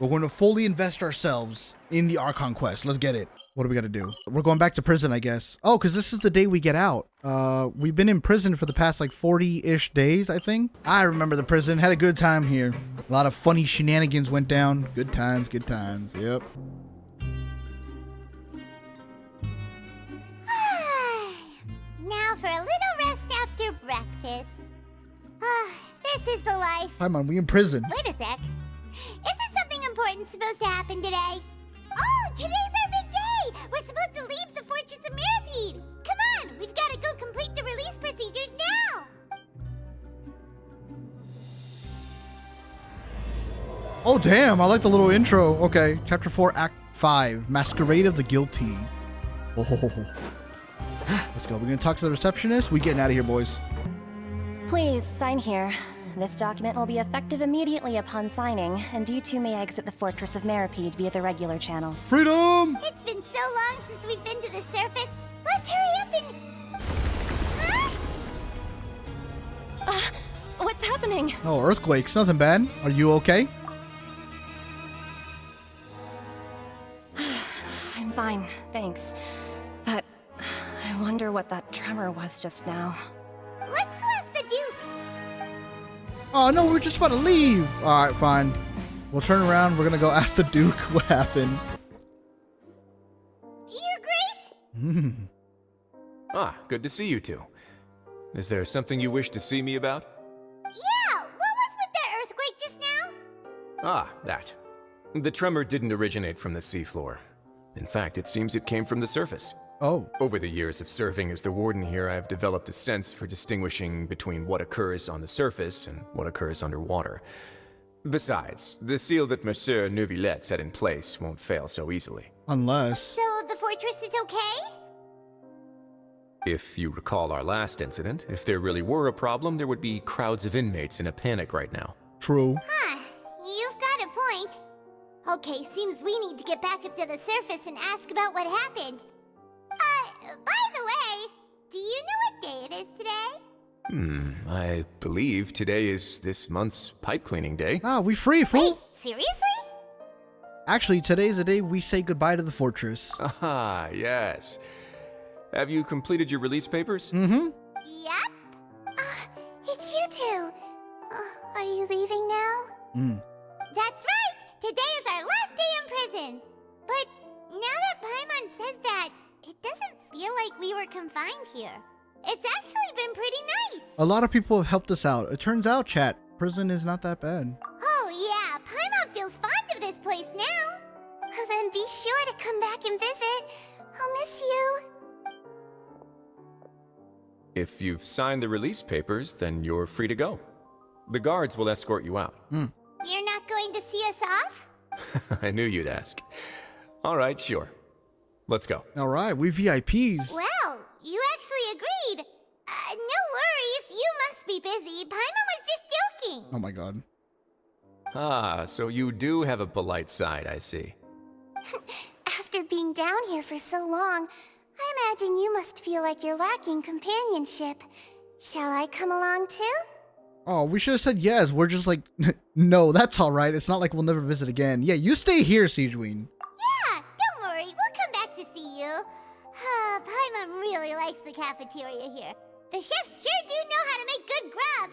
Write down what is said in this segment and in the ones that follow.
We're going to fully invest ourselves in the Archon quest. Let's get it. What do we got to do? We're going back to prison, I guess. Oh, because this is the day we get out. We've been in prison for the past like 40-ish days, I think. I remember the prison. Had a good time here. A lot of funny shenanigans went down. Good times, good times. Yep. Now for a little rest after breakfast. This is the life. Hi, man. We in prison. Wait a sec. Isn't something important supposed to happen today? Oh, today's our big day! We're supposed to leave the Fortress of Maripede! Come on, we've got to go complete the release procedures now! Oh, damn. I like the little intro. Okay. Chapter 4, Act 5. Masquerade of the Guilty. Oh. Let's go. We're going to talk to the receptionist. We getting out of here, boys. Please, sign here. This document will be effective immediately upon signing, and you two may exit the Fortress of Maripede via the regular channels. Freedom! It's been so long since we've been to the surface. Let's hurry up and... Huh? What's happening? No, earthquakes. Nothing bad. Are you okay? I'm fine, thanks. But I wonder what that tremor was just now. Let's go ask the Duke. Oh, no, we're just about to leave. All right, fine. We'll turn around. We're going to go ask the Duke what happened. Your Grace? Ah, good to see you two. Is there something you wish to see me about? Yeah, what was with that earthquake just now? Ah, that. The tremor didn't originate from the seafloor. In fact, it seems it came from the surface. Oh. Over the years of serving as the warden here, I've developed a sense for distinguishing between what occurs on the surface and what occurs underwater. Besides, the seal that Monsieur Neuvillette set in place won't fail so easily. Unless... So the fortress is okay? If you recall our last incident, if there really were a problem, there would be crowds of inmates in a panic right now. True. Huh, you've got a point. Okay, seems we need to get back up to the surface and ask about what happened. By the way, do you know what day it is today? I believe today is this month's pipe cleaning day. Ah, we free, fool. Wait, seriously? Actually, today's the day we say goodbye to the fortress. Ah, yes. Have you completed your release papers? Mm-hmm. Yep. It's you two. Are you leaving now? That's right. Today is our last day in prison. But now that Paimon says that, it doesn't feel like we were confined here. It's actually been pretty nice. A lot of people have helped us out. It turns out, chat, prison is not that bad. Oh yeah, Paimon feels fond of this place now. Then be sure to come back and visit. I'll miss you. If you've signed the release papers, then you're free to go. The guards will escort you out. You're not going to see us off? I knew you'd ask. All right, sure. Let's go. All right, we VIPs. Well, you actually agreed. No worries, you must be busy. Paimon was just joking. Oh my god. Ah, so you do have a polite side, I see. After being down here for so long, I imagine you must feel like you're lacking companionship. Shall I come along too? Oh, we should have said yes. We're just like, no, that's all right. It's not like we'll never visit again. Yeah, you stay here, Sijween. Yeah, don't worry, we'll come back to see you. Paimon really likes the cafeteria here. The chefs sure do know how to make good grub.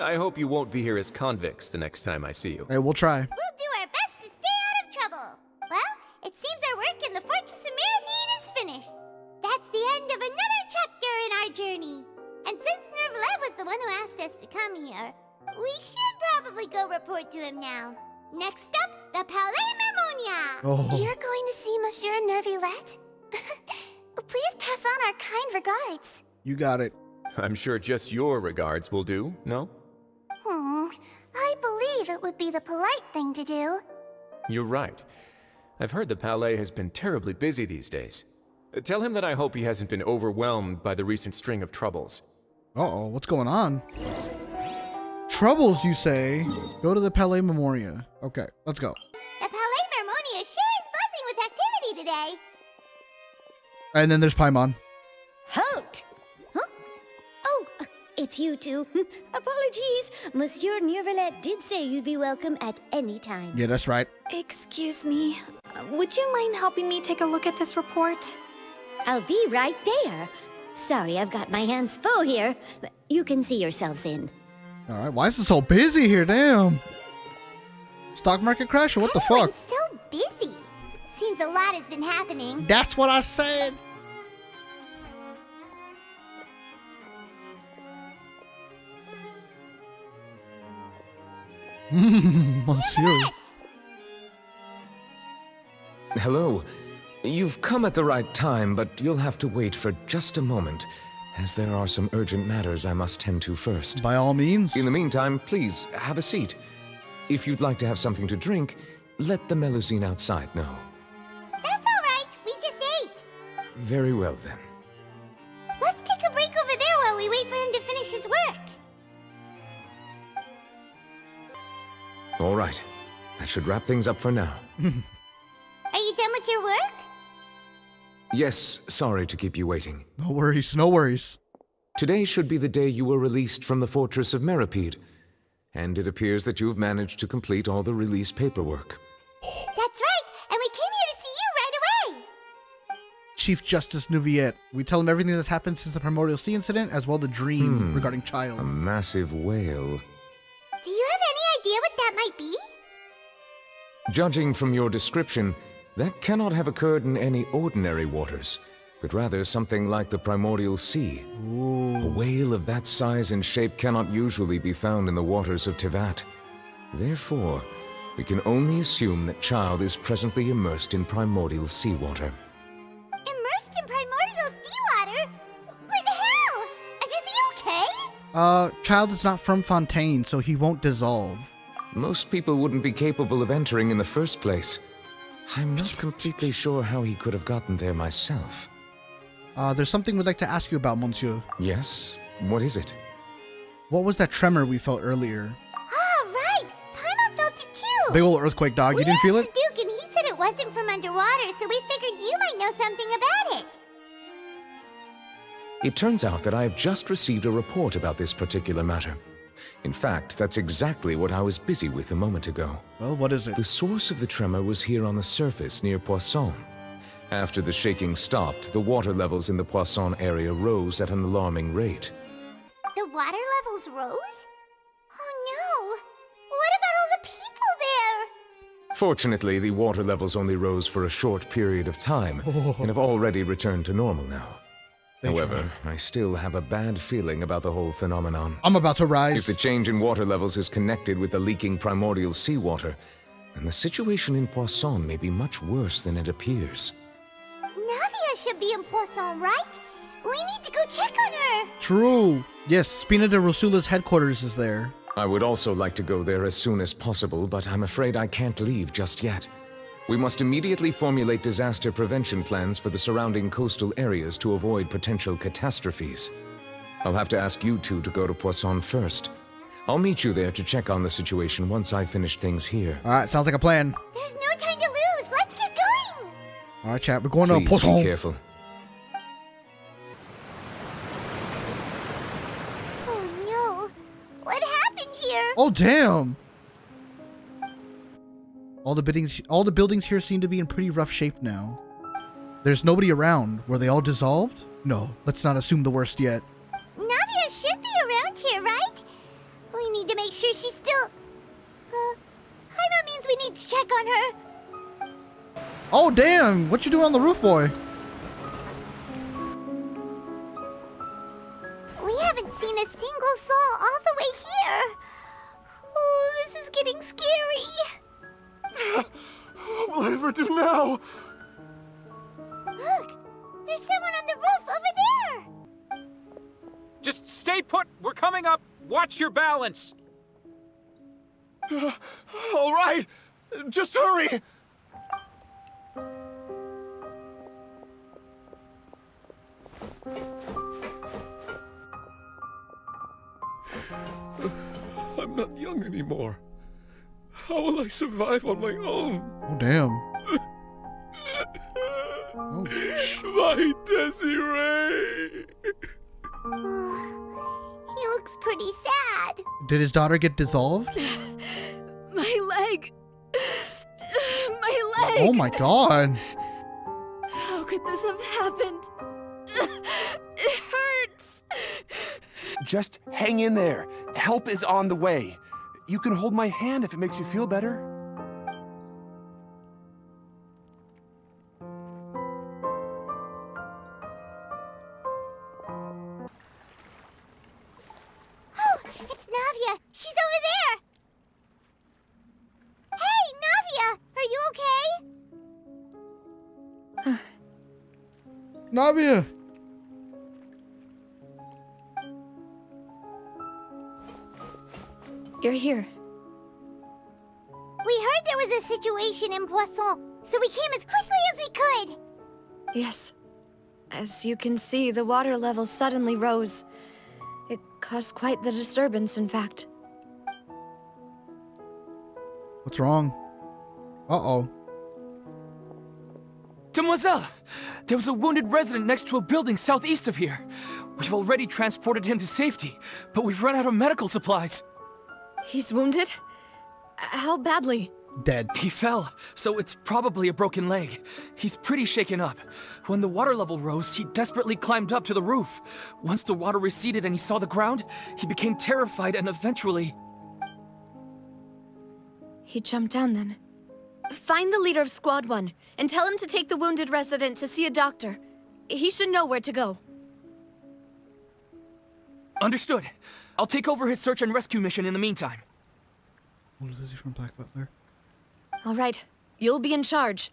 I hope you won't be here as convicts the next time I see you. Hey, we'll try. We'll do our best to stay out of trouble. Well, it seems our work in the Fortress of Maripede is finished. That's the end of another chapter in our journey. And since Neuvillette was the one who asked us to come here, we should probably go report to him now. Next up, the Palais Mermonia. Oh. You're going to see Monsieur Neuvillette? Please pass on our kind regards. You got it. I'm sure just your regards will do, no? I believe it would be the polite thing to do. You're right. I've heard the Palais has been terribly busy these days. Tell him that I hope he hasn't been overwhelmed by the recent string of troubles. Uh-oh, what's going on? Troubles, you say? Go to the Palais Memoria. Okay, let's go. The Palais Mermonia sure is buzzing with activity today. And then there's Paimon. Halt! Huh? Oh, it's you two. Apologies. Monsieur Neuvillette did say you'd be welcome at any time. Yeah, that's right. Excuse me. Would you mind helping me take a look at this report? I'll be right there. Sorry, I've got my hands full here. You can see yourselves in. All right, why is it so busy here? Damn. Stock market crash or what the fuck? Everyone's so busy. Seems a lot has been happening. That's what I said. Monsieur. Hello. You've come at the right time, but you'll have to wait for just a moment, as there are some urgent matters I must tend to first. By all means. In the meantime, please, have a seat. If you'd like to have something to drink, let the Melusine outside know. That's all right. We just ate. Very well, then. Let's take a break over there while we wait for him to finish his work. All right. That should wrap things up for now. Are you done with your work? Yes, sorry to keep you waiting. No worries, no worries. Today should be the day you were released from the fortress of Meripede, and it appears that you have managed to complete all the release paperwork. That's right, and we came here to see you right away. Chief Justice Neuvillette. We tell him everything that's happened since the Primordial Sea incident, as well the dream regarding Child. A massive whale. Do you have any idea what that might be? Judging from your description, that cannot have occurred in any ordinary waters, but rather something like the Primordial Sea. Ooh. A whale of that size and shape cannot usually be found in the waters of Tevat. Therefore, we can only assume that Child is presently immersed in primordial seawater. Immersed in primordial seawater? But how? And is he okay? Child is not from Fontaine, so he won't dissolve. Most people wouldn't be capable of entering in the first place. I'm not completely sure how he could have gotten there myself. There's something we'd like to ask you about, Monsieur. Yes? What is it? What was that tremor we felt earlier? Ah, right. Paimon felt it too. Big ol' earthquake, dog. You didn't feel it? We asked the Duke, and he said it wasn't from underwater, so we figured you might know something about it. It turns out that I have just received a report about this particular matter. In fact, that's exactly what I was busy with a moment ago. Well, what is it? The source of the tremor was here on the surface near Poisson. After the shaking stopped, the water levels in the Poisson area rose at an alarming rate. The water levels rose? Oh no. What about all the people there? Fortunately, the water levels only rose for a short period of time and have already returned to normal now. However, I still have a bad feeling about the whole phenomenon. I'm about to rise. If the change in water levels is connected with the leaking primordial seawater, then the situation in Poisson may be much worse than it appears. Navia should be in Poisson, right? We need to go check on her. True. Yes, Spina de Rosula's headquarters is there. I would also like to go there as soon as possible, but I'm afraid I can't leave just yet. We must immediately formulate disaster prevention plans for the surrounding coastal areas to avoid potential catastrophes. I'll have to ask you two to go to Poisson first. I'll meet you there to check on the situation once I've finished things here. All right, sounds like a plan. There's no time to lose. Let's get going. All right, chat, we're going Please to Poisson. be careful. Oh no. What happened here? Oh, damn. All the buildings here seem to be in pretty rough shape now. There's nobody around. Were they all dissolved? No, let's not assume the worst yet. Navia should be around here, right? We need to make sure she's still... Paimon means we need to check on her. Oh, damn. What you doing on the roof, boy? We haven't seen a single soul all the way here. Oh, this is getting scary. What will I ever do now? Look, there's someone on the roof over there. Just stay put. We're coming up. Watch your balance. All right, just hurry. I'm not young anymore. How will I survive on my own? Oh, damn. Oh, My Desiree! You'll pretty sad. Did his daughter get dissolved? My leg. My leg. Oh my god. How could this have happened? It hurts. Just hang in there. Help is on the way. You can hold my hand if it makes you feel better. Oh, it's Navia. She's over there. Hey, Navia, are you okay? Navia. You're here. We heard there was a situation in Poisson, so we came as quickly as we could. Yes. As you can see, the water level suddenly rose. It caused quite the disturbance, in fact. What's wrong? Uh-oh. Demoiselle! There was a wounded resident next to a building southeast of here. We've already transported him to safety, but we've run out of medical supplies. He's wounded? How badly? Dead. He fell, so it's probably a broken leg. He's pretty shaken up. When the water level rose, he desperately climbed up to the roof. Once the water receded and he saw the ground, he became terrified and eventually... He jumped down then. Find the leader of Squad 1 and tell him to take the wounded resident to see a doctor. He should know where to go. Understood. I'll take over his search and rescue mission in the meantime. What is he from Black Butler? All right, you'll be in charge.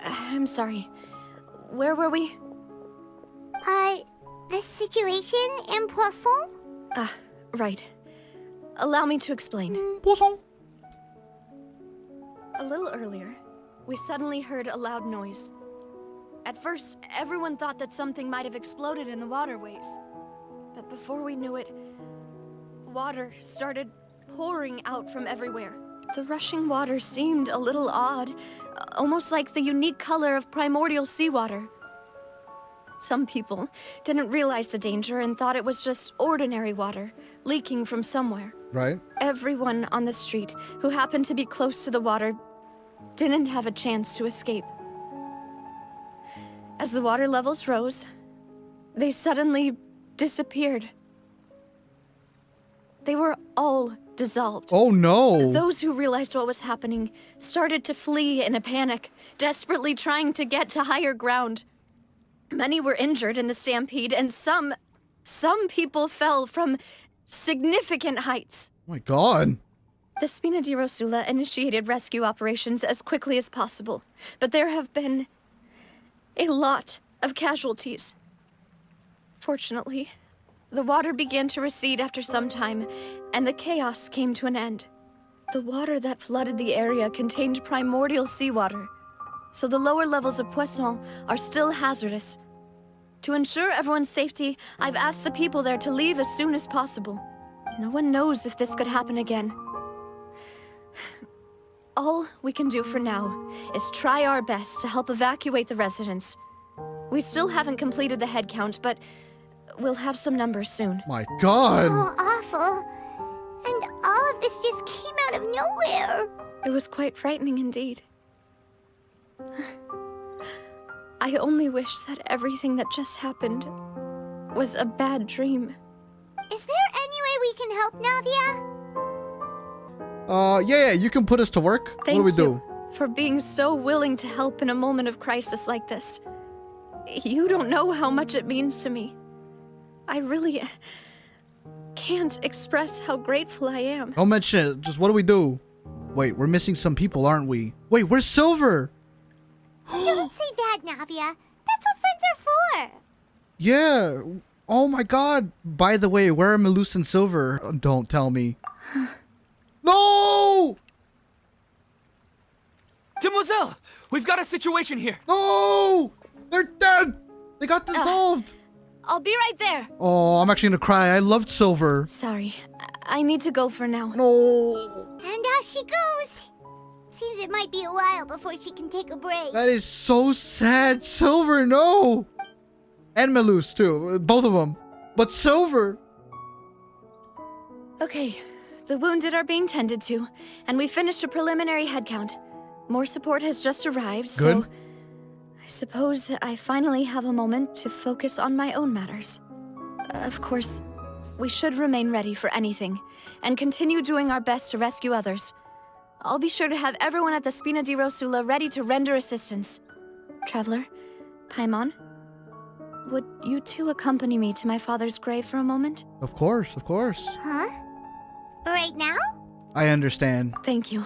I'm sorry. Where were we? The situation in Poisson? Ah, right. Allow me to explain. Poisson. A little earlier, we suddenly heard a loud noise. At first, everyone thought that something might have exploded in the waterways. But before we knew it, water started pouring out from everywhere. The rushing water seemed a little odd, almost like the unique color of primordial seawater. Some people didn't realize the danger and thought it was just ordinary water, leaking from somewhere. Right. Everyone on the street who happened to be close to the water didn't have a chance to escape. As the water levels rose, they suddenly disappeared. They were all dissolved. Oh no! Those who realized what was happening started to flee in a panic, desperately trying to get to higher ground. Many were injured in the stampede, and some people fell from significant heights. Oh my god. The Spina di Rosula initiated rescue operations as quickly as possible, but there have been a lot of casualties. Fortunately, the water began to recede after some time, and the chaos came to an end. The water that flooded the area contained primordial seawater, so the lower levels of Poisson are still hazardous. To ensure everyone's safety, I've asked the people there to leave as soon as possible. No one knows if this could happen again. All we can do for now is try our best to help evacuate the residents. We still haven't completed the head count, but we'll have some numbers soon. My god. Oh, awful. And all of this just came out of nowhere. It was quite frightening indeed. I only wish that everything that just happened was a bad dream. Is there any way we can help, Navia? Yeah, you can put us to work. Thank what do we do? you for being so willing to help in a moment of crisis like this. You don't know how much it means to me. I really can't express how grateful I am. Don't mention it. Just what do we do? Wait, we're missing some people, aren't we? Wait, where's Silver? Don't say that, Navia. That's what friends are for. Yeah. Oh my god. By the way, where are Melus and Silver? Don't tell me. No! Demoiselle! We've got a situation here! No! They're dead! They got dissolved! I'll be right there. Oh, I'm actually gonna cry. I loved Silver. Sorry, I need to go for now. No! And off she goes. Seems it might be a while before she can take a break. That is so sad. Silver, no! And Melus, too. Both of them. But Silver! Okay, the wounded are being tended to, and we finished a preliminary head count. More support has just arrived, Good. so I suppose I finally have a moment to focus on my own matters. Of course, we should remain ready for anything, and continue doing our best to rescue others. I'll be sure to have everyone at the Spina di Rosula ready to render assistance. Traveler, Paimon, would you two accompany me to my father's grave for a moment? Of course, of course. Huh? Right now? I understand. Thank you.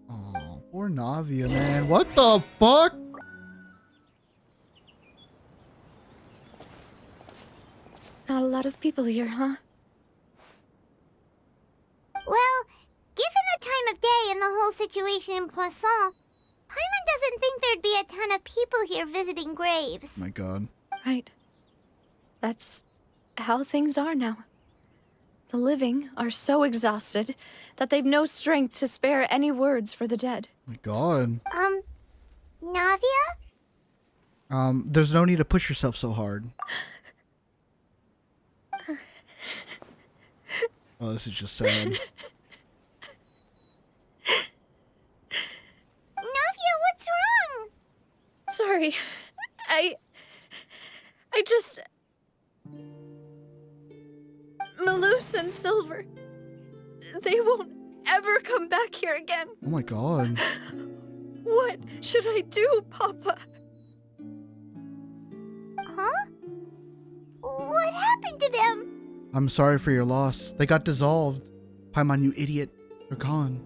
Oh, poor Navia, man. What the fuck? Not a lot of people here, huh? Well, given the time of day and the whole situation in Poisson, Paimon doesn't think there'd be a ton of people here visiting graves. My god. Right. That's how things are now. The living are so exhausted that they've no strength to spare any words for the dead. My god. Navia? There's no need to push yourself so hard. Oh, this is just sad. Navia, what's wrong? Sorry. I just... Malus and Silver. They won't ever come back here again. Oh my god. What should I do, Papa? Huh? What happened to them? I'm sorry for your loss. They got dissolved. Paimon, you idiot. They're gone.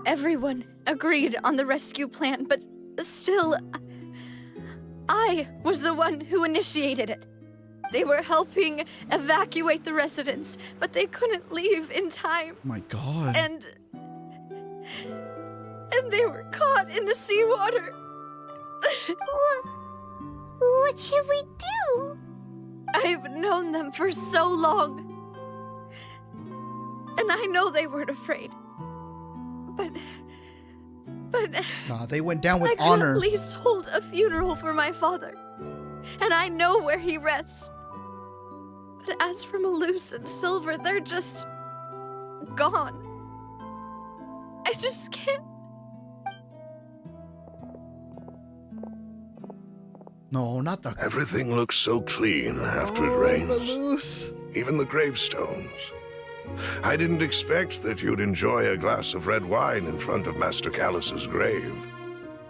Everyone agreed on the rescue plan, but still, I was the one who initiated it. They were helping evacuate the residents, but they couldn't leave in time. My god. And they were caught in the seawater. What should we do? I've known them for so long. And I know they weren't afraid. But Nah, they went down with I could honor. at least hold a funeral for my father. And I know where he rests. But as for Malus and Silver, they're just gone. I just can't. No, not the... Everything looks so clean after it rains. Malus. Even the gravestones. I didn't expect that you'd enjoy a glass of red wine in front of Master Callus's grave.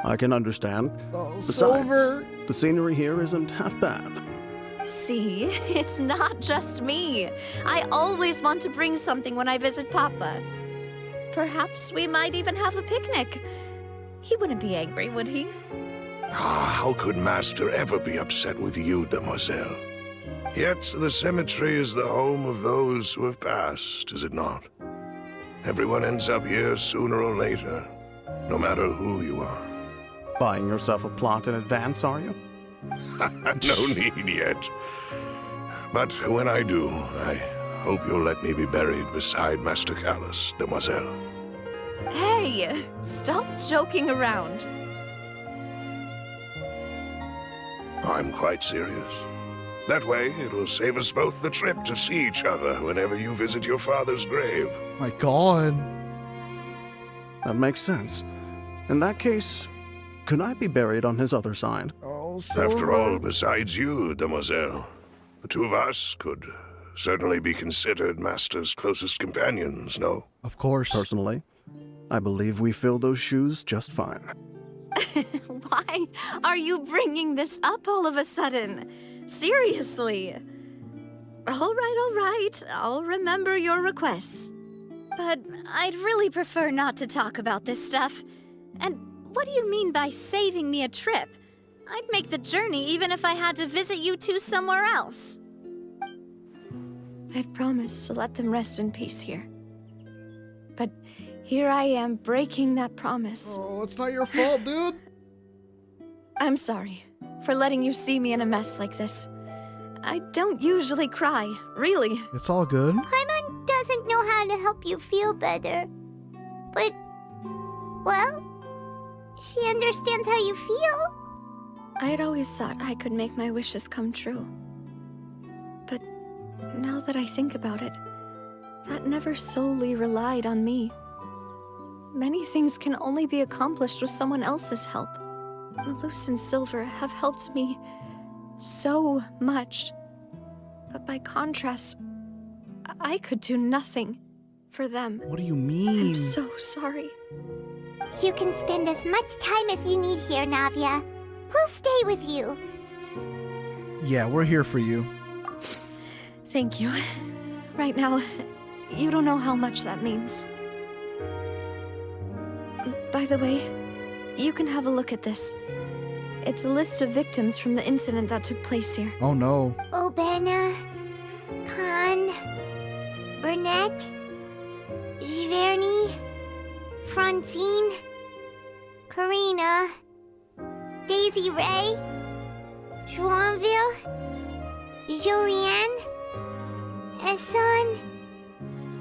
I can understand. Oh, Besides, Silver. the scenery here isn't half bad. See, it's not just me. I always want to bring something when I visit Papa. Perhaps we might even have a picnic. He wouldn't be angry, would he? Ah, how could Master ever be upset with you, Demoiselle? Yet the cemetery is the home of those who have passed, is it not? Everyone ends up here sooner or later, no matter who you are. Buying yourself a plot in advance, are you? No need yet. But when I do, I hope you'll let me be buried beside Master Callus, Demoiselle. Hey, stop joking around. I'm quite serious. That way, it will save us both the trip to see each other whenever you visit your father's grave. My god. That makes sense. In that case, could I be buried on his other side? Oh, Silver. After all, besides you, Demoiselle, the two of us could certainly be considered Master's closest companions, no? Of course. Personally, I believe we fill those shoes just fine. Why are you bringing this up all of a sudden? Seriously. All right. I'll remember your requests. But I'd really prefer not to talk about this stuff. And what do you mean by saving me a trip? I'd make the journey even if I had to visit you two somewhere else. I'd promised to let them rest in peace here. But here I am breaking that promise. Oh, it's not your fault, dude. I'm sorry for letting you see me in a mess like this. I don't usually cry, really. It's all good. Paimon doesn't know how to help you feel better. But, well, she understands how you feel. I had always thought I could make my wishes come true. Now that I think about it, that never solely relied on me. Many things can only be accomplished with someone else's help. Malus and Silver have helped me so much. But by contrast, I could do nothing for them. What do you mean? I'm so sorry. You can spend as much time as you need here, Navia. We'll stay with you. Yeah, we're here for you. Thank you. Right now, you don't know how much that means. By the way, you can have a look at this. It's a list of victims from the incident that took place here. Oh no. Obena, Khan, Burnett, Giverny, Francine, Karina, Daisy Ray, Joinville, Jolianne, Esson,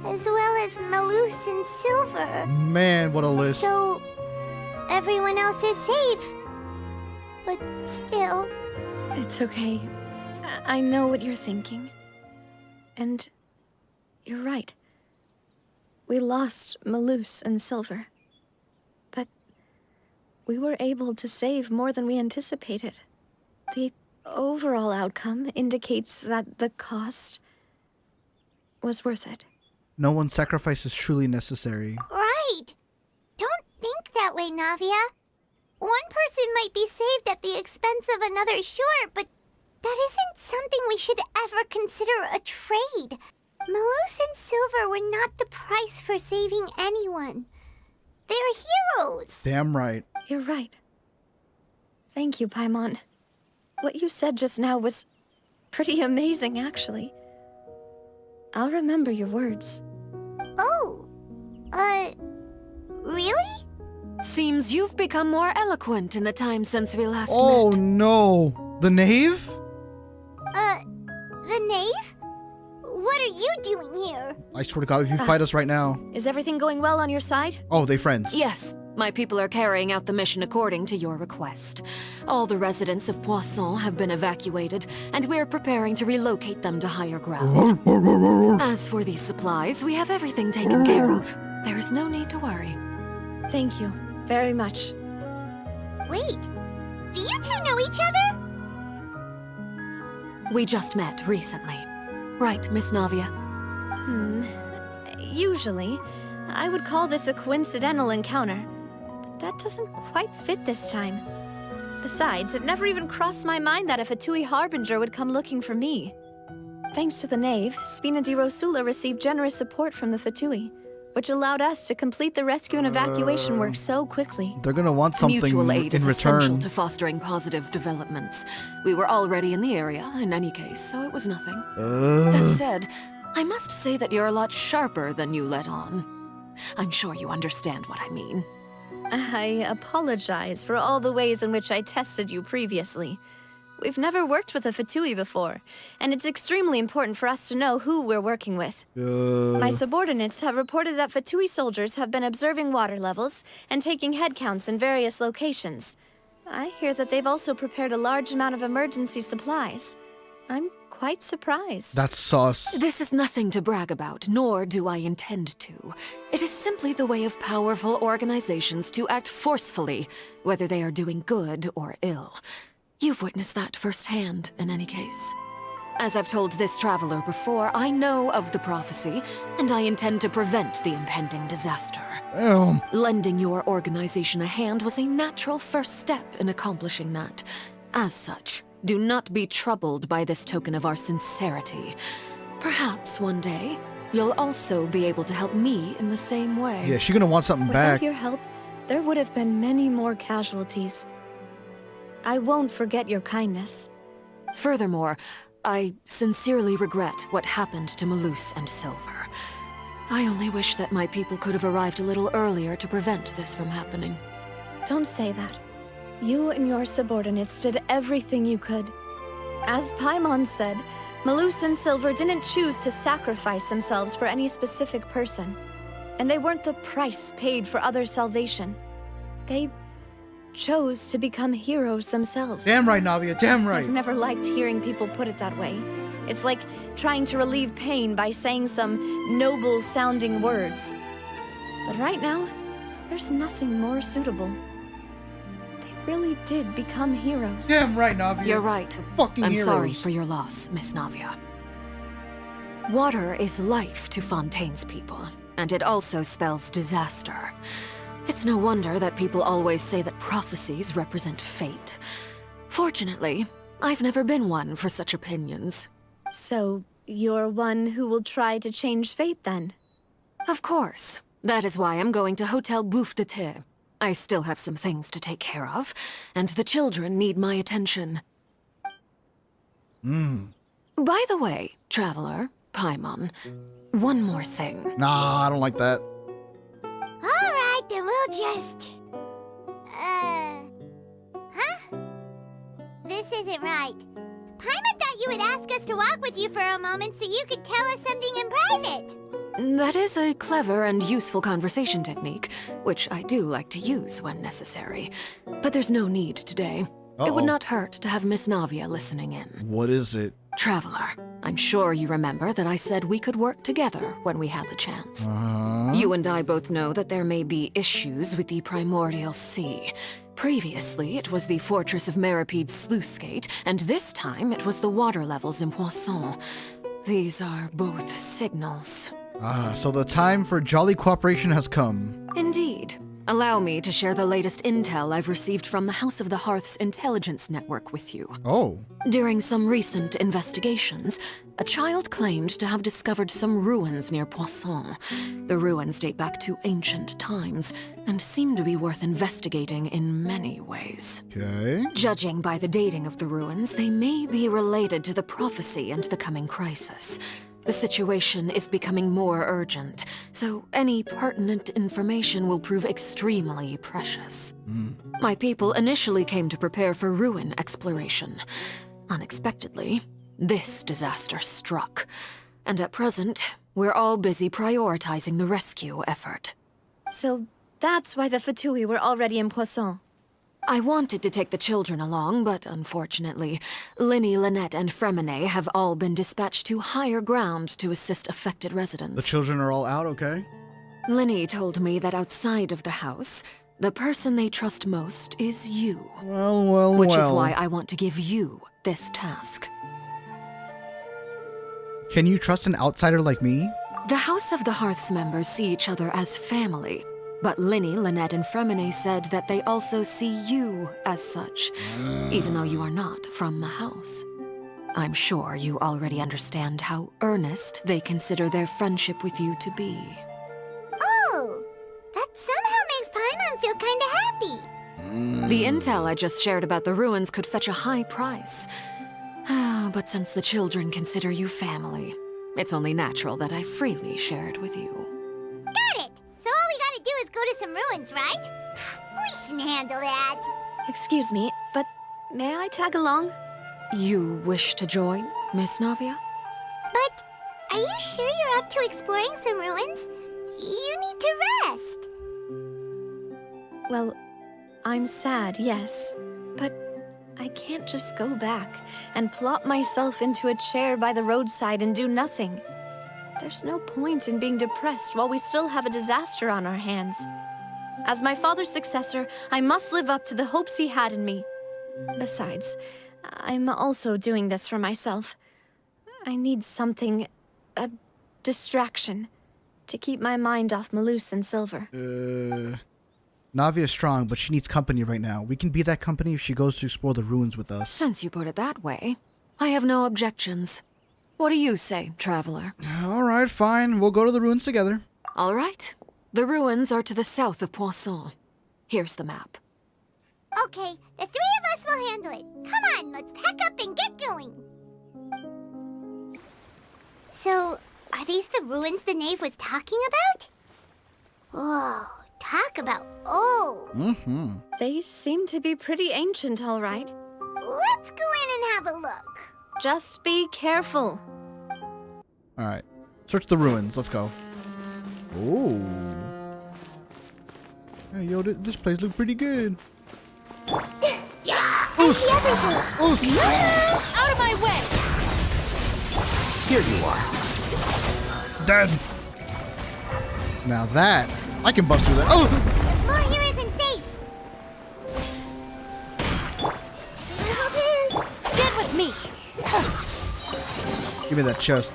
as well as Malus and Silver. Man, what a list. So, everyone else is safe. But still... It's okay. I know what you're thinking. And you're right. We lost Malus and Silver. But we were able to save more than we anticipated. The overall outcome indicates that the cost was worth it. No one's sacrifice is truly necessary. Right! Don't think that way, Navia. One person might be saved at the expense of another, sure, but that isn't something we should ever consider a trade. Malus and Silver were not the price for saving anyone. They're heroes. Damn right. You're right. Thank you, Paimon. What you said just now was pretty amazing, actually. I'll remember your words. Oh, really? Seems you've become more eloquent in the time since we last Oh met. no. The knave? The knave? What are you doing here? I swear to God, if you fight us right now. Is everything going well on your side? Oh, they friends. Yes, my people are carrying out the mission according to your request. All the residents of Poisson have been evacuated, and we're preparing to relocate them to higher ground. As for these supplies, we have everything taken care of. There is no need to worry. Thank you very much. Wait, do you two know each other? We just met recently. Right, Miss Navia? Usually, I would call this a coincidental encounter, but that doesn't quite fit this time. Besides, it never even crossed my mind that a Fatui Harbinger would come looking for me. Thanks to the Knave, Spina di Rosula received generous support from the Fatui, which allowed us to complete the rescue and evacuation work so quickly. They're gonna want something Mutual aid in is essential return. to fostering positive developments. We were already in the area, in any case, so it was nothing. That said, I must say that you're a lot sharper than you let on. I'm sure you understand what I mean. I apologize for all the ways in which I tested you previously. We've never worked with a Fatui before, and it's extremely important for us to know who we're working with. My subordinates have reported that Fatui soldiers have been observing water levels and taking head counts in various locations. I hear that they've also prepared a large amount of emergency supplies. I'm quite surprised. That's sauce. This is nothing to brag about, nor do I intend to. It is simply the way of powerful organizations to act forcefully, whether they are doing good or ill. You've witnessed that firsthand, in any case. As I've told this traveler before, I know of the prophecy, and I intend to prevent the impending disaster. Lending your organization a hand was a natural first step in accomplishing that. As such, do not be troubled by this token of our sincerity. Perhaps one day, you'll also be able to help me in the same way. Yeah, she's gonna want something Without back. your help, there would have been many more casualties. I won't forget your kindness. Furthermore, I sincerely regret what happened to Malus and Silver. I only wish that my people could have arrived a little earlier to prevent this from happening. Don't say that. You and your subordinates did everything you could. As Paimon said, Malus and Silver didn't choose to sacrifice themselves for any specific person. And they weren't the price paid for other salvation. They chose to become heroes themselves. Damn right, Navia, damn right. I've never liked hearing people put it that way, It's like trying to relieve pain by saying some noble-sounding words. But right now, there's nothing more suitable. They really did become heroes. Damn right, Navia. You're right. Fucking I'm heroes. sorry for your loss, Miss Navia. Water is life to Fontaine's people, and it also spells disaster. It's no wonder that people always say that prophecies represent fate. Fortunately, I've never been one for such opinions. So, you're one who will try to change fate, then? Of course. That is why I'm going to Hotel Bouffe de Thé. I still have some things to take care of, and the children need my attention. By the way, Traveler, Paimon, one more thing. Nah, I don't like that. Alright, then we'll just... Huh? This isn't right. Paimon thought you would ask us to walk with you for a moment so you could tell us something in private. That is a clever and useful conversation technique, which I do like to use when necessary. But there's no need today. It would not hurt to have Miss Navia listening in. What is it? Traveler, I'm sure you remember that I said we could work together when we had the chance. You and I both know that there may be issues with the Primordial Sea. Previously, it was the Fortress of Meripede's sluice gate, and this time it was the water levels in Poisson. These are both signals. So the time for jolly cooperation has come. Indeed. Allow me to share the latest intel I've received from the House of the Hearth's intelligence network with you. Oh. During some recent investigations, a child claimed to have discovered some ruins near Poisson. The ruins date back to ancient times, and seem to be worth investigating in many ways. Okay. Judging by the dating of the ruins, they may be related to the prophecy and the coming crisis. The situation is becoming more urgent, so any pertinent information will prove extremely precious. My people initially came to prepare for ruin exploration. Unexpectedly, this disaster struck, and at present, we're all busy prioritizing the rescue effort. So that's why the Fatui were already in Poisson. I wanted to take the children along, but unfortunately, Linny, Lynette, and Fremine have all been dispatched to higher ground to assist affected residents. The children are all out, okay? Linny told me that outside of the house, the person they trust most is you. Which is why I want to give you this task. Can you trust an outsider like me? The House of the Hearth's members see each other as family. But Linny, Lynette, and Fremine said that they also see you as such, even though you are not from the house. I'm sure you already understand how earnest they consider their friendship with you to be. Oh, that somehow makes Paimon feel kinda happy. The intel I just shared about the ruins could fetch a high price. But since the children consider you family, it's only natural that I freely share it with you. Got it! So all we gotta do is go to some ruins, right? We can handle that. Excuse me, but may I tag along? You wish to join, Miss Navia? But are you sure you're up to exploring some ruins? You need to rest. Well, I'm sad, yes, but I can't just go back and plop myself into a chair by the roadside and do nothing. There's no point in being depressed while we still have a disaster on our hands. As my father's successor, I must live up to the hopes he had in me. Besides, I'm also doing this for myself. I need something, a distraction, to keep my mind off Malus and Silver. Navia's strong, but she needs company right now. We can be that company if she goes to explore the ruins with us. Since you put it that way, I have no objections. What do you say, Traveler? All right, fine. We'll go to the ruins together. All right. The ruins are to the south of Poisson. Here's the map. Okay, the three of us will handle it. Come on, let's pack up and get going. So, are these the ruins the knave was talking about? Whoa, talk about old. They seem to be pretty ancient, all right. Let's go in and have a look. Just be careful. All right. Search the ruins. Let's go. Ooh. Hey, yo, this place looks pretty good. Yeah! Oos! Oos! Out of my way! Here you are. Dead. Now that I can bust through that. Oh! The floor here isn't safe. Get with me. Give me that chest.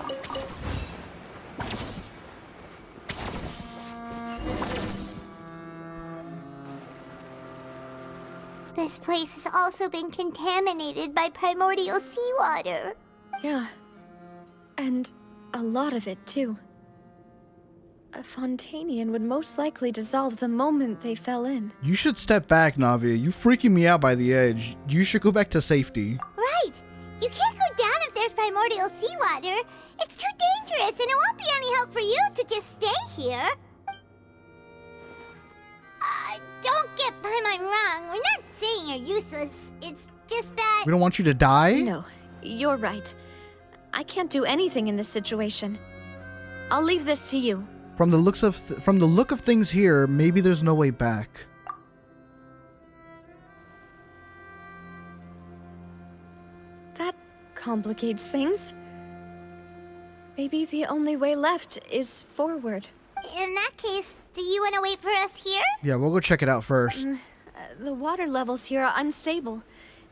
This place has also been contaminated by primordial seawater. Yeah. And a lot of it, too. A Fontanian would most likely dissolve the moment they fell in. You should step back, Navia. You freaking me out by the edge. You should go back to safety. Right! You can't go down if there's primordial seawater. It's too dangerous, and it won't be any help for you to just stay here. Don't get Paimon wrong. We're not saying you're useless. It's just that... We don't want you to die? No, you're right. I can't do anything in this situation. I'll leave this to you. From the look of things here, maybe there's no way back. That complicates things. Maybe the only way left is forward. In that case, do you want to wait for us here? Yeah, we'll go check it out first. The water levels here are unstable,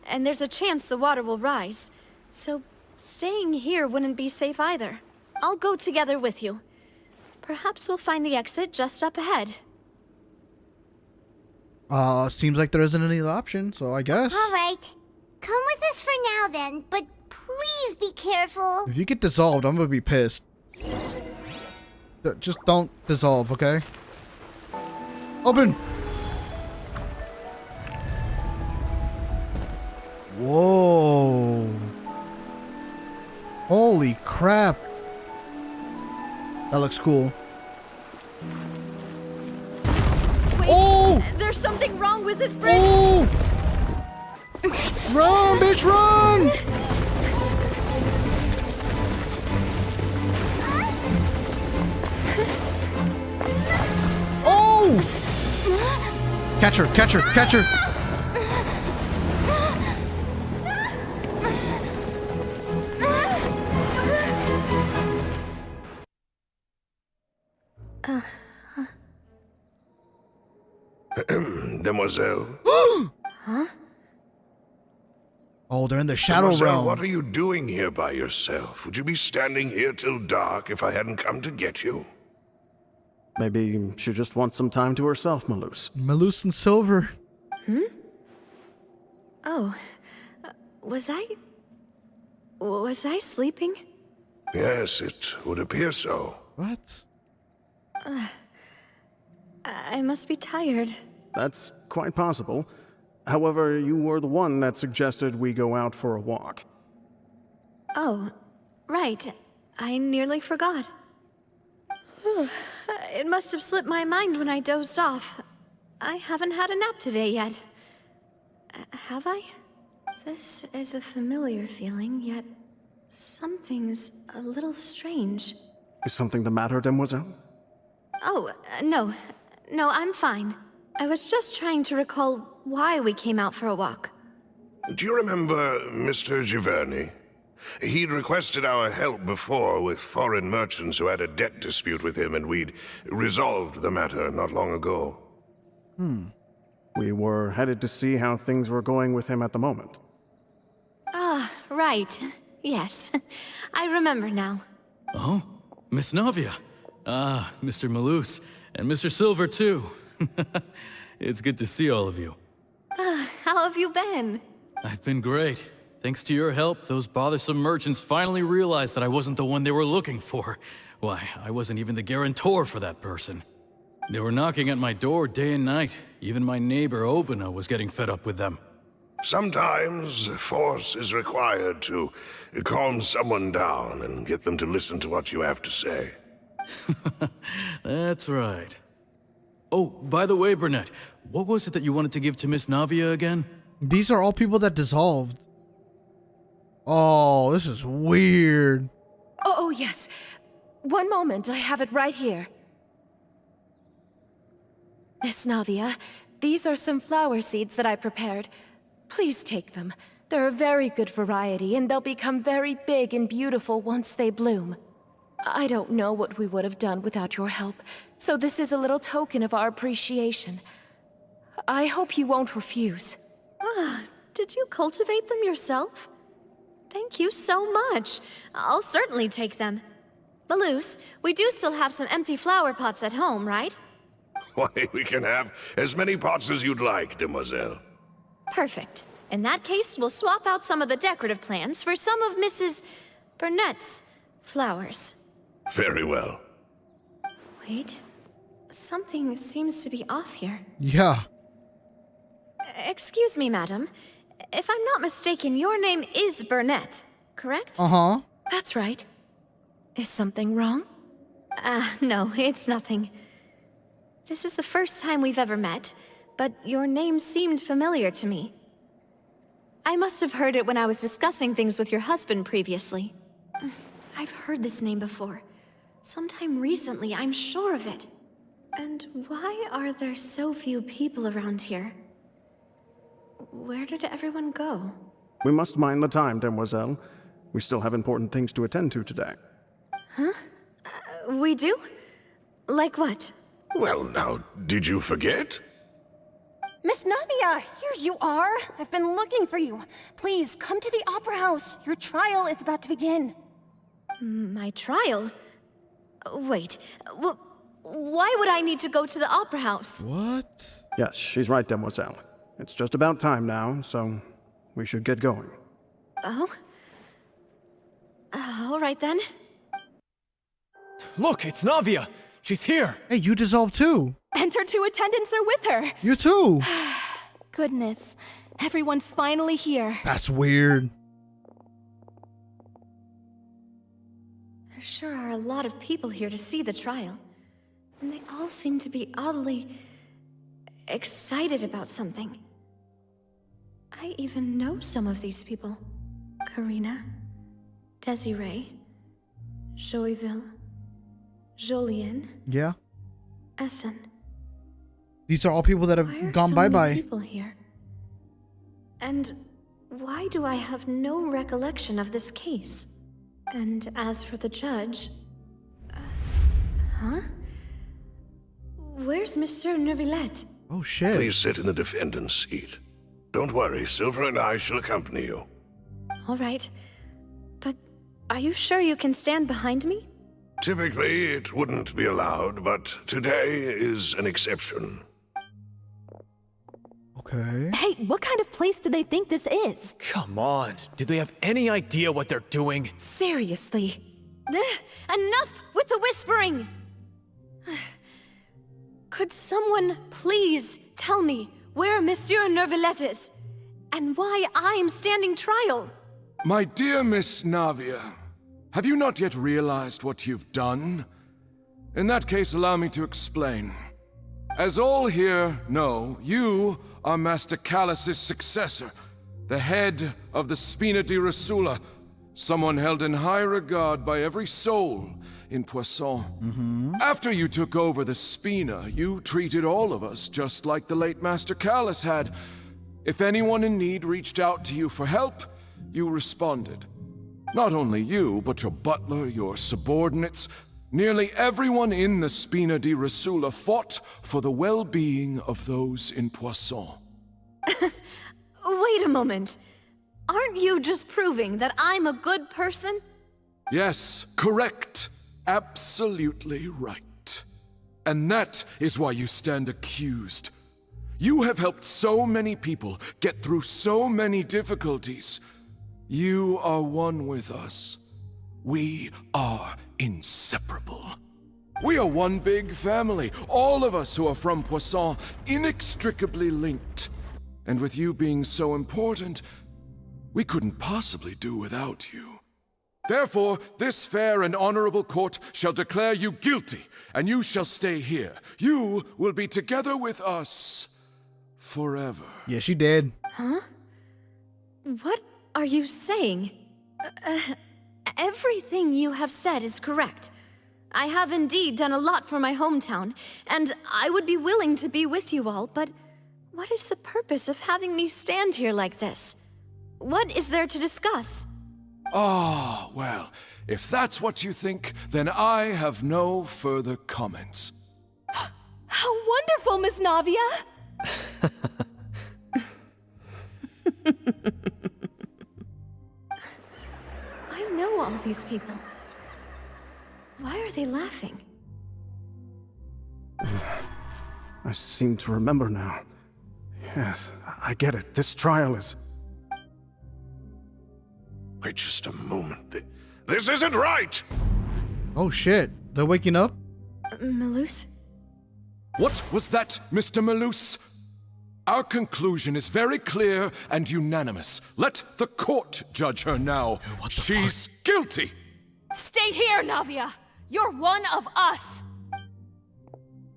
and there's a chance the water will rise. So staying here wouldn't be safe either. I'll go together with you. Perhaps we'll find the exit just up ahead. Seems like there isn't any other option, so I guess. All right. Come with us for now then, but please be careful. If you get dissolved, I'm gonna be pissed. Just don't dissolve, okay? Open! Whoa. Holy crap. That looks cool. Wait, oh! There's something wrong with this bridge! Oh! Run, bitch, run! Oh! Catch her, catch her, catch her! Demoiselle? Huh? Oh, they're in the Shadow Demoiselle, Realm. what are you doing here by yourself? Would you be standing here till dark if I hadn't come to get you? Maybe she just wants some time to herself, Malus. Malus and Silver. Hmm? Oh. Was I sleeping? Yes, it would appear so. What? I must be tired. That's quite possible. However, you were the one that suggested we go out for a walk. Oh, right. I nearly forgot. It must have slipped my mind when I dozed off. I haven't had a nap today yet. Have I? This is a familiar feeling, yet something's a little strange. Is something the matter, Demoiselle? Oh, no. No, I'm fine. I was just trying to recall why we came out for a walk. Do you remember Mr. Giverny? He'd requested our help before with foreign merchants who had a debt dispute with him, and we'd resolved the matter not long ago. We were headed to see how things were going with him at the moment. Ah, right. Yes. I remember now. Oh, Miss Navia. Ah, Mr. Malus. And Mr. Silver, too. It's good to see all of you. How have you been? I've been great. Thanks to your help, those bothersome merchants finally realized that I wasn't the one they were looking for. Why, I wasn't even the guarantor for that person. They were knocking at my door day and night. Even my neighbor, Obina, was getting fed up with them. Sometimes force is required to calm someone down and get them to listen to what you have to say. That's right. Oh, by the way, Burnett, what was it that you wanted to give to Miss Navia again? These are all people that dissolved. Oh, this is weird. Oh, yes. One moment, I have it right here. Miss Navia, these are some flower seeds that I prepared. Please take them. They're a very good variety, and they'll become very big and beautiful once they bloom. I don't know what we would have done without your help, so this is a little token of our appreciation. I hope you won't refuse. Ah, did you cultivate them yourself? Thank you so much. I'll certainly take them. Maloose, we do still have some empty flower pots at home, right? Why, we can have as many pots as you'd like, demoiselle. Perfect. In that case, we'll swap out some of the decorative plants for some of Mrs. Burnett's flowers. Very well. Wait. Something seems to be off here. Yeah. Excuse me, madam. If I'm not mistaken, your name is Burnett, correct? Uh-huh. That's right. Is something wrong? No, it's nothing. This is the first time we've ever met, but your name seemed familiar to me. I must have heard it when I was discussing things with your husband previously. I've heard this name before. Sometime recently, I'm sure of it. And why are there so few people around here? Where did everyone go? We must mind the time, demoiselle. We still have important things to attend to today. Huh? We do? Like what? Well, now, did you forget? Miss Navia, here you are. I've been looking for you. Please, come to the Opera House. Your trial is about to begin. My trial? Wait, why would I need to go to the Opera House? What? Yes, she's right, demoiselle. It's just about time now, so we should get going. Oh? All right then. Look, it's Navia. She's here. Hey, you dissolved too. And her two attendants are with her. You too. Goodness, everyone's finally here. That's weird. There sure are a lot of people here to see the trial. And they all seem to be oddly excited about something. I even know some of these people. Karina, Desiree, Joyville, Jolien. Yeah. Essen. These are all people that have gone bye-bye. People here. And why do I have no recollection of this case? And as for the judge... huh? Where's Monsieur Neuvillette? Oh, shit. Please sit in the defendant's seat. Don't worry, Silver and I shall accompany you. All right. But are you sure you can stand behind me? Typically, it wouldn't be allowed, but today is an exception. Okay. Hey, what kind of place do they think this is? Come on. Do they have any idea what they're doing? Seriously. Enough with the whispering! Could someone please tell me where Monsieur Neuvillette is? And why I'm standing trial? My dear Miss Navia, have you not yet realized what you've done? In that case, allow me to explain. As all here know, you are Master Callus's successor, the head of the Spina di Rosula, someone held in high regard by every soul in Poisson. After you took over the Spina, you treated all of us just like the late Master Callus had. If anyone in need reached out to you for help, you responded. Not only you, but your butler, your subordinates, nearly everyone in the Spina di Rosula fought for the well-being of those in Poisson. Wait a moment. Aren't you just proving that I'm a good person? Yes, correct. Absolutely right. And that is why you stand accused. You have helped so many people get through so many difficulties. You are one with us. We are inseparable. We are one big family, all of us who are from Poisson, inextricably linked. And with you being so important, we couldn't possibly do without you. Therefore, this fair and honorable court shall declare you guilty, and you shall stay here. You will be together with us forever. Yeah, she did. Huh? What are you saying? Everything you have said is correct. I have indeed done a lot for my hometown, and I would be willing to be with you all, but what is the purpose of having me stand here like this? What is there to discuss? Ah, well, if that's what you think, then I have no further comments. How wonderful, Miss Navia! I know all these people. Why are they laughing? I seem to remember now. Yes, I get it. This trial is... Wait just a moment. This isn't right! Oh shit, they're waking up? Malus? What was that, Mr. Malus? Our conclusion is very clear and unanimous. Let the court judge her now. She's guilty! Stay here, Navia! You're one of us!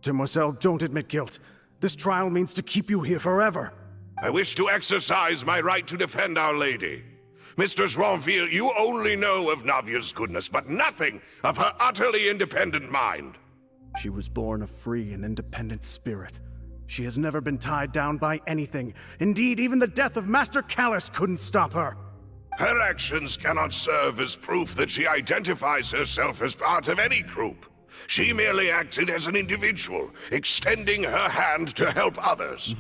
Demoiselle, don't admit guilt. This trial means to keep you here forever. I wish to exercise my right to defend Our Lady. Mr. Joinville, you only know of Navia's goodness, but nothing of her utterly independent mind. She was born a free and independent spirit. She has never been tied down by anything. Indeed, even the death of Master Callus couldn't stop her. Her actions cannot serve as proof that she identifies herself as part of any group. She merely acted as an individual, extending her hand to help others.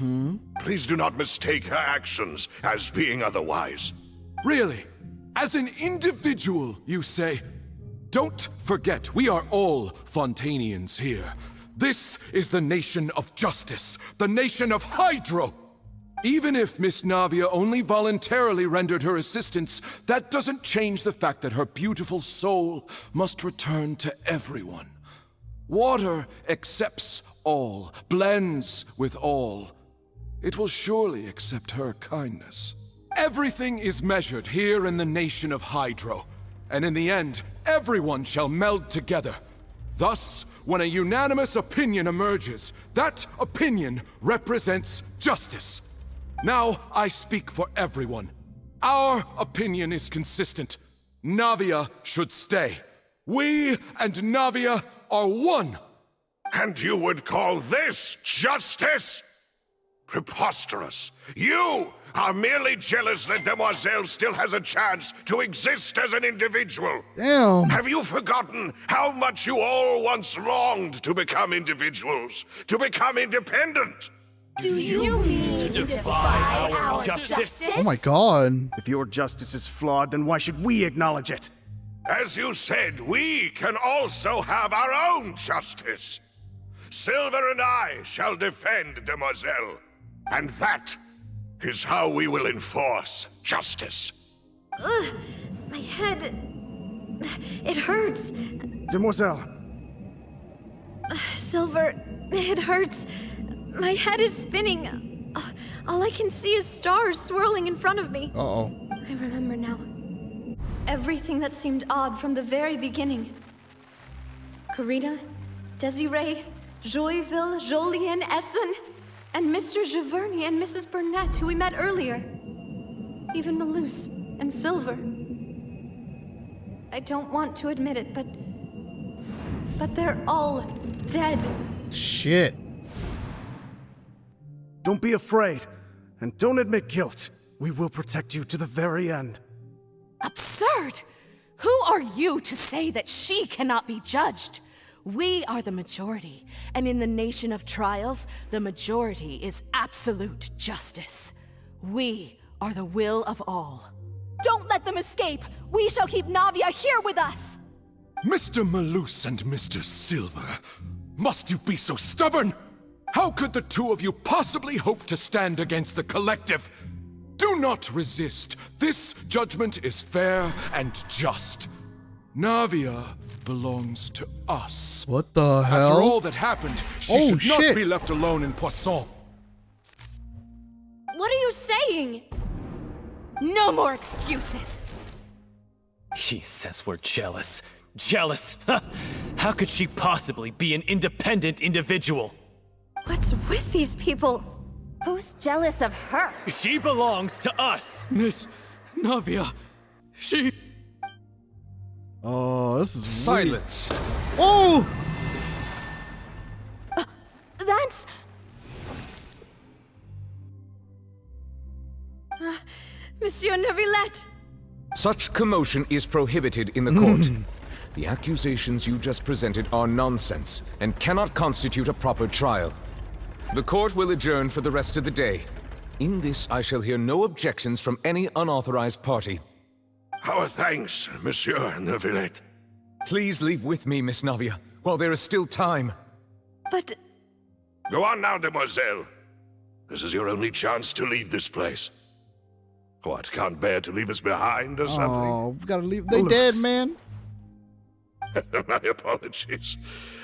Please do not mistake her actions as being otherwise. Really? As an individual, you say? Don't forget, we are all Fontanians here. This is the nation of justice, the nation of Hydro. Even if Miss Navia only voluntarily rendered her assistance, that doesn't change the fact that her beautiful soul must return to everyone. Water accepts all, blends with all. It will surely accept her kindness. Everything is measured here in the nation of Hydro, and in the end, everyone shall meld together. Thus, when a unanimous opinion emerges, that opinion represents justice. Now I speak for everyone. Our opinion is consistent. Navia should stay. We and Navia are one. And you would call this justice? Preposterous. You are merely jealous that Demoiselle still has a chance to exist as an individual. Damn. Have you forgotten how much you all once longed to become individuals, to become independent? Do you mean to defy our justice? Oh my god. If your justice is flawed, then why should we acknowledge it? As you said, we can also have our own justice. Silver and I shall defend Demoiselle. And that is how we will enforce justice. Ugh, my head... It hurts. Demoiselle. Silver, it hurts. My head is spinning. All I can see is stars swirling in front of me. Uh-oh. I remember now. Everything that seemed odd from the very beginning. Karina, Desiree, Joyville, Jolien, Essen, and Mr. Giverny and Mrs. Burnett, who we met earlier. Even Malus and Silver. I don't want to admit it, but they're all dead. Shit. Don't be afraid, and don't admit guilt. We will protect you to the very end. Absurd! Who are you to say that she cannot be judged? We are the majority, and in the nation of trials, the majority is absolute justice. We are the will of all. Don't let them escape! We shall keep Navia here with us! Mr. Malus and Mr. Silver, must you be so stubborn? How could the two of you possibly hope to stand against the collective? Do not resist. This judgment is fair and just. Navia belongs to us. What the hell? After all that happened, she should not be left alone in Poisson. What are you saying? No more excuses! He says we're jealous. Jealous? How could she possibly be an independent individual? What's with these people? Who's jealous of her? She belongs to us! Miss Navia, she... Oh, this is Silence! Weird. Oh! That's... Monsieur Neuvillette! Such commotion is prohibited in the court. The accusations you just presented are nonsense and cannot constitute a proper trial. The court will adjourn for the rest of the day. In this, I shall hear no objections from any unauthorized party. Our thanks, Monsieur Neuvillette. Please leave with me, Miss Navia, while there is still time. But... Go on now, demoiselle. This is your only chance to leave this place. What, can't bear to leave us behind or something? Oh, gotta leave. They dead, man. My apologies.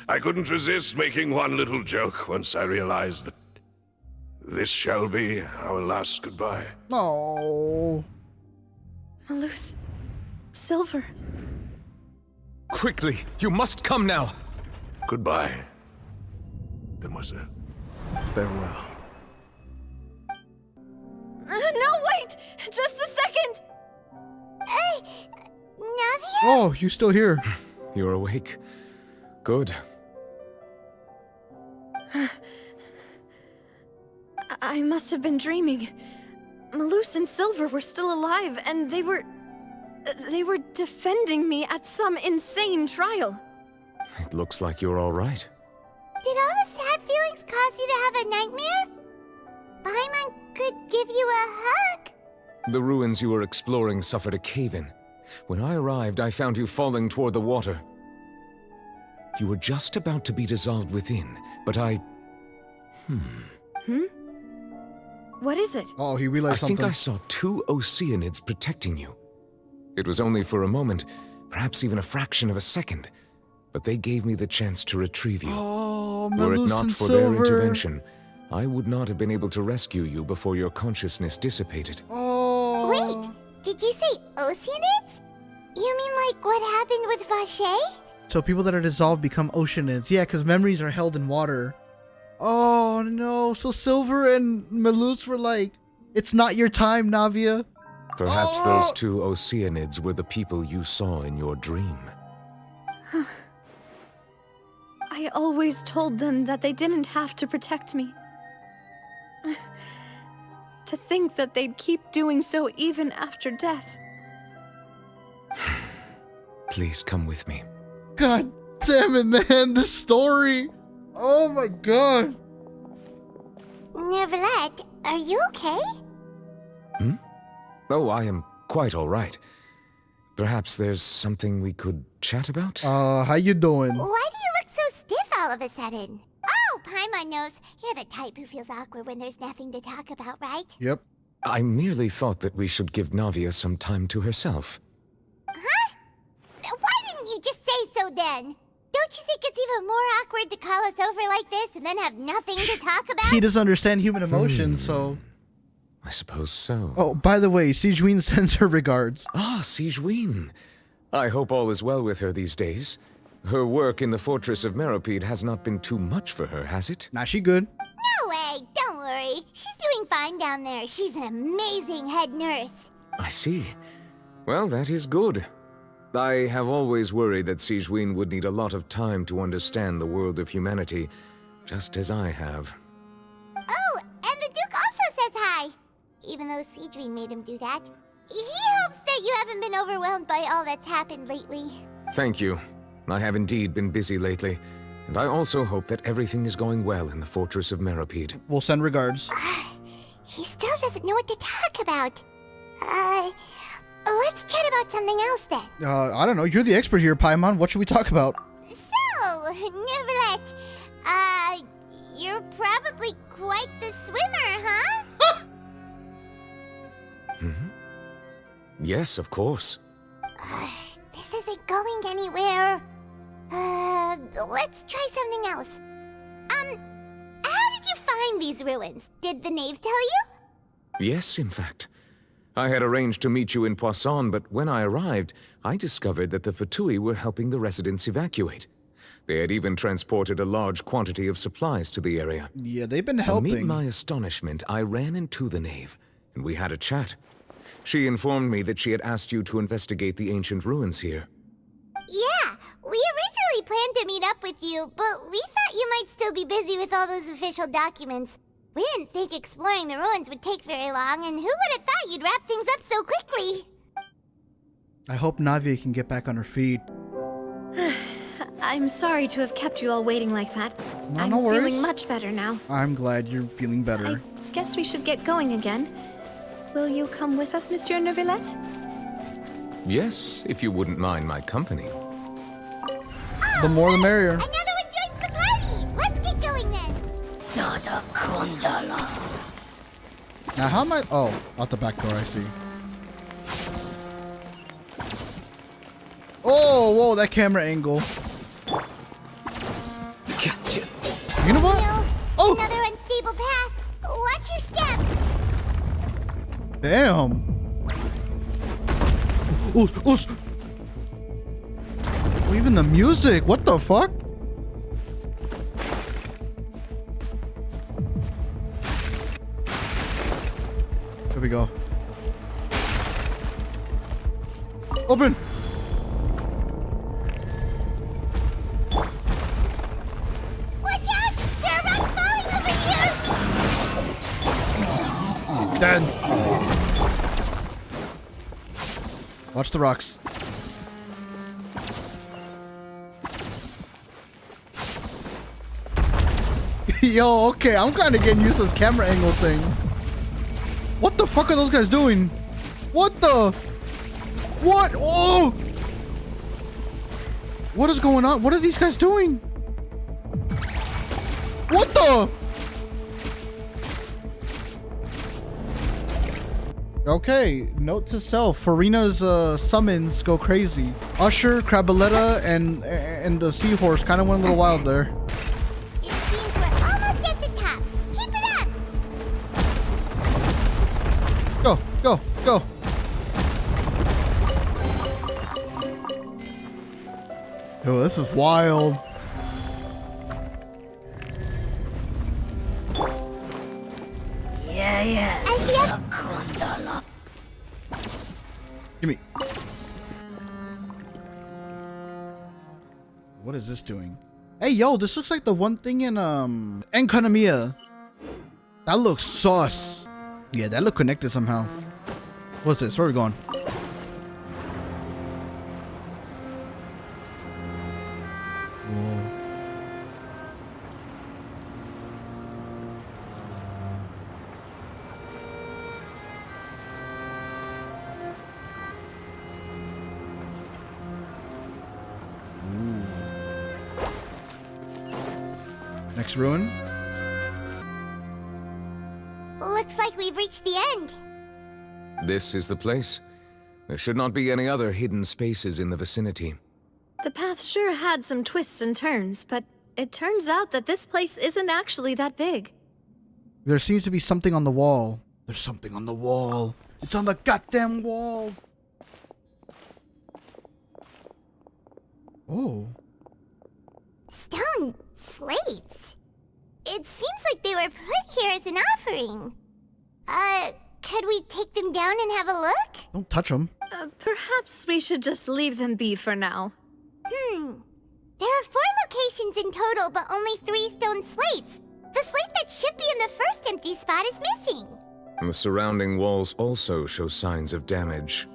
I couldn't resist making one little joke once I realized that this shall be our last goodbye. Oh. Malus. Silver. Quickly, you must come now. Goodbye, demoiselle. Farewell. No, wait! Just a second! Navia? Oh, you still here? You're awake. Good. I must have been dreaming. Malus and Silver were still alive, and they were defending me at some insane trial. It looks like you're all right. Did all the sad feelings cause you to have a nightmare? Paimon could give you a hug. The ruins you were exploring suffered a cave-in. When I arrived, I found you falling toward the water. You were just about to be dissolved within, but I... What is it? Oh, he realized something. I think I saw 2 Oceanids protecting you. It was only for a moment, perhaps even a fraction of a second, but they gave me the chance to retrieve you. Oh, Were it Malus not and for their Silver. intervention, I would not have been able to rescue you before your consciousness dissipated. Oh. Wait, did you say Oceanids? You mean like what happened with Vache? So people that are dissolved become Oceanids. Yeah, because memories are held in water. Oh, no. So Silver and Malus were like, it's not your time, Navia. Perhaps those 2 Oceanids were the people you saw in your dream. I always told them that they didn't have to protect me. To think that they'd keep doing so even after death. Please come with me. God damn it, man. This story. Oh my god. Neuvillette, are you okay? Oh, I am quite all right. Perhaps there's something we could chat about? How you doing? Why do you look so stiff all of a sudden? Oh, Paimon knows. You're the type who feels awkward when there's nothing to talk about, right? Yep. I merely thought that we should give Navia some time to herself. Huh? Why didn't you just say so then? Don't you think it's even more awkward to call us over like this and then have nothing to talk about? He doesn't understand human emotions, so... I suppose so. Oh, by the way, Sigewinne sends her regards. Ah, Sigewinne. I hope all is well with her these days. Her work in the Fortress of Meropide has not been too much for her, has it? Nah, she good. No way, don't worry. She's doing fine down there. She's an amazing head nurse. I see. Well, that is good. I have always worried that Sigewinne would need a lot of time to understand the world of humanity, just as I have. Oh, and the Duke also says hi. Even though Sigewinne made him do that. He hopes that you haven't been overwhelmed by all that's happened lately. Thank you. I have indeed been busy lately, and I also hope that everything is going well in the Fortress of Meropide. We'll send regards. He still doesn't know what to talk about. Let's chat about something else then. I don't know. You're the expert here, Paimon. What should we talk about? So, Neuvillette, you're probably quite the swimmer, huh? Yes, of course. This isn't going anywhere. Let's try something else. How did you find these ruins? Did the knave tell you? Yes, in fact. I had arranged to meet you in Poisson, but when I arrived, I discovered that the Fatui were helping the residents evacuate. They had even transported a large quantity of supplies to the area. Yeah, they've been helping. Amid my astonishment, I ran into the knave, and we had a chat. She informed me that she had asked you to investigate the ancient ruins here. Yeah, we originally planned to meet up with you, but we thought you might still be busy with all those official documents. We didn't think exploring the ruins would take very long, and who would have thought you'd wrap things up so quickly? I hope Navia can get back on her feet. I'm sorry to have kept you all waiting like that. No, I'm no worries. feeling much better now. I'm glad you're feeling better. I guess we should get going again. Will you come with us, Monsieur Neuvillette? Yes, if you wouldn't mind my company. The more the merrier. Another one joins the party! Let's get going then! Now how am I... Oh, out the back door, I see. Oh, whoa, that camera angle. You know what? Oh! Another unstable path. Watch your step. Damn. Oh, even the music. What the fuck? Here we go. Open. Watch out! There are rocks falling over here! Dead. Watch the rocks. Yo, okay, I'm kind of getting used to this camera angle thing. What the fuck are those guys doing? What the? What? Oh! What is going on? What are these guys doing? What the? Okay, note to self. Farina's summons go crazy. Usher, Crabaletta, and the seahorse kind of went a little wild there. It seems we're almost at the top. Keep it up! Go, go, go. Yo, this is wild. Yeah. I see it. Give me. What is this doing? Hey, yo, this looks like the one thing in Enconomia. That looks sus. Yeah, that look connected somehow. What's this? Where are we going? Whoa. Next ruin. Looks like we've reached the end. This is the place. There should not be any other hidden spaces in the vicinity. The path sure had some twists and turns, but it turns out that this place isn't actually that big. There seems to be something on the wall. There's something on the wall. It's on the goddamn wall. Oh. Stone slates. It seems like they were put here as an offering. Could we take them down and have a look? Don't touch them. Perhaps we should just leave them be for now. There are 4 locations in total, but only 3 stone slates. The slate that should be in the first empty spot is missing. The surrounding walls also show signs of damage.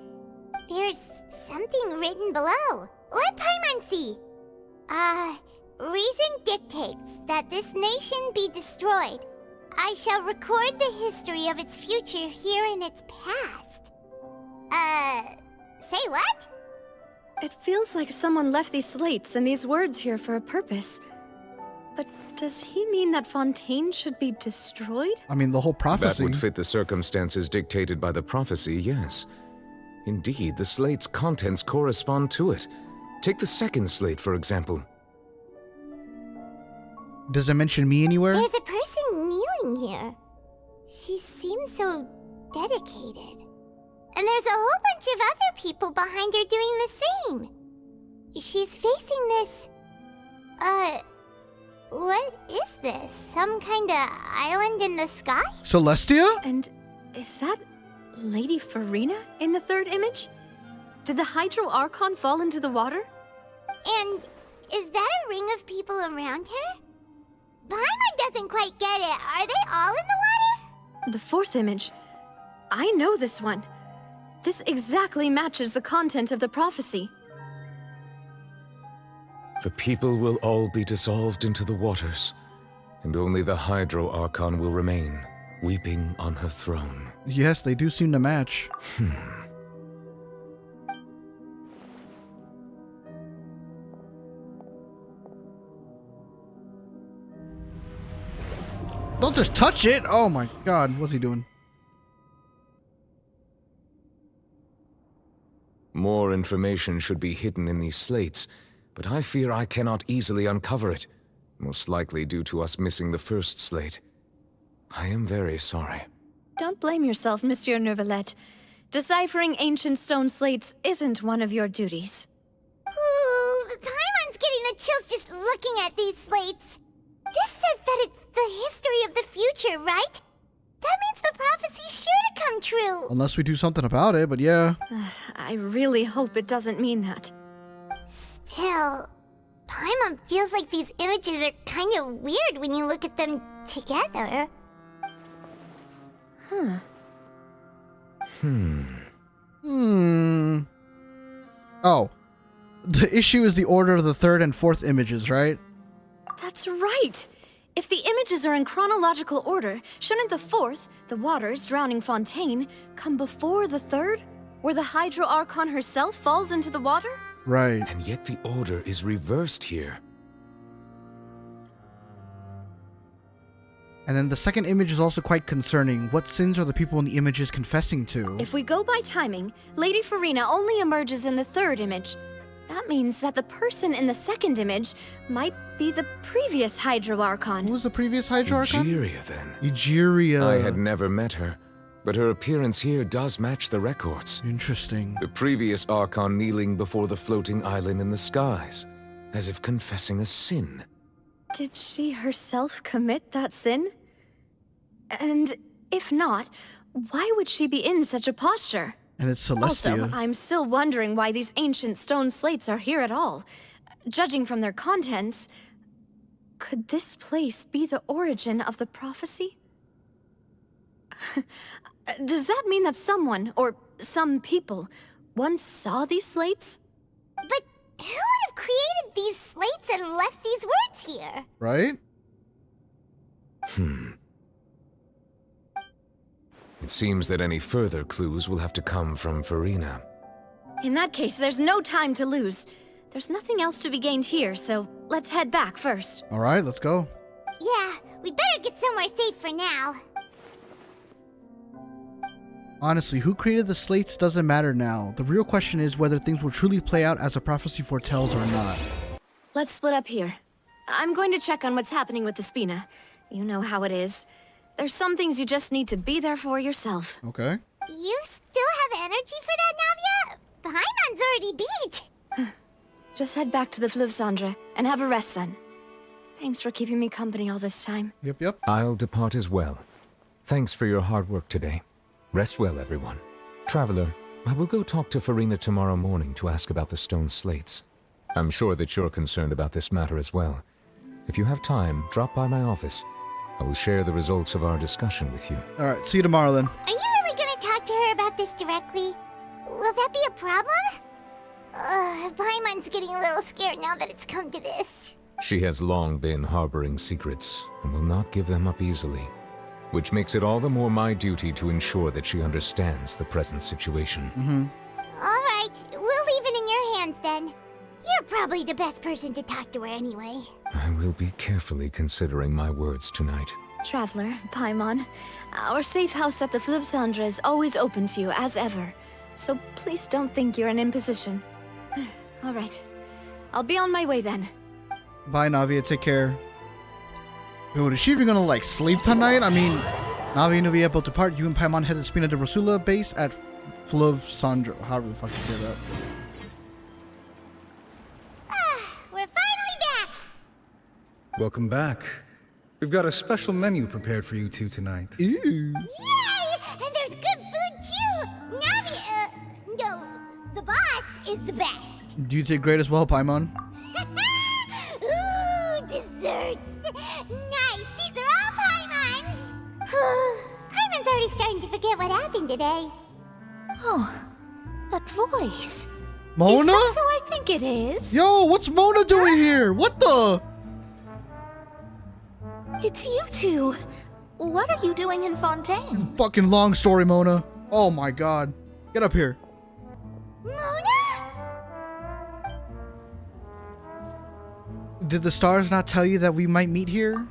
There's something written below. Let Paimon see. Reason dictates that this nation be destroyed. I shall record the history of its future here in its past. Say what? It feels like someone left these slates and these words here for a purpose. But does he mean that Fontaine should be destroyed? I mean, the whole prophecy. That would fit the circumstances dictated by the prophecy, yes. Indeed, the slate's contents correspond to it. Take the second slate, for example. Does it mention me anywhere? There's a person kneeling here. She seems so dedicated. And there's a whole bunch of other people behind her doing the same. She's facing this... what is this? Some kind of island in the sky? Celestia? And is that Lady Farina in the third image? Did the Hydro Archon fall into the water? And is that a ring of people around her? Paimon doesn't quite get it. Are they all in the water? The fourth image. I know this one. This exactly matches the content of the prophecy. The people will all be dissolved into the waters, and only the Hydro Archon will remain, weeping on her throne. Yes, they do seem to match. Don't just touch it! Oh my god, what's he doing? More information should be hidden in these slates, but I fear I cannot easily uncover it, most likely due to us missing the first slate. I am very sorry. Don't blame yourself, Monsieur Neuvillette. Deciphering ancient stone slates isn't one of your duties. Ooh, Paimon's getting the chills just looking at these slates. This says that it's the history of the future, right? That means the prophecy's sure to come true. Unless we do something about it, but yeah. I really hope it doesn't mean that. Still, Paimon feels like these images are kind of weird when you look at them together. Oh. The issue is the order of the third and fourth images, right? That's right! If the images are in chronological order, shouldn't the fourth, the waters drowning Fontaine, come before the third, where the Hydro Archon herself falls into the water? Right. And yet the order is reversed here. And then the second image is also quite concerning. What sins are the people in the images confessing to? If we go by timing, Lady Farina only emerges in the third image. That means that the person in the second image might be the previous Hydro Archon. Who was the previous Hydro Archon? Egeria, then. Egeria. I had never met her, but her appearance here does match the records. Interesting. The previous Archon kneeling before the floating island in the skies, as if confessing a sin. Did she herself commit that sin? And if not, why would she be in such a posture? And it's Celestia. Also, I'm still wondering why these ancient stone slates are here at all. Judging from their contents, could this place be the origin of the prophecy? Does that mean that someone, or some people, once saw these slates? But who would have created these slates and left these words here? Right? It seems that any further clues will have to come from Farina. In that case, there's no time to lose. There's nothing else to be gained here, so let's head back first. Alright, let's go. Yeah, we better get somewhere safe for now. Honestly, who created the slates doesn't matter now. The real question is whether things will truly play out as the prophecy foretells or not. Let's split up here. I'm going to check on what's happening with the Spina. You know how it is. There's some things you just need to be there for yourself. Okay. You still have energy for that, Navia? Paimon's already beat. Just head back to the Fleuve Cendre and have a rest then. Thanks for keeping me company all this time. Yep. I'll depart as well. Thanks for your hard work today. Rest well, everyone. Traveler, I will go talk to Farina tomorrow morning to ask about the stone slates. I'm sure that you're concerned about this matter as well. If you have time, drop by my office. I will share the results of our discussion with you. Alright, see you tomorrow then. Are you really gonna talk to her about this directly? Will that be a problem? Paimon's getting a little scared now that it's come to this. She has long been harboring secrets and will not give them up easily, which makes it all the more my duty to ensure that she understands the present situation. Alright, we'll leave it in your hands then. You're probably the best person to talk to her anyway. I will be carefully considering my words tonight. Traveler, Paimon, our safe house at the Fleuve Cendre is always open to you as ever, so please don't think you're an imposition. Alright, I'll be on my way then. Bye, Navia. Take care. Dude, is she even gonna, like, sleep tonight? I mean, Navia and Nuvia both depart. You and Paimon head to Spina de Rosula base at Fleuve Cendre. However the fuck you say that. We're finally back! Welcome back. We've got a special menu prepared for you two tonight. Ooh. Yay! And there's good food too! Navia, no, the boss is the best. Do you take great as well, Paimon? Ooh, desserts! really starting to forget what happened today. Oh, that voice. Mona? Is that who I think it is? Yo, what's Mona doing here? What the? It's you two. What are you doing in Fontaine? Fucking long story, Mona. Oh my god. Get up here. Mona? Did the stars not tell you that we might meet here?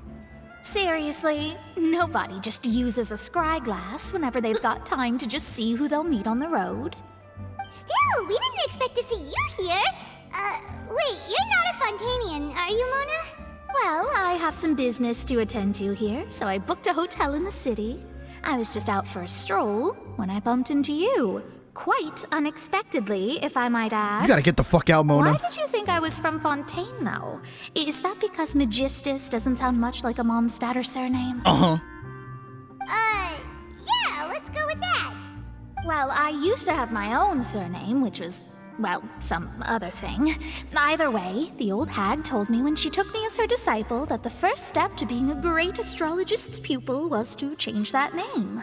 Seriously, nobody just uses a scry glass whenever they've got time to just see who they'll meet on the road. Still, we didn't expect to see you here. Wait, you're not a Fontanian, are you, Mona? Well, I have some business to attend to here, so I booked a hotel in the city. I was just out for a stroll when I bumped into you. Quite unexpectedly, if I might add. You gotta get the fuck out, Mona. Why did you think I was from Fontaine, though? Is that because Magistus doesn't sound much like a Mondstadter surname? Uh-huh. Yeah, let's go with that. Well, I used to have my own surname, which was, well, some other thing. Either way, the old hag told me when she took me as her disciple that the first step to being a great astrologist's pupil was to change that name.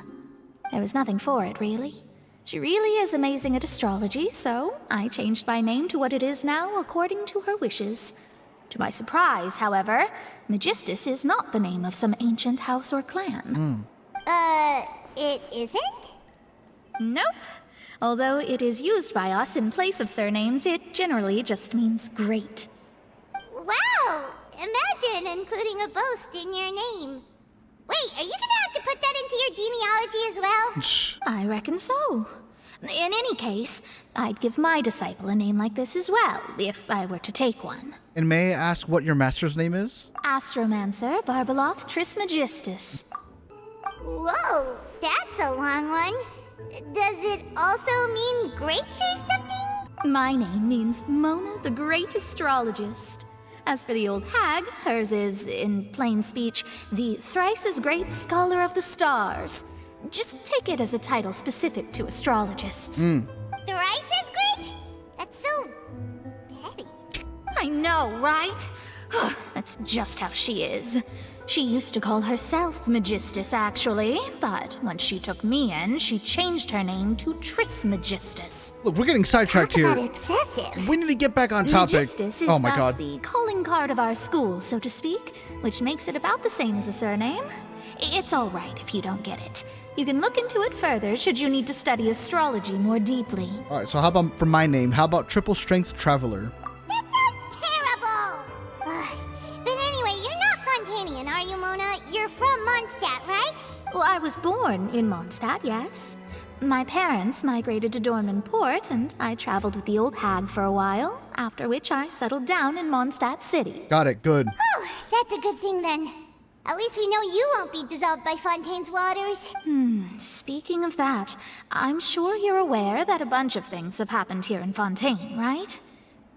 There was nothing for it, really. She really is amazing at astrology, so I changed my name to what it is now according to her wishes. To my surprise, however, Magistus is not the name of some ancient house or clan. It isn't? Nope. Although it is used by us in place of surnames, it generally just means great. Wow! Imagine including a boast in your name. Wait, are you gonna have to put that into your genealogy as well? I reckon so. In any case, I'd give my disciple a name like this as well, if I were to take one. And may I ask what your master's name is? Astromancer Barbeloth Trismegistus. Whoa, that's a long one. Does it also mean great or something? My name means Mona the Great Astrologist. As for the old hag, hers is, in plain speech, the thrice-as-great Scholar of the Stars. Just take it as a title specific to astrologists. Thrice as great? That's so petty. I know, right? That's just how she is. She used to call herself Magistus, actually, but when she took me in, she changed her name to Trismegistus. Look, we're getting sidetracked here. Excessive. We need to get back on topic. Magistus is Oh my thus god. the calling card of our school, so to speak, which makes it about the same as a surname. It's all right if you don't get it. You can look into it further should you need to study astrology more deeply. Alright, so how about for my name? How about Triple Strength Traveler? That sounds terrible! But anyway, you're not Fontanian, are you, Mona? You're from Mondstadt, right? Well, I was born in Mondstadt, yes. My parents migrated to Dorman Port, and I traveled with the old hag for a while, after which I settled down in Mondstadt City. Got it, good. Oh, that's a good thing then. At least we know you won't be dissolved by Fontaine's waters. Speaking of that, I'm sure you're aware that a bunch of things have happened here in Fontaine, right?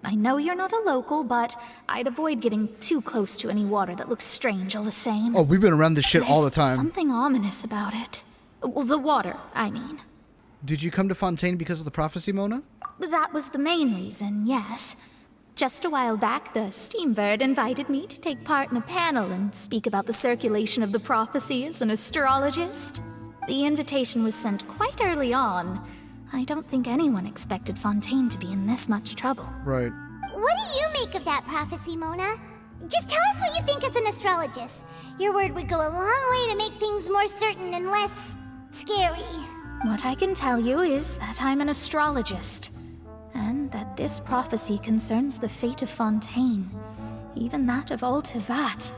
I know you're not a local, but I'd avoid getting too close to any water that looks strange all the same. Oh, we've been around this shit all the time. There's something ominous about it. Well, the water, I mean. Did you come to Fontaine because of the prophecy, Mona? That was the main reason, yes. Just a while back, the Steambird invited me to take part in a panel and speak about the circulation of the prophecy as an astrologist. The invitation was sent quite early on. I don't think anyone expected Fontaine to be in this much trouble. Right. What do you make of that prophecy, Mona? Just tell us what you think as an astrologist. Your word would go a long way to make things more certain and less scary. What I can tell you is that I'm an astrologist, and that this prophecy concerns the fate of Fontaine, even that of all Tevat.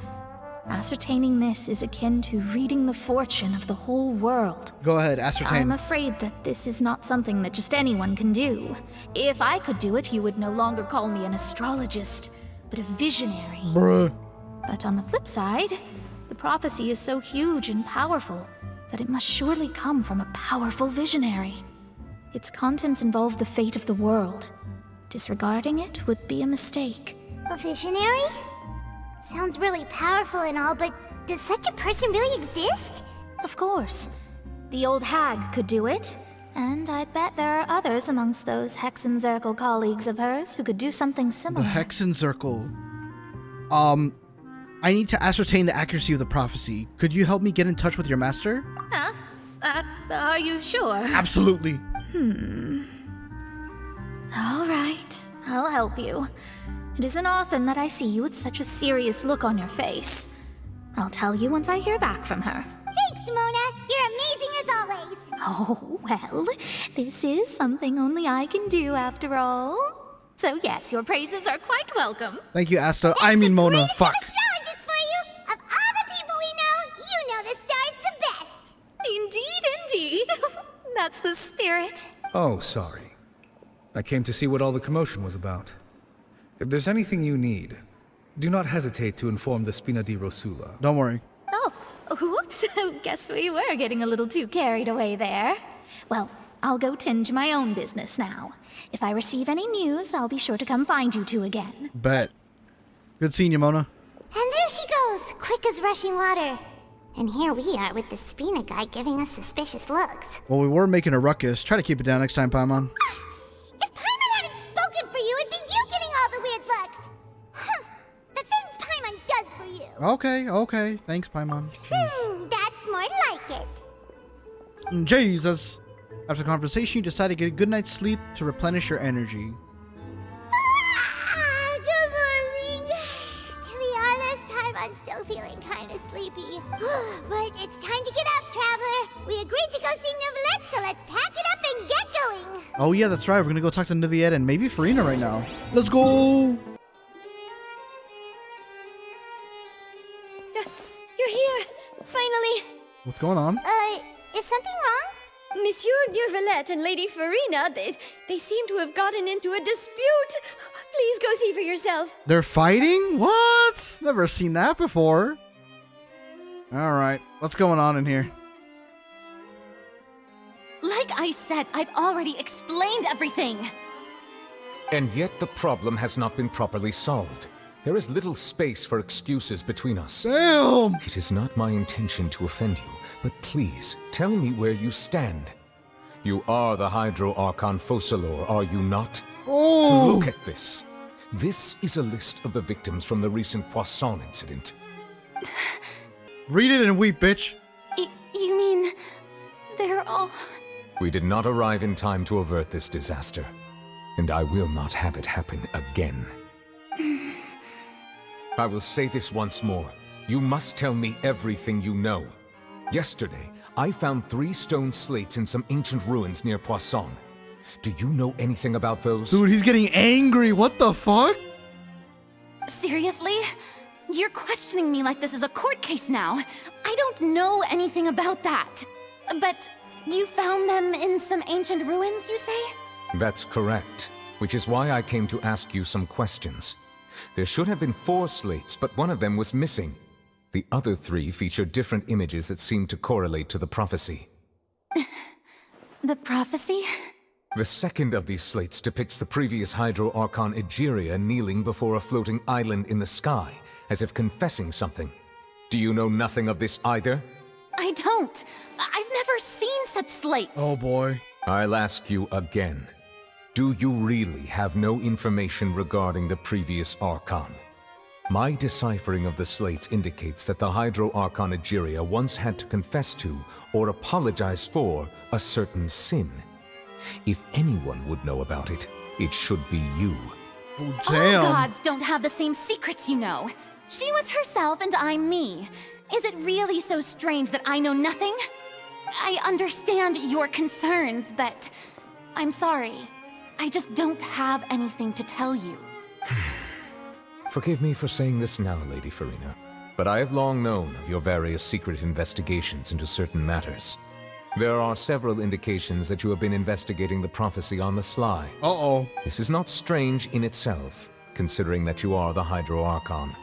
Ascertaining this is akin to reading the fortune of the whole world. Go ahead, ascertain. I'm afraid that this is not something that just anyone can do. If I could do it, you would no longer call me an astrologist, but a visionary. Bruh. But on the flip side, the prophecy is so huge and powerful that it must surely come from a powerful visionary. Its contents involve the fate of the world. Disregarding it would be a mistake. A visionary? Sounds really powerful and all, but does such a person really exist? Of course. The old hag could do it, and I'd bet there are others amongst those Hexenzirkel colleagues of hers who could do something similar. The Hexenzirkel. I need to ascertain the accuracy of the prophecy. Could you help me get in touch with your master? Huh? Are you sure? Absolutely. All right, I'll help you. It isn't often that I see you with such a serious look on your face. I'll tell you once I hear back from her. Thanks, Mona. You're amazing as always. Oh, well, this is something only I can do after all. So yes, your praises are quite welcome. Thank you, Asta. I mean Mona. Fuck. Astrologist for you. Of all the people we know, you know the star's the best. Indeed. That's the spirit. Oh, sorry. I came to see what all the commotion was about. If there's anything you need, do not hesitate to inform the Spina di Rosula. Don't worry. Oh, whoops. Guess we were getting a little too carried away there. Well, I'll go tend to my own business now. If I receive any news, I'll be sure to come find you two again. Bet. Good seeing you, Mona. And there she goes, quick as rushing water. And here we are with the Spina guy giving us suspicious looks. Well, we were making a ruckus. Try to keep it down next time, Paimon. If Paimon hadn't spoken for you, it'd be you getting all the weird looks. The things Paimon does for you. Okay. Thanks, Paimon. Jeez. That's more like it. Jesus. After the conversation, you decide to get a good night's sleep to replenish your energy. Good morning. To be honest, Paimon's still feeling kind of sleepy. But it's time to get up, traveler. We agreed to go see Neuvillette, so let's pack it up and get going. Oh yeah, that's right. We're gonna go talk to Neuvillette and maybe Farina right now. Let's go! You're here, finally. What's going on? Is something wrong? Monsieur Neuvillette and Lady Farina, they seem to have gotten into a dispute. Please go see for yourself. They're fighting? What? Never seen that before. Alright, what's going on in here? Like I said, I've already explained everything. And yet the problem has not been properly solved. There is little space for excuses between us. Damn! It is not my intention to offend you, but please, tell me where you stand. You are the Hydro Archon Focalor, are you not? Oh! Look at this. This is a list of the victims from the recent Poisson incident. Read it and weep, bitch. You mean they're all... We did not arrive in time to avert this disaster, and I will not have it happen again. I will say this once more. You must tell me everything you know. Yesterday, I found 3 stone slates in some ancient ruins near Poisson. Do you know anything about those? Dude, he's getting angry. What the fuck? Seriously? You're questioning me like this is a court case now. I don't know anything about that. But you found them in some ancient ruins, you say? That's correct, which is why I came to ask you some questions. There should have been 4 slates, but one of them was missing. The other 3 feature different images that seem to correlate to the prophecy. The prophecy? The second of these slates depicts the previous Hydro Archon Egeria kneeling before a floating island in the sky, as if confessing something. Do you know nothing of this either? I don't. I've never seen such slates. Oh boy. I'll ask you again. Do you really have no information regarding the previous Archon? My deciphering of the slates indicates that the Hydro Archon Egeria once had to confess to, or apologize for, a certain sin. If anyone would know about it, it should be you. Oh, damn. All gods don't have the same secrets, you know. She was herself and I'm me. Is it really so strange that I know nothing? I understand your concerns, but I'm sorry. I just don't have anything to tell you. Forgive me for saying this now, Lady Farina, but I have long known of your various secret investigations into certain matters. There are several indications that you have been investigating the prophecy on the sly. Uh-oh. This is not strange in itself, considering that you are the Hydro Archon.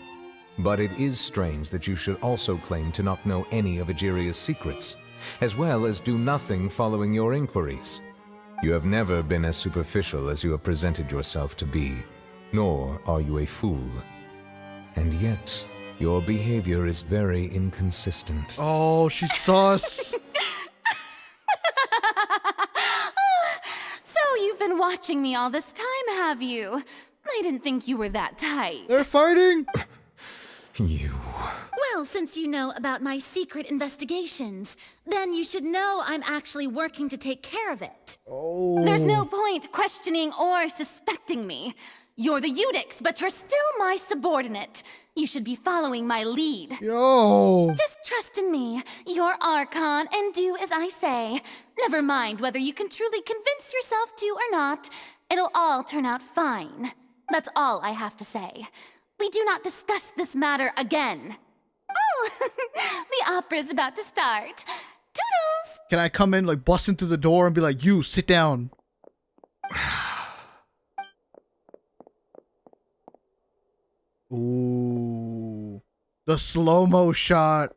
But it is strange that you should also claim to not know any of Egeria's secrets, as well as do nothing following your inquiries. You have never been as superficial as you have presented yourself to be, nor are you a fool. And yet, your behavior is very inconsistent. Oh, she's sus. So you've been watching me all this time, have you? I didn't think you were that tight. They're fighting? You... Well, since you know about my secret investigations, then you should know I'm actually working to take care of it. Oh. There's no point questioning or suspecting me. You're the Eudix, but you're still my subordinate. You should be following my lead. Yo. Just trust in me. You're Archon, and do as I say. Never mind whether you can truly convince yourself to or not. It'll all turn out fine. That's all I have to say. We do not discuss this matter again. Oh, the opera's about to start. Toodles! Can I come in, like, busting through the door and be like, you, sit down? Ooh. The slow-mo shot.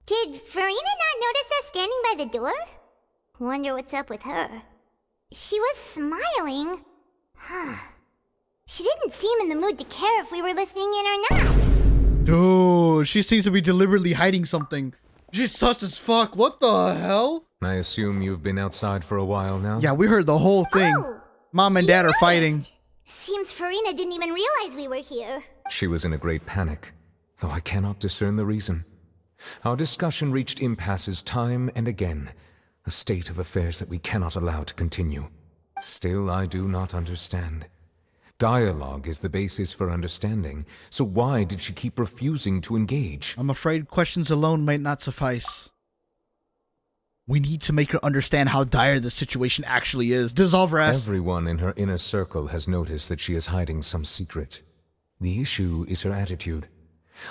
Did Farina not notice us standing by the door? Wonder what's up with her. She was smiling. Huh. She didn't seem in the mood to care if we were listening in or not. Dude, she seems to be deliberately hiding something. She's sus as fuck. What the hell? I assume you've been outside for a while now? Yeah, we heard the whole thing. Oh, Mom and Dad are fighting. Seems Farina didn't even realize we were here. She was in a great panic, though I cannot discern the reason. Our discussion reached impasses time and again, a state of affairs that we cannot allow to continue. Still, I do not understand. Dialogue is the basis for understanding, so why did she keep refusing to engage? I'm afraid questions alone might not suffice. We need to make her understand how dire the situation actually is. Dissolve her ass. Everyone in her inner circle has noticed that she is hiding some secret. The issue is her attitude.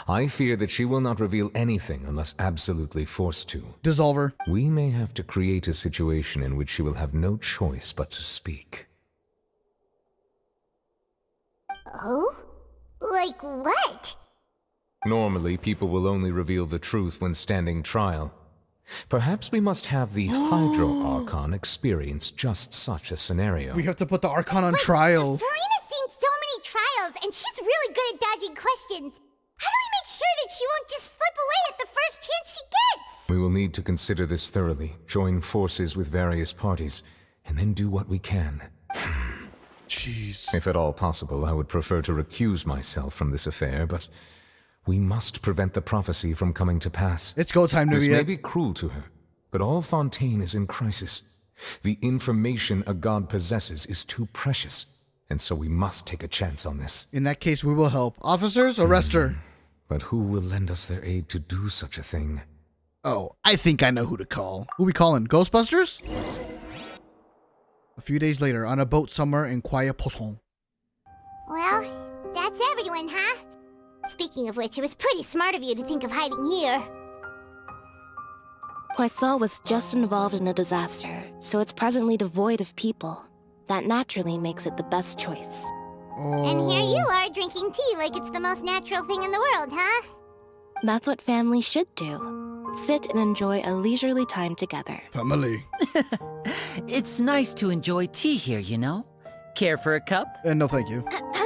I fear that she will not reveal anything unless absolutely forced to. Dissolve her. We may have to create a situation in which she will have no choice but to speak. Oh? Like what? Normally, people will only reveal the truth when standing trial. Perhaps we must have the Hydro Archon experience just such a scenario. We have to put the Archon on trial. Farina's seen so many trials, and she's really good at dodging questions. How do we make sure that she won't just slip away at the first chance she gets? We will need to consider this thoroughly, join forces with various parties, and then do what we can. Jeez. If at all possible, I would prefer to recuse myself from this affair, but we must prevent the prophecy from coming to pass. It's go time, Nubia. This may be cruel to her, but all Fontaine is in crisis. The information a god possesses is too precious, and so we must take a chance on this. In that case, we will help. Officers, arrest her. But who will lend us their aid to do such a thing? Oh, I think I know who to call. Who we calling? Ghostbusters? A few days later, on a boat somewhere in Poisson. Well, that's everyone, huh? Speaking of which, it was pretty smart of you to think of hiding here. Poisson was just involved in a disaster, so it's presently devoid of people. That naturally makes it the best choice. And here you are drinking tea like it's the most natural thing in the world, huh? That's what family should do. Sit and enjoy a leisurely time together. Family. It's nice to enjoy tea here, you know? Care for a cup? No, thank you.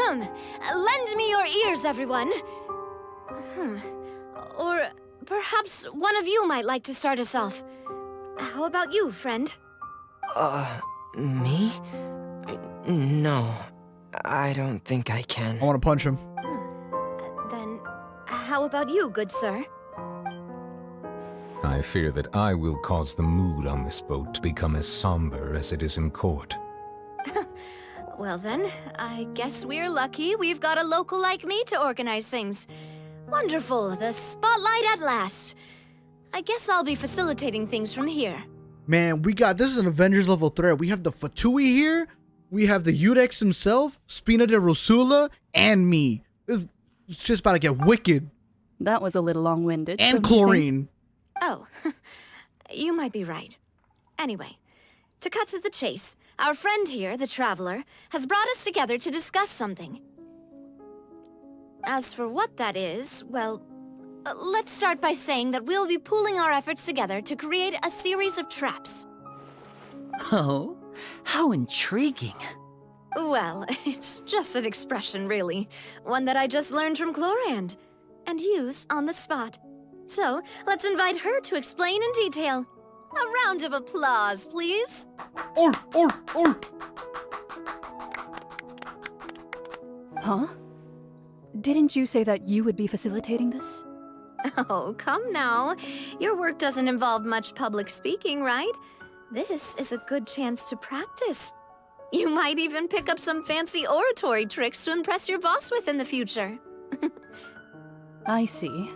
Lend me your ears, everyone. Or perhaps one of you might like to start us off. How about you, friend? Me? No, I don't think I can. I want to punch him. Then, how about you, good sir? I fear that I will cause the mood on this boat to become as somber as it is in court. Well then, I guess we're lucky we've got a local like me to organize things. Wonderful, the spotlight at last. I guess I'll be facilitating things from here. Man, this is an Avengers level threat. We have the Fatui here, we have the Eudix himself, Spina de Rosula, and me. It's just about to get wicked. That was a little long-winded. And Chlorine. Oh, you might be right. Anyway, to cut to the chase, our friend here, the Traveler, has brought us together to discuss something. As for what that is, well, let's start by saying that we'll be pooling our efforts together to create a series of traps. Oh, how intriguing. Well, it's just an expression, really. One that I just learned from Chlorand, and used on the spot. So, let's invite her to explain in detail. A round of applause, please. Or. Huh? Didn't you say that you would be facilitating this? Oh, come now. Your work doesn't involve much public speaking, right? This is a good chance to practice. You might even pick up some fancy oratory tricks to impress your boss with in the future. I see.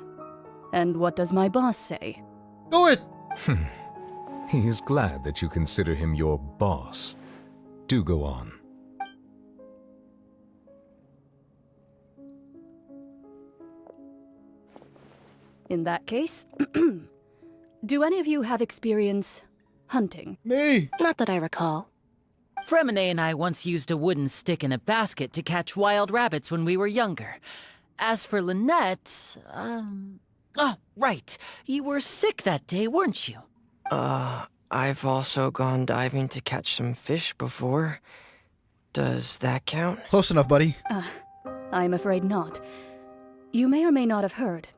And what does my boss say? Do it! He is glad that you consider him your boss. Do go on. In that case, do any of you have experience hunting? Me! Not that I recall. Fremine and I once used a wooden stick in a basket to catch wild rabbits when we were younger. As for Lynette, oh, right. You were sick that day, weren't you? I've also gone diving to catch some fish before. Does that count? Close enough, buddy. I'm afraid not. You may or may not have heard,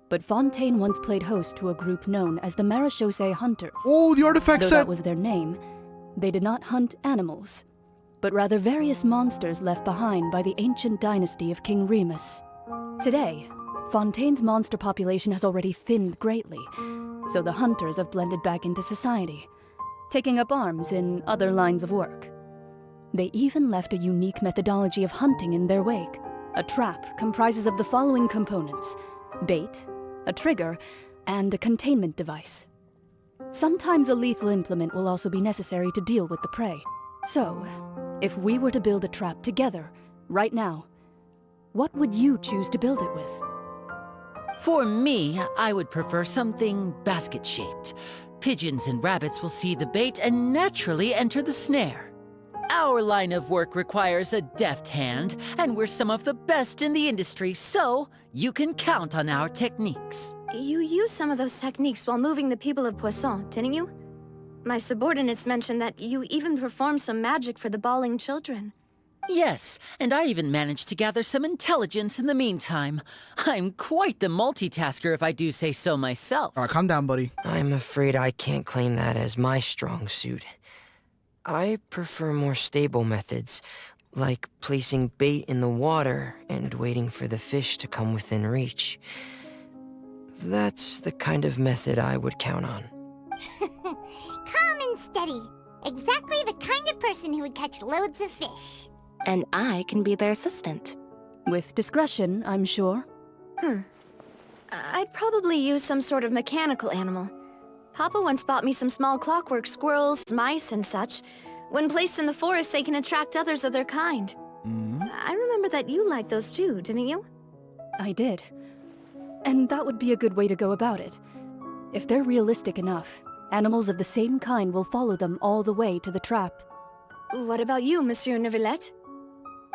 but Fontaine once played host to a group known as the Marechaussee Hunters. Oh, the artifact Though set! that was their name, they did not hunt animals, but rather various monsters left behind by the ancient dynasty of King Remus. Today, Fontaine's monster population has already thinned greatly, so the hunters have blended back into society, taking up arms in other lines of work. They even left a unique methodology of hunting in their wake. A trap comprises of the following components: bait, a trigger, and a containment device. Sometimes a lethal implement will also be necessary to deal with the prey. So, if we were to build a trap together, right now, what would you choose to build it with? For me, I would prefer something basket-shaped. Pigeons and rabbits will see the bait and naturally enter the snare. Our line of work requires a deft hand, and we're some of the best in the industry, so you can count on our techniques. You used some of those techniques while moving the people of Poisson, didn't you? My subordinates mentioned that you even performed some magic for the bawling children. Yes, and I even managed to gather some intelligence in the meantime. I'm quite the multitasker if I do say so myself. Alright, calm down, buddy. I'm afraid I can't claim that as my strong suit. I prefer more stable methods, like placing bait in the water and waiting for the fish to come within reach. That's the kind of method I would count on. Calm and steady. Exactly the kind of person who would catch loads of fish. And I can be their assistant. With discretion, I'm sure. I'd probably use some sort of mechanical animal. Papa once bought me some small clockwork squirrels, mice, and such. When placed in the forest, they can attract others of their kind. I remember that you liked those too, didn't you? I did. And that would be a good way to go about it. If they're realistic enough, animals of the same kind will follow them all the way to the trap. What about you, Monsieur Neuvillette?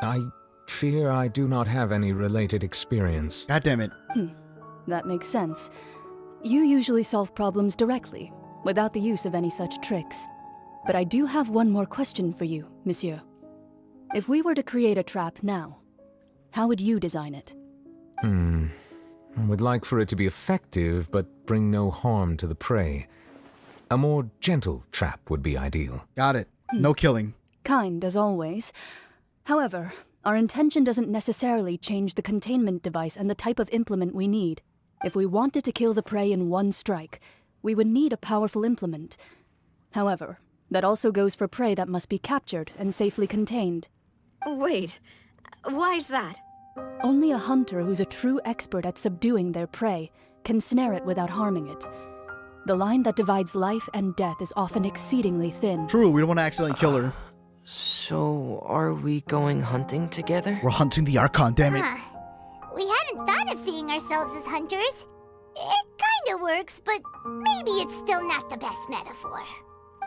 I fear I do not have any related experience. God damn it. That makes sense. You usually solve problems directly, without the use of any such tricks. But I do have one more question for you, monsieur. If we were to create a trap now, how would you design it? I would like for it to be effective, but bring no harm to the prey. A more gentle trap would be ideal. Got it. No killing. Kind, as always. However, our intention doesn't necessarily change the containment device and the type of implement we need. If we wanted to kill the prey in one strike, we would need a powerful implement. However, that also goes for prey that must be captured and safely contained. Wait, why's that? Only a hunter who's a true expert at subduing their prey can snare it without harming it. The line that divides life and death is often exceedingly thin. True, we don't want to accidentally kill her. So, are we going hunting together? We're hunting the Archon, damn it. We hadn't thought of seeing ourselves as hunters. It kinda works, but maybe it's still not the best metaphor.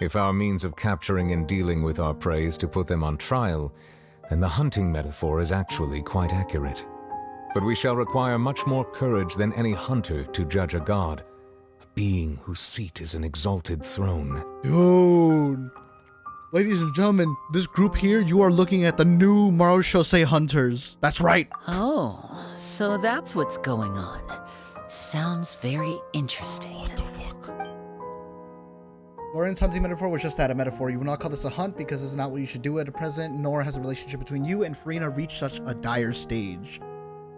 If our means of capturing and dealing with our prey is to put them on trial, then the hunting metaphor is actually quite accurate. But we shall require much more courage than any hunter to judge a god, a being whose seat is an exalted throne. Dude. Ladies and gentlemen, this group here, you are looking at the new Marechaussee Hunters. That's right. Oh, so that's what's going on. Sounds very interesting. What the fuck? Lauren's hunting metaphor was just that, a metaphor. You will not call this a hunt because it's not what you should do at present, nor has a relationship between you and Farina reached such a dire stage.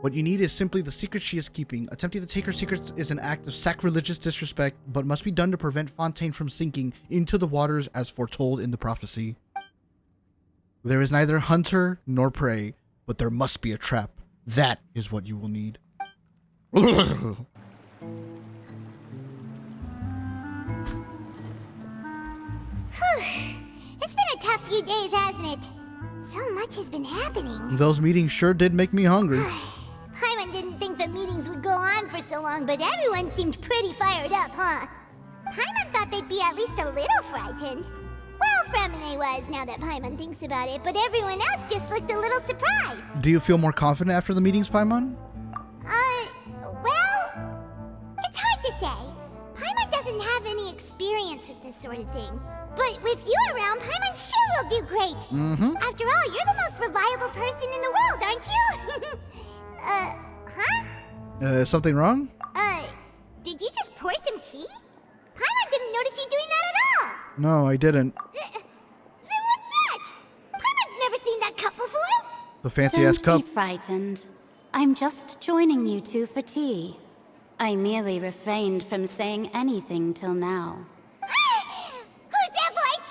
What you need is simply the secret she is keeping. Attempting to take her secrets is an act of sacrilegious disrespect, but must be done to prevent Fontaine from sinking into the waters as foretold in the prophecy. There is neither hunter nor prey, but there must be a trap. That is what you will need. It's been a tough few days, hasn't it? So much has been happening. Those meetings sure did make me hungry. Paimon didn't think the meetings would go on for so long, but everyone seemed pretty fired up, huh? Paimon thought they'd be at least a little frightened. Well, Fremine was, now that Paimon thinks about it, but everyone else just looked a little surprised. Do you feel more confident after the meetings, Paimon? Well, it's hard to say. Paimon doesn't have any experience with this sort of thing. But with you around, Paimon sure will do great. Mm-hmm. After all, you're the most reliable person in the world, aren't you? Huh? Something wrong? Did you just pour some tea? Paimon didn't notice you doing that at all. No, I didn't. Then what's that? Paimon's never seen that cup before. The fancy-ass cup. Don't be frightened. I'm just joining you two for tea. I merely refrained from saying anything till now. Who's that voice?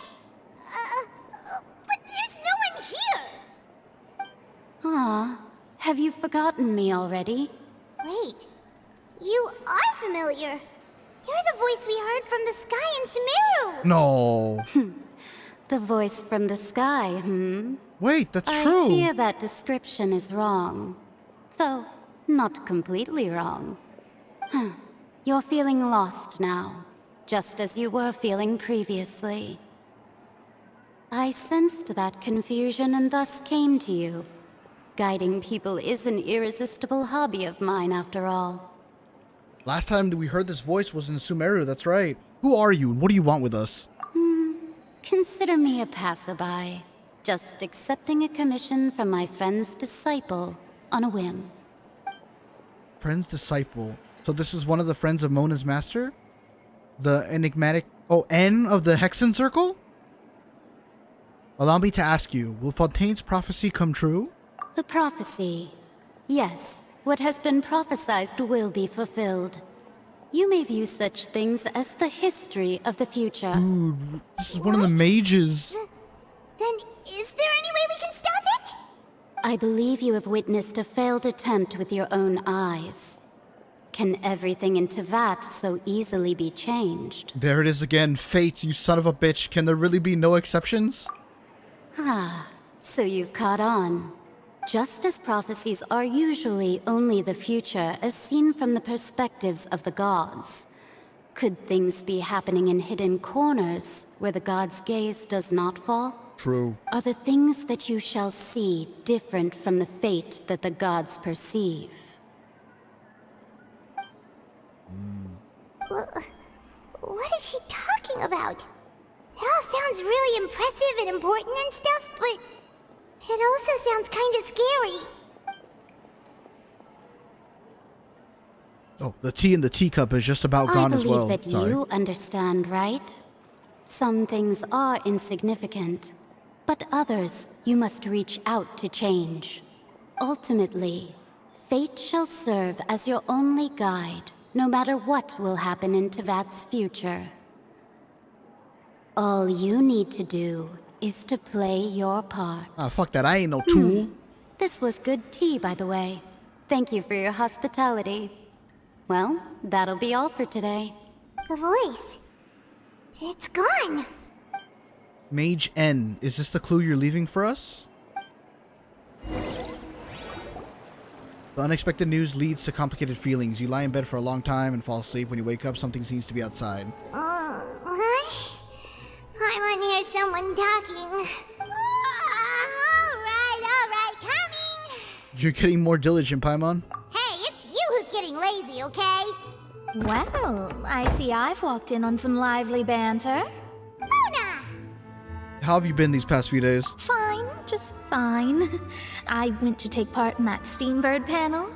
But there's no one here. Ah, have you forgotten me already? Wait, you are familiar. You're the voice we heard from the sky in Sumeru. No. The voice from the sky, Wait, that's I true. fear that description is wrong. Though, not completely wrong. You're feeling lost now, just as you were feeling previously. I sensed that confusion and thus came to you. Guiding people is an irresistible hobby of mine, after all. Last time we heard this voice was in Sumeru, that's right. Who are you and what do you want with us? Consider me a passerby, just accepting a commission from my friend's disciple on a whim. Friend's disciple. So this is one of the friends of Mona's master? The enigmatic... Oh, N of the Hexen Circle? Allow me to ask you, will Fontaine's prophecy come true? The prophecy. Yes, what has been prophesied will be fulfilled. You may view such things as the history of the future. Dude, this is one of the mages. Then is there any way we can stop it? I believe you have witnessed a failed attempt with your own eyes. Can everything in Tevat so easily be changed? There it is again. Fate, you son of a bitch. Can there really be no exceptions? Ah, so you've caught on. Just as prophecies are usually only the future as seen from the perspectives of the gods, could things be happening in hidden corners where the gods' gaze does not fall? True. Are the things that you shall see different from the fate that the gods perceive? What is she talking about? It all sounds really impressive and important and stuff, but it also sounds kind of scary. Oh, the tea in the teacup is just about gone as well. I believe that you understand, right? Some things are insignificant, but others you must reach out to change. Ultimately, fate shall serve as your only guide, no matter what will happen in Tevat's future. All you need to do is to play your part. Ah, fuck that. I ain't no tool. This was good tea, by the way. Thank you for your hospitality. Well, that'll be all for today. The voice. It's gone. Mage N. Is this the clue you're leaving for us? The unexpected news leads to complicated feelings. You lie in bed for a long time and fall asleep. When you wake up, something seems to be outside. What? I want to hear someone talking. All right, coming. You're getting more diligent, Paimon. Hey, it's you who's getting lazy, okay? Well, I see I've walked in on some lively banter. Mona! How have you been these past few days? Fine, just fine. I went to take part in that Steambird panel.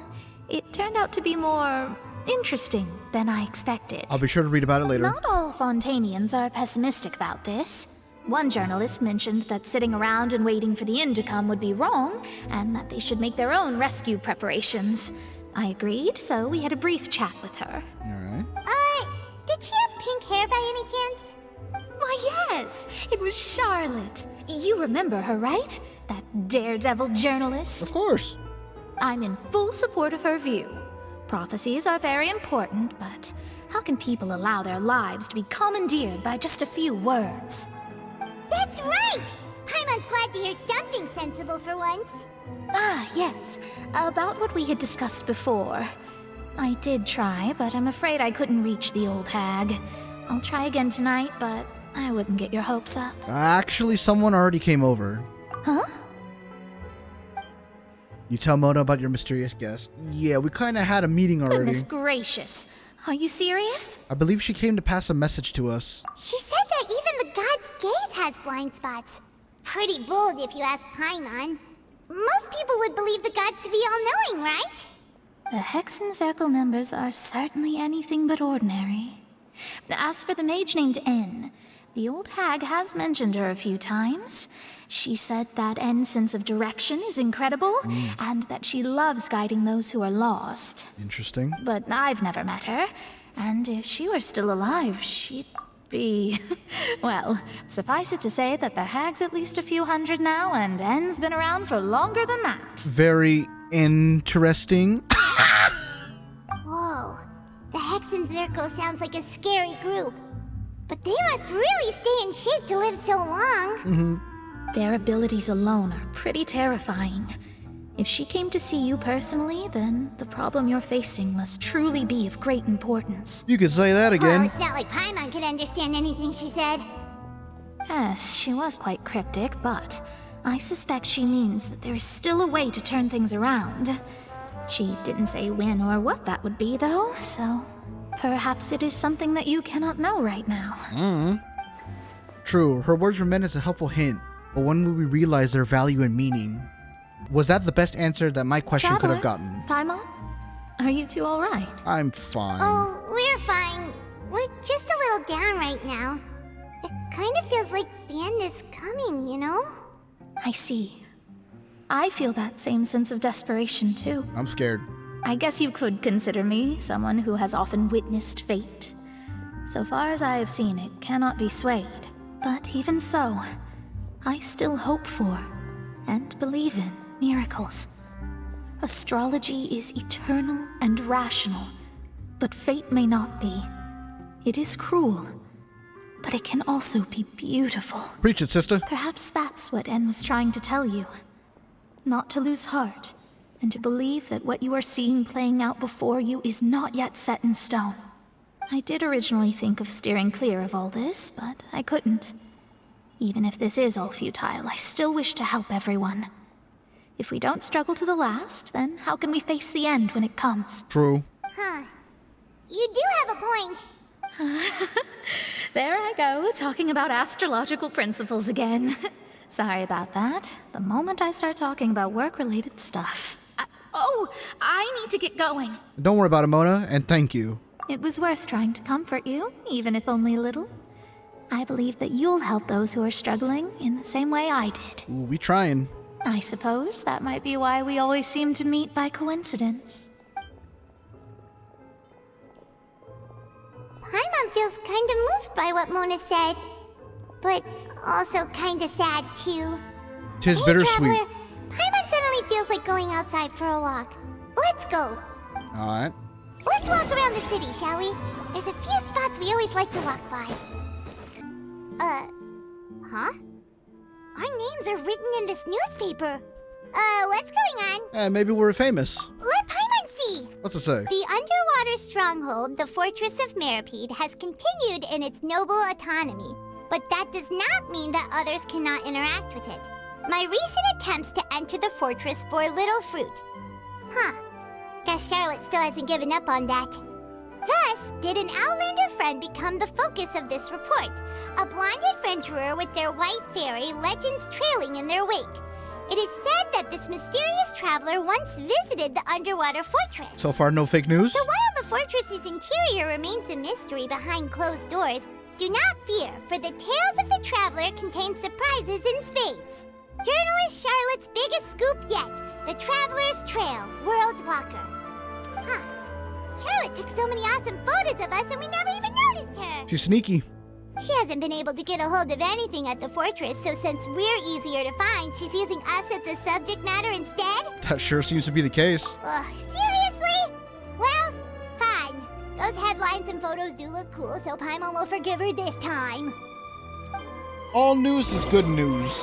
It turned out to be more interesting than I expected. I'll be sure to read about it later. Not all Fontainians are pessimistic about this. One journalist mentioned that sitting around and waiting for the end to come would be wrong, and that they should make their own rescue preparations. I agreed, so we had a brief chat with her. Alright. Did she have pink hair by any chance? Why, yes! It was Charlotte. You remember her, right? That daredevil journalist? Of course. I'm in full support of her view. Prophecies are very important, but how can people allow their lives to be commandeered by just a few words? That's right! Paimon's glad to hear something sensible for once. Ah, yes. About what we had discussed before. I did try, but I'm afraid I couldn't reach the old hag. I'll try again tonight, but I wouldn't get your hopes up. Actually, someone already came over. Huh? You tell Mona about your mysterious guest. Yeah, we kind of had a meeting already. Goodness gracious. Are you serious? I believe she came to pass a message to us. She said that even the god's gaze has blind spots. Pretty bold if you ask Paimon. Most people would believe the gods to be all-knowing, right? The Hexen Circle members are certainly anything but ordinary. As for the mage named N, the old hag has mentioned her a few times. She said that N's sense of direction is incredible, and that she loves guiding those who are lost. Interesting. But I've never met her, and if she were still alive, she'd be... Well, suffice it to say that the hag's at least a few hundred now, and N's been around for longer than that. Very interesting. Whoa. The Hexen Circle sounds like a scary group. But they must really stay in shape to live so long. Their abilities alone are pretty terrifying. If she came to see you personally, then the problem you're facing must truly be of great importance. You could say that again. Well, it's not like Paimon could understand anything she said. Yes, she was quite cryptic, but I suspect she means that there is still a way to turn things around. She didn't say when or what that would be, though, so perhaps it is something that you cannot know right now. True, her words were meant as a helpful hint, but when will we realize their value and meaning? Was that the best answer that my question could have gotten? Paimon? Are you two alright? I'm fine. Oh, we're fine. We're just a little down right now. It kind of feels like the end is coming, you know? I see. I feel that same sense of desperation, too. I'm scared. I guess you could consider me someone who has often witnessed fate. So far as I have seen, it cannot be swayed. But even so, I still hope for, and believe in, miracles. Astrology is eternal and rational, but fate may not be. It is cruel, but it can also be beautiful. Preach it, sister. Perhaps that's what N was trying to tell you. Not to lose heart, and to believe that what you are seeing playing out before you is not yet set in stone. I did originally think of steering clear of all this, but I couldn't. Even if this is all futile, I still wish to help everyone. If we don't struggle to the last, then how can we face the end when it comes? True. Huh. You do have a point. There I go, talking about astrological principles again. Sorry about that. The moment I start talking about work-related stuff. I need to get going. Don't worry about it, Mona, and thank you. It was worth trying to comfort you, even if only a little. I believe that you'll help those who are struggling in the same way I did. Ooh, we trying. I suppose that might be why we always seem to meet by coincidence. Paimon feels kind of moved by what Mona said. But also kind of sad, too. Tis bittersweet. Traveler, Paimon suddenly feels like going outside for a walk. Let's go. Alright. Let's walk around the city, shall we? There's a few spots we always like to walk by. Huh? Our names are written in this newspaper. What's going on? Maybe we're famous. Let Paimon see. What's it say? The underwater stronghold, the Fortress of Meripede, has continued in its noble autonomy. But that does not mean that others cannot interact with it. My recent attempts to enter the fortress bore little fruit. Huh. Guess Charlotte still hasn't given up on that. Thus, did an Outlander friend become the focus of this report. A blind adventurer with their white fairy, legends trailing in their wake. It is said that this mysterious traveler once visited the underwater fortress. So far, no fake news? So while the fortress's interior remains a mystery behind closed doors, Do not fear, for the Tales of the Traveler contain surprises in spades. Journalist Charlotte's biggest scoop yet, The Traveler's Trail, World Walker. Huh. Charlotte took so many awesome photos of us and we never even noticed her. She's sneaky. She hasn't been able to get a hold of anything at the fortress, so since we're easier to find, she's using us as the subject matter instead? That sure seems to be the case. Ugh, seriously? Well, fine. Those headlines and photos do look cool, so Paimon will forgive her this time. All news is good news.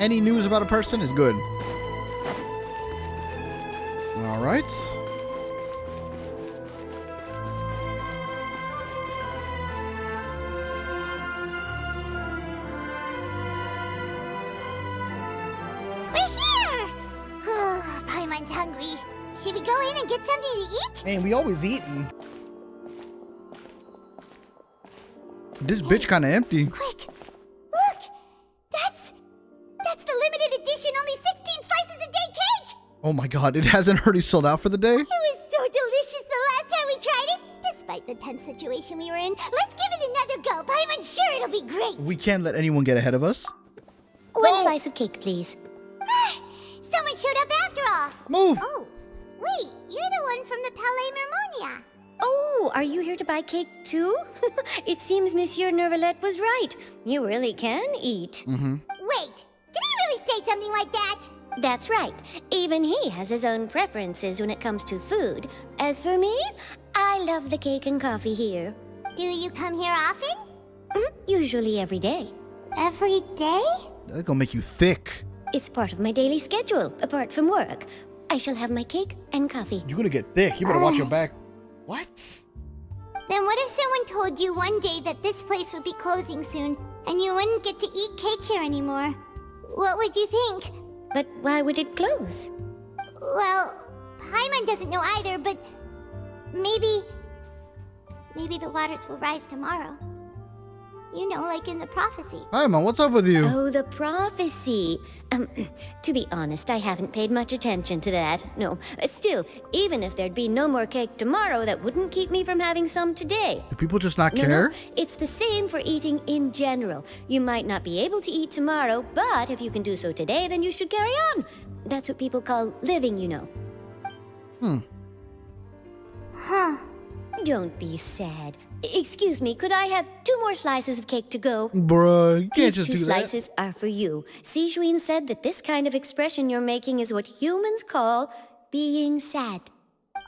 Any news about a person is good. All right. We're here! Paimon's hungry. Should we go in and get something to eat? Man, we always eating. This bitch kind of empty. Quick! Look! That's the limited edition, only 16 slices a day cake! Oh my god, it hasn't already sold out for the day? It was so delicious the last time we tried it. Despite the tense situation we were in, let's give it another go. Paimon's sure it'll be great. We can't let anyone get ahead of us. One slice of cake, please. Someone showed up after all. Move! Oh, wait, you're the one from the Palais Mermonia. Oh, are you here to buy cake too? It seems Monsieur Nervalette was right. You really can eat. Mm-hmm. Wait, did he really say something like that? That's right. Even he has his own preferences when it comes to food. As for me, I love the cake and coffee here. Do you come here often? Usually every day. Every day? That's gonna make you thick. It's part of my daily schedule, apart from work. I shall have my cake and coffee. You're gonna get thick. You better watch your back. What? Then what if someone told you one day that this place would be closing soon, and you wouldn't get to eat cake here anymore? What would you think? But why would it close? Well, Paimon doesn't know either, but maybe the waters will rise tomorrow. You know, like in the prophecy. Hi, Mom. What's up with you? Oh, the prophecy. To be honest, I haven't paid much attention to that. No. Still, even if there'd be no more cake tomorrow, that wouldn't keep me from having some today. Do people just not No, care? no. It's the same for eating in general. You might not be able to eat tomorrow, but if you can do so today, then you should carry on. That's what people call living, you know. Huh. Don't be sad. Excuse me, could I have 2 more slices of cake to go? Bruh, you can't These just 2 do that. slices are for you. Sijuin said that this kind of expression you're making is what humans call being sad.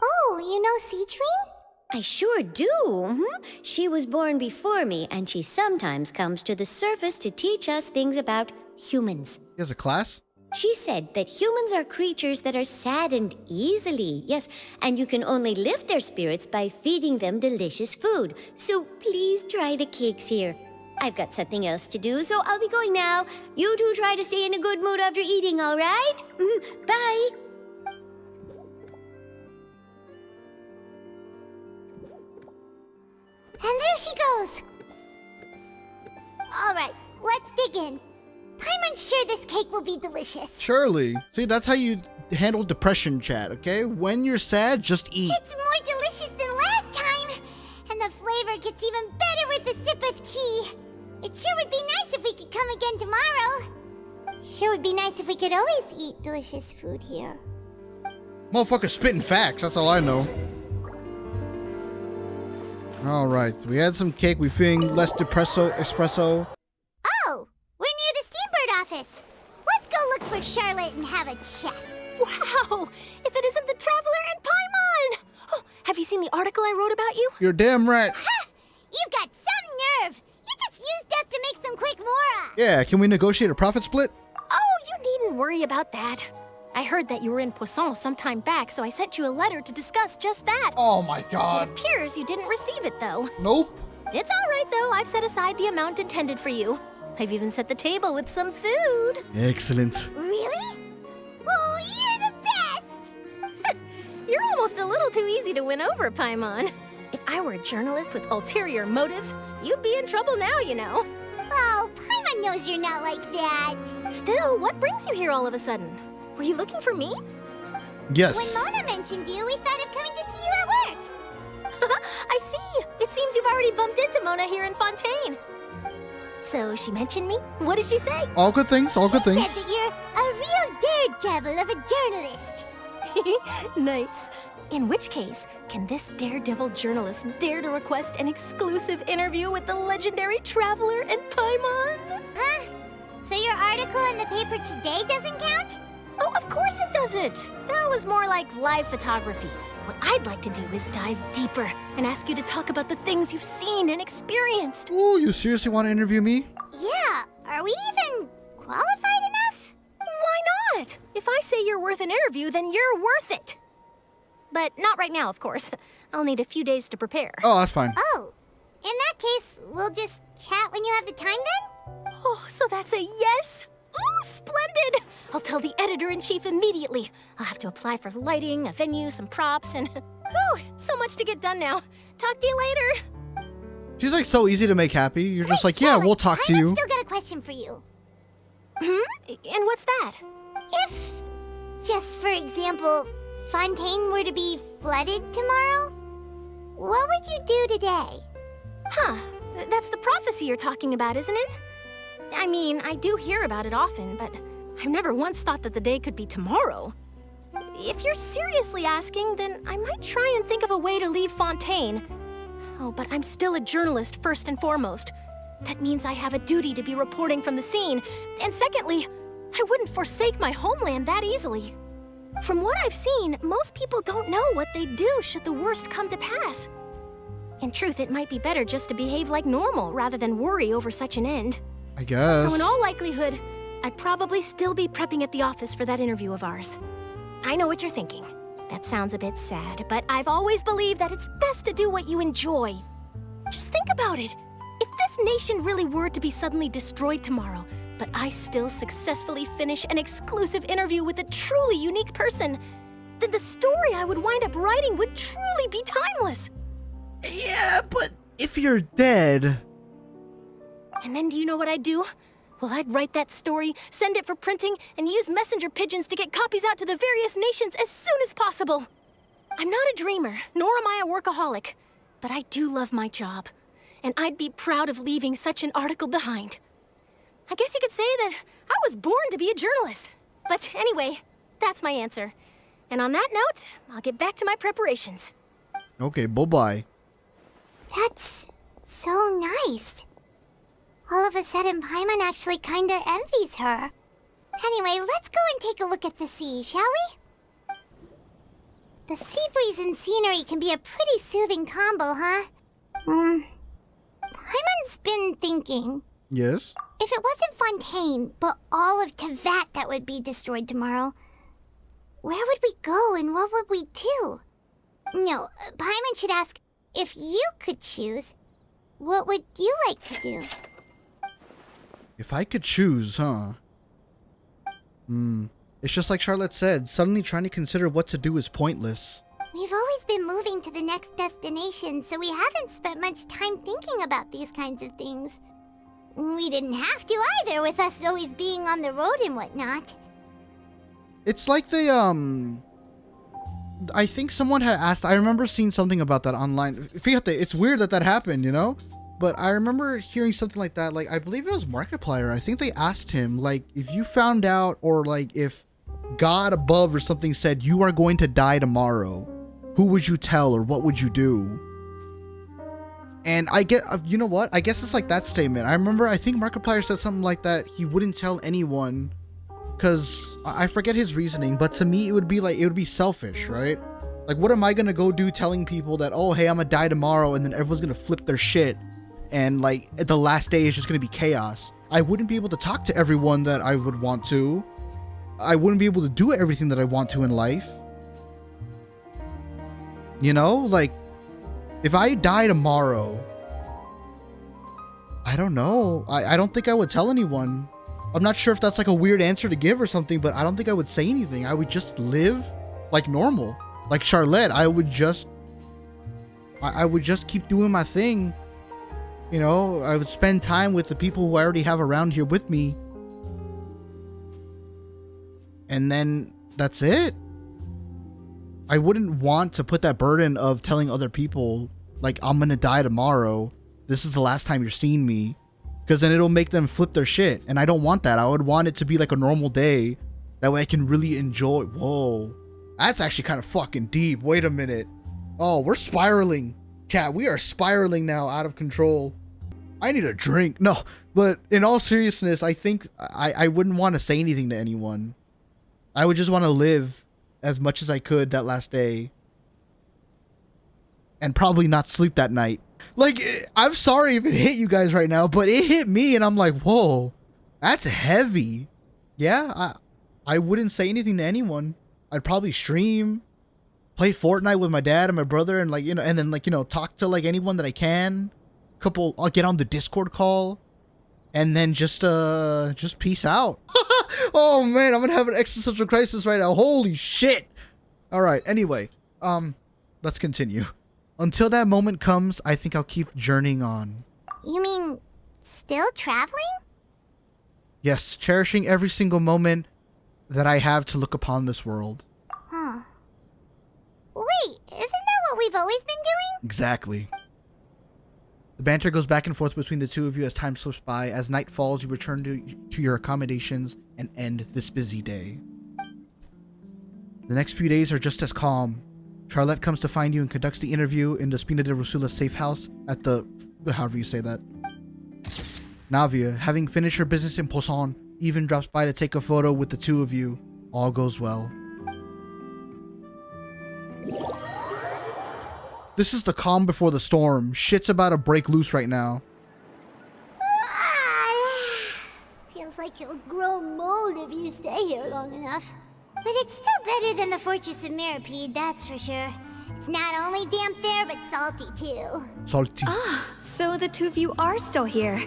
Oh, you know Sijuin? I sure do. She was born before me, and she sometimes comes to the surface to teach us things about humans. He has a class? She said that humans are creatures that are saddened easily, yes, and you can only lift their spirits by feeding them delicious food. So please try the cakes here. I've got something else to do, so I'll be going now. You two try to stay in a good mood after eating, all right? Bye. And there she goes. All right, let's dig in. Paimon's sure this cake will be delicious. Surely. See, that's how you handle depression, chat, okay? When you're sad, just eat. It's more delicious than last time. And the flavor gets even better with a sip of tea. It sure would be nice if we could come again tomorrow. Sure would be nice if we could always eat delicious food here. Motherfucker spitting facts, that's all I know. Alright, we had some cake, we feeling less espresso. Oh, we're near the Steambird office. Let's go look for Charlotte and have a chat. Wow! If it isn't the Traveler and Paimon! Oh, have you seen the article I wrote about you? You're damn right. Ha! You've got some nerve. You just used us to make some quick mora. Yeah, can we negotiate a profit split? Oh, you needn't worry about that. I heard that you were in Poisson some time back, so I sent you a letter to discuss just that. Oh my god. It appears you didn't receive it, though. Nope. It's all right, though. I've set aside the amount intended for you. I've even set the table with some food. Excellent. Really? Oh, you're the best! You're almost a little too easy to win over, Paimon. If I were a journalist with ulterior motives, you'd be in trouble now, you know. Oh, Paimon knows you're not like that. Still, what brings you here all of a sudden? Were you looking for me? Yes. When Mona mentioned you, we thought of coming to see you at work. I see. It seems you've already bumped into Mona here in Fontaine. So she mentioned me? What did she say? All good things, all good She things. said that you're a real daredevil of a journalist. Nice. In which case, can this daredevil journalist dare to request an exclusive interview with the legendary traveler and Paimon? Huh? So your article in the paper today doesn't count? Oh, of course it doesn't. That was more like live photography. What I'd like to do is dive deeper and ask you to talk about the things you've seen and experienced. Ooh, you seriously want to interview me? Yeah, are we even qualified enough? Why not? If I say you're worth an interview, then you're worth it. But not right now, of course. I'll need a few days to prepare. Oh, that's fine. Oh, in that case, we'll just chat when you have the time then? Oh, so that's a yes? Ooh, splendid! I'll tell the editor-in-chief immediately. I'll have to apply for lighting, a venue, some props, and... Whew, so much to get done now. Talk to you later. She's like so easy to make happy. You're just like, yeah, we'll talk to you. I've still got a question for you. And what's that? If, just for example, Fontaine were to be flooded tomorrow, what would you do today? Huh, that's the prophecy you're talking about, isn't it? I mean, I do hear about it often, but I've never once thought that the day could be tomorrow. If you're seriously asking, then I might try and think of a way to leave Fontaine. Oh, but I'm still a journalist first and foremost. That means I have a duty to be reporting from the scene. And secondly, I wouldn't forsake my homeland that easily. From what I've seen, most people don't know what they'd do should the worst come to pass. In truth, it might be better just to behave like normal rather than worry over such an end. I guess. So in all likelihood, I'd probably still be prepping at the office for that interview of ours. I know what you're thinking. That sounds a bit sad, but I've always believed that it's best to do what you enjoy. Just think about it. If this nation really were to be suddenly destroyed tomorrow, but I still successfully finish an exclusive interview with a truly unique person, then the story I would wind up writing would truly be timeless. Yeah, but if you're dead... And then do you know what I'd do? Well, I'd write that story, send it for printing, and use messenger pigeons to get copies out to the various nations as soon as possible. I'm not a dreamer, nor am I a workaholic, but I do love my job, and I'd be proud of leaving such an article behind. I guess you could say that I was born to be a journalist. But anyway, that's my answer. And on that note, I'll get back to my preparations. Okay, bye-bye. That's so nice. All of a sudden, Paimon actually kinda envies her. Anyway, let's go and take a look at the sea, shall we? The sea breeze and scenery can be a pretty soothing combo, huh? Paimon's been thinking. Yes? If it wasn't Fontaine, but all of Tevat that would be destroyed tomorrow, where would we go and what would we do? No, Paimon should ask, if you could choose, what would you like to do? If I could choose, huh? It's just like Charlotte said, suddenly trying to consider what to do is pointless. We've always been moving to the next destination, so we haven't spent much time thinking about these kinds of things. We didn't have to either, with us always being on the road and whatnot. It's like they, I think someone had asked, I remember seeing something about that online. Fíjate, it's weird that that happened, you know? But I remember hearing something like that, like, I believe it was Markiplier. I think they asked him, like, if you found out, or like, if God above or something said, you are going to die tomorrow, who would you tell, or what would you do? And I get, you know what? I guess it's like that statement. I remember, I think Markiplier said something like that. He wouldn't tell anyone, because I forget his reasoning, but to me, it would be like, it would be selfish, right? Like, what am I going to go do telling people that, oh, hey, I'm going to die tomorrow, and then everyone's going to flip their shit, and like, the last day is just going to be chaos. I wouldn't be able to talk to everyone that I would want to. I wouldn't be able to do everything that I want to in life. You know, like, if I die tomorrow, I don't know. I don't think I would tell anyone. I'm not sure if that's like a weird answer to give or something, but I don't think I would say anything. I would just live like normal. Like Charlotte, I would just keep doing my thing. You know, I would spend time with the people who I already have around here with me. And then that's it. I wouldn't want to put that burden of telling other people, like, I'm gonna die tomorrow. This is the last time you're seeing me. Because then it'll make them flip their shit. And I don't want that. I would want it to be like a normal day. That way I can really enjoy. Whoa. That's actually kind of fucking deep. Wait a minute. Oh, we're spiraling. Chat, we are spiraling now, out of control. I need a drink. No, but in all seriousness, I think I wouldn't want to say anything to anyone. I would just want to live as much as I could that last day. And probably not sleep that night. Like, I'm sorry if it hit you guys right now, but it hit me and I'm like, whoa, that's heavy. Yeah, I wouldn't say anything to anyone. I'd probably stream, play Fortnite with my dad and my brother, and like, you know, and then like, you know, talk to like anyone that I can. I'll get on the Discord call, and then just peace out. Oh man, I'm gonna have an existential crisis right now. Holy shit. All right, anyway, let's continue. Until that moment comes, I think I'll keep journeying on. You mean still traveling? Yes, cherishing every single moment that I have to look upon this world. Huh. Wait, isn't that what we've always been doing? Exactly. The banter goes back and forth between the two of you as time slips by. As night falls, you return to your accommodations and end this busy day. The next few days are just as calm. Charlotte comes to find you and conducts the interview in the Spina de Rusula's safe house at the... however you say that. Navia, having finished her business in Poisson, even drops by to take a photo with the two of you. All goes well. This is the calm before the storm. Shit's about to break loose right now. Feels like you'll grow mold if you stay here long enough. But it's still better than the Fortress of Mirapede, that's for sure. It's not only damp there, but salty too. Salty. Ah, so the two of you are still here.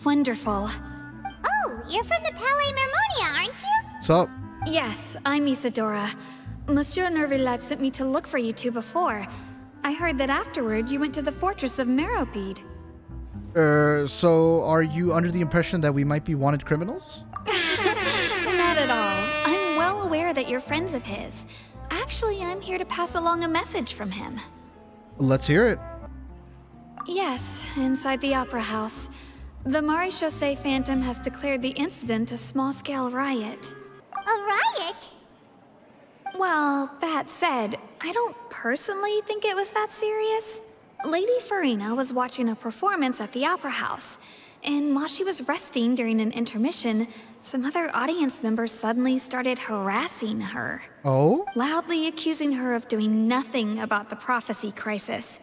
Wonderful. Oh, you're from the Palais Mermonia, aren't you? What's up? Yes, I'm Isadora. Monsieur Nervillet sent me to look for you two before. I heard that afterward you went to the Fortress of Mirapede. So are you under the impression that we might be wanted criminals? Not at all. I'm well aware that you're friends of his. Actually, I'm here to pass along a message from him. Let's hear it. Yes, inside the Opera House. The Maréchaussée Phantom has declared the incident a small-scale riot. A riot? Well, that said, I don't personally think it was that serious. Lady Farina was watching a performance at the Opera House, and while she was resting during an intermission, some other audience members suddenly started harassing her. Oh? Loudly accusing her of doing nothing about the prophecy crisis.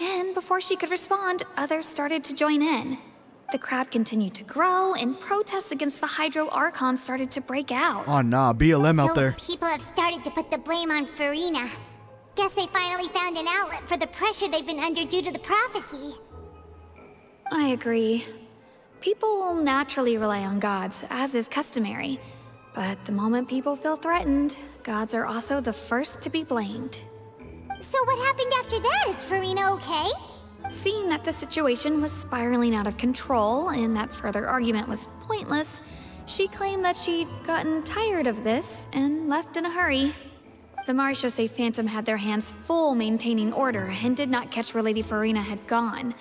And before she could respond, others started to join in. The crowd continued to grow, and protests against the Hydro Archon started to break out. Oh nah, BLM out there. People have started to put the blame on Farina. Guess they finally found an outlet for the pressure they've been under due to the prophecy. I agree. People will naturally rely on gods, as is customary. But the moment people feel threatened, gods are also the first to be blamed. So what happened after that? Is Farina okay? Seeing that the situation was spiraling out of control and that further argument was pointless, she claimed that she'd gotten tired of this and left in a hurry. The Maréchaussée Phantom had their hands full maintaining order and did not catch where Lady Farina had gone.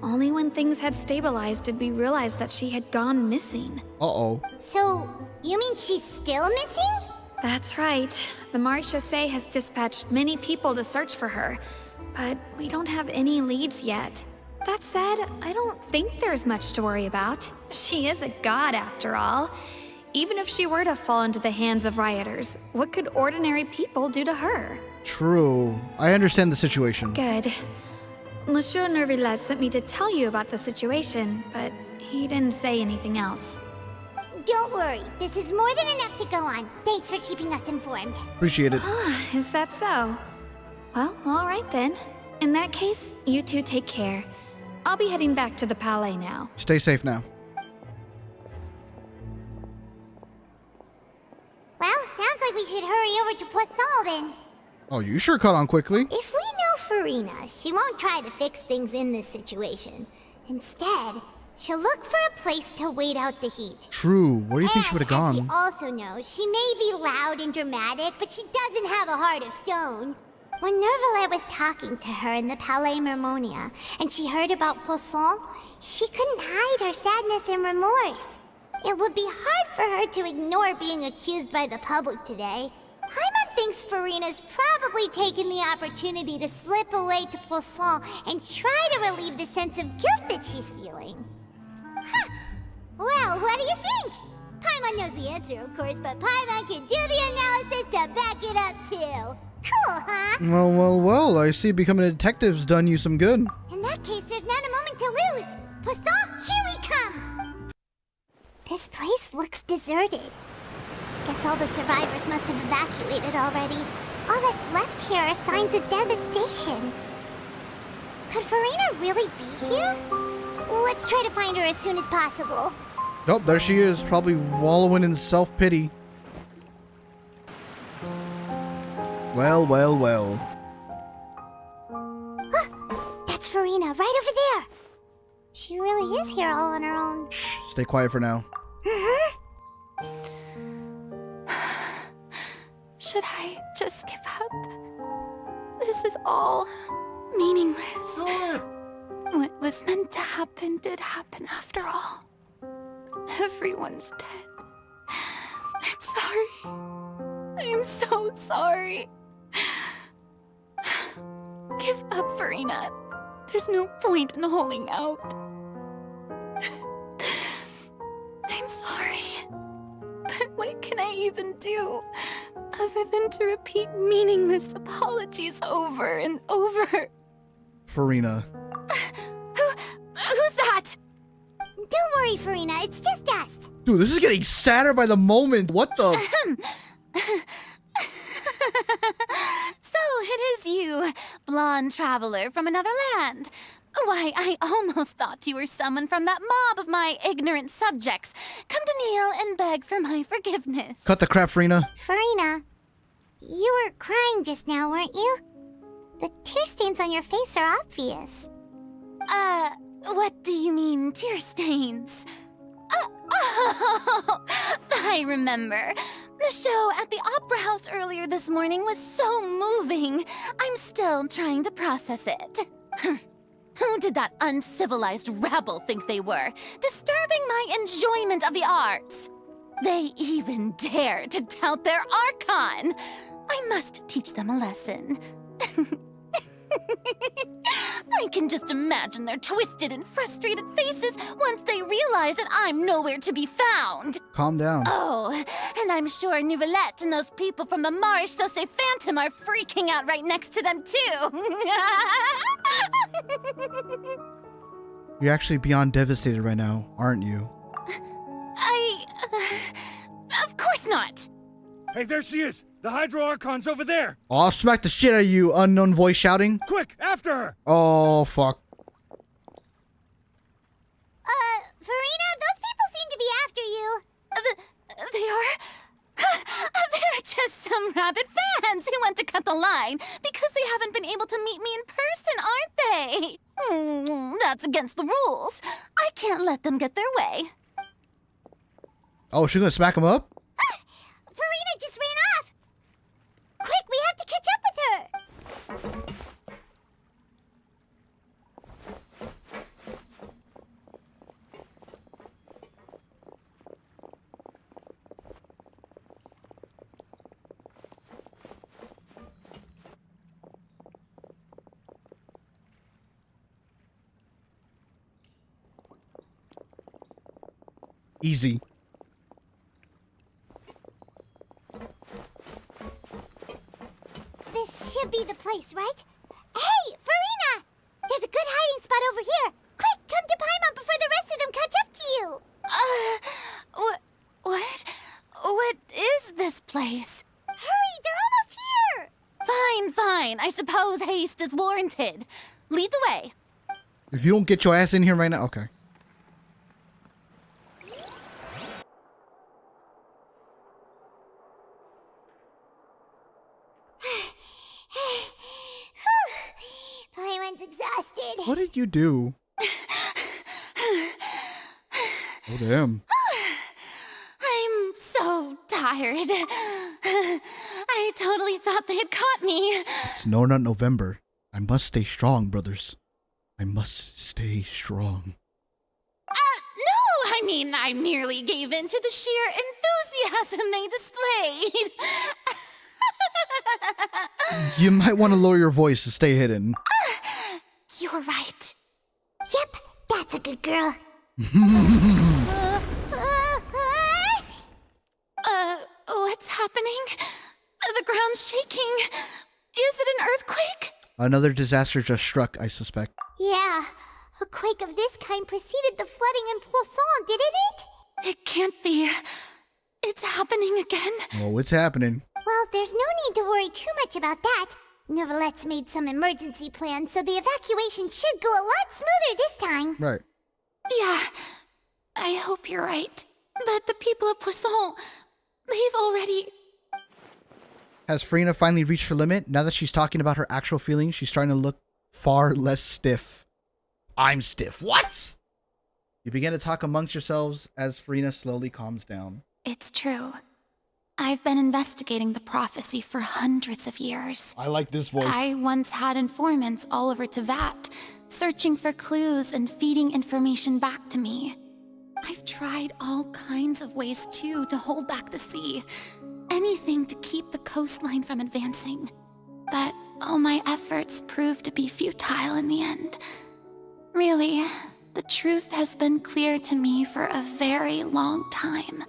Only when things had stabilized did we realize that she had gone missing. Uh-oh. So, you mean she's still missing? That's right. The Maréchaussée has dispatched many people to search for her, but we don't have any leads yet. That said, I don't think there's much to worry about. She is a god after all. Even if she were to fall into the hands of rioters, what could ordinary people do to her? True. I understand the situation. Good. Monsieur Nervillet sent me to tell you about the situation, but he didn't say anything else. Don't worry, this is more than enough to go on. Thanks for keeping us informed. Appreciate it. Is that so? Well, all right then. In that case, you two take care. I'll be heading back to the Palais now. Stay safe now. Well, sounds like we should hurry over to Poisson then. Oh, you sure caught on quickly. If we know Farina, she won't try to fix things in this situation. Instead, She'll look for a place to wait out the heat. True. Where do you think she would have As we gone? also know, she may be loud and dramatic, but she doesn't have a heart of stone. When Nervalet was talking to her in the Palais Mermonia, and she heard about Poisson, she couldn't hide her sadness and remorse. It would be hard for her to ignore being accused by the public today. Paimon thinks Farina's probably taken the opportunity to slip away to Poisson and try to relieve the sense of guilt that she's feeling. Huh. Well, what do you think? Paimon knows the answer, of course, but Paimon can do the analysis to back it up, too. Cool, huh? Well, I see becoming a detective's done you some good. In that case, there's not a moment to lose. Poisson, here we come! This place looks deserted. Guess all the survivors must have evacuated already. All that's left here are signs of devastation. Could Farina really be here? Let's try to find her as soon as possible. Nope, there she is, probably wallowing in self-pity. Well. That's Farina, right over there. She really is here all on her own. Shh, stay quiet for now. Should I just give up? This is all meaningless. What was meant to happen did happen after all. Everyone's dead. I'm sorry. I'm so sorry. Give up, Farina. There's no point in holding out. I'm sorry. But what can I even do other than to repeat meaningless apologies over and over? Farina. Who's that? Don't worry, Farina. It's just us. Dude, this is getting sadder by the moment. What the? So it is you, blonde traveler from another land. Why, I almost thought you were someone from that mob of my ignorant subjects. Come to kneel and beg for my forgiveness. Cut the crap, Farina. Farina, you were crying just now, weren't you? The tear stains on your face are obvious. What do you mean, tear stains? Oh, I remember. The show at the Opera House earlier this morning was so moving. I'm still trying to process it. Who did that uncivilized rabble think they were, disturbing my enjoyment of the arts? They even dare to tout their Archon. I must teach them a lesson. I can just imagine their twisted and frustrated faces once they realize that I'm nowhere to be found. Calm down. Oh, and I'm sure Nouvellette and those people from the Maréchaussée Phantom are freaking out right next to them, too. You're actually beyond devastated right now, aren't you? Of course not. Hey, there she is! The Hydro Archon's over there! I'll smack the shit out of you, unknown voice shouting. Quick, after her! Oh, fuck. Farina, those people seem to be after you. They are? They're just some rabid fans who want to cut the line because they haven't been able to meet me in person, aren't they? That's against the rules. I can't let them get their way. Oh, she's gonna smack him up? Farina just ran off. Quick, we have to catch up with her. Easy. This should be the place, right? Hey, Farina! There's a good hiding spot over here. Quick, come to Paimon before the rest of them catch up to you. What is this place? Hurry, they're almost here. Fine. I suppose haste is warranted. Lead the way. If you don't get your ass in here right now, okay. Paimon's exhausted. What did you do? Oh, damn. I'm so tired. I totally thought they had caught me. It's no, not November. I must stay strong, brothers. I must stay strong. No, I mean, I merely gave in to the sheer enthusiasm they displayed. You might want to lower your voice to stay hidden. You're right. Yep, that's a good girl. What's happening? The ground's shaking. Is it an earthquake? Another disaster just struck, I suspect. Yeah, a quake of this kind preceded the flooding in Poisson, didn't it? It can't be. It's happening again. Oh, it's happening. Well, there's no need to worry too much about that. Neverlette's made some emergency plans, so the evacuation should go a lot smoother this time. Right. Yeah, I hope you're right. But the people of Poisson, they've already... Has Frina finally reached her limit? Now that she's talking about her actual feelings, she's starting to look far less stiff. I'm stiff. What? You begin to talk amongst yourselves as Frina slowly calms down. It's true. I've been investigating the prophecy for hundreds of years. I like this voice. I once had informants all over Tevat, searching for clues and feeding information back to me. I've tried all kinds of ways, too, to hold back the sea. Anything to keep the coastline from advancing. But all my efforts proved to be futile in the end. Really, the truth has been clear to me for a very long time.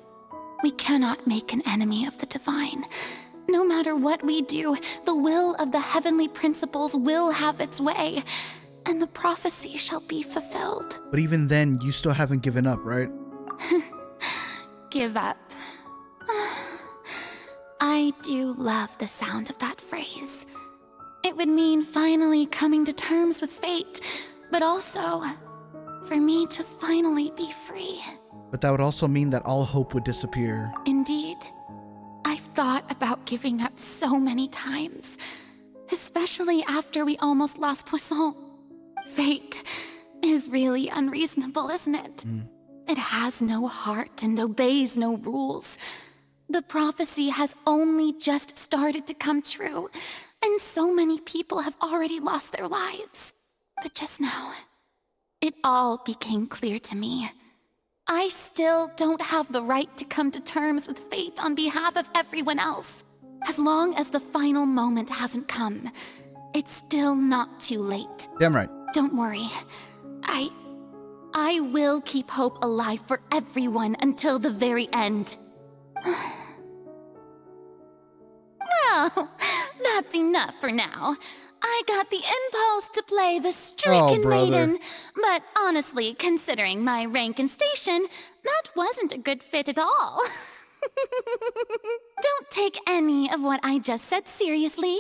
We cannot make an enemy of the divine. No matter what we do, the will of the heavenly principles will have its way, and the prophecy shall be fulfilled. But even then, you still haven't given up, right? Give up. I do love the sound of that phrase. It would mean finally coming to terms with fate, but also for me to finally be free. But that would also mean that all hope would disappear. Indeed. I've thought about giving up so many times, especially after we almost lost Poisson. Fate is really unreasonable, isn't it? It has no heart and obeys no rules. The prophecy has only just started to come true, and so many people have already lost their lives. But just now, it all became clear to me. I still don't have the right to come to terms with fate on behalf of everyone else. As long as the final moment hasn't come, it's still not too late. Damn right. Don't worry. I will keep hope alive for everyone until the very end. Well, that's enough for now. I got the impulse to play the stricken maiden, but honestly, considering my rank and station, that wasn't a good fit at all. Don't take any of what I just said seriously.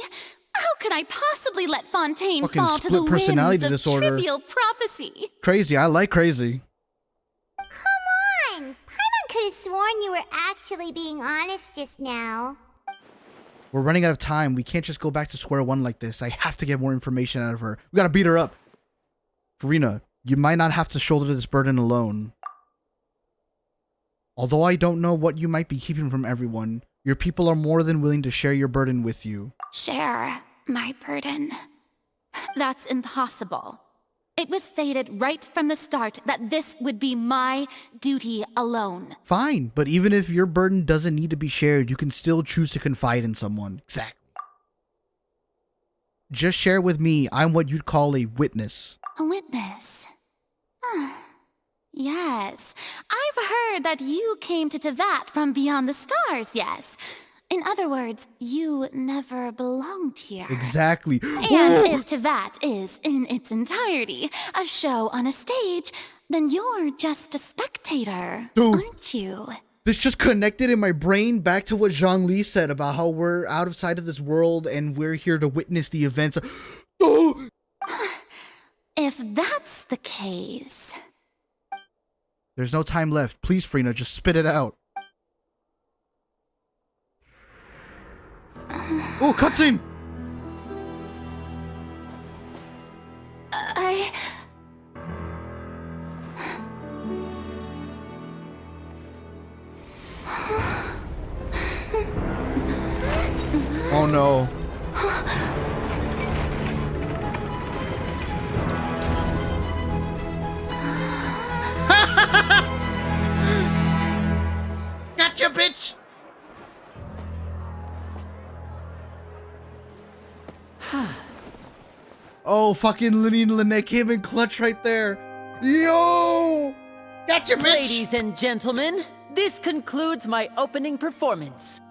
How could I possibly let Fontaine Fucking fall to the split personality whims of disorder. trivial prophecy? Crazy. I like crazy. Come on! Paimon could have sworn you were actually being honest just now. We're running out of time. We can't just go back to square one like this. I have to get more information out of her. We gotta beat her up. Farina, you might not have to shoulder this burden alone. Although I don't know what you might be keeping from everyone, your people are more than willing to share your burden with you. Share my burden. That's impossible. It was fated right from the start that this would be my duty alone. Fine, but even if your burden doesn't need to be shared, you can still choose to confide in someone. Exactly. Just share with me. I'm what you'd call a witness. A witness? Yes. I've heard that you came to Tevat from beyond the stars, yes. In other words, you never belonged here. Exactly. And if Tevat is, in its entirety, a show on a stage, then you're just a spectator, aren't you? This just connected in my brain back to what Zhongli said about how we're out of sight of this world and we're here to witness the events. If that's the case... There's no time left. Please, Frina, just spit it out. Oh, cutscene! no. Gotcha, bitch! Oh, fucking Lenny and Lynette came in clutch right there. Yo! Gotcha, bitch! Ladies and gentlemen, this concludes my opening performance.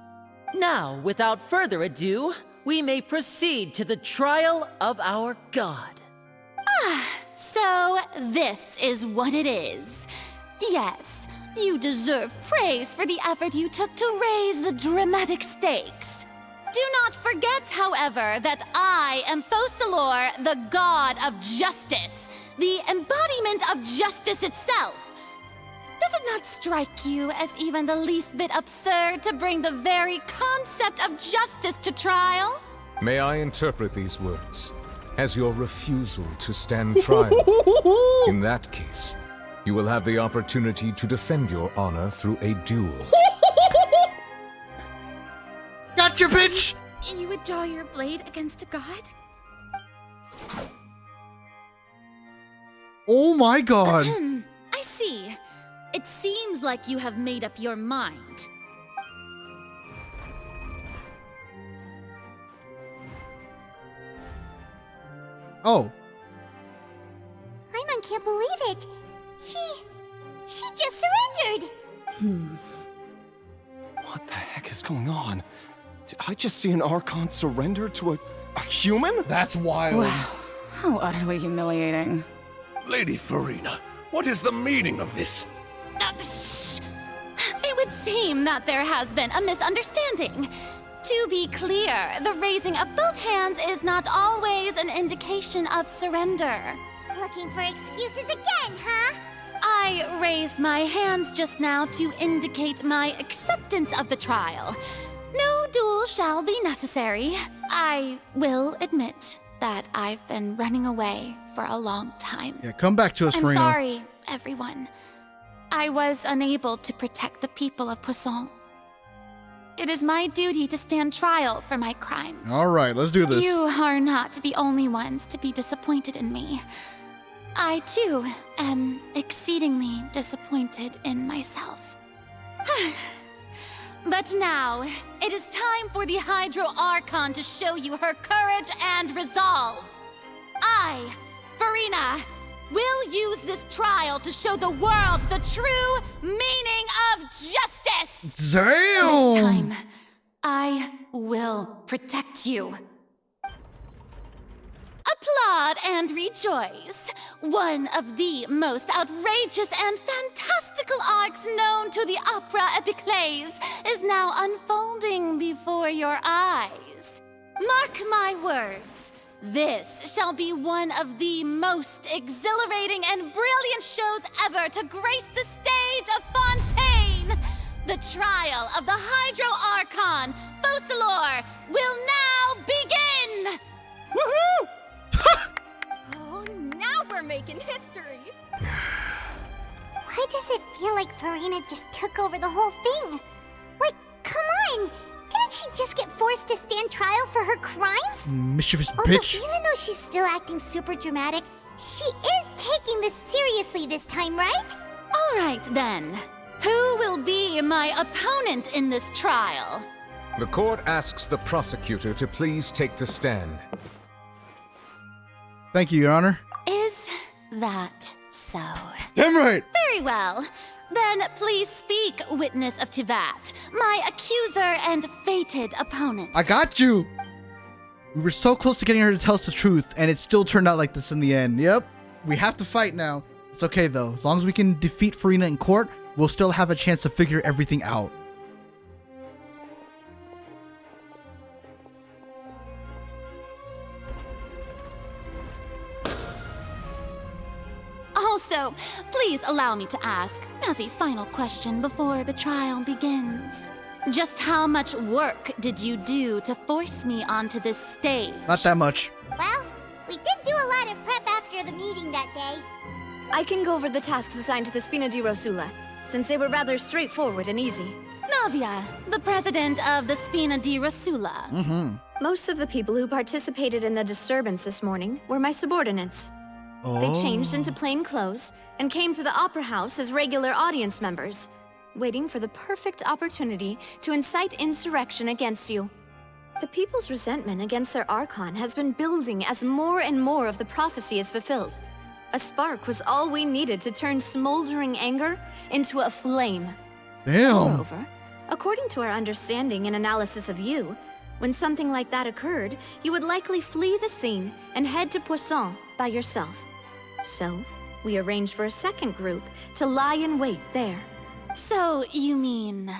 Now, without further ado, we may proceed to the trial of our god. So this is what it is. Yes, you deserve praise for the effort you took to raise the dramatic stakes. Do not forget, however, that I am Focalor, the god of justice, the embodiment of justice itself. Does it not strike you as even the least bit absurd to bring the very concept of justice to trial? May I interpret these words as your refusal to stand trial? In that case, you will have the opportunity to defend your honor through a duel. Gotcha, bitch! You would draw your blade against a god? Oh my god. I see. It seems like you have made up your mind. Oh. Paimon can't believe it. She just surrendered. What the heck is going on? Did I just see an Archon surrender to a human? That's wild. Wow, how utterly humiliating. Lady Farina, what is the meaning of this? Shh! It would seem that there has been a misunderstanding. To be clear, the raising of both hands is not always an indication of surrender. Looking for excuses again, huh? I raised my hands just now to indicate my acceptance of the trial. No duel shall be necessary. I will admit that I've been running away for a long time. Yeah, come back to us, I'm Farina. sorry, everyone. I was unable to protect the people of Poisson. It is my duty to stand trial for my crimes. All right, let's do this. You are not the only ones to be disappointed in me. I, too, am exceedingly disappointed in myself. But now, it is time for the Hydro Archon to show you her courage and resolve. I, Farina, will use this trial to show the world the true meaning of justice! Damn! This time, I will protect you. Applaud and rejoice! One of the most outrageous and fantastical arcs known to the opera epiclese is now unfolding before your eyes. Mark my words, this shall be one of the most exhilarating and brilliant shows ever to grace the stage of Fontaine! The trial of the Hydro Archon, Focalor, will now begin! Woohoo! Oh, now we're making history! Why does it feel like Farina just took over the whole thing? Like, come on! Didn't she just get forced to stand trial for her crimes? Mischievous Also, bitch. even though she's still acting super dramatic, she is taking this seriously this time, right? All right, then. Who will be my opponent in this trial? The court asks the prosecutor to please take the stand. Thank you, Your Honor. Is that so? Damn right! Very well. Then please speak, witness of Tivat, my accuser and fated opponent. I got you! We were so close to getting her to tell us the truth, and it still turned out like this in the end. Yep, we have to fight now. It's okay, though. As long as we can defeat Farina in court, we'll still have a chance to figure everything out. Also, please allow me to ask, as a final question before the trial begins, just how much work did you do to force me onto this stage? Not that much. Well, we did do a lot of prep after the meeting that day. I can go over the tasks assigned to the Spina di Rosula, since they were rather straightforward and easy. Flavia, the president of the Spina di Rosula. Most of the people who participated in the disturbance this morning were my subordinates. They changed into plain clothes and came to the Opera House as regular audience members, waiting for the perfect opportunity to incite insurrection against you. The people's resentment against their Archon has been building as more and more of the prophecy is fulfilled. A spark was all we needed to turn smoldering anger into a flame. Damn. Moreover, according to our understanding and analysis of you, when something like that occurred, you would likely flee the scene and head to Poisson by yourself. So, we arranged for a second group to lie in wait there. So, you mean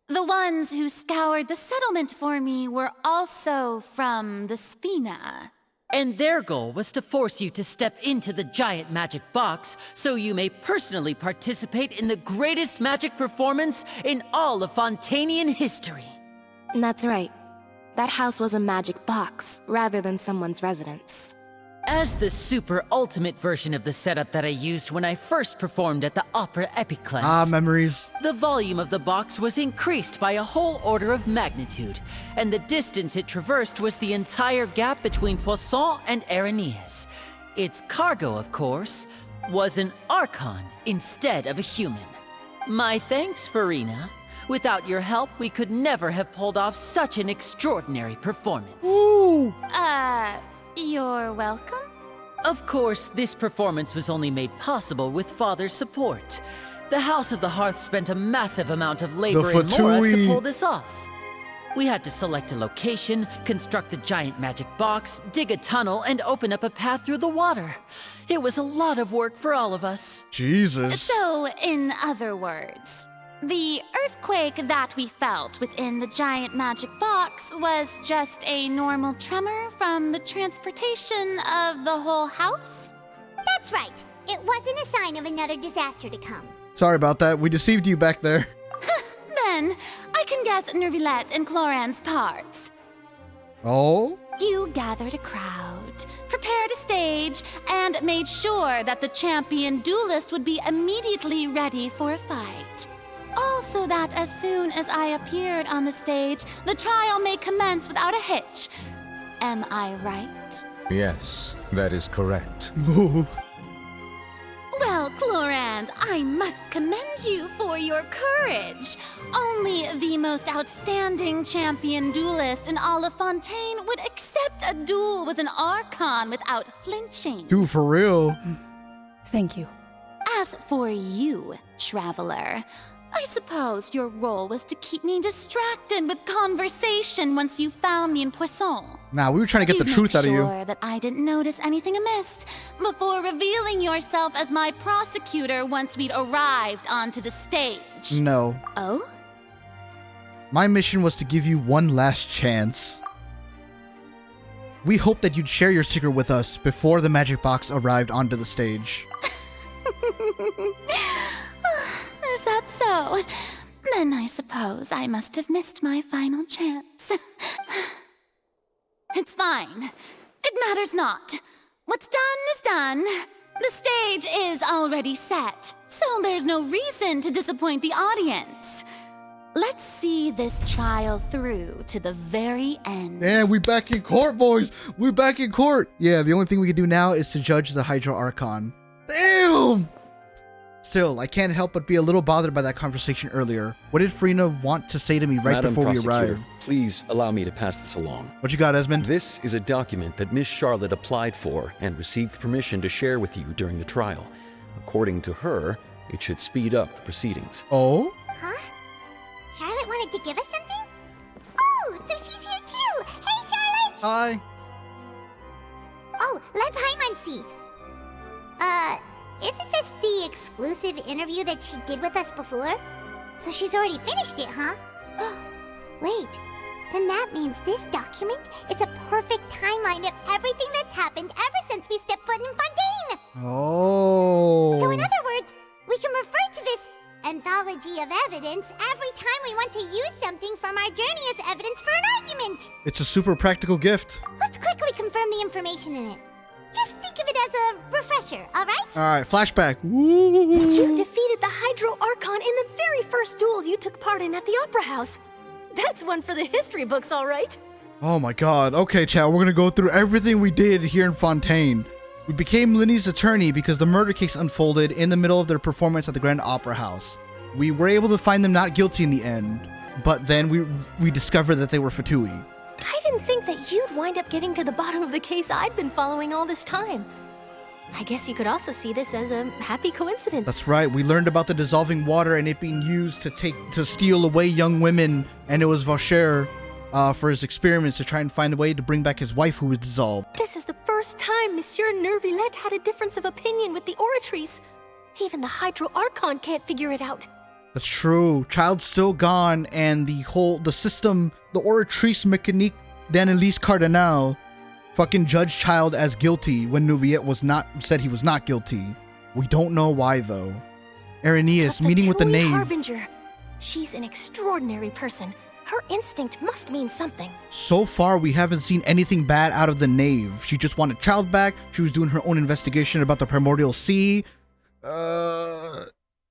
the ones who scoured the settlement for me were also from the Spina? And their goal was to force you to step into the giant magic box so you may personally participate in the greatest magic performance in all of Fontanian history. That's right. That house was a magic box, rather than someone's residence. As the super ultimate version of the setup that I used when I first performed at the Opera Epiclese. Ah, memories. The volume of the box was increased by a whole order of magnitude, and the distance it traversed was the entire gap between Poisson and Araneas. Its cargo, of course, was an Archon instead of a human. My thanks, Farina. Without your help, we could never have pulled off such an extraordinary performance. Ooh. You're welcome? Of course, this performance was only made possible with Father's support. The House of the Hearth spent a massive amount of labor in Mora to pull this off. We had to select a location, construct the giant magic box, dig a tunnel, and open up a path through the water. It was a lot of work for all of us. Jesus. So, in other words, the earthquake that we felt within the giant magic box was just a normal tremor from the transportation of the whole house? That's right. It wasn't a sign of another disaster to come. Sorry about that. We deceived you back there. Then, I can guess Nervillette and Cloran's parts. Oh? You gathered a crowd, prepared a stage, and made sure that the champion duelist would be immediately ready for a fight. Also that as soon as I appeared on the stage, the trial may commence without a hitch. Am I right? Yes, that is correct. Well, Clorand, I must commend you for your courage. Only the most outstanding champion duelist in all of Fontaine would accept a duel with an Archon without flinching. Dude, for real. Thank you. As for you, Traveler, I suppose your role was to keep me distracted with conversation once you found me in Poisson. Nah, we were trying to get the truth out of you. Make sure that I didn't notice anything amiss before revealing yourself as my prosecutor once we'd arrived onto the stage. No. Oh? My mission was to give you one last chance. We hoped that you'd share your secret with us before the magic box arrived onto the stage. Is that so? Then I suppose I must have missed my final chance. It's fine. It matters not. What's done is done. The stage is already set, so there's no reason to disappoint the audience. Let's see this trial through to the very end. And we back in court, boys. We're back in court. Yeah, the only thing we can do now is to judge the Hydro Archon. Damn! Still, I can't help but be a little bothered by that conversation earlier. What did Farina want to say to me right Madam before we Prosecutor, arrived? please allow me to pass this along. What you got, Esmond? This is a document that Miss Charlotte applied for and received permission to share with you during the trial. According to her, it should speed up the proceedings. Oh? Huh? Charlotte wanted to give us something? Oh, so she's here too! Hey, Charlotte! Hi. Oh, let Paimon see. Isn't this the exclusive interview that she did with us before? So she's already finished it, huh? Wait, then that means this document is a perfect timeline of everything that's happened ever since we stepped foot in Fontaine! Oh. So in other words, we can refer to this anthology of evidence every time we want to use something from our journey as evidence for an argument! It's a super practical gift. Let's quickly confirm the information in it. Just think of it as a refresher, alright? Alright, flashback. Woo. You defeated the Hydro Archon in the very first duel you took part in at the Opera House. That's one for the history books, all right. Oh my god. Okay, chat, we're gonna go through everything we did here in Fontaine. We became Linny's attorney because the murder case unfolded in the middle of their performance at the Grand Opera House. We were able to find them not guilty in the end, but then we discovered that they were Fatui. I didn't think that you'd wind up getting to the bottom of the case I'd been following all this time. I guess you could also see this as a happy coincidence. That's right. We learned about the dissolving water and it being used to steal away young women, and it was Vaucher for his experiments to try and find a way to bring back his wife who was dissolved. This is the first time Monsieur Neuvillette had a difference of opinion with the Oratrice. Even the Hydro Archon can't figure it out. That's true. Child's still gone, and the system, the Oratrice Mécanique d'Analyse Cardinal, fucking judged Child as guilty when Neuvillette said he was not guilty. We don't know why though. Irenaeus meeting with the knave. Harbinger. She's an extraordinary person. Her instinct must mean something. So far, we haven't seen anything bad out of the knave. She just wanted Child back. She was doing her own investigation about the Primordial Sea.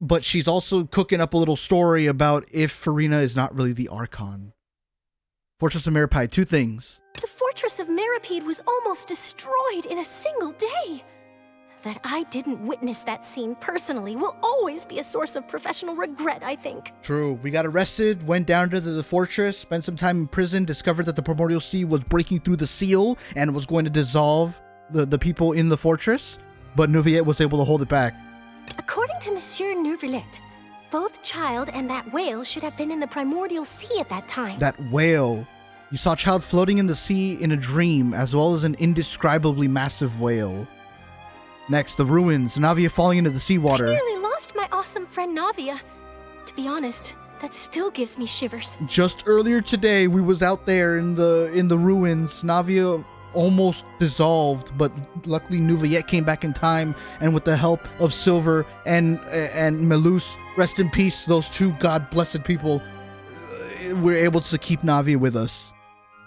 But she's also cooking up a little story about if Farina is not really the Archon. Fortress of Meripide, 2 things. The Fortress of Meripede was almost destroyed in a single day. That I didn't witness that scene personally will always be a source of professional regret, I think. True. We got arrested, went down to the fortress, spent some time in prison, discovered that the Primordial Sea was breaking through the seal and was going to dissolve the people in the fortress, but Neuvillette was able to hold it back. According to Monsieur Neuvillette, both Child and that whale should have been in the Primordial Sea at that time. That whale. You saw Child floating in the sea in a dream, as well as an indescribably massive whale. Next, the ruins. Navia falling into the seawater. I nearly lost my awesome friend Navia. To be honest, that still gives me shivers. Just earlier today, we was out there in the ruins. Navia almost dissolved, but luckily Neuvillette came back in time, and with the help of Silver and Melus, rest in peace, those 2 god-blessed people, we're able to keep Navia with us.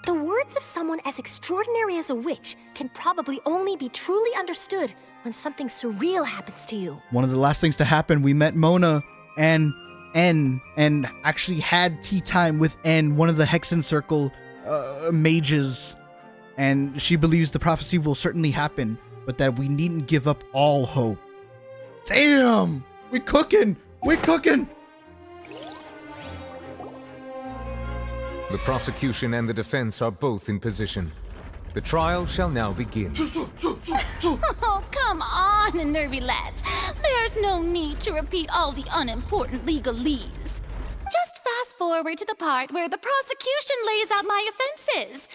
The words of someone as extraordinary as a witch can probably only be truly understood when something surreal happens to you. One of the last things to happen, we met Mona and N, and actually had tea time with N, one of the Hexen Circle mages. And she believes the prophecy will certainly happen, but that we needn't give up all hope. Damn! We're cooking! We're cooking! The prosecution and the defense are both in position. The trial shall now begin. Oh, come on, Neuvillette. There's no need to repeat all the unimportant legalese. Just fast forward to the part where the prosecution lays out my offenses.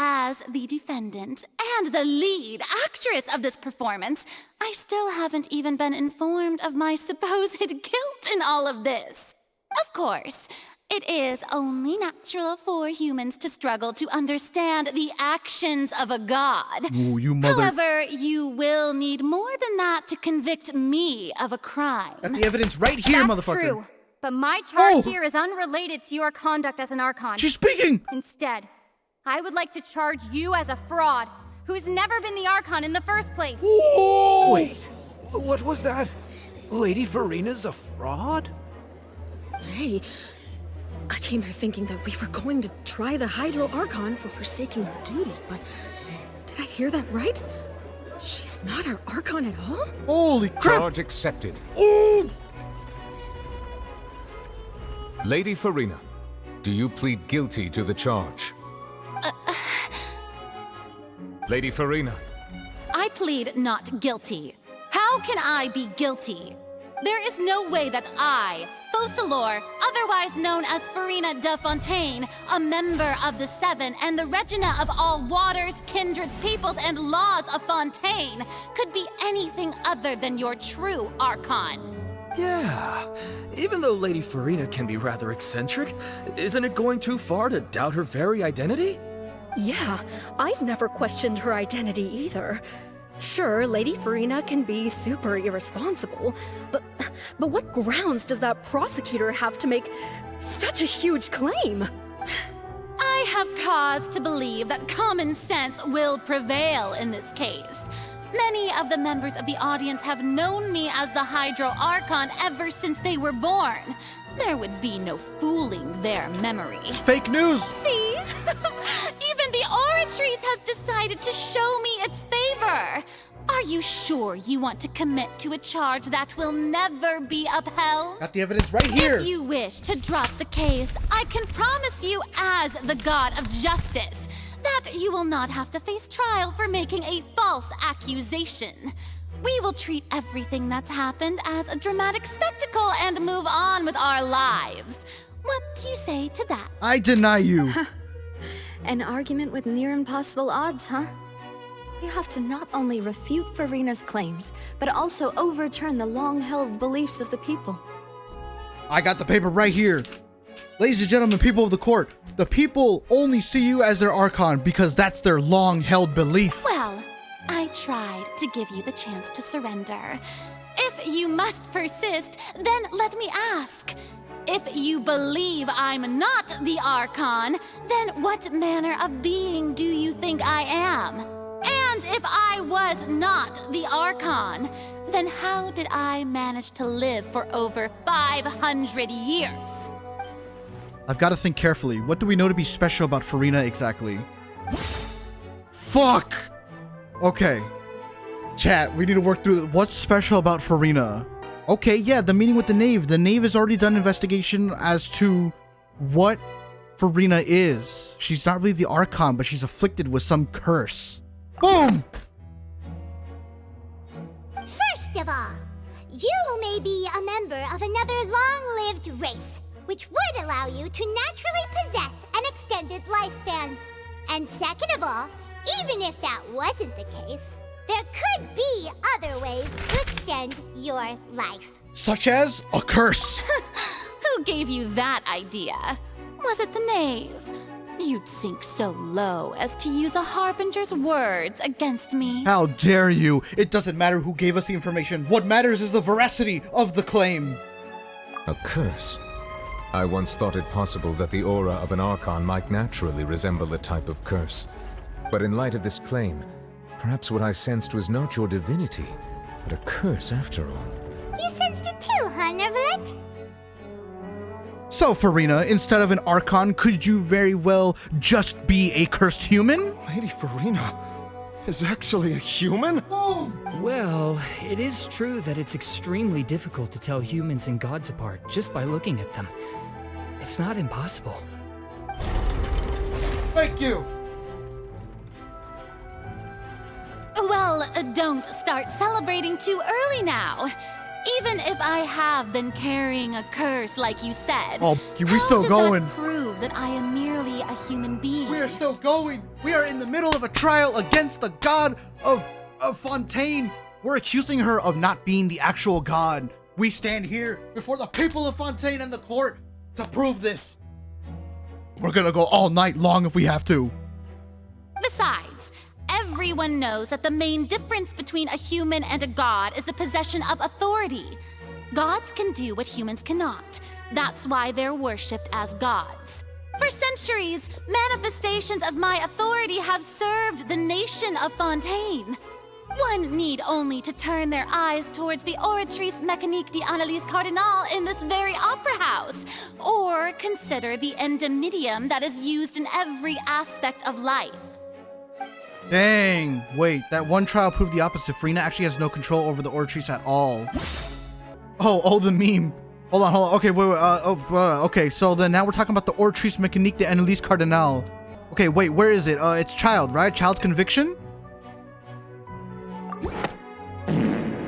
As the defendant and the lead actress of this performance, I still haven't even been informed of my supposed guilt in all of this. Of course, it is only natural for humans to struggle to understand the actions of a god. Ooh, you mother... However, you will need more than that to convict me of a crime. Got the evidence right here, That's motherfucker. True, but my charge here is unrelated to your conduct as an Archon. She's speaking! Instead, I would like to charge you as a fraud who's never been the Archon in the first place. Ooh! Wait, what was that? Lady Farina's a fraud? Hey, I came here thinking that we were going to try the Hydro Archon for forsaking her duty, but did I hear that right? She's not our Archon at all? Holy crap! Charge accepted. Ooh! Lady Farina, do you plead guilty to the charge? Lady Farina. I plead not guilty. How can I be guilty? There is no way that I, Focalor, otherwise known as Farina de Fontaine, a member of the Seven and the Regina of all waters, kindreds, peoples, and laws of Fontaine, could be anything other than your true Archon. Yeah, even though Lady Farina can be rather eccentric, isn't it going too far to doubt her very identity? Yeah, I've never questioned her identity either. Sure, Lady Farina can be super irresponsible, but what grounds does that prosecutor have to make such a huge claim? I have cause to believe that common sense will prevail in this case. Many of the members of the audience have known me as the Hydro Archon ever since they were born. There would be no fooling their memory. It's fake news! See? Even the Oratrice has decided to show me its favor. Are you sure you want to commit to a charge that will never be upheld? Got the evidence right here. If you wish to drop the case, I can promise you as the god of justice that you will not have to face trial for making a false accusation. We will treat everything that's happened as a dramatic spectacle and move on with our lives. What do you say to that? I deny you. An argument with near impossible odds, huh? You have to not only refute Farina's claims, but also overturn the long-held beliefs of the people. I got the paper right here. Ladies and gentlemen, people of the court, the people only see you as their Archon because that's their long-held belief. Well, I tried to give you the chance to surrender. If you must persist, then let me ask. If you believe I'm not the Archon, then what manner of being do you think I am? And if I was not the Archon, then how did I manage to live for over 500 years? I've got to think carefully. What do we know to be special about Farina exactly? Fuck! Okay. Chat, we need to work through what's special about Farina. Okay, yeah, the meeting with the Knave. The Knave has already done investigation as to what Farina is. She's not really the Archon, but she's afflicted with some curse. Boom! First of all, you may be a member of another long-lived race, which would allow you to naturally possess an extended lifespan. And second of all, even if that wasn't the case, there could be other ways to extend your life. Such as a curse. Who gave you that idea? Was it the Knave? You'd sink so low as to use a Harbinger's words against me. How dare you? It doesn't matter who gave us the information. What matters is the veracity of the claim. A curse? I once thought it possible that the aura of an Archon might naturally resemble a type of curse. But in light of this claim, perhaps what I sensed was not your divinity, but a curse after all. You sensed it too, huh, Neverlet? So, Farina, instead of an Archon, could you very well just be a cursed human? Lady Farina is actually a human? Well, it is true that it's extremely difficult to tell humans and gods apart just by looking at them. It's not impossible. Thank you! Well, don't start celebrating too early now. Even if I have been carrying a curse like you said, oh, we still going. That prove that I am merely a human being? We are still going. We are in the middle of a trial against the god of Fontaine. We're accusing her of not being the actual god. We stand here before the people of Fontaine and the court to prove this. We're gonna go all night long if we have to. Besides, everyone knows that the main difference between a human and a god is the possession of authority. Gods can do what humans cannot. That's why they're worshipped as gods. For centuries, manifestations of my authority have served the nation of Fontaine. One need only to turn their eyes towards the Oratrice Mécanique d'Analyse Cardinal in this very opera house, or consider the endemnitium that is used in every aspect of life. Dang, wait, that one trial proved the opposite. Farina actually has no control over the Oratrice at all. Oh, the meme. Hold on. Okay, wait, okay, so then now we're talking about the Oratrice Mécanique d'Analyse Cardinal. Okay, wait, where is it? It's child, right? Child conviction?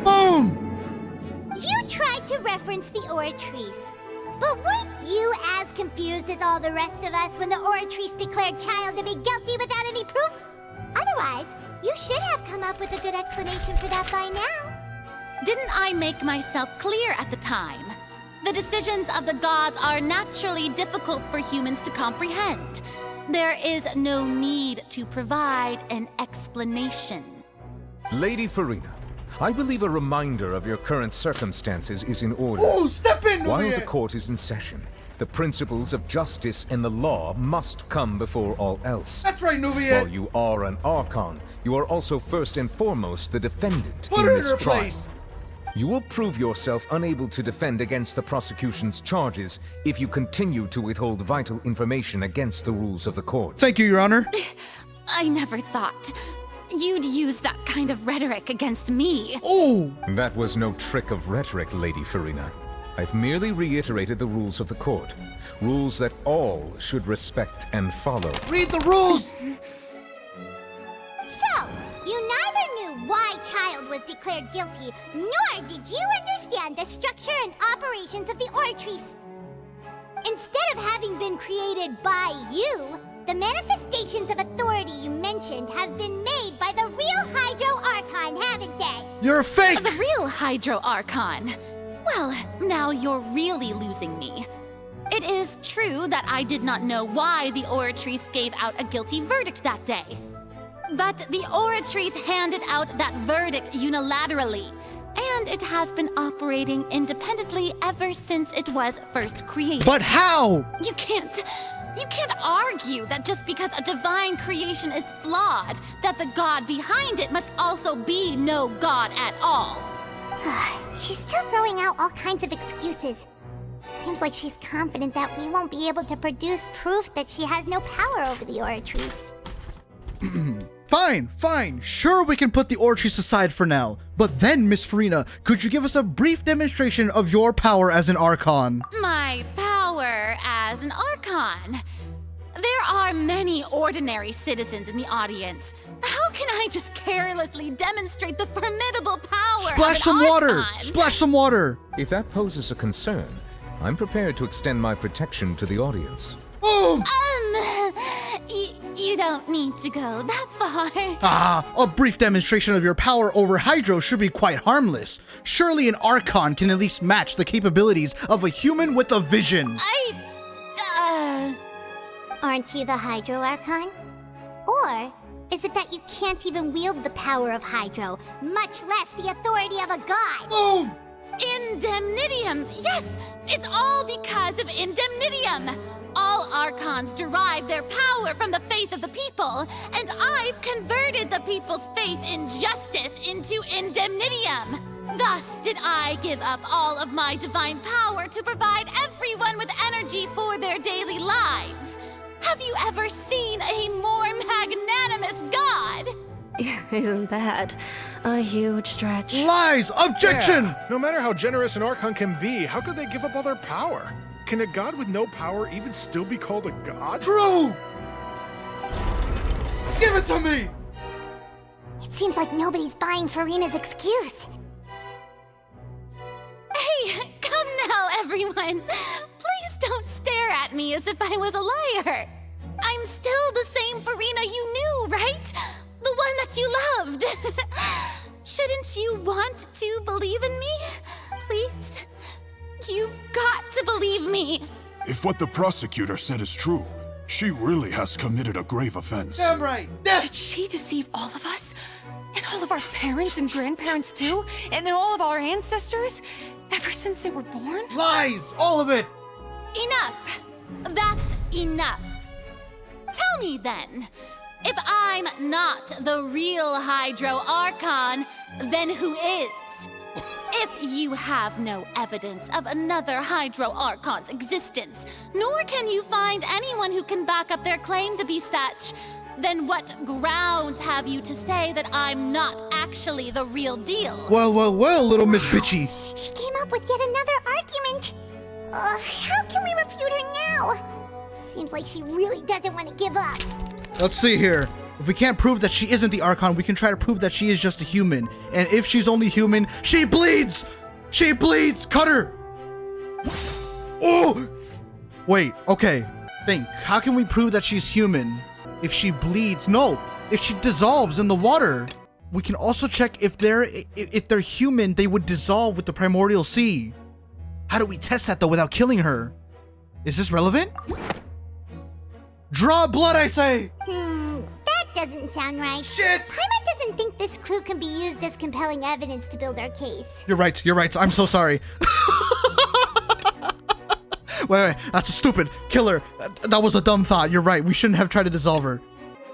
Boom! You tried to reference the Oratrice, but weren't you as confused as all the rest of us when the Oratrice declared Child to be guilty without any proof? Otherwise, you should have come up with a good explanation for that by now. Didn't I make myself clear at the time? The decisions of the gods are naturally difficult for humans to comprehend. There is no need to provide an explanation. Lady Farina, I believe a reminder of your current circumstances is in order. Oh, step in! While the court is in session, The principles of justice and the law must come before all else. That's right, Nuvian. While you are an Archon, you are also first and foremost the defendant Put in her in this her trial. place. You will prove yourself unable to defend against the prosecution's charges if you continue to withhold vital information against the rules of the court. Thank you, Your Honor. I never thought you'd use that kind of rhetoric against me. Oh! That was no trick of rhetoric, Lady Farina. I've merely reiterated the rules of the court. Rules that all should respect and follow. Read the rules! So, you neither knew why Child was declared guilty, nor did you understand the structure and operations of the Oratrice. Instead of having been created by you, the manifestations of authority you mentioned have been made by the real Hydro Archon, haven't they? You're fake! The real Hydro Archon. Well, now you're really losing me. It is true that I did not know why the Oratrice gave out a guilty verdict that day. But the Oratrice handed out that verdict unilaterally, and it has been operating independently ever since it was first created. But how? You can't argue that just because a divine creation is flawed, that the god behind it must also be no god at all. She's still throwing out all kinds of excuses. Seems like she's confident that we won't be able to produce proof that she has no power over the Oratrice. Fine. Sure, we can put the Oratrice aside for now. But then, Miss Farina, could you give us a brief demonstration of your power as an Archon? My power as an Archon? There are many ordinary citizens in the audience. How can I just carelessly demonstrate the formidable power Splash of some an water! Archon? Splash some water! If that poses a concern, I'm prepared to extend my protection to the audience. Boom! You don't need to go that far. A brief demonstration of your power over Hydro should be quite harmless. Surely an Archon can at least match the capabilities of a human with a vision. Aren't you the Hydro Archon? Or is it that you can't even wield the power of Hydro, much less the authority of a god? Boom! Indemnitium! Yes! It's all because of Indemnitium! All Archons derive their power from the faith of the people, and I've converted the people's faith in justice into Indemnitium! Thus did I give up all of my divine power to provide everyone with energy for their daily lives! Have you ever seen a more magnanimous god? Isn't that a huge stretch? Lies! Objection! Yeah. No matter how generous an Archon can be, how could they give up all their power? Can a god with no power even still be called a god? True! Give it to me! It seems like nobody's buying Farina's excuse. Hey, come now, everyone! Please don't stare at me as if I was a liar! I'm still the same Farina you knew, right? The one that you loved! Shouldn't you want to believe in me? Please? You've got to believe me! If what the prosecutor said is true, she really has committed a grave offense. Damn right! Did she deceive all of us? And all of our parents and grandparents too? And then all of our ancestors? Ever since they were born? Lies! All of it! Enough! That's enough! Tell me then, if I'm not the real Hydro Archon, then who is? If you have no evidence of another Hydro Archon's existence, nor can you find anyone who can back up their claim to be such, then what grounds have you to say that I'm not actually the real deal? Well, little Miss Bitchy. She came up with yet another argument. How can we refute her now? Seems like she really doesn't want to give up. Let's see here. If we can't prove that she isn't the Archon, we can try to prove that she is just a human. And if she's only human, she bleeds! She bleeds! Cut her! Oh! Wait, okay. Think. How can we prove that she's human? If she bleeds? No. If she dissolves in the water. We can also check if they're human, they would dissolve with the primordial sea. How do we test that though without killing her? Is this relevant? Draw blood, I say! That doesn't sound right. Shit! Paimon doesn't think this clue can be used as compelling evidence to build our case. You're right. I'm so sorry. Wait. That's a stupid killer. That was a dumb thought. You're right. We shouldn't have tried to dissolve her.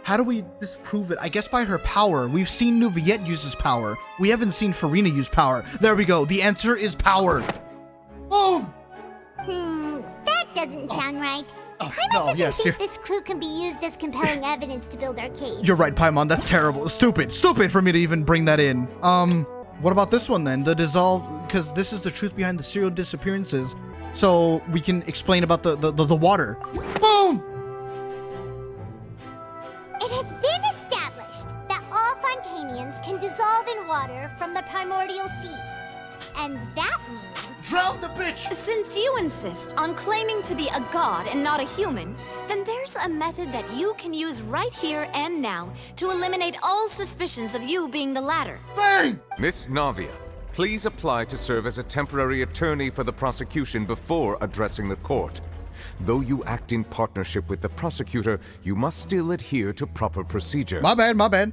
How do we disprove it? I guess by her power. We've seen Nuviet use his power. We haven't seen Farina use power. There we go. The answer is power. Boom! That doesn't sound right. Paimon doesn't think this clue can be used as compelling evidence to build our case. You're right, Paimon. That's terrible. Stupid for me to even bring that in. What about this one then? The dissolved, because this is the truth behind the serial disappearances. So we can explain about the water. Boom! It has been established that all Fontanians can dissolve in water from the primordial sea. And that means... Drown the bitch! Since you insist on claiming to be a god and not a human, then there's a method that you can use right here and now to eliminate all suspicions of you being the latter. Bang! Miss Navia, please apply to serve as a temporary attorney for the prosecution before addressing the court. Though you act in partnership with the prosecutor, you must still adhere to proper procedure. My bad.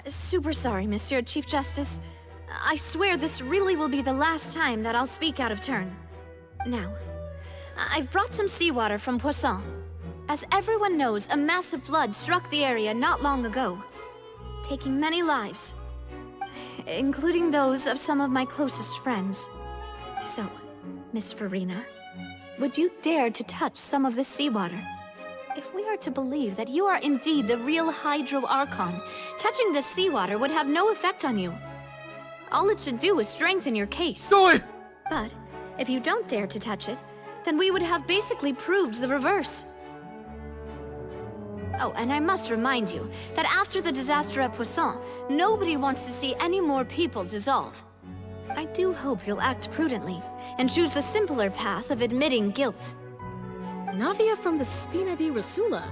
Super sorry, Monsieur Chief Justice. I swear this really will be the last time that I'll speak out of turn. Now, I've brought some seawater from Poisson. As everyone knows, a massive flood struck the area not long ago, taking many lives, including those of some of my closest friends. So, Miss Farina, would you dare to touch some of this seawater? If we are to believe that you are indeed the real Hydro Archon, touching this seawater would have no effect on you. All it should do is strengthen your case. Do it! But if you don't dare to touch it, then we would have basically proved the reverse. Oh, and I must remind you that after the disaster at Poisson, nobody wants to see any more people dissolve. I do hope you'll act prudently and choose the simpler path of admitting guilt. Navia from the Spina di Rosula.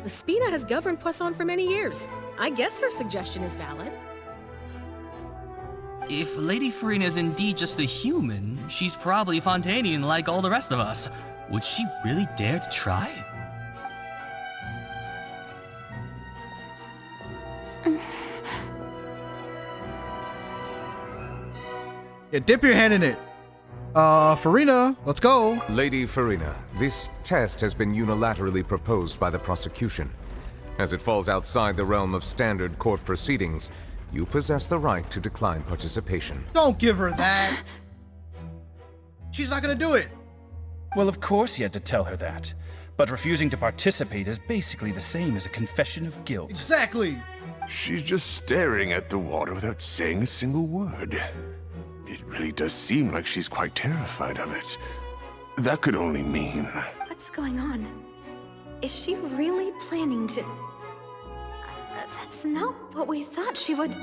The Spina has governed Poisson for many years. I guess her suggestion is valid. If Lady Farina is indeed just a human, she's probably Fontanian like all the rest of us. Would she really dare to try? Yeah, dip your hand in it. Farina, let's go. Lady Farina, this test has been unilaterally proposed by the prosecution. As it falls outside the realm of standard court proceedings, you possess the right to decline participation. Don't give her that. She's not gonna do it. Well, of course he had to tell her that. But refusing to participate is basically the same as a confession of guilt. Exactly. She's just staring at the water without saying a single word. It really does seem like she's quite terrified of it. That could only mean... What's going on? Is she really planning to... That's not what we thought she would...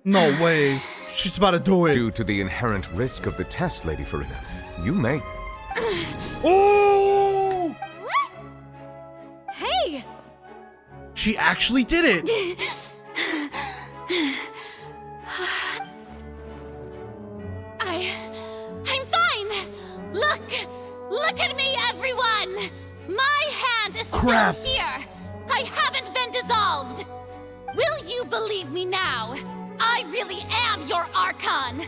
No way. She's about to do it. Due to the inherent risk of the test, Lady Farina, you may... Oh! Hey! She actually did it! I'm fine! Look at me, everyone! My hand is Crap. still here! I haven't been dissolved! Will you believe me now? I really am your Archon!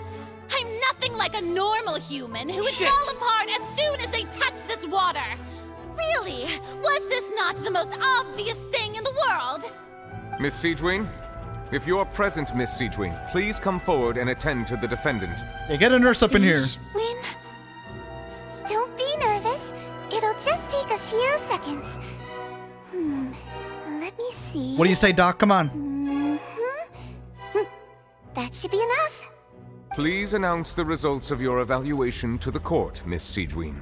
I'm nothing like a normal human who would fall apart as soon as they touch this water! Really? Was this not the most obvious thing in the world? Miss Siegewin? If you're present, Miss Siegewin, please come forward and attend to the defendant. Yeah, get a nurse up in here. Win. Don't be nervous. It'll just take a few seconds. Let me see. What do you say, Doc? Come on. That should be enough. Please announce the results of your evaluation to the court, Miss Siegewin.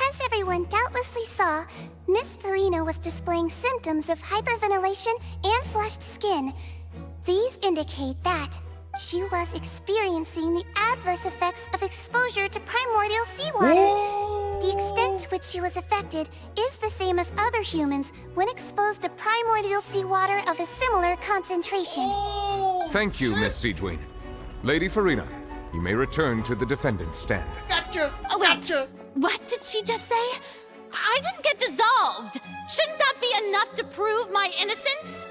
As everyone doubtlessly saw, Miss Farina was displaying symptoms of hyperventilation and flushed skin. These indicate that she was experiencing the adverse effects of exposure to primordial seawater. The extent to which she was affected is the same as other humans when exposed to primordial seawater of a similar concentration. Thank you, Miss Siegewin. Lady Farina, you may return to the defendant's stand. Gotcha! Oh, wait. What did she just say? I didn't get dissolved! Shouldn't that be enough to prove my innocence?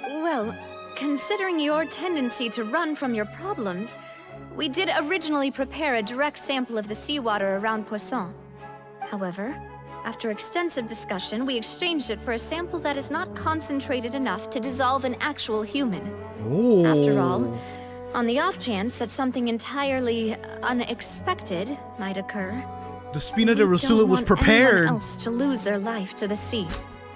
Well, considering your tendency to run from your problems, We did originally prepare a direct sample of the seawater around Poisson. However, after extensive discussion, we exchanged it for a sample that is not concentrated enough to dissolve an actual human. Ooh. After all, on the off chance that something entirely unexpected might occur, the Spina de we Rosula don't was want prepared. anyone else to lose their life to the sea.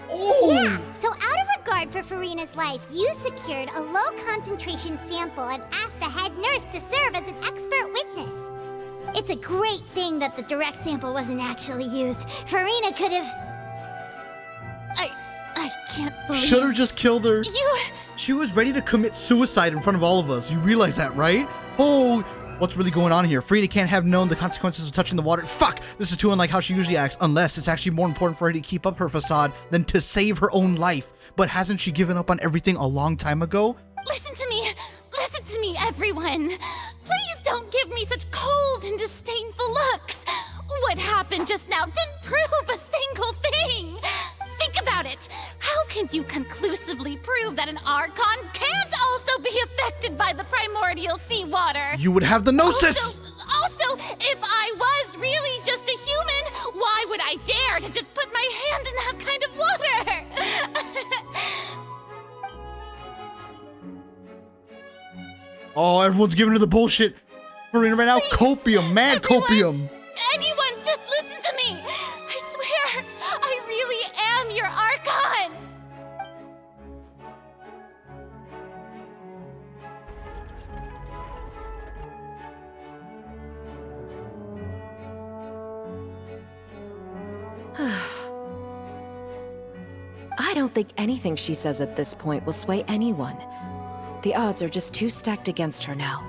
Yeah, so out of regard for Farina's life, you secured a low-concentration sample and asked the head nurse to serve as an expert witness. It's a great thing that the direct sample wasn't actually used. Farina could have... I can't believe... Should have just killed her. You... She was ready to commit suicide in front of all of us. You realize that, right? Oh, what's really going on here? Farina can't have known the consequences of touching the water. Fuck! This is too unlike how she usually acts, unless it's actually more important for her to keep up her facade than to save her own life. But hasn't she given up on everything a long time ago? Listen to me! Listen to me, everyone! Please don't give me such cold and disdainful looks! What happened just now didn't prove a single thing! Think about it! How can you conclusively prove that an Archon can't also be affected by the primordial seawater? You would have the gnosis! Also, if I was really just a human, why would I dare to just put my hand in that kind of water? Oh, everyone's giving her the bullshit. Farina right now, copium, mad copium. Anyone, just listen to me! I swear, I really am your Archon! I don't think anything she says at this point will sway anyone. The odds are just too stacked against her now.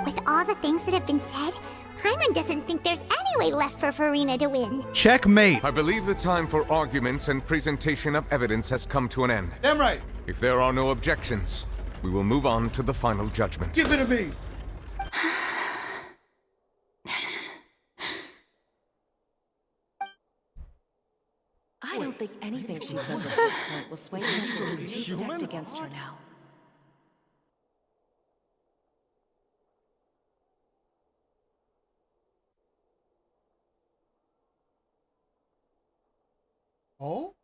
With all the things that have been said, Paimon doesn't think there's any way left for Farina to win. Checkmate. I believe the time for arguments and presentation of evidence has come to an end. Damn right. If there are no objections, we will move on to the final judgment. Give it to me. I don't think anything she says at this point will sway anyone. She's too stacked against her now. Oh?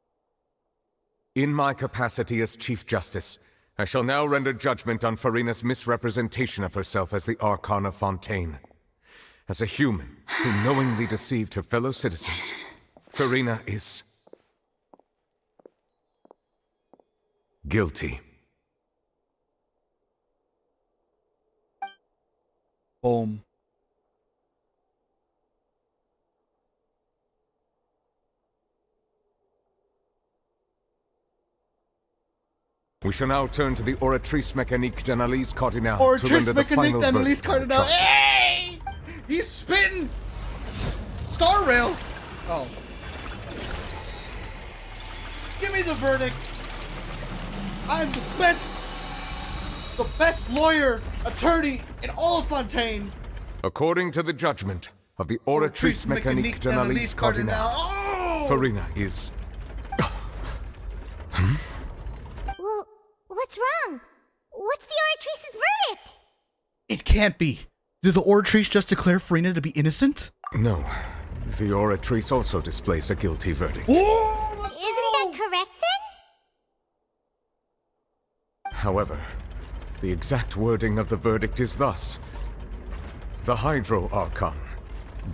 In my capacity as Chief Justice, I shall now render judgment on Farina's misrepresentation of herself as the Archon of Fontaine. As a human who knowingly deceived her fellow citizens, Farina is guilty. Boom. We shall now turn to the Oratrice Mécanique d'Analyse Cardinale to Oratrice render the Mécanique final d'Analyse verdict on the Cardinale. charges. Hey! He's spitting! Star Rail! Oh. Give me the verdict! I'm the best lawyer, attorney in all of Fontaine! According to the judgment of the Oratrice Mécanique d'Analyse Cardinale, Oh! Farina is... Well, what's wrong? What's the Oratrice's verdict? It can't be. Did the Oratrice just declare Farina to be innocent? No. The Oratrice also displays a guilty verdict. Isn't that correct then? However, the exact wording of the verdict is thus. The Hydro Archon,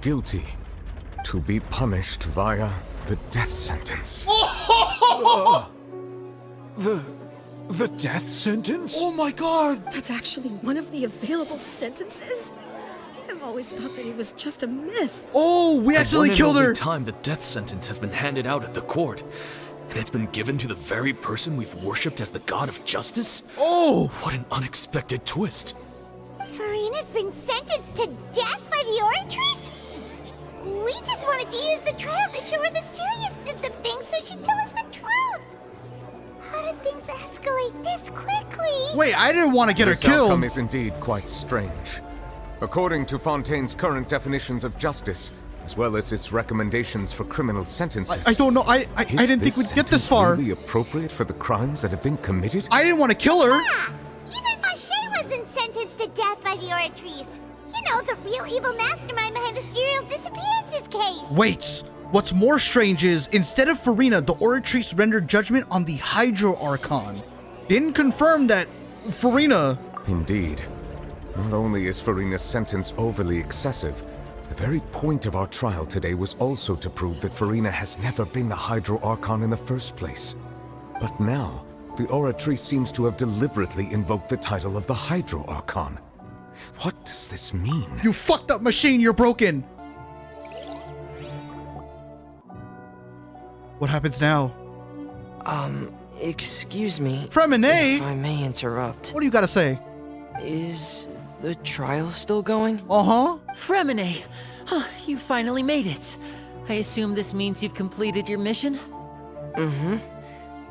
guilty, to be punished via the death sentence. The death sentence? Oh my god! That's actually one of the available sentences? I've always thought that it was just a myth. Oh, we accidentally killed her! The time the death sentence has been handed out at the court, and it's been given to the very person we've worshipped as the god of justice? Oh! What an unexpected twist. Farina's been sentenced to death by the Oratrice? We just wanted to use the trial to show her the seriousness of things so she'd tell us the truth. How did things escalate this quickly? Wait, I didn't want to get her This outcome killed. is indeed quite strange. According to Fontaine's current definitions of justice, as well as its recommendations for criminal sentences, I don't know. I didn't think we'd get this far. Really appropriate for the crimes that have been committed? I didn't want to kill her. Yeah, even Fauché wasn't sentenced to death by the Oratrice. He You know, the real evil mastermind behind the serial disappearances case. Wait! What's more strange is, instead of Farina, the Oratrice rendered judgment on the Hydro Archon. Didn't confirm that Farina... Indeed. Not only is Farina's sentence overly excessive, the very point of our trial today was also to prove that Farina has never been the Hydro Archon in the first place. But now, the Oratrice seems to have deliberately invoked the title of the Hydro Archon. What does this mean? You fucked up machine, you're broken! What happens now? Excuse me. Fremine? If I may interrupt. What do you gotta say? Is the trial still going? Uh-huh. Fremine! You finally made it. I assume this means you've completed your mission? Mm-hmm.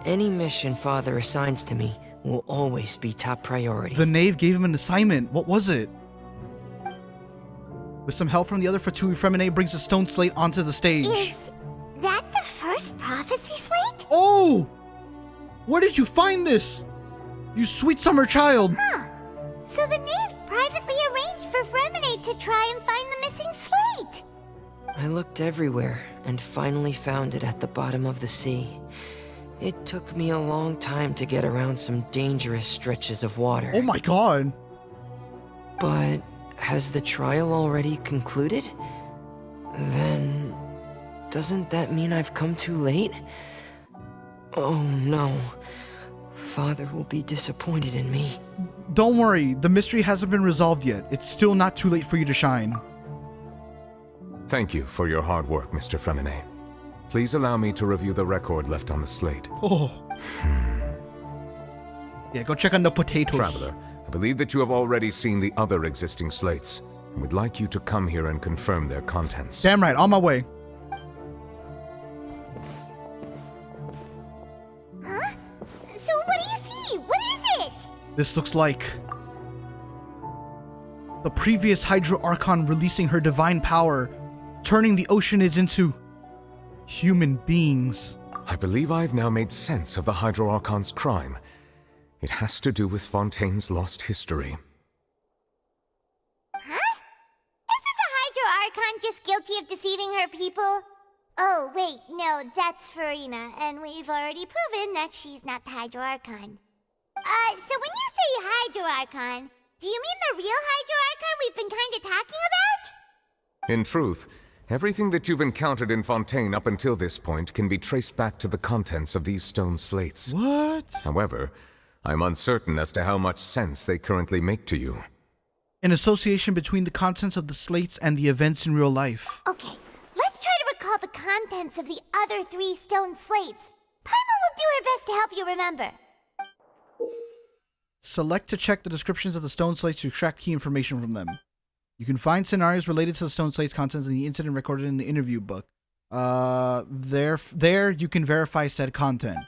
Any mission Father assigns to me will always be top priority. The knave gave him an assignment. What was it? With some help from the other Fatui, Fremine brings a stone slate onto the stage. Is that the first prophecy slate? Oh! Where did you find this? You sweet summer child. Huh. So the knave privately arranged for Fremine to try and find the missing slate. I looked everywhere and finally found it at the bottom of the sea. It took me a long time to get around some dangerous stretches of water. Oh my god. But has the trial already concluded? Then doesn't that mean I've come too late? Oh no. Father will be disappointed in me. Don't worry, the mystery hasn't been resolved yet. It's still not too late for you to shine. Thank you for your hard work, Mr. Fremine. Please allow me to review the record left on the slate. Oh. Yeah, go check on the potatoes. Traveler, I believe that you have already seen the other existing slates, and would like you to come here and confirm their contents. Damn right, on my way. Huh? So what do you see? What is it? This looks like the previous Hydro Archon releasing her divine power, turning the Oceanids into human beings. I believe I've now made sense of the Hydro Archon's crime. It has to do with Fontaine's lost history. Huh? Isn't the Hydro Archon just guilty of deceiving her people? Oh, wait, no, that's Farina, and we've already proven that she's not the Hydro Archon. So when you say Hydro Archon, do you mean the real Hydro Archon we've been kinda talking about? In truth, everything that you've encountered in Fontaine up until this point can be traced back to the contents of these stone slates. What? However, I'm uncertain as to how much sense they currently make to you. An association between the contents of the slates and the events in real life. Okay, let's try to recall the contents of the other 3 stone slates. Paimon will do her best to help you remember. Select to check the descriptions of the stone slates to extract key information from them. You can find scenarios related to the stone slates contents in the incident recorded in the interview book. There you can verify said content.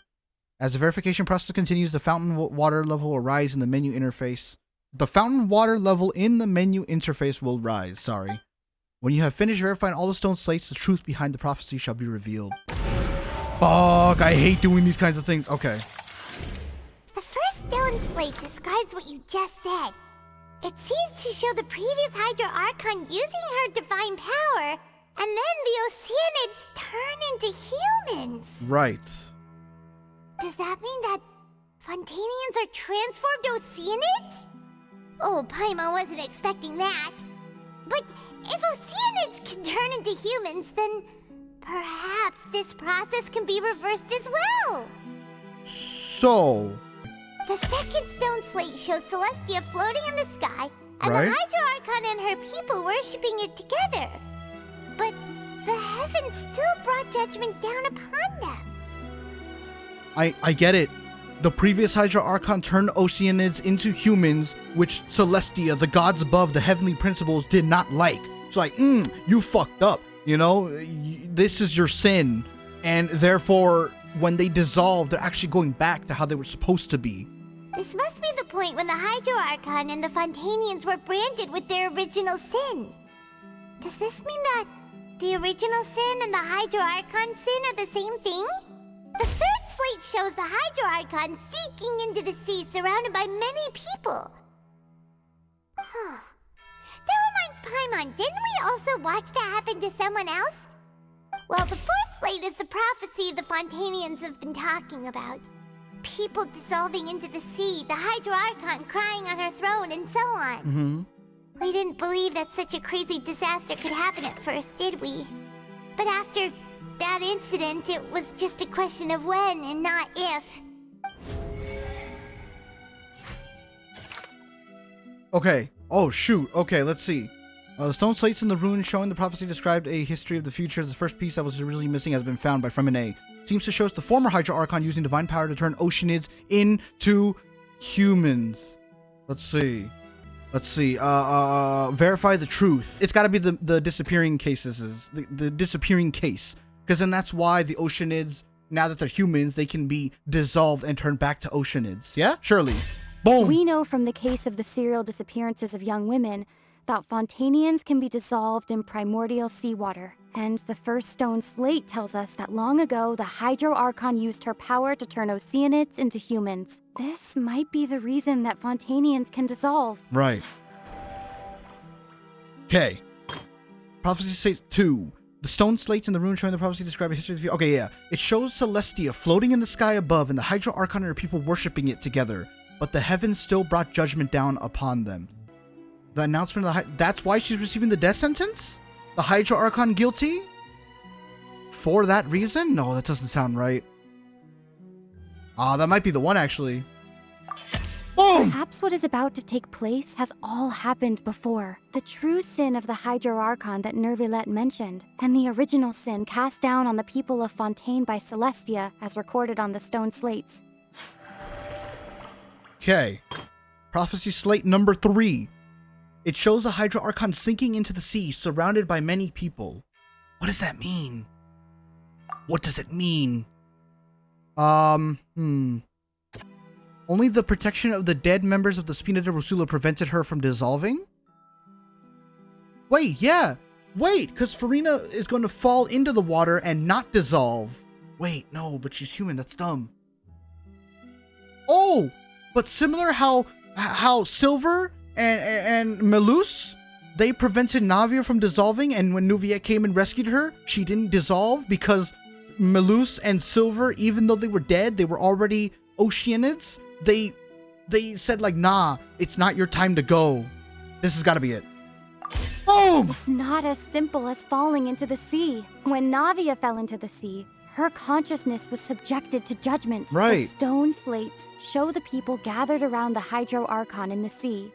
As the verification process continues, the fountain water level will rise in the menu interface. The fountain water level in the menu interface will rise, sorry. When you have finished verifying all the stone slates, the truth behind the prophecy shall be revealed. Fuck, I hate doing these kinds of things. Okay. The first stone slate describes what you just said. It seems to show the previous Hydro Archon using her divine power, and then the Oceanids turn into humans. Right. Does that mean that Fontanians are transformed Oceanids? Oh, Paimon wasn't expecting that. But if Oceanids can turn into humans, then perhaps this process can be reversed as well. So... The second stone slate shows Celestia floating in the sky, and right? the Hydro Archon and her people worshipping it together. But the heavens still brought judgment down upon them. I get it. The previous Hydra Archon turned Oceanids into humans, which Celestia, the gods above, the heavenly principles, did not like. It's like, you fucked up, you know? This is your sin. And therefore, when they dissolve, they're actually going back to how they were supposed to be. This must be the point when the Hydro Archon and the Fontanians were branded with their original sin. Does this mean that the original sin and the Hydro Archon sin are the same thing? The third slate shows the Hydro Archon sinking into the sea surrounded by many people. Huh. That reminds Paimon, didn't we also watch that happen to someone else? Well, the fourth slate is the prophecy the Fontanians have been talking about. People dissolving into the sea, the Hydro Archon crying on her throne, and so on. Mm-hmm. We didn't believe that such a crazy disaster could happen at first, did we? But after that incident, it was just a question of when and not if. Okay. Oh, shoot. Okay, let's see. The stone slates in the ruins showing the prophecy described a history of the future. The first piece that was originally missing has been found by Fremine. Seems to show us the former Hydro Archon using divine power to turn Oceanids into humans. Let's see. Verify the truth. It's got to be the disappearing cases. The disappearing case. Because then that's why the Oceanids, now that they're humans, they can be dissolved and turned back to Oceanids. Yeah? Surely. Boom. We know from the case of the serial disappearances of young women that Fontanians can be dissolved in primordial seawater. And the first stone slate tells us that long ago, the Hydro Archon used her power to turn Oceanids into humans. This might be the reason that Fontanians can dissolve. Right. Okay. Prophecy states 2. The stone slates in the ruin showing the prophecy describe a history of the future. Okay, yeah. It shows Celestia floating in the sky above and the Hydro Archon and her people worshipping it together. But the heavens still brought judgment down upon them. The announcement of that's why she's receiving the death sentence? The Hydro Archon guilty? For that reason? No, that doesn't sound right. That might be the one, actually. Boom! Perhaps what is about to take place has all happened before. The true sin of the Hydro Archon that Nervilette mentioned, and the original sin cast down on the people of Fontaine by Celestia, as recorded on the stone slates. Okay. Prophecy slate number 3. It shows a Hydro Archon sinking into the sea, surrounded by many people. What does that mean? What does it mean? Only the protection of the dead members of the Spina de Rosula prevented her from dissolving? Wait, yeah. Wait, because Farina is going to fall into the water and not dissolve. Wait, no, but she's human. That's dumb. Oh, but similar how Silver and Melus, they prevented Navia from dissolving, and when Nuviet came and rescued her, she didn't dissolve because Melus and Silver, even though they were dead, they were already Oceanids. They said like, nah, it's not your time to go. This has got to be it. Boom! It's not as simple as falling into the sea. When Navia fell into the sea, her consciousness was subjected to judgment. Right. The stone slates show the people gathered around the Hydro Archon in the sea.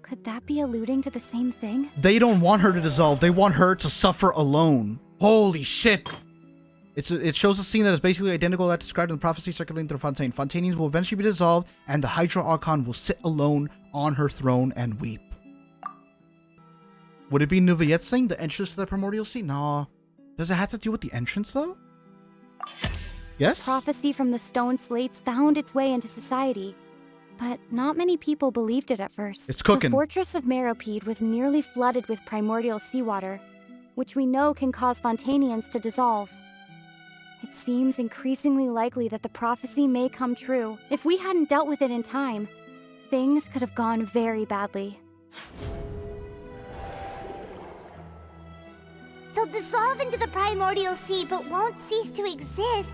Could that be alluding to the same thing? They don't want her to dissolve. They want her to suffer alone. Holy shit. It shows a scene that is basically identical to that described in the prophecy circulating through Fontaine. Fontanians will eventually be dissolved, and the Hydro Archon will sit alone on her throne and weep. Would it be Nuviet's thing? The entrance to the primordial sea? Nah. Does it have to do with the entrance, though? Yes? Prophecy from the stone slates found its way into society, but not many people believed it at first. It's cooking. The fortress of Meropide was nearly flooded with primordial seawater, which we know can cause Fontanians to dissolve. It seems increasingly likely that the prophecy may come true. If we hadn't dealt with it in time, things could have gone very badly. They'll dissolve into the primordial sea but won't cease to exist.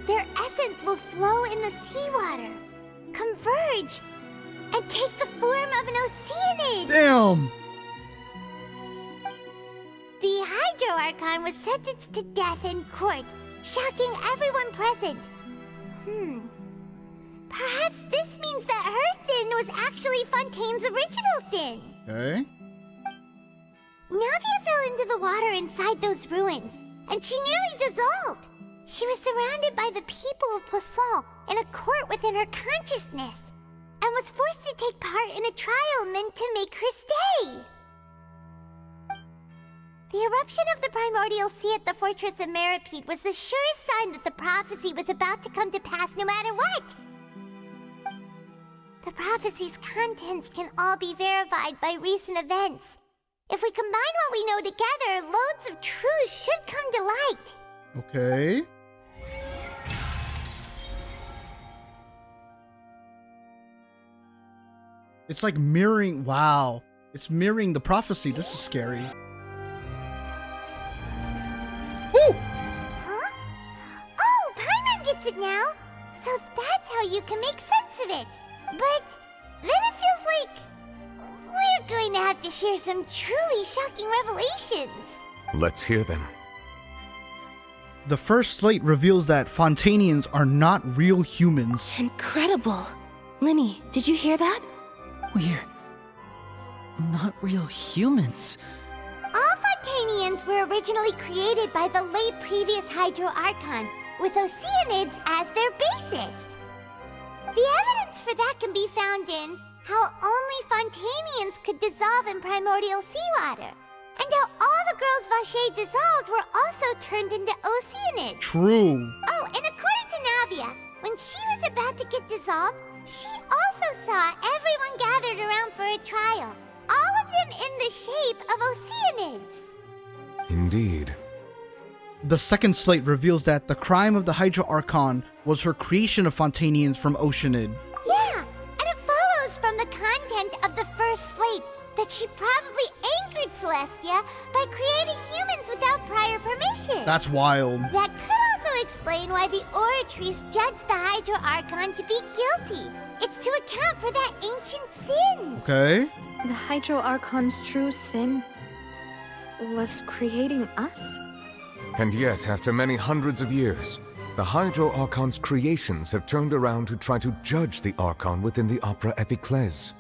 Their essence will flow in the seawater, converge, and take the form of an Oceanid. Damn! The Hydro Archon was sentenced to death in court, shocking everyone present. Perhaps this means that her sin was actually Fontaine's original sin. Okay. Navia fell into the water inside those ruins, and she nearly dissolved. She was surrounded by the people of Poisson in a court within her consciousness, and was forced to take part in a trial meant to make her stay. The eruption of the primordial sea at the fortress of Meropide was the surest sign that the prophecy was about to come to pass no matter what. The prophecy's contents can all be verified by recent events. If we combine what we know together, loads of truth should come to light. Okay. It's like mirroring. Wow. It's mirroring the prophecy. This is scary. Woo! Huh? Oh, Paimon gets it now. So that's how you can make sense of it. But then it feels like we're going to have to share some truly shocking revelations. Let's hear them. The first slate reveals that Fontanians are not real humans. Incredible. Linny, did you hear that? We're not real humans. All Fontanians were originally created by the late previous Hydro Archon, with Oceanids as their basis. The evidence for that can be found in how only Fontanians could dissolve in primordial seawater, and how all the girls Vache dissolved were also turned into Oceanids. True. Oh, and according to Navia, when she was about to get dissolved, she also saw everyone gathered around for a trial, all of them in the shape of Oceanids. Indeed. The second slate reveals that the crime of the Hydra Archon was her creation of Fontanians from Oceanid. Yeah, and it follows from the content of the first slate that she probably angered Celestia by creating humans without prior permission. That's wild. That could also explain why the Oratrice judged the Hydro Archon to be guilty. It's to account for that ancient sin. Okay. The Hydro Archon's true sin was creating us? And yet, after many hundreds of years, the Hydro Archon's creations have turned around to try to judge the Archon within the Opera Epiclese.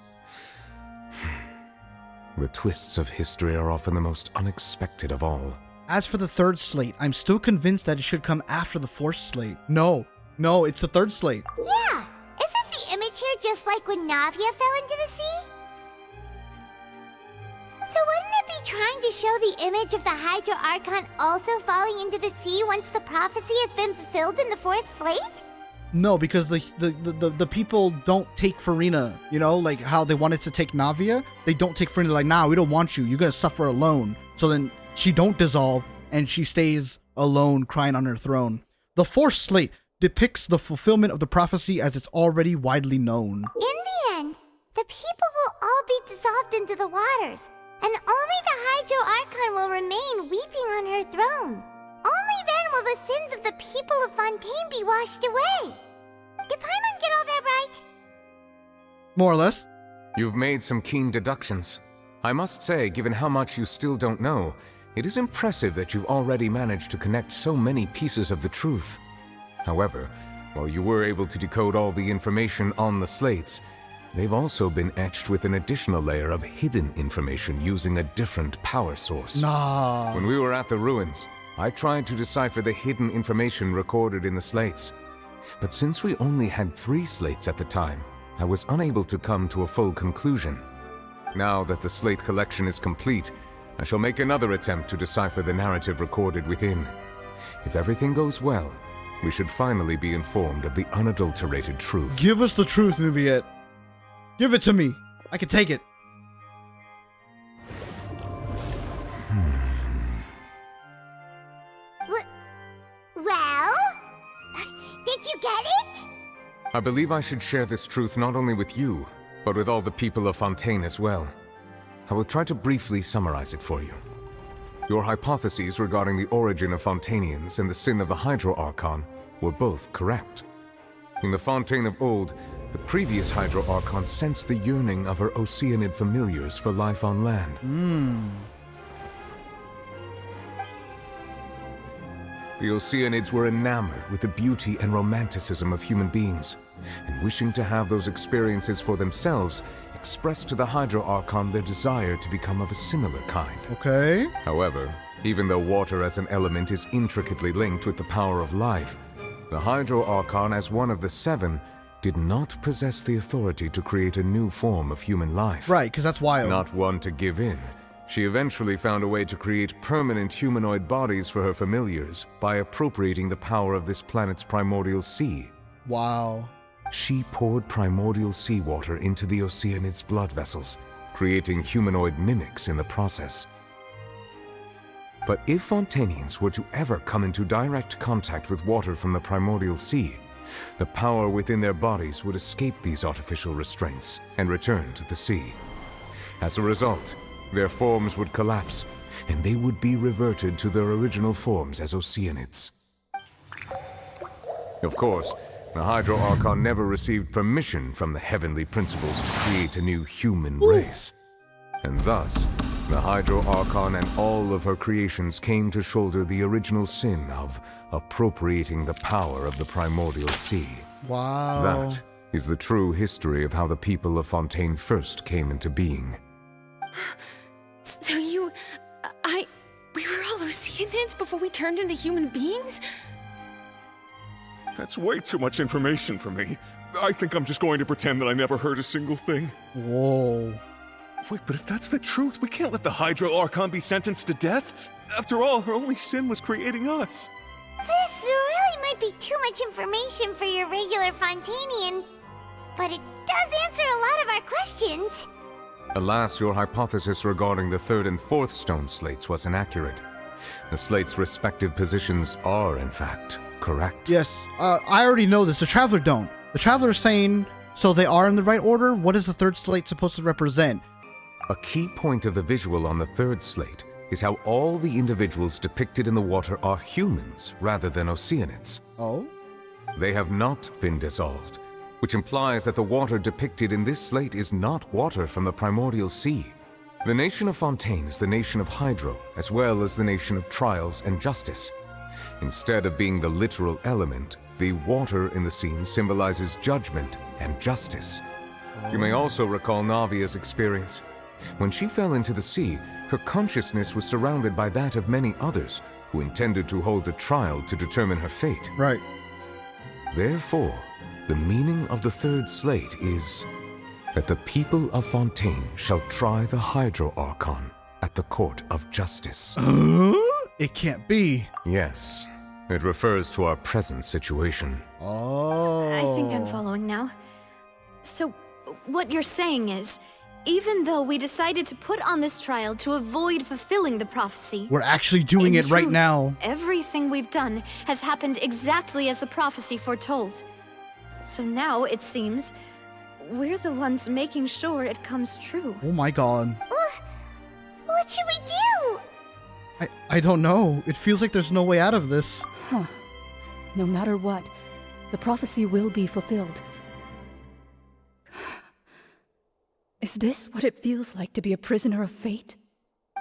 The twists of history are often the most unexpected of all. As for the third slate, I'm still convinced that it should come after the fourth slate. No, it's the third slate. Yeah, isn't the image here just like when Navia fell into the sea? So wouldn't it be trying to show the image of the Hydro Archon also falling into the sea once the prophecy has been fulfilled in the fourth slate? No, because the people don't take Farina, you know, like how they wanted to take Navia. They don't take Farina, like, nah, we don't want you. You're gonna suffer alone. So then she don't dissolve and she stays alone crying on her throne. The fourth slate depicts the fulfillment of the prophecy as it's already widely known. In the end, the people will all be dissolved into the waters, and only the Hydro Archon will remain weeping on her throne. Only then will the sins of the people of Fontaine be washed away. Did Paimon get all that right? More or less. You've made some keen deductions. I must say, given how much you still don't know, it is impressive that you've already managed to connect so many pieces of the truth. However, while you were able to decode all the information on the slates, they've also been etched with an additional layer of hidden information using a different power source. Nah. When we were at the ruins, I tried to decipher the hidden information recorded in the slates. But since we only had 3 slates at the time, I was unable to come to a full conclusion. Now that the slate collection is complete, I shall make another attempt to decipher the narrative recorded within. If everything goes well, we should finally be informed of the unadulterated truth. Give us the truth, Nuviet. Give it to me. I can take it. Well? Did you get it? I believe I should share this truth not only with you, but with all the people of Fontaine as well. I will try to briefly summarize it for you. Your hypotheses regarding the origin of Fontanians and the sin of the Hydro Archon were both correct. In the Fontaine of old, the previous Hydro Archon sensed the yearning of her Oceanid familiars for life on land. The Oceanids were enamored with the beauty and romanticism of human beings, and wishing to have those experiences for themselves, expressed to the Hydro Archon their desire to become of a similar kind. Okay. However, even though water as an element is intricately linked with the power of life, the Hydro Archon, as one of the 7, did not possess the authority to create a new form of human life. Right, because that's wild. Not one to give in, she eventually found a way to create permanent humanoid bodies for her familiars by appropriating the power of this planet's primordial sea. Wow. She poured primordial seawater into the Oceanid's blood vessels, creating humanoid mimics in the process. But if Fontanians were to ever come into direct contact with water from the primordial sea, the power within their bodies would escape these artificial restraints and return to the sea. As a result, their forms would collapse, and they would be reverted to their original forms as Oceanids. Of course, the Hydro Archon never received permission from the heavenly principles to create a new human race. And thus, the Hydro Archon and all of her creations came to shoulder the original sin of appropriating the power of the primordial sea. Wow. That is the true history of how the people of Fontaine first came into being. So we were all Oceanids before we turned into human beings? That's way too much information for me. I think I'm just going to pretend that I never heard a single thing. Whoa. Wait, but if that's the truth, we can't let the Hydro Archon be sentenced to death. After all, her only sin was creating us. This really might be too much information for your regular Fontainian, but it does answer a lot of our questions. Alas, your hypothesis regarding the third and fourth stone slates was inaccurate. The slates' respective positions are, in fact, correct. Yes, I already know this. The Traveler don't. The Traveler is saying, so they are in the right order? What is the third slate supposed to represent? A key point of the visual on the third slate is how all the individuals depicted in the water are humans rather than Oceanids. Oh? They have not been dissolved, which implies that the water depicted in this slate is not water from the primordial sea. The nation of Fontaine is the nation of Hydro, as well as the nation of trials and justice. Instead of being the literal element, the water in the scene symbolizes judgment and justice. You may also recall Navia's experience. When she fell into the sea, her consciousness was surrounded by that of many others who intended to hold a trial to determine her fate. Right. Therefore, the meaning of the third slate is that the people of Fontaine shall try the Hydro Archon at the court of justice. It can't be. Yes, it refers to our present situation. Oh. I think I'm following now. So, what you're saying is, even though we decided to put on this trial to avoid fulfilling the prophecy, We're actually doing it right now. Everything we've done has happened exactly as the prophecy foretold. So now, it seems, we're the ones making sure it comes true. Oh my god. What should we do? I don't know. It feels like there's no way out of this. Huh. No matter what, the prophecy will be fulfilled. Is this what it feels like to be a prisoner of fate?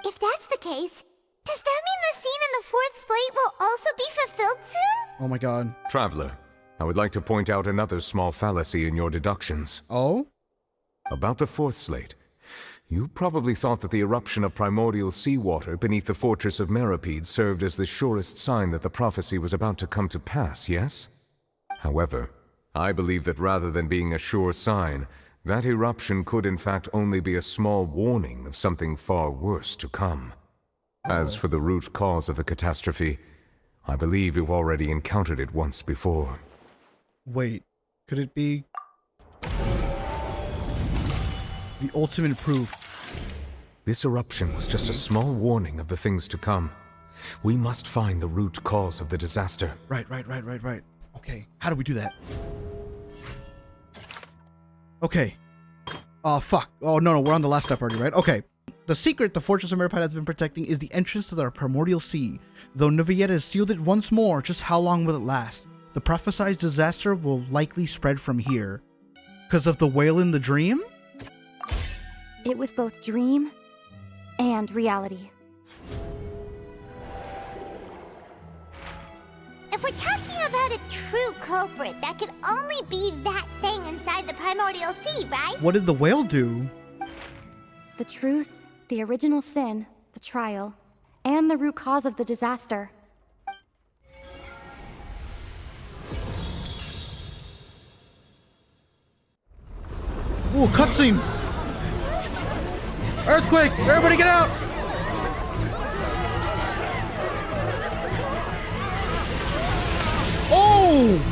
If that's the case, does that mean the scene in the fourth slate will also be fulfilled soon? Oh my god. Traveler, I would like to point out another small fallacy in your deductions. Oh? About the fourth slate. You probably thought that the eruption of primordial seawater beneath the fortress of Meripede served as the surest sign that the prophecy was about to come to pass, yes? However, I believe that rather than being a sure sign, that eruption could in fact only be a small warning of something far worse to come. As for the root cause of the catastrophe, I believe you've already encountered it once before. Wait, could it be the ultimate proof? This eruption was just a small warning of the things to come. We must find the root cause of the disaster. Right. Okay, how do we do that? Okay. Oh, fuck. Oh, no, we're on the last step already, right? Okay. The secret the Fortress of Meripede has been protecting is the entrance to the primordial sea. Though Nevietta has sealed it once more, just how long will it last? The prophesied disaster will likely spread from here. Because of the whale in the dream? It was both dream and reality. If we're talking about a true culprit, that could only be that thing inside the primordial sea, right? What did the whale do? The truth, the original sin, the trial, and the root cause of the disaster. Ooh, cutscene! Earthquake! Everybody get out! Oh!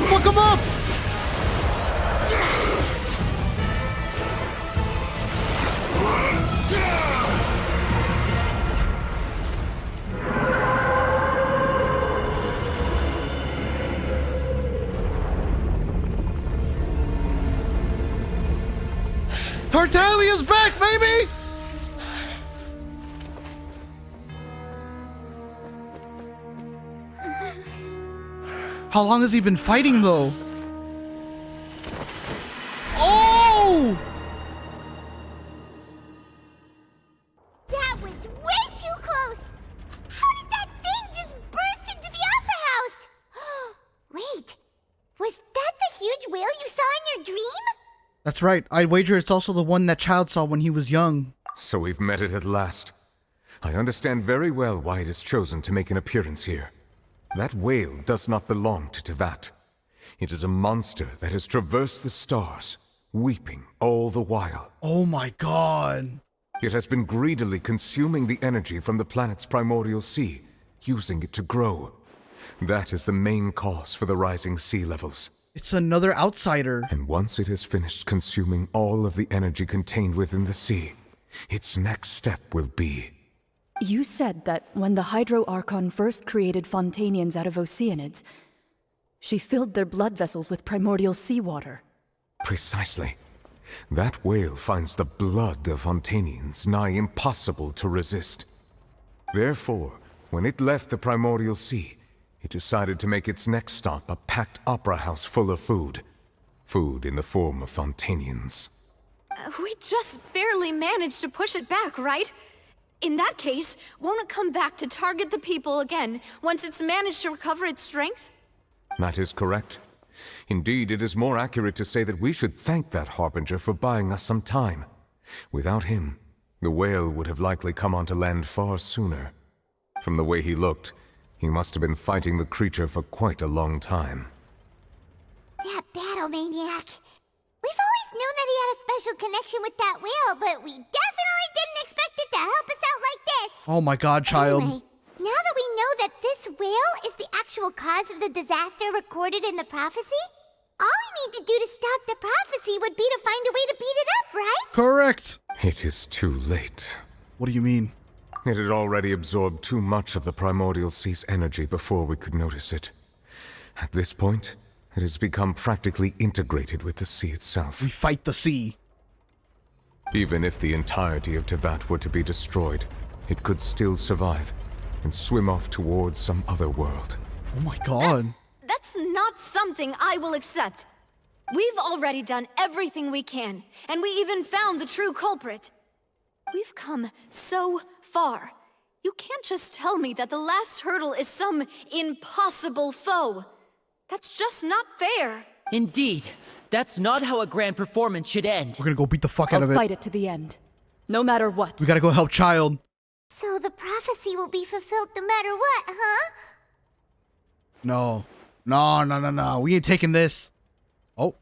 fuck him up! Tartaglia's back, baby! How long has he been fighting, though? Oh! That was way too close! How did that thing just burst into the Opera House? Wait, was that the huge whale you saw in your dream? That's right. I'd wager it's also the one that child saw when he was young. So we've met it at last. I understand very well why it has chosen to make an appearance here. That whale does not belong to Teyvat. It is a monster that has traversed the stars, weeping all the while. Oh my god. It has been greedily consuming the energy from the planet's primordial sea, using it to grow. That is the main cause for the rising sea levels. It's another outsider. And once it has finished consuming all of the energy contained within the sea, its next step will be... You said that when the Hydro Archon first created Fontanians out of Oceanids, she filled their blood vessels with primordial seawater. Precisely. That whale finds the blood of Fontanians nigh impossible to resist. Therefore, when it left the primordial sea, it decided to make its next stop a packed opera house full of food. Food in the form of Fontanians. We just barely managed to push it back, right? In that case, won't it come back to target the people again once it's managed to recover its strength? That is correct. Indeed, it is more accurate to say that we should thank that Harbinger for buying us some time. Without him, the whale would have likely come onto land far sooner. From the way he looked, he must have been fighting the creature for quite a long time. That battle maniac. We've always known that he had a special connection with that whale, but we definitely didn't expect it to help us out like this. Oh my god, child. Anyway, now that we know that this whale is the actual cause of the disaster recorded in the prophecy, all we need to do to stop the prophecy would be to find a way to beat it up, right? Correct. It is too late. What do you mean? It had already absorbed too much of the primordial sea's energy before we could notice it. At this point, it has become practically integrated with the sea itself. We fight the sea. Even if the entirety of Teyvat were to be destroyed, it could still survive and swim off towards some other world. Oh my god. That's not something I will accept. We've already done everything we can, and we even found the true culprit. We've come so far. You can't just tell me that the last hurdle is some impossible foe. That's just not fair. Indeed. That's not how a grand performance should end. We're gonna go beat the fuck out of it. I'll fight it to the end. No matter what. We gotta go help child. So the prophecy will be fulfilled no matter what, huh? No. No. We ain't taking this. Oh.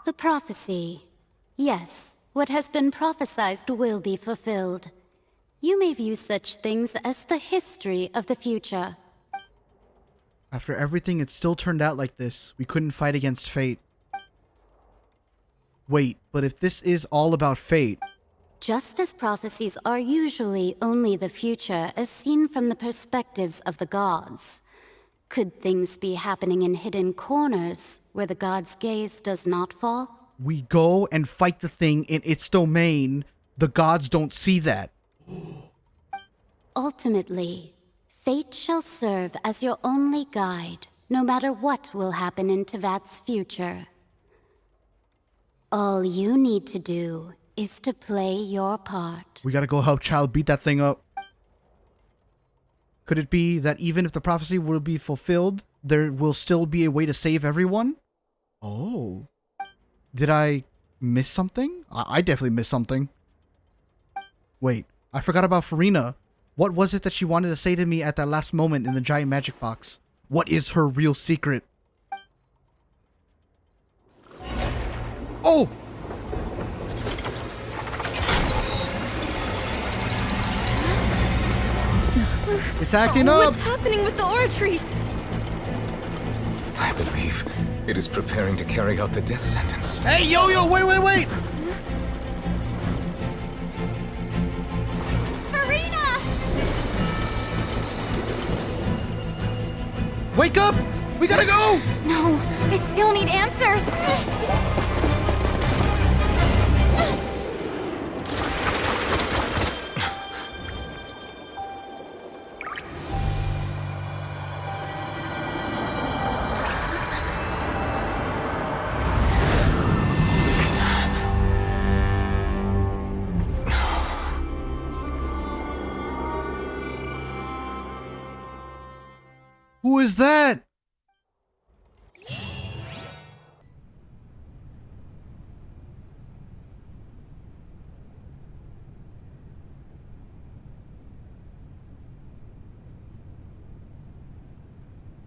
The prophecy. Yes, what has been prophesied will be fulfilled. You may view such things as the history of the future. After everything, it still turned out like this. We couldn't fight against fate. Wait, but if this is all about fate... Just as prophecies are usually only the future as seen from the perspectives of the gods, could things be happening in hidden corners where the gods' gaze does not fall? We go and fight the thing in its domain. The gods don't see that. Ultimately, fate shall serve as your only guide, no matter what will happen in Teyvat's future. All you need to do is to play your part. We gotta go help child beat that thing up. Could it be that even if the prophecy will be fulfilled, there will still be a way to save everyone? Oh. Did I miss something? I definitely missed something. Wait, I forgot about Farina. What was it that she wanted to say to me at that last moment in the giant magic box? What is her real secret? Oh! It's acting up! What's happening with the oratories? I believe it is preparing to carry out the death sentence. Hey, Yo-Yo, wait! Farina! Wake up! We gotta go! No, I still need answers. Who is that?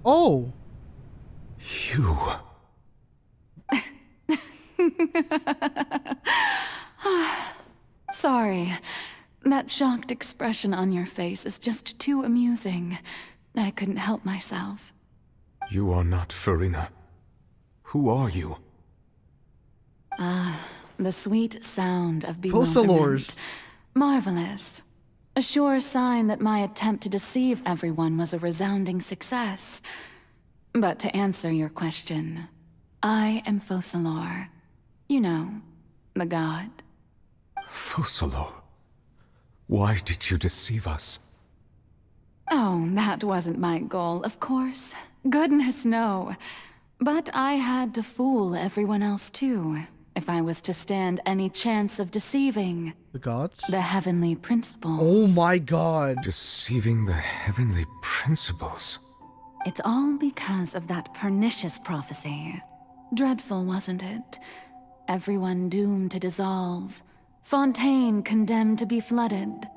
Oh. You. Sorry. That shocked expression on your face is just too amusing. I couldn't help myself. You are not Farina. Who are you? The sweet sound of Focalors. bewilderment. Marvelous. A sure sign that my attempt to deceive everyone was a resounding success. But to answer your question, I am Focalor. You know, the god. Focalor. Why did you deceive us? Oh, that wasn't my goal, of course. Goodness, no. But I had to fool everyone else too, if I was to stand any chance of deceiving the gods? The heavenly principles. Oh my god. Deceiving the heavenly principles. It's all because of that pernicious prophecy. Dreadful, wasn't it? Everyone doomed to dissolve. Fontaine condemned to be flooded.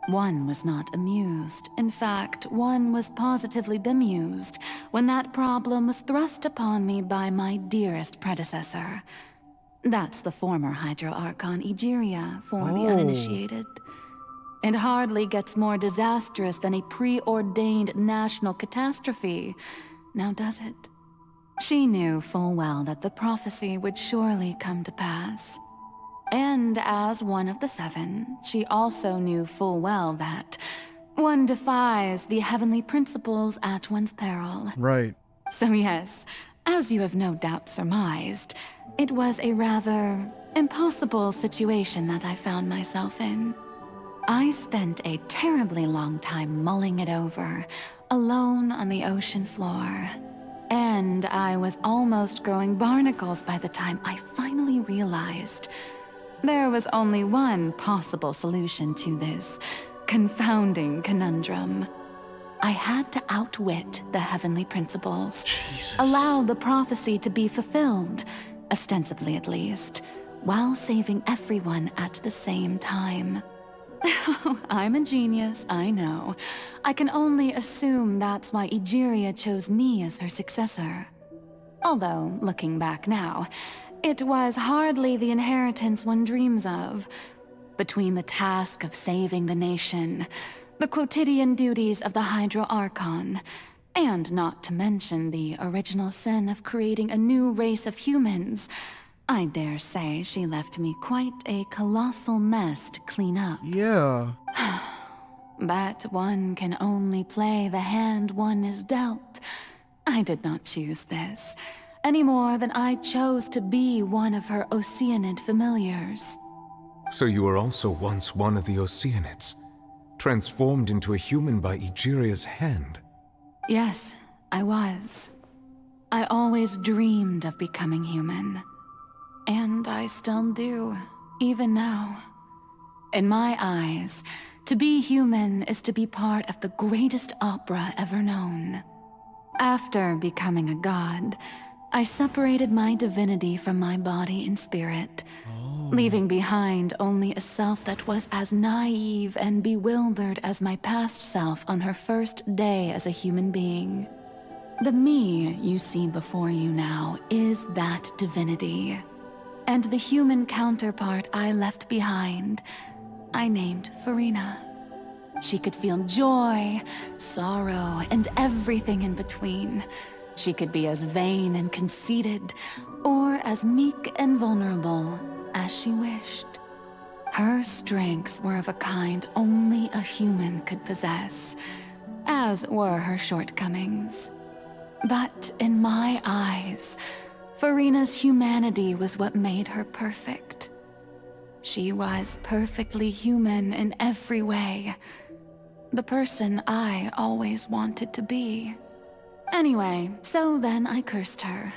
One was not amused. In fact, one was positively bemused when that problem was thrust upon me by my dearest predecessor. That's the former Hydro Archon Egeria for the uninitiated. It hardly gets more disastrous than a preordained national catastrophe, now does it? She knew full well that the prophecy would surely come to pass. And as one of the seven, she also knew full well that one defies the heavenly principles at one's peril. Right. So yes, as you have no doubt surmised, it was a rather impossible situation that I found myself in. I spent a terribly long time mulling it over, alone on the ocean floor. And I was almost growing barnacles by the time I finally realized there was only one possible solution to this confounding conundrum. I had to outwit the heavenly principles. Jesus. Allow the prophecy to be fulfilled, ostensibly at least, while saving everyone at the same time. I'm a genius, I know. I can only assume that's why Egeria chose me as her successor. Although, looking back now, it was hardly the inheritance one dreams of. Between the task of saving the nation, the quotidian duties of the Hydro Archon, and not to mention the original sin of creating a new race of humans, I dare say she left me quite a colossal mess to clean up. Yeah. But one can only play the hand one is dealt. I did not choose this, any more than I chose to be one of her Oceanid familiars. So you were also once one of the Oceanids, transformed into a human by Egeria's hand. Yes, I was. I always dreamed of becoming human. And I still do, even now. In my eyes, to be human is to be part of the greatest opera ever known. After becoming a god, I separated my divinity from my body and spirit, leaving behind only a self that was as naive and bewildered as my past self on her first day as a human being. The me you see before you now is that divinity. And the human counterpart I left behind, I named Farina. She could feel joy, sorrow, and everything in between. She could be as vain and conceited, or as meek and vulnerable as she wished. Her strengths were of a kind only a human could possess, as were her shortcomings. But in my eyes, Furina's humanity was what made her perfect. She was perfectly human in every way. The person I always wanted to be. Anyway, so then I cursed her.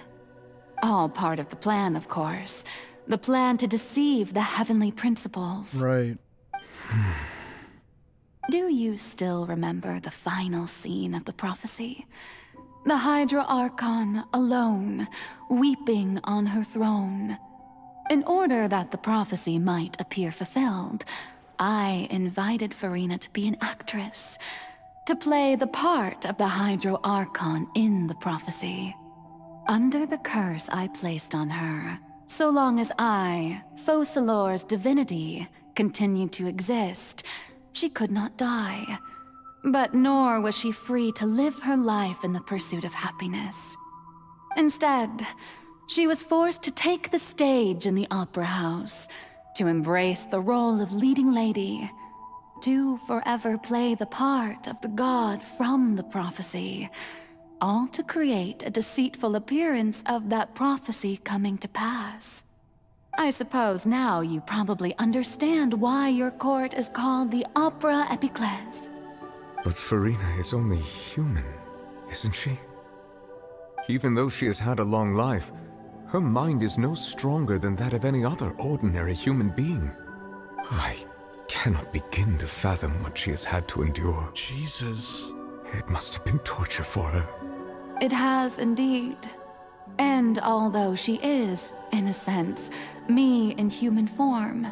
All part of the plan, of course. The plan to deceive the heavenly principles. Right. Do you still remember the final scene of the prophecy? The Hydra Archon alone, weeping on her throne. In order that the prophecy might appear fulfilled, I invited Furina to be an actress, to play the part of the Hydro Archon in the prophecy. Under the curse I placed on her, so long as I, Focalor's divinity, continued to exist, she could not die. But nor was she free to live her life in the pursuit of happiness. Instead, she was forced to take the stage in the opera house, to embrace the role of leading lady, to forever play the part of the god from the prophecy, all to create a deceitful appearance of that prophecy coming to pass. I suppose now you probably understand why your court is called the Opera Epiclese. But Furina is only human, isn't she? Even though she has had a long life, her mind is no stronger than that of any other ordinary human being. I cannot begin to fathom what she has had to endure. Jesus. It must have been torture for her. It has indeed. And although she is, in a sense, me in human form,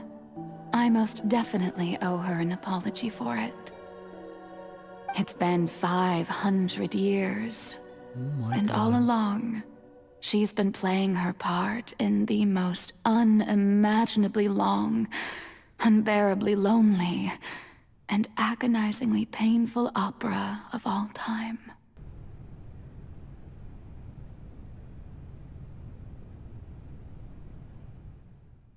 I most definitely owe her an apology for it. It's been 500 years. Oh my and God. all along, she's been playing her part in the most unimaginably long, unbearably lonely, and agonizingly painful opera of all time.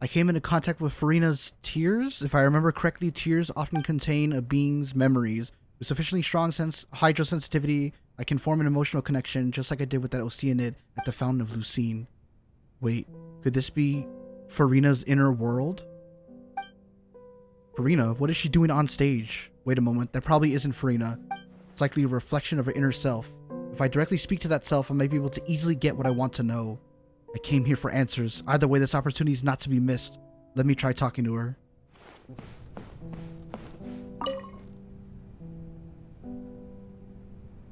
I came into contact with Furina's tears. If I remember correctly, tears often contain a being's memories. With sufficiently strong hydrosensitivity, I can form an emotional connection, just like I did with that Oceanid at the Fountain of Lucine. Wait, could this be Furina's inner world? Furina, what is she doing on stage? Wait a moment, that probably isn't Furina. It's likely a reflection of her inner self. If I directly speak to that self, I might be able to easily get what I want to know. I came here for answers. Either way, this opportunity is not to be missed. Let me try talking to her.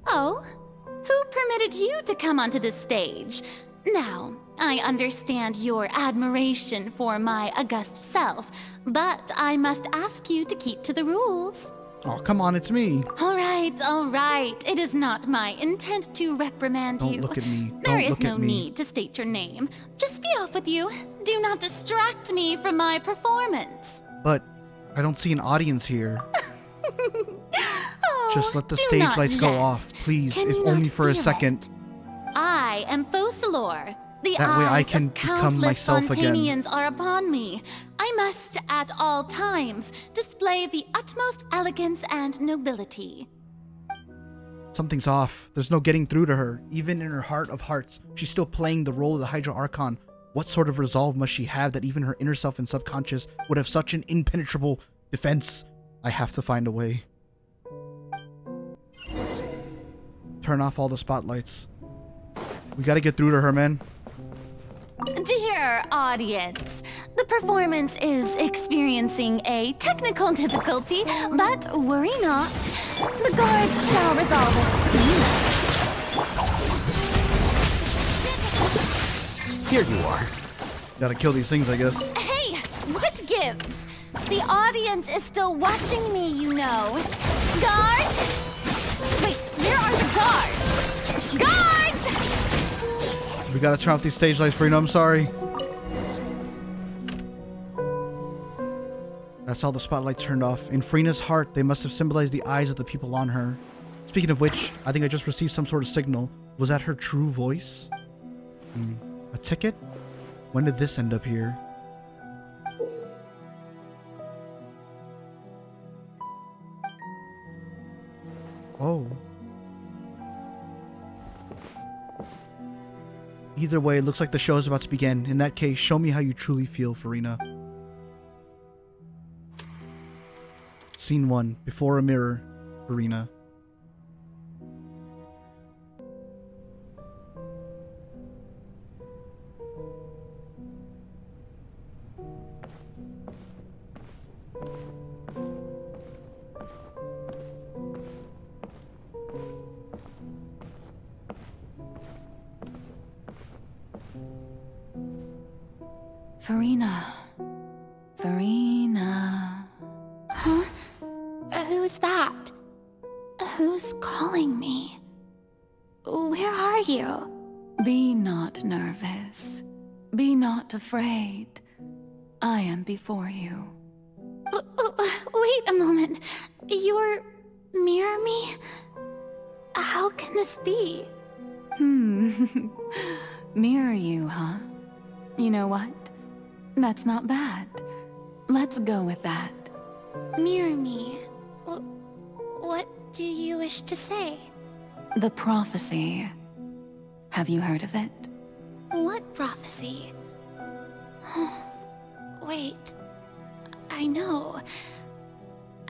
Oh, who permitted you to come onto the stage? Now, I understand your admiration for my august self, but I must ask you to keep to the rules. Oh, come on, it's me. All right. It is not my intent to reprimand you. Don't look at me. There Don't is look no at me. need to state your name. Just be off with you. Do not distract me from my performance. But I don't see an audience here. Oh, Just let the do stage not lights go jest. off, please, Can if you only not for a feel second. I am Focalor. The That way I eyes can of become countless myself again. Fontanians are upon me. I must, at all times, display the utmost elegance and nobility. Something's off. There's no getting through to her. Even in her heart of hearts, she's still playing the role of the Hydra Archon. What sort of resolve must she have that even her inner self and subconscious would have such an impenetrable defense? I have to find a way. Turn off all the spotlights. We gotta get through to her, man. Dear audience, the performance is experiencing a technical difficulty, but worry not. The guards shall resolve it soon. Here you are. Gotta kill these things, I guess. Hey, what gives? The audience is still watching me, you know. Guards? Wait, where are the guards? Guards! We gotta turn off these stage lights, Furina. I'm sorry. That's how the spotlight turned off. In Furina's heart, they must have symbolized the eyes of the people on her. Speaking of which, I think I just received some sort of signal. Was that her true voice? A ticket? When did this end up here? Oh. Either way, it looks like the show is about to begin. In that case, show me how you truly feel, Farina. Scene 1. Before a mirror, Farina. Farina. Farina. Huh? Who's that? Who's calling me? Where are you? Be not nervous. Be not afraid. I am before you. Wait a moment. You're mirror me? How can this be? Mirror you, huh? You know what? That's not bad. Let's go with that. Mirror me. What do you wish to say? The prophecy. Have you heard of it? What prophecy? Wait. I know.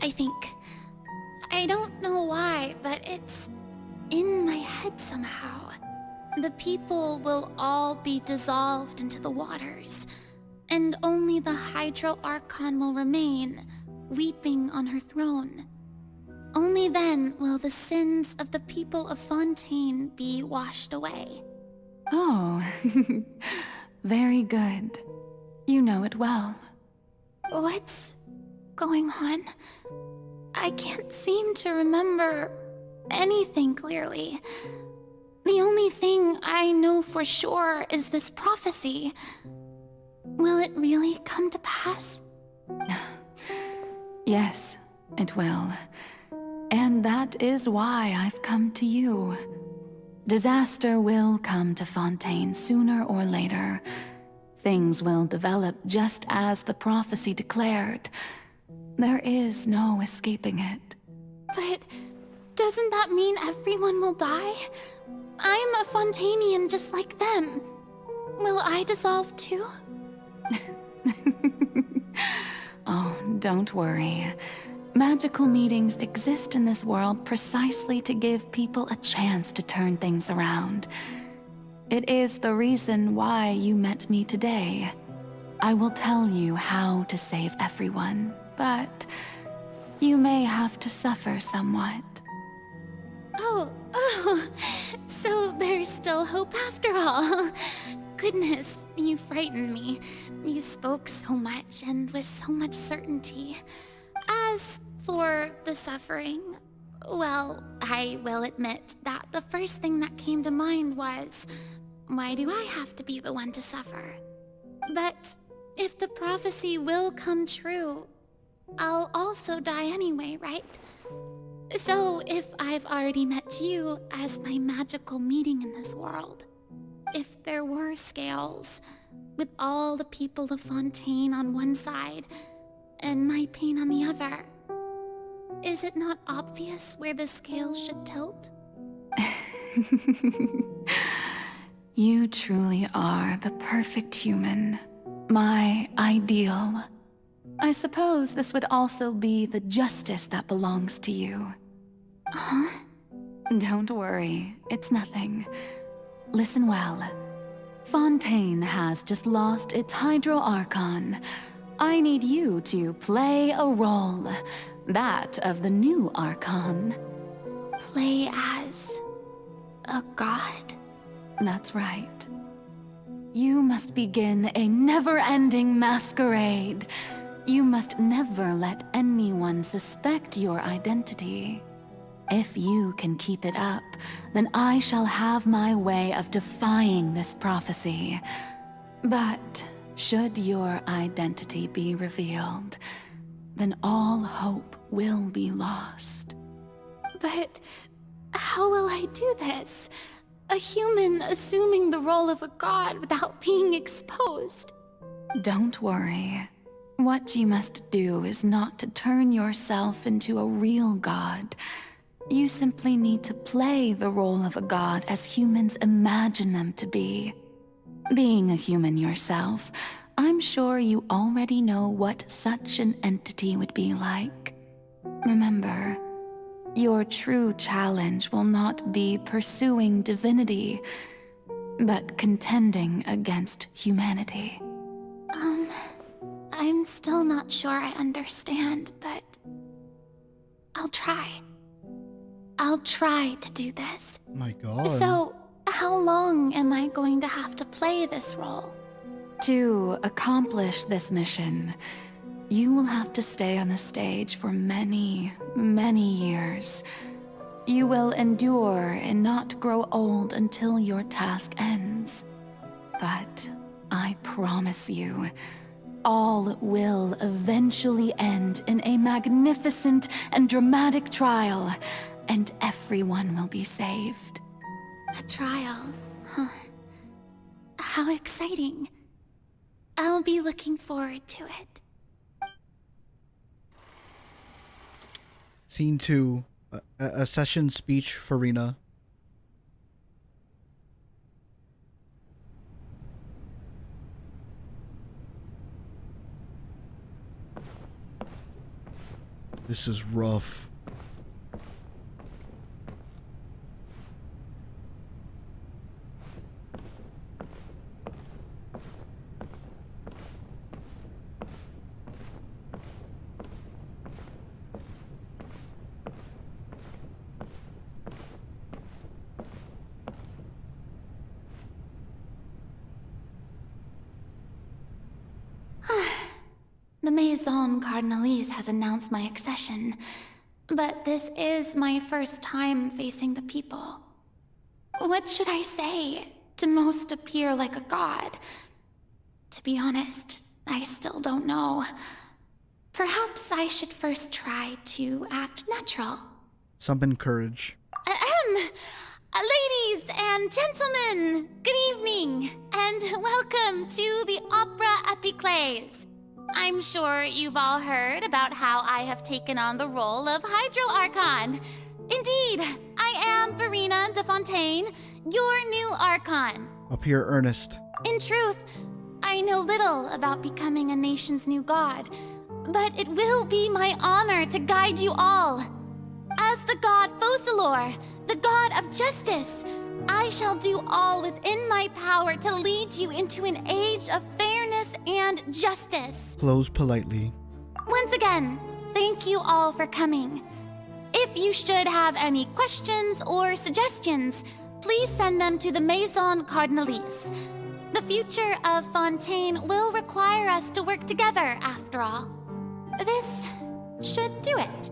I think. I don't know why, but it's in my head somehow. The people will all be dissolved into the waters, and only the Hydro Archon will remain, weeping on her throne. Only then will the sins of the people of Fontaine be washed away. Oh, very good. You know it well. What's going on? I can't seem to remember anything clearly. The only thing I know for sure is this prophecy. Will it really come to pass? Yes, it will. And that is why I've come to you. Disaster will come to Fontaine sooner or later. Things will develop just as the prophecy declared. There is no escaping it. But doesn't that mean everyone will die? I'm a Fontainian just like them. Will I dissolve too? Oh, don't worry. Magical meetings exist in this world precisely to give people a chance to turn things around. It is the reason why you met me today. I will tell you how to save everyone, but you may have to suffer somewhat. Oh, so there's still hope after all. Goodness, you frightened me. You spoke so much and with so much certainty. As for the suffering, well, I will admit that the first thing that came to mind was, why do I have to be the one to suffer? But if the prophecy will come true, I'll also die anyway, right? So if I've already met you as my magical meeting in this world, if there were scales, with all the people of Fontaine on one side, and my pain on the other, is it not obvious where the scales should tilt? You truly are the perfect human. My ideal. I suppose this would also be the justice that belongs to you. Huh? Don't worry, it's nothing. Listen well. Fontaine has just lost its Hydro Archon. I need you to play a role. That of the new Archon. Play as a god? That's right. You must begin a never-ending masquerade. You must never let anyone suspect your identity. If you can keep it up, then I shall have my way of defying this prophecy. But should your identity be revealed, then all hope will be lost. But how will I do this? A human assuming the role of a god without being exposed. Don't worry. What you must do is not to turn yourself into a real god. You simply need to play the role of a god as humans imagine them to be. Being a human yourself, I'm sure you already know what such an entity would be like. Remember, your true challenge will not be pursuing divinity, but contending against humanity. I'm still not sure I understand, but I'll try. I'll try to do this. My God. So, how long am I going to have to play this role? To accomplish this mission, you will have to stay on the stage for many, many years. You will endure and not grow old until your task ends. But I promise you, all will eventually end in a magnificent and dramatic trial, and everyone will be saved. A trial, huh? How exciting. I'll be looking forward to it. Scene 2, a session speech for Rena. This is rough. The Maison Cardinalise has announced my accession, but this is my first time facing the people. What should I say to most appear like a god? To be honest, I still don't know. Perhaps I should first try to act natural. Summon courage. Ladies and gentlemen, good evening, and welcome to the Opera Epiclese. I'm sure you've all heard about how I have taken on the role of Hydro Archon. Indeed, I am Verena de Fontaine, your new Archon. Appear earnest. In truth, I know little about becoming a nation's new god, but it will be my honor to guide you all. As the god Focalor, the god of justice, I shall do all within my power to lead you into an age of fairness and justice. Close politely. Once again, thank you all for coming. If you should have any questions or suggestions, please send them to the Maison Cardinalise. The future of Fontaine will require us to work together, after all. This should do it.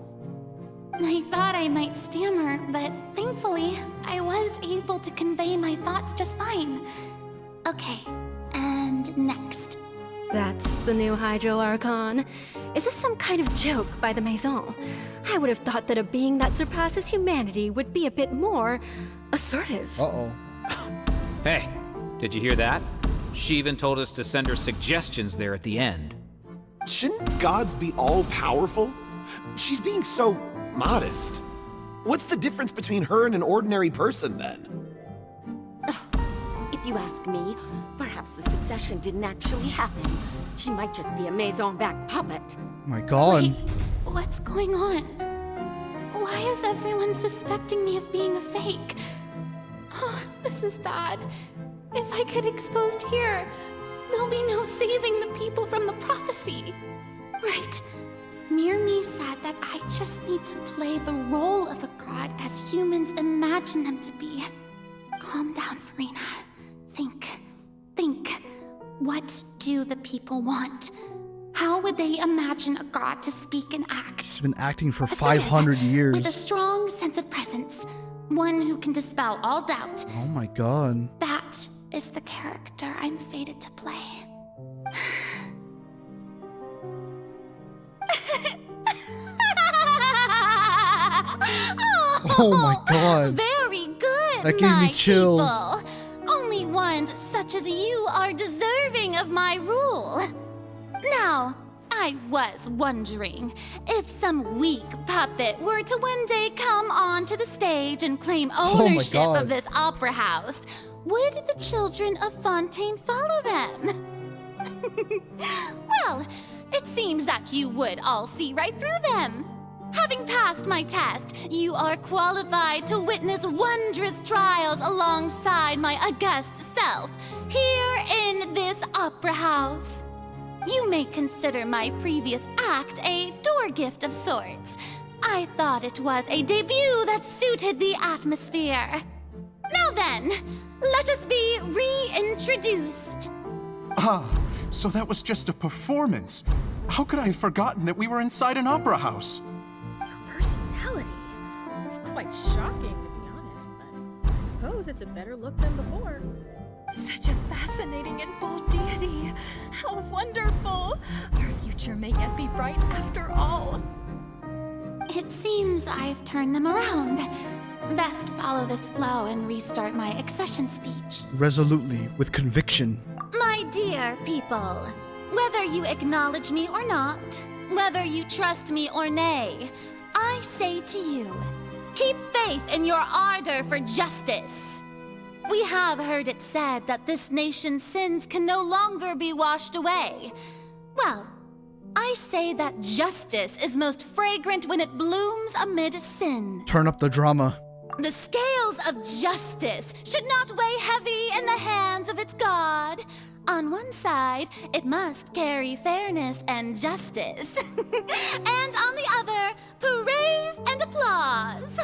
I thought I might stammer, but thankfully, I was able to convey my thoughts just fine. Okay, and next. That's the new Hydro Archon. Is this some kind of joke by the Maison? I would have thought that a being that surpasses humanity would be a bit more assertive. Uh-oh. Hey, did you hear that? She even told us to send her suggestions there at the end. Shouldn't gods be all-powerful? She's being so modest. What's the difference between her and an ordinary person, then? If you ask me, perhaps the succession didn't actually happen. She might just be a Maison-backed puppet. My God. Wait, what's going on? Why is everyone suspecting me of being a fake? Oh, this is bad. If I get exposed here, there'll be no saving the people from the prophecy. Right. Mirmi said that I just need to play the role of a god as humans imagine them to be. Calm down, Verena. Think. What do the people want? How would they imagine a god to speak and act? She's been acting for 500 years. With a strong sense of presence. One who can dispel all doubt. Oh my God. That is the character I'm fated to play. Oh my God. Very good. That gave me chills. People. Only ones such as you are deserving of my rule. Now, I was wondering if some weak puppet were to one day come onto the stage and claim ownership of this opera house, would the children of Fontaine follow them? Well, it seems that you would all see right through them. Having passed my test, you are qualified to witness wondrous trials alongside my august self, here in this opera house. You may consider my previous act a door gift of sorts. I thought it was a debut that suited the atmosphere. Now then, let us be reintroduced. Ah, so that was just a performance. How could I have forgotten that we were inside an opera house? Personality. It's quite shocking, to be honest, but I suppose it's a better look than before. Such a fascinating and bold deity. How wonderful! Our future may yet be bright after all. It seems I've turned them around. Best follow this flow and restart my accession speech. Resolutely, with conviction. My dear people, whether you acknowledge me or not, whether you trust me or nay, I say to you, keep faith in your ardor for justice. We have heard it said that this nation's sins can no longer be washed away. Well, I say that justice is most fragrant when it blooms amid sin. Turn up the drama. The scales of justice should not weigh heavy in the hands of its God. On one side, it must carry fairness and justice. And on the other, praise and applause.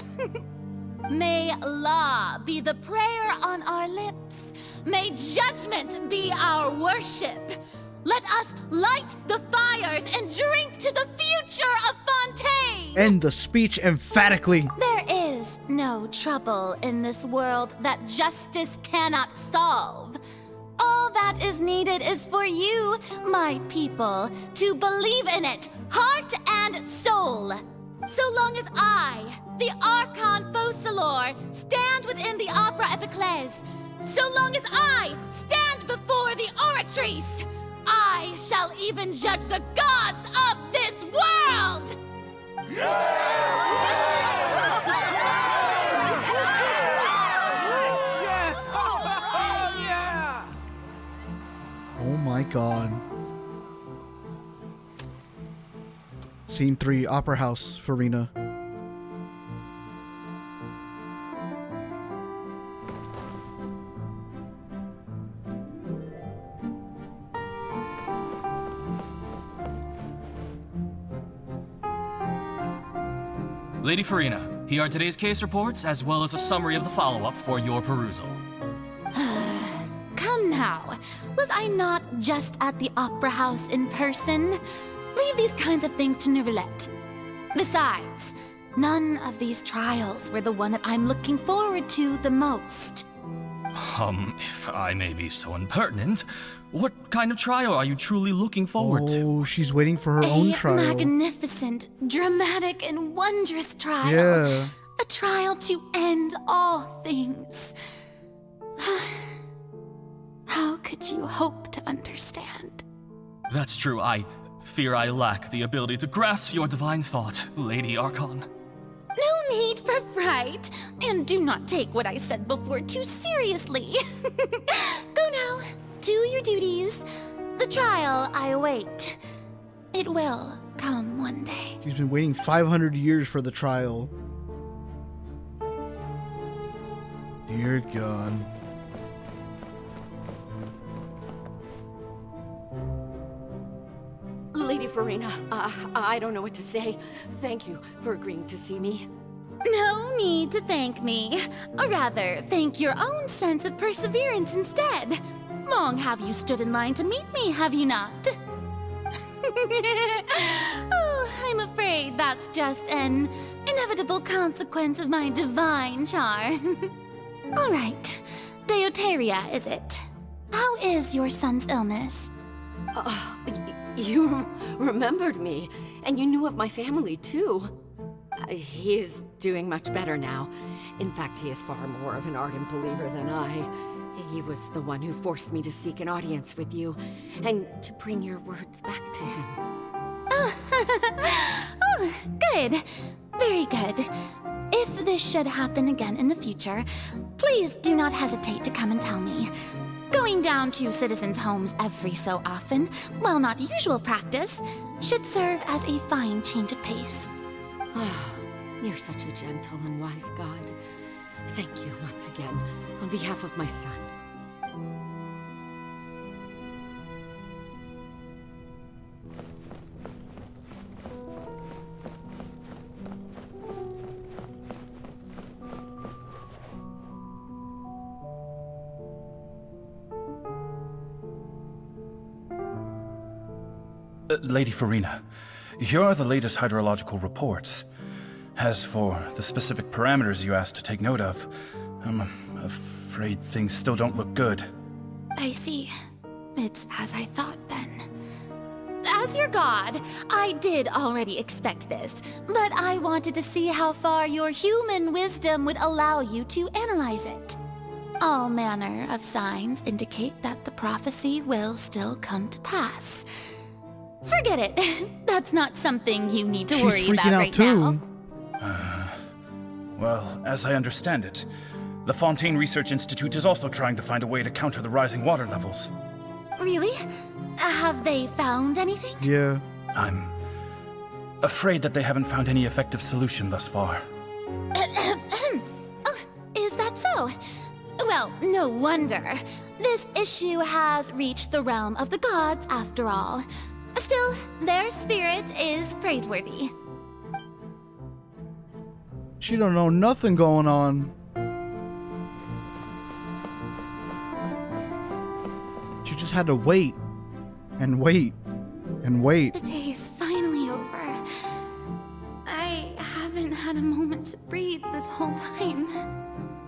May law be the prayer on our lips. May judgment be our worship. Let us light the fires and drink to the future of Fontaine. End the speech emphatically. There is no trouble in this world that justice cannot solve. All that is needed is for you, my people, to believe in it, heart and soul. So long as I, the Archon Focalor, stand within the Opera Epiclese, so long as I stand before the Oratrice, I shall even judge the gods of this world! Oh my god. Scene 3, Opera House, Farina. Lady Farina, here are today's case reports, as well as a summary of the follow-up for your perusal. Come now, was I not just at the Opera House in person? Leave these kinds of things to Neuvillette. Besides, none of these trials were the one that I'm looking forward to the most. If I may be so impertinent, what kind of trial are you truly looking forward to? Oh, she's waiting for her own trial. A magnificent, dramatic, and wondrous trial. Yeah. A trial to end all things. How could you hope to understand? That's true. I fear I lack the ability to grasp your divine thought, Lady Archon. No need for fright, and do not take what I said before too seriously. Go now, do your duties. The trial I await. It will come one day. She's been waiting 500 years for the trial. Dear God. Lady Farina, I don't know what to say. Thank you for agreeing to see me. No need to thank me. Or rather, thank your own sense of perseverance instead. Long have you stood in line to meet me, have you not? Oh, I'm afraid that's just an inevitable consequence of my divine charm. All right, Deoteria, is it? How is your son's illness? You remembered me, and you knew of my family, too. He is doing much better now. In fact, he is far more of an ardent believer than I. He was the one who forced me to seek an audience with you, and to bring your words back to him. Oh, good. Very good. If this should happen again in the future, please do not hesitate to come and tell me. Going down to citizens' homes every so often, while not usual practice, should serve as a fine change of pace. Oh, you're such a gentle and wise god. Thank you once again, on behalf of my son. Lady Farina, here are the latest hydrological reports. As for the specific parameters you asked to take note of, I'm afraid things still don't look good. I see. It's as I thought then. As your god, I did already expect this, but I wanted to see how far your human wisdom would allow you to analyze it. All manner of signs indicate that the prophecy will still come to pass. Forget it. That's not something you need to worry about right now. Well, as I understand it, the Fontaine Research Institute is also trying to find a way to counter the rising water levels. Really? Have they found anything? Yeah. I'm afraid that they haven't found any effective solution thus far. Oh, is that so? Well, no wonder. This issue has reached the realm of the gods after all. Still, their spirit is praiseworthy. She don't know nothing going on. She just had to wait and wait and wait. The day is finally over. I haven't had a moment to breathe this whole time.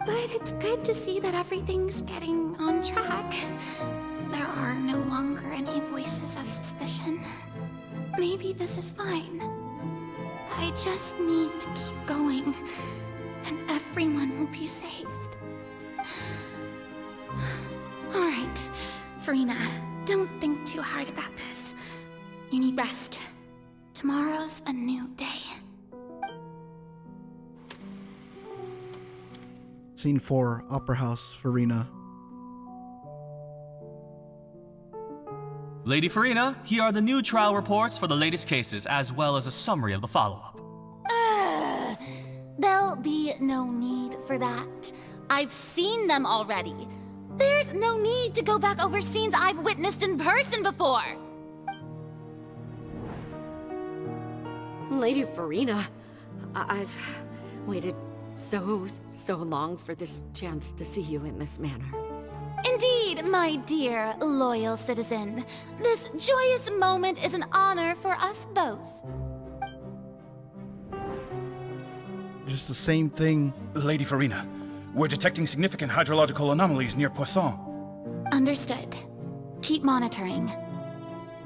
But it's good to see that everything's getting on track. There are no longer any voices of suspicion. Maybe this is fine. I just need to keep going, and everyone will be saved. All right, Farina, don't think too hard about this. You need rest. Tomorrow's a new day. Scene 4, Opera House, Farina. Lady Farina, here are the new trial reports for the latest cases, as well as a summary of the follow-up. There'll be no need for that. I've seen them already. There's no need to go back over scenes I've witnessed in person before. Lady Farina, I've waited so long for this chance to see you in this manner. Indeed, my dear, loyal citizen. This joyous moment is an honor for us both. Just the same thing. Lady Farina, we're detecting significant hydrological anomalies near Poisson. Understood. Keep monitoring.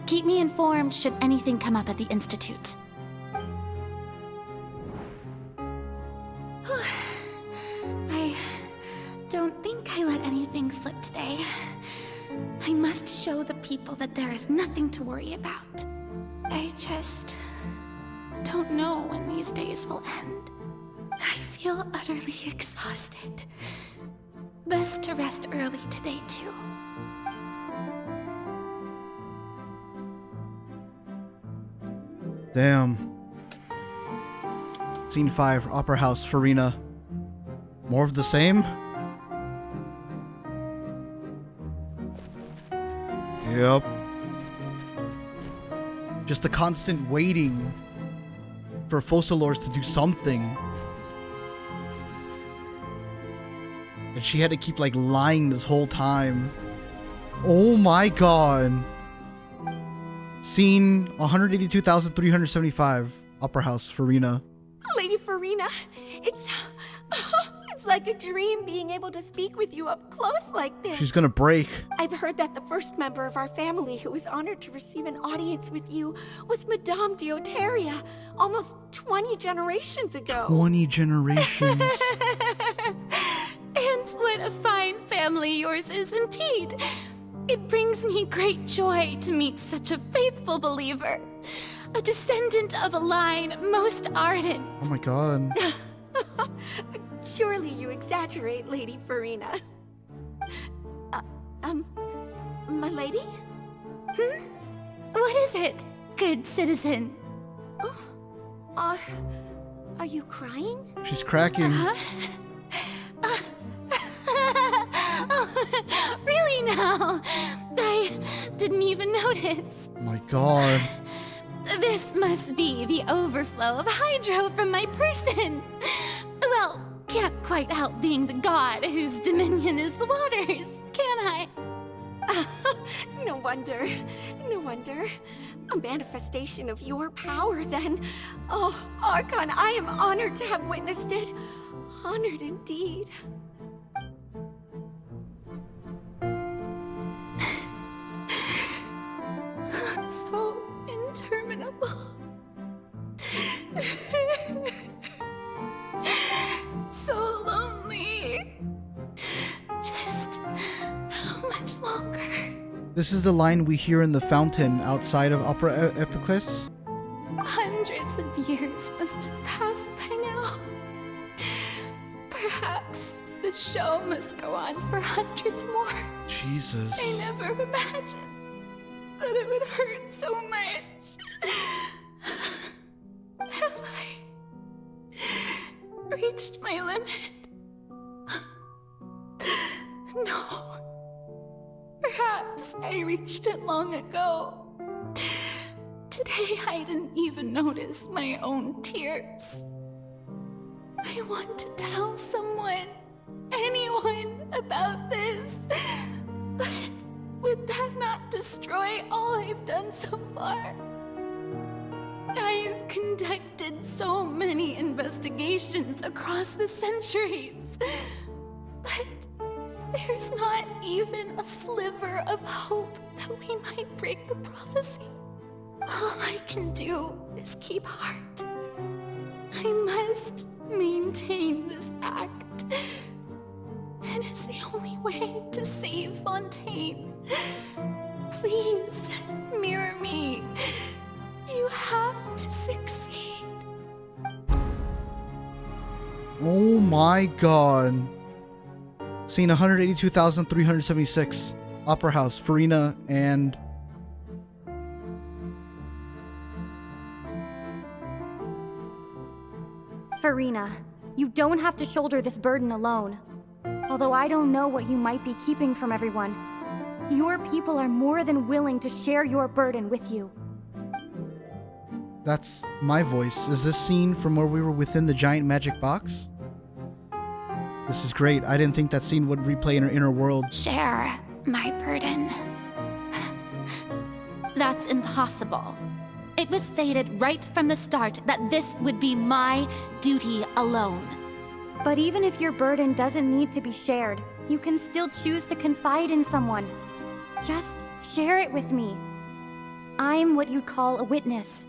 Keep me informed should anything come up at the Institute. I don't think I let anything slip today. I must show the people that there is nothing to worry about. I just don't know when these days will end. I feel utterly exhausted. Best to rest early today, too. Damn. Scene 5, Opera House, Farina. More of the same? Yep. Just the constant waiting for Focalors to do something. And she had to keep like lying this whole time. Oh my god. Scene 182,375. Opera House, Farina. Lady Farina, it's It's like a dream being able to speak with you up close like this. She's gonna break. I've heard that the first member of our family who was honored to receive an audience with you was Madame Dioteria, almost 20 generations ago. 20 generations. And what a fine family yours is indeed. It brings me great joy to meet such a faithful believer. A descendant of a line most ardent. Oh my god. Surely you exaggerate, Lady Farina. My lady? What is it, good citizen? Are you crying? She's cracking. Really now? I didn't even notice. Oh my god. This must be the overflow of hydro from my person. Well, can't quite help being the god whose dominion is the waters, can I? No wonder. No wonder. A manifestation of your power, then. Oh, Archon, I am honored to have witnessed it. Honored indeed. So interminable. So lonely. Just how much longer? This is the line we hear in the fountain outside of Opera Epiclese. Hundreds of years must have passed by now. Perhaps the show must go on for hundreds more. Jesus. I never imagined that it would hurt so much. Have I reached my limit? No. Perhaps I reached it long ago. Today I didn't even notice my own tears. I want to tell someone, anyone, about this. But would that not destroy all I've done so far? I've conducted so many investigations across the centuries, but there's not even a sliver of hope that we might break the prophecy. All I can do is keep heart. I must maintain this act. It is the only way to save Fontaine. Please, mirror me. You have to succeed. Oh my god. Scene 182,376. Opera House, Farina and... Farina, you don't have to shoulder this burden alone. Although I don't know what you might be keeping from everyone, your people are more than willing to share your burden with you. That's my voice. Is this scene from where we were within the giant magic box? This is great. I didn't think that scene would replay in our inner world. Share my burden. That's impossible. It was fated right from the start that this would be my duty alone. But even if your burden doesn't need to be shared, you can still choose to confide in someone. Just share it with me. I'm what you'd call a witness.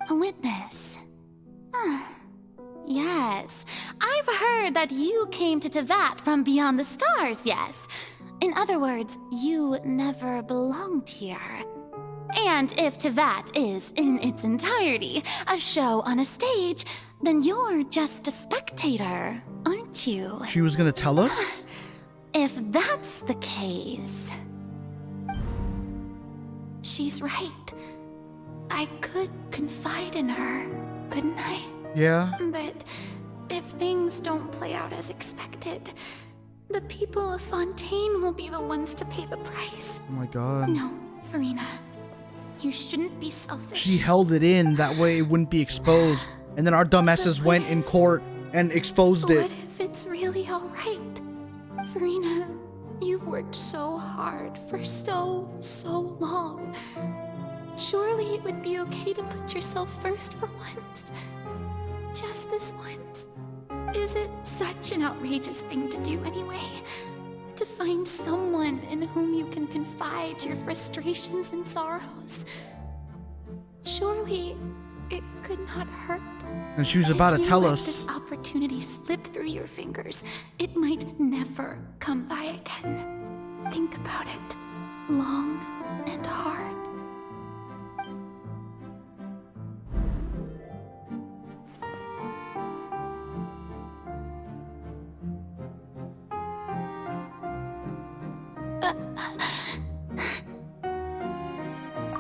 A witness? Yes, I've heard that you came to Tevat from beyond the stars, yes. In other words, you never belonged here. And if Tevat is, in its entirety, a show on a stage, then you're just a spectator, aren't you? She was gonna tell us? If that's the case... She's right. I could confide in her, couldn't I? Yeah. But if things don't play out as expected, the people of Fontaine will be the ones to pay the price. Oh my god. No, Farina. You shouldn't be selfish. She held it in, that way it wouldn't be exposed. And then our dumbasses went in court and exposed it. What if it's really alright? Farina, you've worked so hard for so long. Surely it would be okay to put yourself first for once. Just this once. Is it such an outrageous thing to do anyway? To find someone in whom you can confide your frustrations and sorrows? Surely it could not hurt. And she was about to tell If us. this opportunity slip through your fingers, it might never come by again. Think about it long and hard.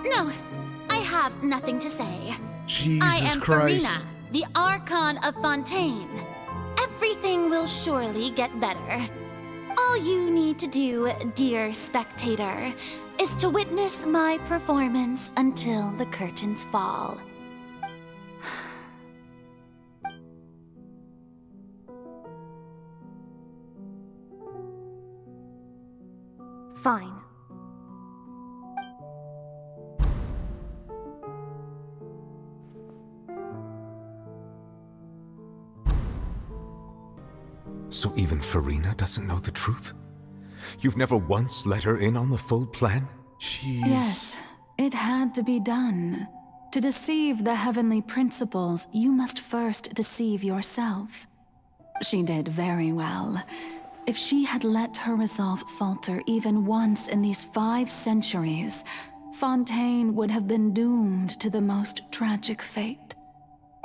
No, I have nothing to say. Jesus I am Christ. Farina, the Archon of Fontaine. Everything will surely get better. All you need to do, dear spectator, is to witness my performance until the curtains fall. Fine. So even Farina doesn't know the truth? You've never once let her in on the full plan? Jeez. Yes, it had to be done. To deceive the heavenly principles, you must first deceive yourself. She did very well. If she had let her resolve falter even once in these 5 centuries, Fontaine would have been doomed to the most tragic fate.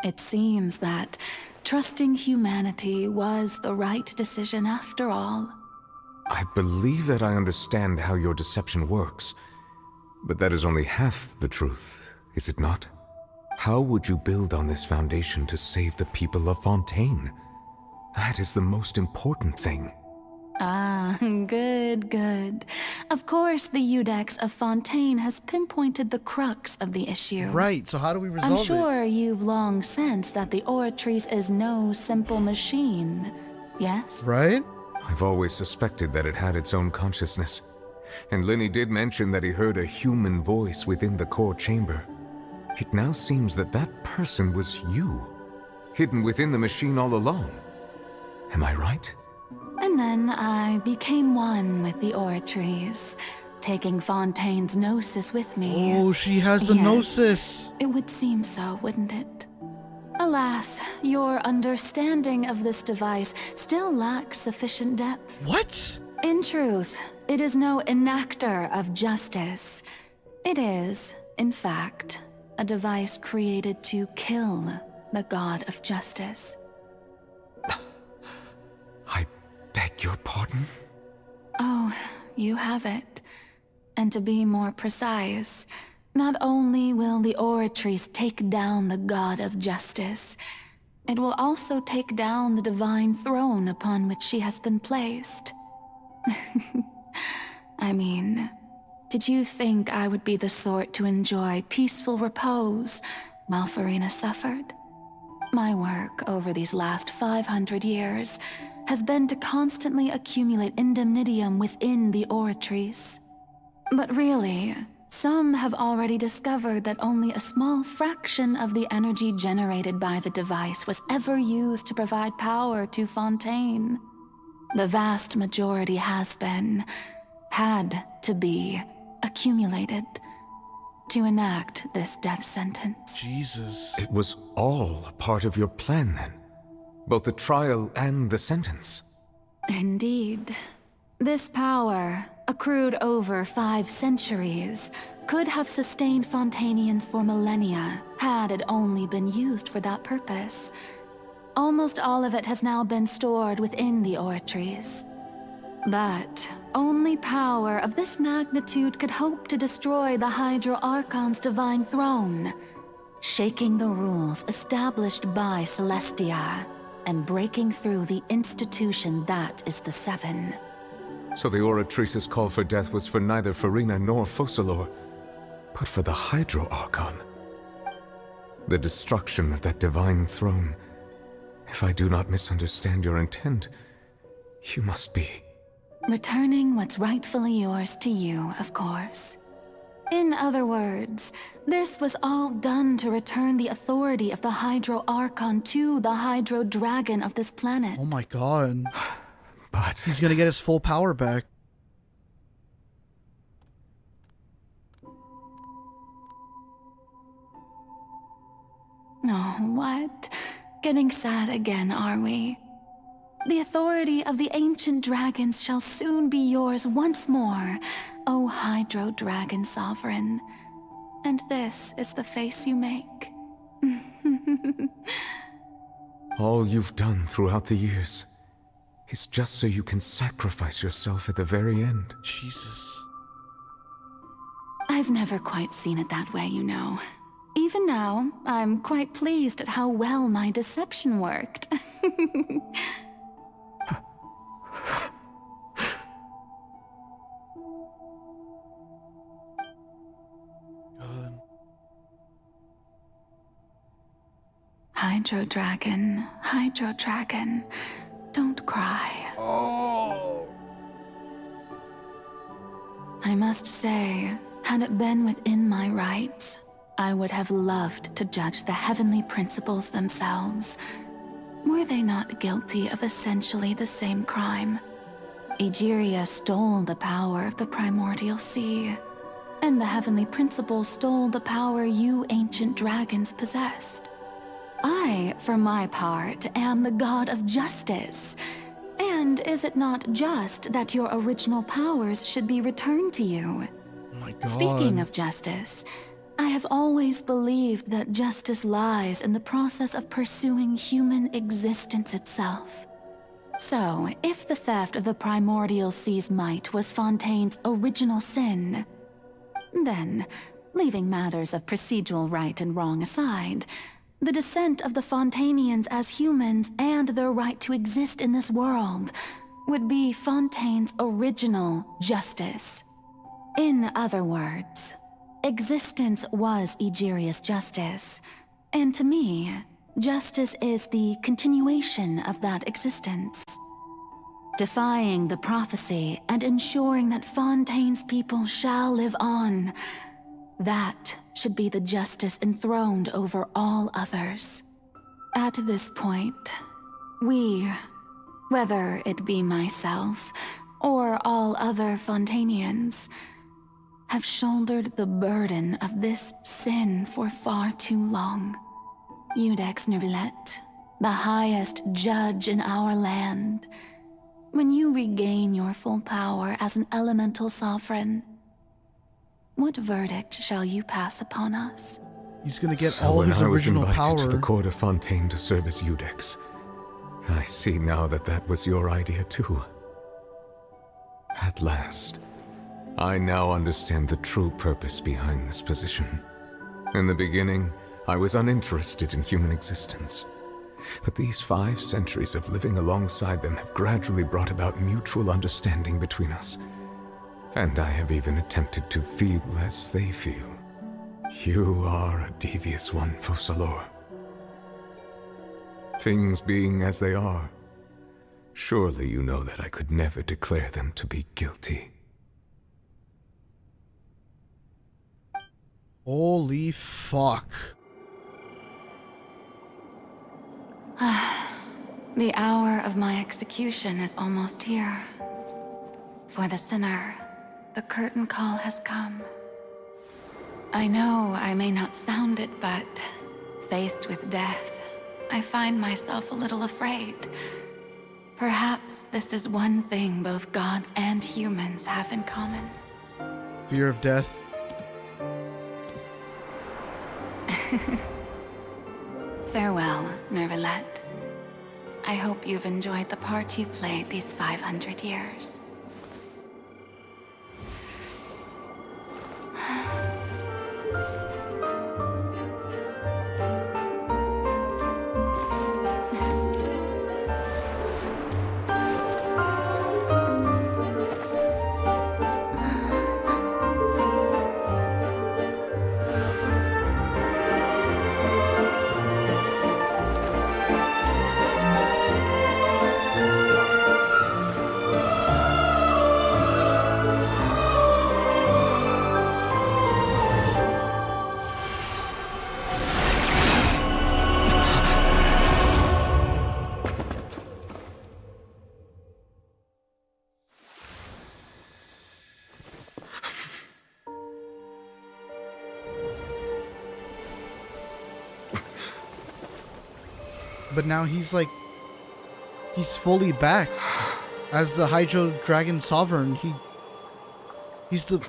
It seems that trusting humanity was the right decision after all. I believe that I understand how your deception works, but that is only half the truth, is it not? How would you build on this foundation to save the people of Fontaine? That is the most important thing. Ah, good. Of course, the Iudex of Fontaine has pinpointed the crux of the issue. Right, so how do we resolve I'm it? sure you've long sensed that the Oratrice is no simple machine, yes? Right? I've always suspected that it had its own consciousness. And Lenny did mention that he heard a human voice within the core chamber. It now seems that that person was you, hidden within the machine all along. Am I right? And then I became one with the Oratrice, taking Fontaine's gnosis with me. Oh, she has the Yes, gnosis. It would seem so, wouldn't it? Alas, your understanding of this device still lacks sufficient depth. What? In truth, it is no enactor of justice. It is, in fact, a device created to kill the god of justice. I beg your pardon? Oh, you have it. And to be more precise, not only will the Oratrice take down the god of justice, it will also take down the divine throne upon which she has been placed. I mean, did you think I would be the sort to enjoy peaceful repose while Farina suffered? My work over these last 500 years has been to constantly accumulate indemnitium within the Oratrice. But really, some have already discovered that only a small fraction of the energy generated by the device was ever used to provide power to Fontaine. The vast majority had to be accumulated to enact this death sentence. Jesus. It was all a part of your plan then? Both the trial and the sentence? Indeed. This power, accrued over 5 centuries, could have sustained Fontainians for millennia had it only been used for that purpose. Almost all of it has now been stored within the Oratrice. But only power of this magnitude could hope to destroy the Hydro Archon's divine throne, shaking the rules established by Celestia and breaking through the institution that is the Seven. So the Oratrice's call for death was for neither Farina nor Focalor, but for the Hydro Archon. The destruction of that divine throne. If I do not misunderstand your intent, you must be... Returning what's rightfully yours to you, of course. In other words, this was all done to return the authority of the Hydro Archon to the Hydro Dragon of this planet. Oh my god. But he's gonna get his full power back. Oh, what? Getting sad again, are we? The authority of the ancient dragons shall soon be yours once more, O Hydro Dragon Sovereign. And this is the face you make. all you've done throughout the years is just so you can sacrifice yourself at the very end. Jesus. I've never quite seen it that way, you know. Even now, I'm quite pleased at how well my deception worked. God. Hydro Dragon, don't cry. Oh. I must say, had it been within my rights, I would have loved to judge the heavenly principles themselves. Were they not guilty of essentially the same crime? Egeria stole the power of the primordial sea, and the heavenly principles stole the power you ancient dragons possessed. I, for my part, am the god of justice. And is it not just that your original powers should be returned to you? Oh my god. Speaking of justice, I have always believed that justice lies in the process of pursuing human existence itself. So, if the theft of the primordial sea's might was Fontaine's original sin, then, leaving matters of procedural right and wrong aside, the descent of the Fontanians as humans and their right to exist in this world would be Fontaine's original justice. In other words, existence was Egeria's justice, and to me, justice is the continuation of that existence. Defying the prophecy and ensuring that Fontaine's people shall live on, that should be the justice enthroned over all others. At this point, we, whether it be myself or all other Fontanians, have shouldered the burden of this sin for far too long. Iudex Neuvillette, the highest judge in our land, when you regain your full power as an elemental sovereign, what verdict shall you pass upon us? He's gonna get So all when his I was original invited power. to the court of Fontaine to serve as Iudex, I see now that that was your idea too. At last, I now understand the true purpose behind this position. In the beginning, I was uninterested in human existence. But these 5 centuries of living alongside them have gradually brought about mutual understanding between us. And I have even attempted to feel as they feel. You are a devious one, Focalors. Things being as they are, surely you know that I could never declare them to be guilty. Holy fuck. The hour of my execution is almost here. For the sinner, the curtain call has come. I know I may not sound it, but faced with death, I find myself a little afraid. Perhaps this is one thing both gods and humans have in common. Fear of death. Farewell, Neuvillette. I hope you've enjoyed the part you played these 500 years. But now he's like, he's fully back as the Hydro Dragon Sovereign. He's the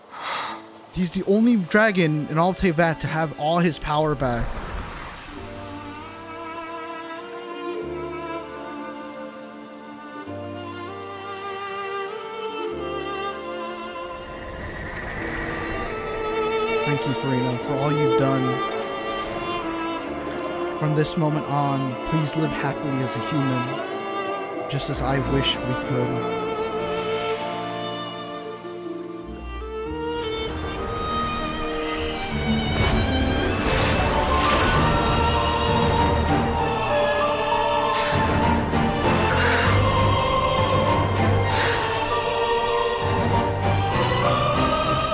only dragon in all of Teyvat to have all his power back. Thank you, Furina, for all you've done. From this moment on, please live happily as a human, just as I wish we could.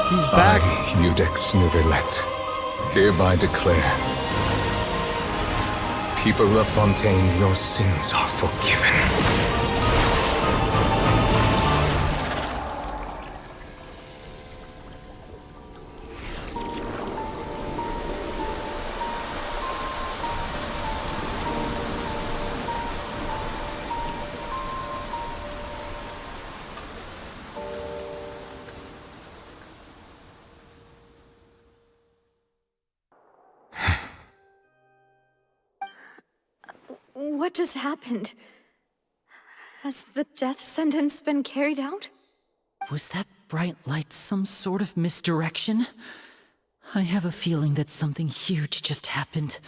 He's back. I, Eudex Nuvelet, hereby declare, people of Fontaine, your sins are forgiven. What just happened? Has the death sentence been carried out? Was that bright light some sort of misdirection? I have a feeling that something huge just happened.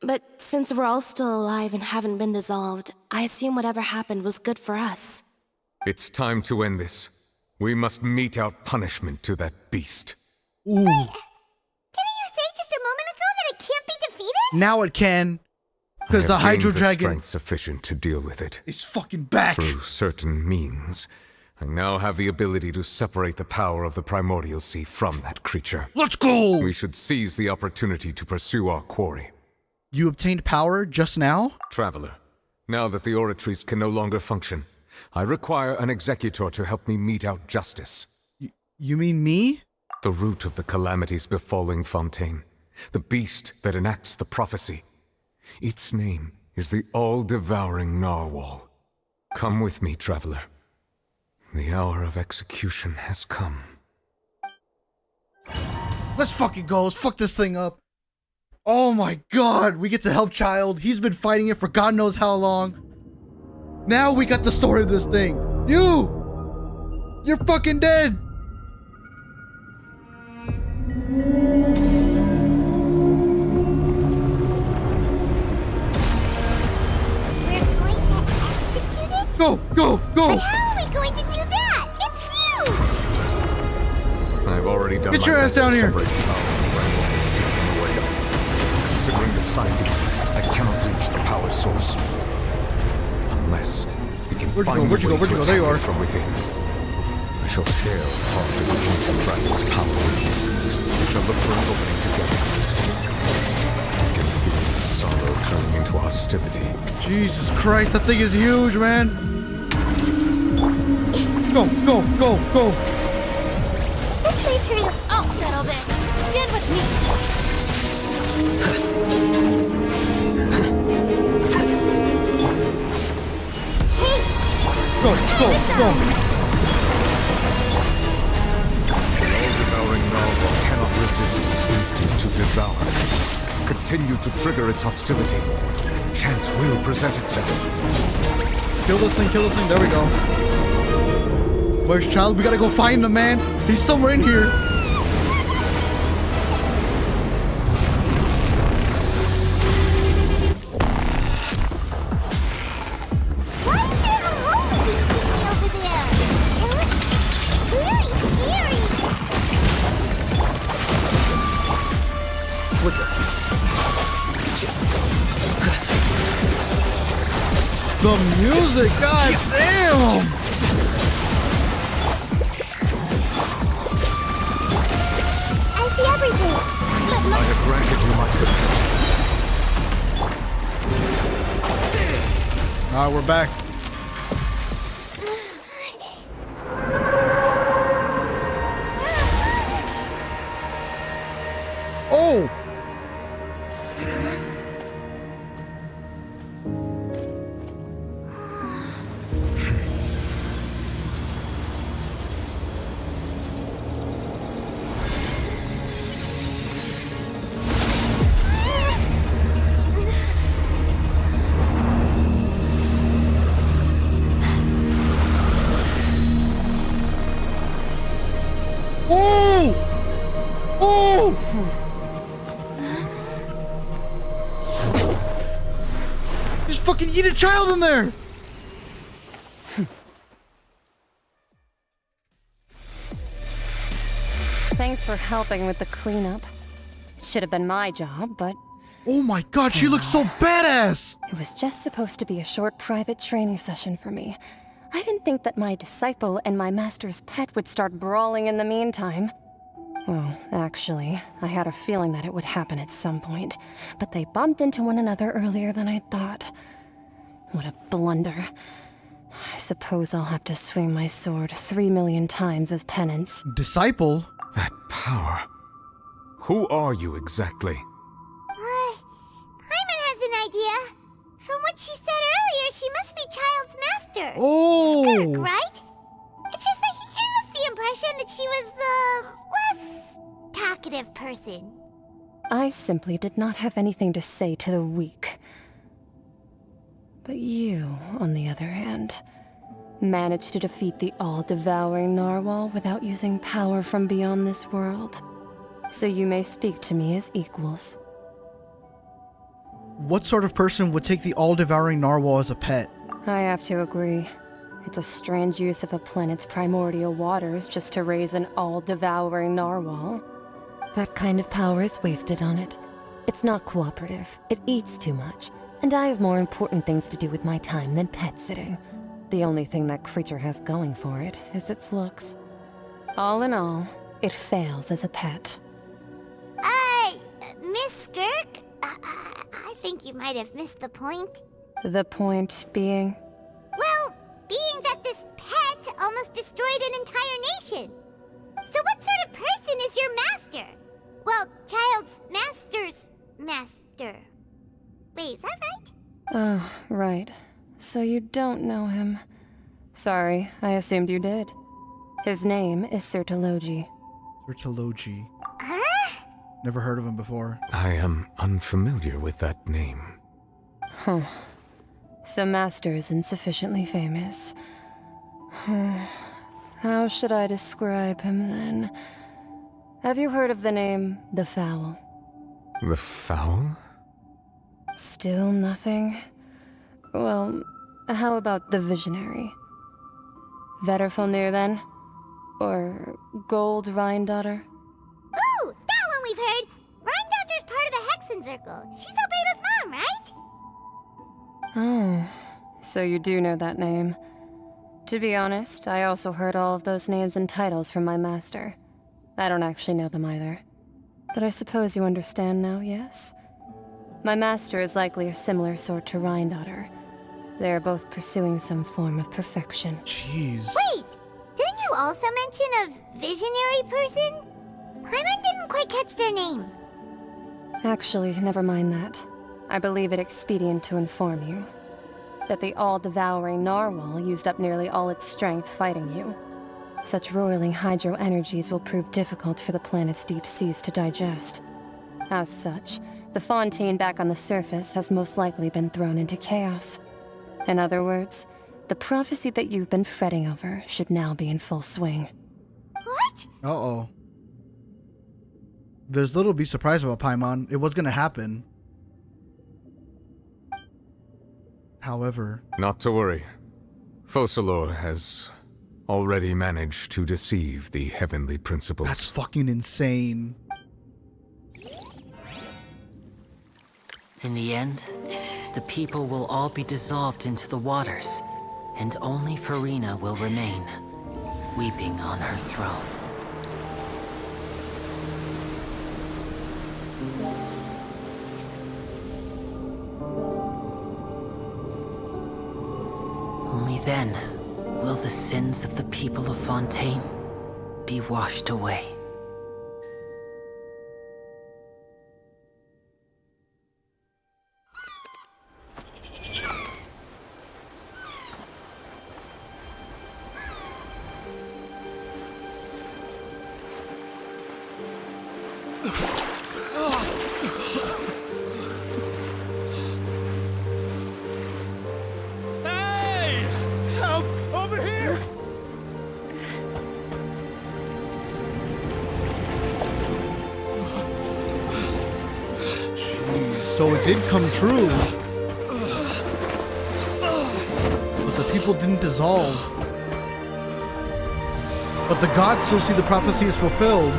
But since we're all still alive and haven't been dissolved, I assume whatever happened was good for us. It's time to end this. We must mete out punishment to that beast. Ooh. Didn't you say just a moment ago that it can't be defeated? Now it can. Because the Hydro Dragon strength sufficient to deal with it. It's fucking back. Through certain means, I now have the ability to separate the power of the Primordial Sea from that creature. Let's go! We should seize the opportunity to pursue our quarry. You obtained power just now? Traveler, now that the oratories can no longer function, I require an executor to help me mete out justice. You mean me? The root of the calamities befalling Fontaine. The beast that enacts the prophecy. Its name is the all-devouring Narwhal. Come with me, traveler. The hour of execution has come. Let's fucking go. Let's fuck this thing up. Oh my god. We get to help Child. He's been fighting it for God knows how long. Now we got the story of this thing. You're fucking dead. Go, go, go! But how are we going to do that? It's huge! I've already done Get your ass down here! Considering the size of the beast, I cannot reach the power source. Unless we can find Where'd you go? There you are. from within. I shall share part of the ancient dragon's power with you. We shall look for an opening together. I can feel its sorrow turning into hostility. Jesus Christ, that thing is huge, man. Go, go, go, go. This way, Furina. I'll settle this. Stand with me. Hey! Go, go, go. The all-devouring Narwhal cannot resist its instinct to devour. Continue to trigger its hostility. Chance will present itself. Kill this thing, there we go. Where's Child? We gotta go find him, man. He's somewhere in here. Why is there a hole behind me over there? It looks really scary. What the music, god damn! I see everything. But I have granted you my protection. Alright, we're back. Oh! Oh! Oh! Just fucking eat a child in there! Thanks for helping with the cleanup. It should have been my job, but... Oh my god, she looks so badass! It was just supposed to be a short private training session for me. I didn't think that my disciple and my master's pet would start brawling in the meantime. Well, actually, I had a feeling that it would happen at some point, but they bumped into one another earlier than I thought. What a blunder. I suppose I'll have to swing my sword 3 million times as penance. Disciple? That power. Who are you exactly? Paimon has an idea. From what she said earlier, she must be Child's master. Oh! Skirk, right? It's just that he gave us the impression that she was the less talkative person. I simply did not have anything to say to the weak. But you, on the other hand, managed to defeat the all-devouring narwhal without using power from beyond this world. So you may speak to me as equals. What sort of person would take the all-devouring narwhal as a pet? I have to agree. It's a strange use of a planet's primordial waters just to raise an all-devouring narwhal. That kind of power is wasted on it. It's not cooperative. It eats too much. And I have more important things to do with my time than pet sitting. The only thing that creature has going for it is its looks. All in all, it fails as a pet. Miss Skirk? I think you might have missed the point. The point being? Well, being that this pet almost destroyed an entire nation. So what sort of person is your master? Well, Child's master's master. Wait, is that right? Oh, right. So you don't know him. Sorry, I assumed you did. His name is Sertologi. Sertologi. Never heard of him before. I am unfamiliar with that name. Huh. So Master isn't sufficiently famous. How should I describe him then? Have you heard of the name The Fowl? The Fowl? Still nothing? Well, how about the Visionary? Vetterfalnir then? Or Gold Rhine-daughter? Ooh, that one we've heard! Rhine-daughter's part of the Hexen Circle. She's Albedo's mom, right? Oh, so you do know that name. To be honest, I also heard all of those names and titles from my master. I don't actually know them either. But I suppose you understand now, yes? My master is likely a similar sort to Rhine-daughter. They are both pursuing some form of perfection. Jeez. Wait! Didn't you also mention a visionary person? Paimon didn't quite catch their name. Actually, never mind that. I believe it expedient to inform you that the all-devouring narwhal used up nearly all its strength fighting you. Such roiling hydro energies will prove difficult for the planet's deep seas to digest. As such, the fontaine back on the surface has most likely been thrown into chaos. In other words, the prophecy that you've been fretting over should now be in full swing. What? Uh-oh. There's little to be surprised about, Paimon. It was gonna happen. However... Not to worry. Focalor has already managed to deceive the heavenly principles. That's fucking insane. In the end, the people will all be dissolved into the waters, and only Farina will remain, weeping on her throne. Only then will the sins of the people of Fontaine be washed away. So it did come true. But the people didn't dissolve. But the gods still see the prophecy is fulfilled.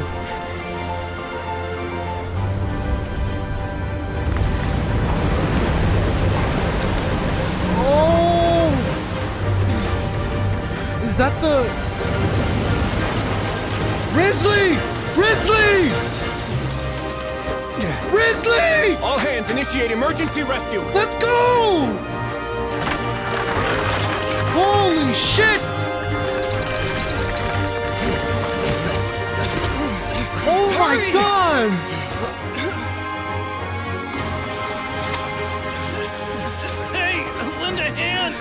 Oh! Is that the... Risley! Risley! Risley! All hands, initiate emergency rescue! Let's go! Holy shit! Oh my god! Hey, lend a hand!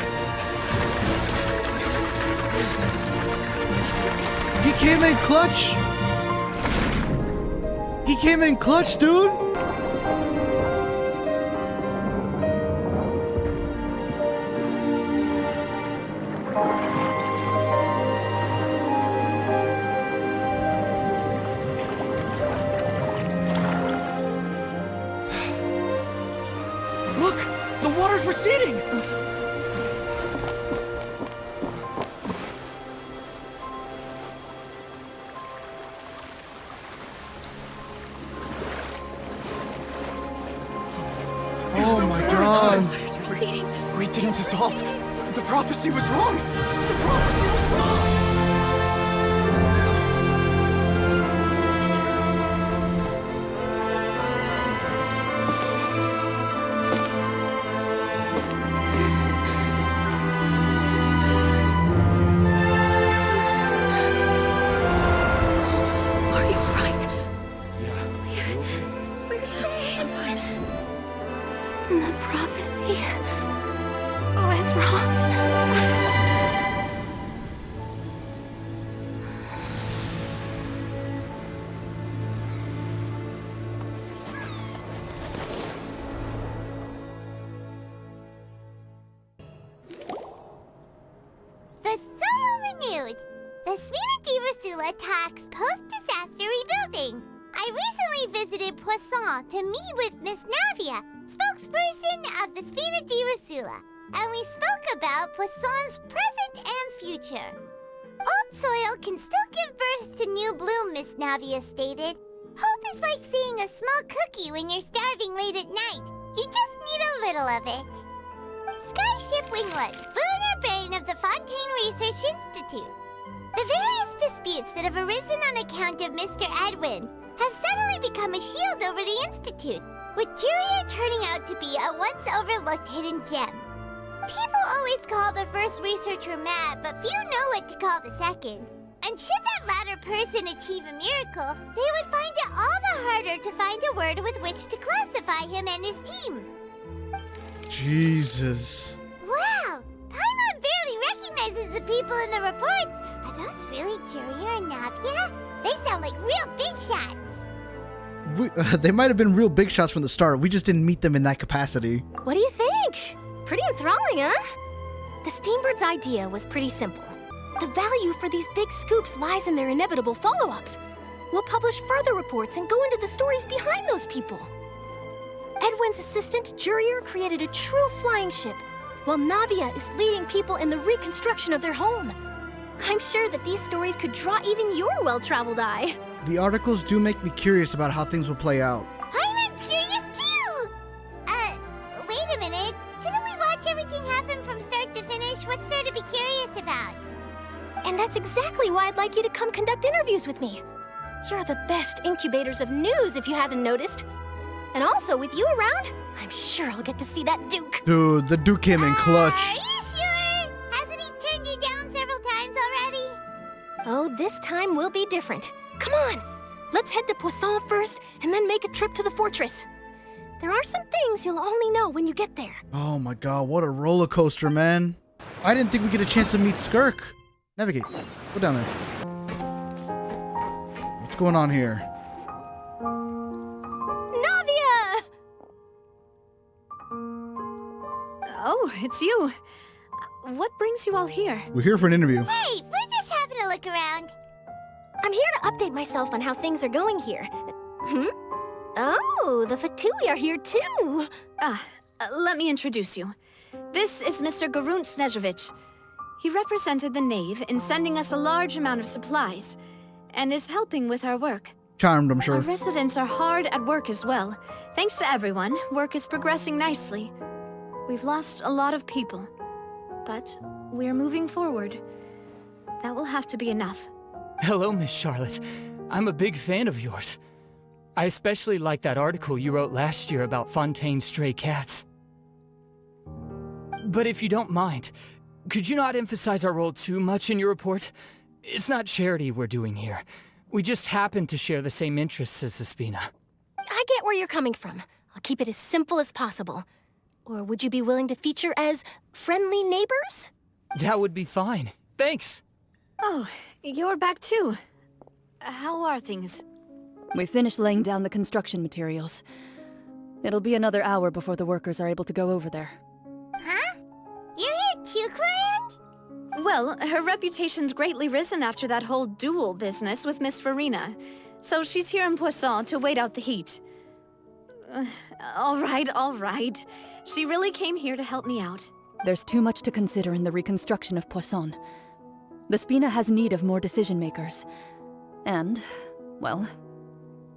He came in clutch! He came in clutch, dude! Look! The water's receding! Oh my god! We didn't dissolve. The prophecy was wrong. The prophecy was wrong. The prophecy was wrong. The soil renewed. The Smina di Rasula talks post-disaster rebuilding. I recently visited Poisson to meet with Miss Navia, spokesperson of the Spina di Rasula, and we spoke about Poisson's present and future. Old soil can still give birth to new bloom, Miss Navia stated. Hope is like seeing a small cookie when you're starving late at night. You just need a little of it. Skyship Winglet, lunar brain of the Fontaine Research Institute. The various disputes that have arisen on account of Mr. Edwin have suddenly become a shield over the Institute, with Jurier turning out to be a once-overlooked hidden gem. People always call the first researcher mad, but few know what to call the second. And should that latter person achieve a miracle, they would find it all the harder to find a word with which to classify him and his team. Jesus. Wow! Paimon barely recognizes the people in the reports. Are those really Jurier and Navia? They sound like real big shots. They might have been real big shots from the start. We just didn't meet them in that capacity. What do you think? Pretty enthralling, huh? The Steambird's idea was pretty simple. The value for these big scoops lies in their inevitable follow-ups. We'll publish further reports and go into the stories behind those people. Edwin's assistant, Jurier, created a true flying ship, while Navia is leading people in the reconstruction of their home. I'm sure that these stories could draw even your well-traveled eye. The articles do make me curious about how things will play out. Paimon's curious too! Wait a minute. Didn't we watch everything happen from start to finish? What's there to be curious about? And that's exactly why I'd like you to come conduct interviews with me. You're the best incubators of news, if you haven't noticed. And also, with you around, I'm sure I'll get to see that Duke. Dude, the Duke came in clutch. Are you sure? Hasn't he turned you down several times already? Oh, this time will be different. Come on, let's head to Poisson first, and then make a trip to the fortress. There are some things you'll only know when you get there. Oh my god, what a roller coaster, man. I didn't think we'd get a chance to meet Skirk. Navigate. Go down there. What's going on here? Navia! Oh, it's you. What brings you all here? We're here for an interview. Hey, we're just having a look around. I'm here to update myself on how things are going here. Oh, Oh, the Fatui are here too. Let me introduce you. This is Mr. Garunt Snezhevich. He represented the Knave in sending us a large amount of supplies, and is helping with our work. Charmed, I'm sure. Our residents are hard at work as well. Thanks to everyone, work is progressing nicely. We've lost a lot of people, but we're moving forward. That will have to be enough. Hello, Miss Charlotte. I'm a big fan of yours. I especially like that article you wrote last year about Fontaine's stray cats. But if you don't mind, could you not emphasize our role too much in your report? It's not charity we're doing here. We just happen to share the same interests as the Spina. I get where you're coming from. I'll keep it as simple as possible. Or would you be willing to feature as friendly neighbors? That would be fine. Thanks. Oh, you're back too. How are things? We finished laying down the construction materials. It'll be another hour before the workers are able to go over there. Huh? You're here too, Clorinde? Well, her reputation's greatly risen after that whole duel business with Miss Farina. So she's here in Poisson to wait out the heat. All right. She really came here to help me out. There's too much to consider in the reconstruction of Poisson. The Spina has need of more decision-makers. And, well,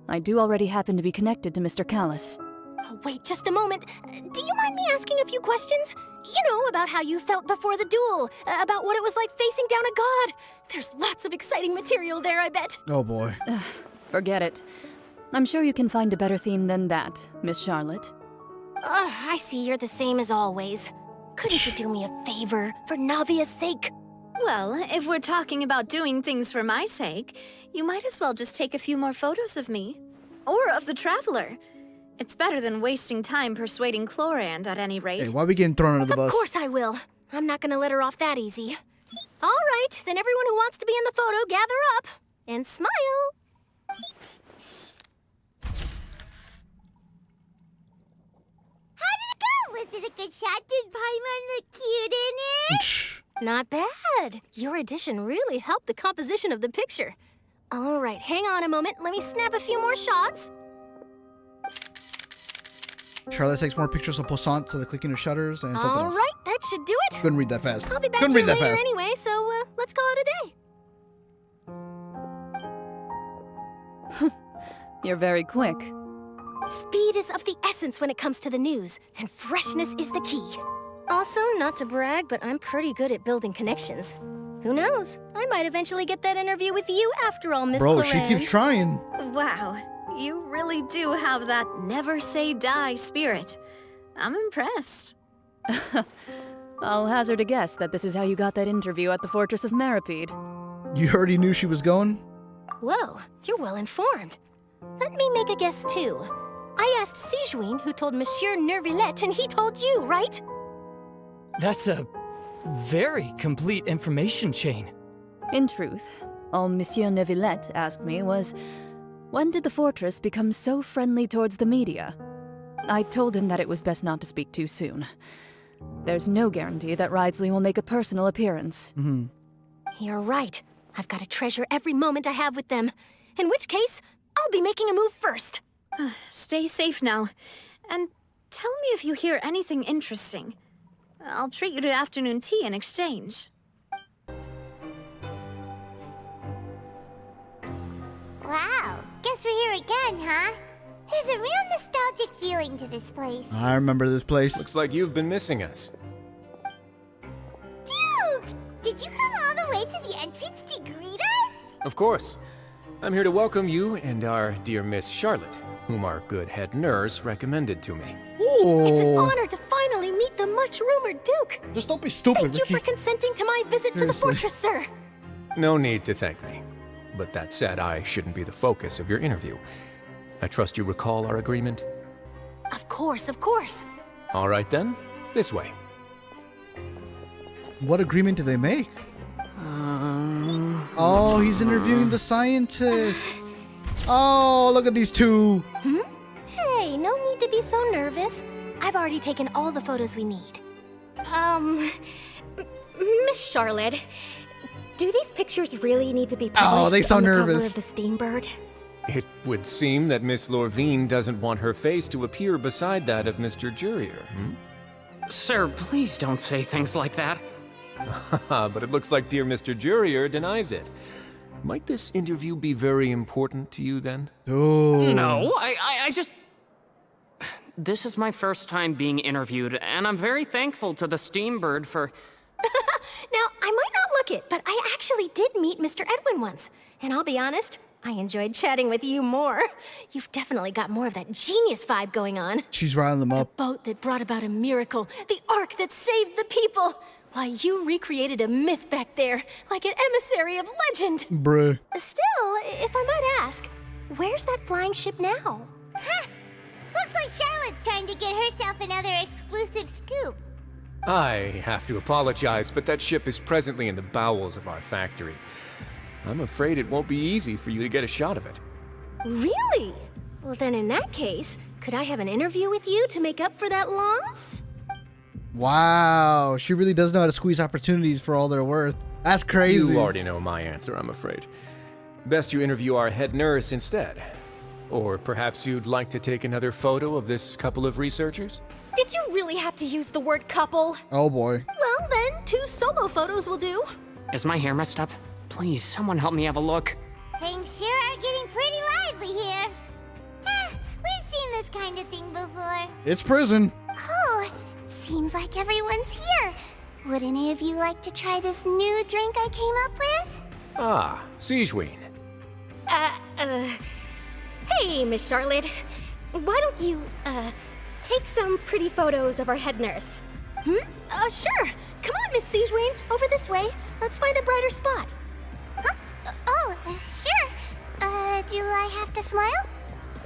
I do already happen to be connected to Mr. Callis. Oh, wait just a moment. Do you mind me asking a few questions? You know, about how you felt before the duel, about what it was like facing down a god. There's lots of exciting material there, I bet. Oh boy. Forget it. I'm sure you can find a better theme than that, Miss Charlotte. I see you're the same as always. Couldn't you do me a favor, for Navia's sake? Well, if we're talking about doing things for my sake, you might as well just take a few more photos of me. Or of the Traveler. It's better than wasting time persuading Clorinde at any rate. Hey, why are we getting thrown under the bus? Of course I will. I'm not gonna let her off that easy. All right, then everyone who wants to be in the photo, gather up. And smile. How did it go? Was it a good shot? Did Paimon look cute in it? Not bad. Your addition really helped the composition of the picture. All right, hang on a moment. Let me snap a few more shots. Charlotte takes more pictures of Poisson to the clicking of shutters and something else. All right, that should do it. Couldn't read that fast. I'll be back Couldn't here read that later fast. anyway, so let's call it a day. You're very quick. Speed is of the essence when it comes to the news, and freshness is the key. Also, not to brag, but I'm pretty good at building connections. Who knows? I might eventually get that interview with you after all, Miss Bro, Clorinde. she keeps trying. Wow, you really do have that never say die spirit. I'm impressed. I'll hazard a guess that this is how you got that interview at the Fortress of Maripede. You already knew she was going? Whoa, you're well informed. Let me make a guess too. I asked Sijuin, who told Monsieur Nervillet, and he told you, right? That's a very complete information chain. In truth, all Monsieur Neuvillette asked me was, when did the fortress become so friendly towards the media? I told him that it was best not to speak too soon. There's no guarantee that Ridesley will make a personal appearance. You're right. I've got to treasure every moment I have with them. In which case, I'll be making a move first. Stay safe now. And tell me if you hear anything interesting. I'll treat you to afternoon tea in exchange. Wow, guess we're here again, huh? There's a real nostalgic feeling to this place. I remember this place. Looks like you've been missing us. Duke! Did you come all the way to the entrance to greet us? Of course. I'm here to welcome you and our dear Miss Charlotte, whom our good head nurse recommended to me. It's an honor to finally meet the much-rumored Duke. Just don't be stupid, Thank you for consenting to my visit to the fortress, sir. No need to thank me. But that said, I shouldn't be the focus of your interview. I trust you recall our agreement? Of course, of course. All right then, this way. What agreement did they make? Oh, he's interviewing the scientist. Oh, look at these two. Hey, no need to be so nervous. I've already taken all the photos we need. Miss Charlotte, do these pictures really need to be Oh, published they sound on the cover nervous. of the Steambird? It would seem that Miss Lorvine doesn't want her face to appear beside that of Mr. Jurier, hmm? Sir, please don't say things like that. But it looks like dear Mr. Jurier denies it. Might this interview be very important to you, then? Oh. No, I just... This is my first time being interviewed, and I'm very thankful to the Steambird for... Now, I might not look it, but I actually did meet Mr. Edwin once. And I'll be honest, I enjoyed chatting with you more. You've definitely got more of that genius vibe going on. She's riling them up. The boat that brought about a miracle. The ark that saved the people. Why, you recreated a myth back there, like an emissary of legend. Bruh. Still, if I might ask, where's that flying ship now? Huh. Looks like Charlotte's trying to get herself another exclusive scoop. I have to apologize, but that ship is presently in the bowels of our factory. I'm afraid it won't be easy for you to get a shot of it. Really? Well, then in that case, could I have an interview with you to make up for that loss? Wow, she really does know how to squeeze opportunities for all they're worth. That's crazy. You already know my answer, I'm afraid. Best you interview our head nurse instead. Or perhaps you'd like to take another photo of this couple of researchers? Did you really have to use the word couple? Oh boy. Well, then 2 solo photos will do. Is my hair messed up? Please, someone help me have a look. Things sure are getting pretty lively here. We've seen this kind of thing before. It's prison. Oh, seems like everyone's here. Would any of you like to try this new drink I came up with? Ah, Siegeween. Hey, Miss Charlotte. Why don't you, take some pretty photos of our head nurse? Sure. Come on, Miss Siegeween. Over this way. Let's find a brighter spot. Huh? Sure. Do I have to smile?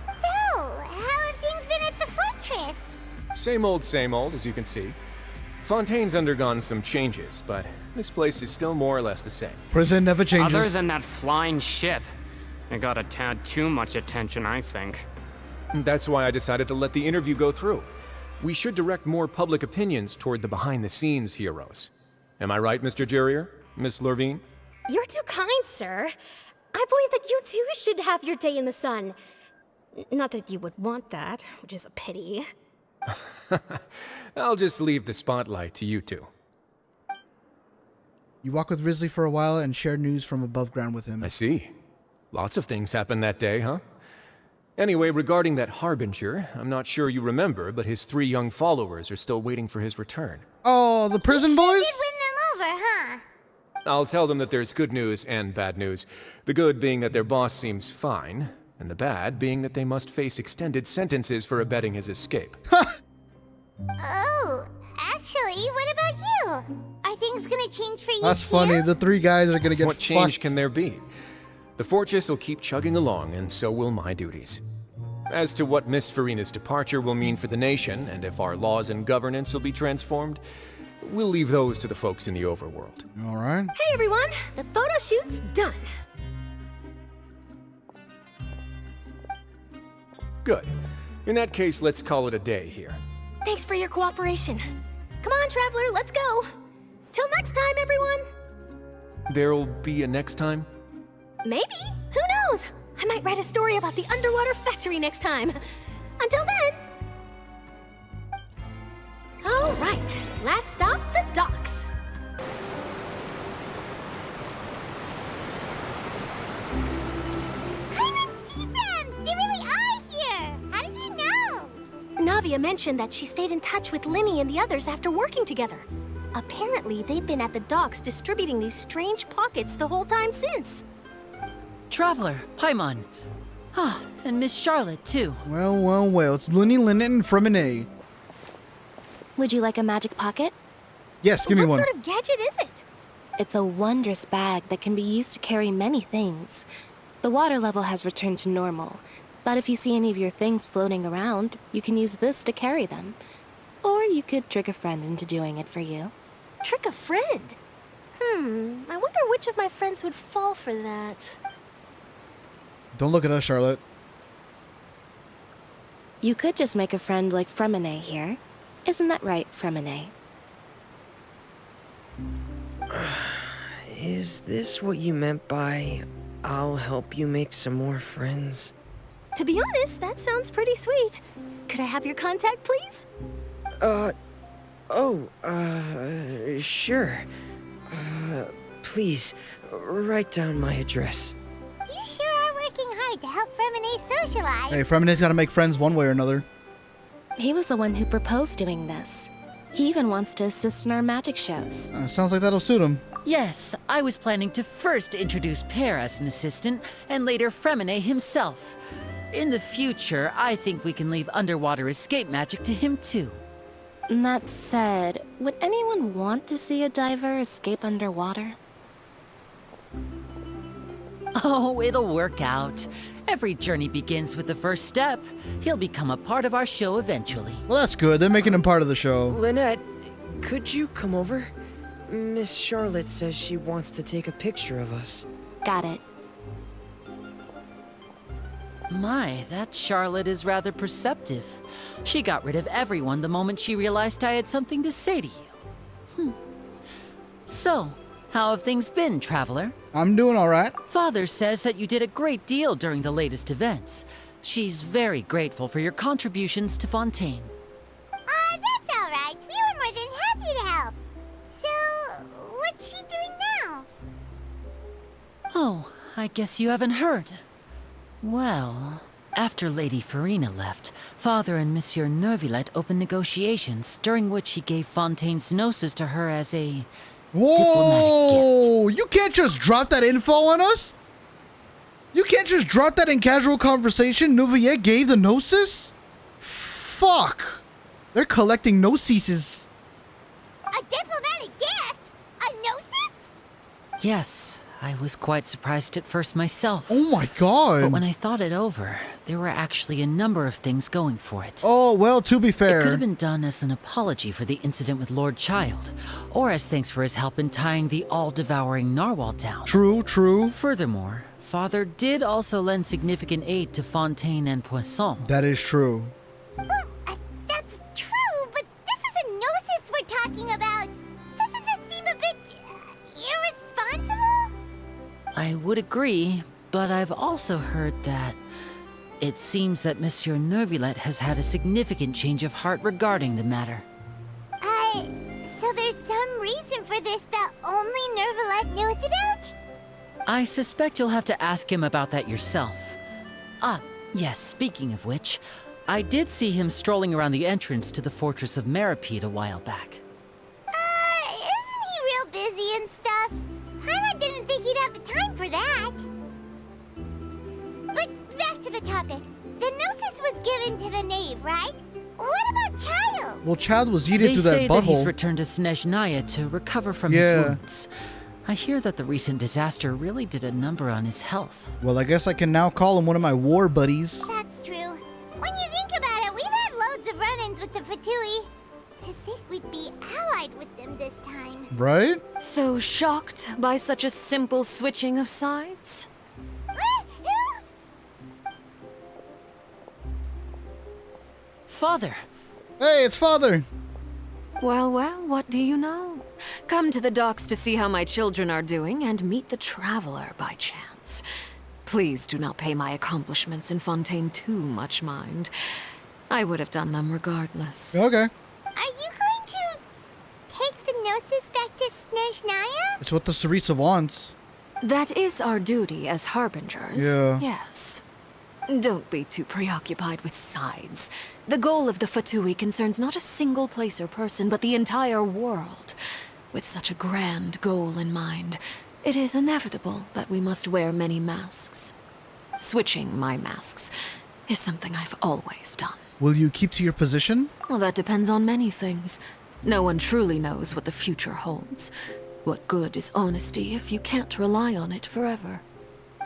So, how have things been at the fortress? Same old, as you can see. Fontaine's undergone some changes, but this place is still more or less the same. Prison never changes. Other than that flying ship. It got a tad too much attention, I think. That's why I decided to let the interview go through. We should direct more public opinions toward the behind-the-scenes heroes. Am I right, Mr. Jurier? Miss Lorvine? You're too kind, sir. I believe that you too should have your day in the sun. Not that you would want that, which is a pity. I'll just leave the spotlight to you two. You walk with Risley for a while and share news from above ground with him. I see. Lots of things happened that day, huh? Anyway, regarding that Harbinger, I'm not sure you remember, but his 3 young followers are still waiting for his return. Oh, the prison boys? You did win them over, huh? I'll tell them that there's good news and bad news. The good being that their boss seems fine, and the bad being that they must face extended sentences for abetting his escape. Oh, actually, what about you? Are things gonna change for you That's too? funny. The 3 guys are gonna get What change fucked. can there be? The fortress will keep chugging along, and so will my duties. As to what Miss Farina's departure will mean for the nation, and if our laws and governance will be transformed, we'll leave those to the folks in the overworld. All right. Hey, everyone. The photo shoot's done. Good. In that case, let's call it a day here. Thanks for your cooperation. Come on, Traveler, let's go. Till next time, everyone. There'll be a next time? Maybe. Who knows? I might write a story about the underwater factory next time. Until then. All right. Last stop, the docks. I didn't see them! They really are here! How did you know? Navia mentioned that she stayed in touch with Linny and the others after working together. Apparently, they've been at the docks distributing these strange pockets the whole time since. Traveler, Paimon. Ah, and Miss Charlotte, too. Well. It's Looney, Linnet, and Fremine. Would you like a magic pocket? Yes, give me one. What sort of gadget is it? It's a wondrous bag that can be used to carry many things. The water level has returned to normal, but if you see any of your things floating around, you can use this to carry them. Or you could trick a friend into doing it for you. Trick a friend? I wonder which of my friends would fall for that. Don't look at us, Charlotte. You could just make a friend like Fremine here. Isn't that right, Fremine? Is this what you meant by I'll help you make some more friends. To be honest, that sounds pretty sweet. Could I have your contact, please? Sure. Please, write down my address. You sure are working hard to help Fremine socialize. Hey, Fremine's gotta make friends one way or another. He was the one who proposed doing this. He even wants to assist in our magic shows. Sounds like that'll suit him. Yes, I was planning to first introduce Pear as an assistant, and later Fremine himself. In the future, I think we can leave underwater escape magic to him too. That said, would anyone want to see a diver escape underwater? Oh, it'll work out. Every journey begins with the first step. He'll become a part of our show eventually. Well, that's good. They're making him part of the show. Lynette, could you come over? Miss Charlotte says she wants to take a picture of us. Got it. My, that Charlotte is rather perceptive. She got rid of everyone the moment she realized I had something to say to you. So, how have things been, Traveler? I'm doing all right. Father says that you did a great deal during the latest events. She's very grateful for your contributions to Fontaine. That's all right. We were more than happy to help. So, what's she doing now? Oh, I guess you haven't heard. Well, after Lady Farina left, Father and Monsieur Neuvillette opened negotiations, during which he gave Fontaine's gnosis to her as a Whoa! You can't just drop that info on us? You can't just drop that in casual conversation? Neuvillette gave the gnosis? Fuck! They're collecting gnosises. A diplomatic gift? A gnosis? Yes, I was quite surprised at first myself. Oh my god. But when I thought it over, there were actually a number of things going for it. Oh, well, to be fair. It could have been done as an apology for the incident with Lord Child, or as thanks for his help in tying the all-devouring narwhal down. True, true. Furthermore, Father did also lend significant aid to Fontaine and Poisson. That is true. Well, that's true, but this is a gnosis we're talking about. Doesn't this seem a bit irresponsible? I would agree, but I've also heard that it seems that Monsieur Neuvillette has had a significant change of heart regarding the matter. So there's some reason for this that only Neuvillette knows about? I suspect you'll have to ask him about that yourself. Ah, yes, speaking of which, I did see him strolling around the entrance to the Fortress of Masquerade a while back. Isn't he real busy and stuff? Paimon didn't think he'd have the time for that. But back to the topic. The gnosis was given to the knave, right? What about Child? Well, Child was eaten through that They say that he's butthole. returned to Snezhnaya to recover from his wounds. I hear that the recent disaster really did a number on his health. Well, I guess I can now call him one of my war buddies. That's true. When you think about it, we've had loads of run-ins with the Fatui. To think we'd be allied with them this time. Right? So shocked by such a simple switching of sides? Father! Hey, it's Father! Well, well, what do you know? Come to the docks to see how my children are doing and meet the Traveler by chance. Please do not pay my accomplishments in Fontaine too much mind. I would have done them regardless. Okay. Are you going to take the gnosis back to Snezhnaya? It's what the Sarisa wants. That is our duty as harbingers. Yeah. Yes. Don't be too preoccupied with sides. The goal of the Fatui concerns not a single place or person, but the entire world. With such a grand goal in mind, it is inevitable that we must wear many masks. Switching my masks is something I've always done. Will you keep to your position? Well, that depends on many things. No one truly knows what the future holds. What good is honesty if you can't rely on it forever?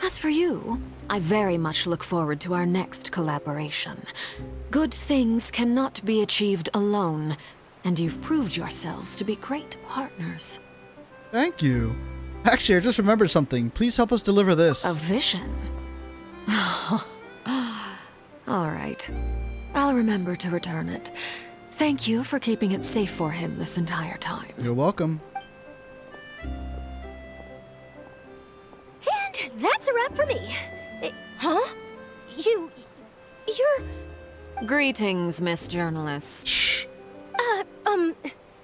As for you, I very much look forward to our next collaboration. Good things cannot be achieved alone, and you've proved yourselves to be great partners. Thank you. Actually, I just remembered something. Please help us deliver this. A vision? All right. I'll remember to return it. Thank you for keeping it safe for him this entire time. You're welcome. And that's a wrap for me. Huh? You're... Greetings, Miss Journalist.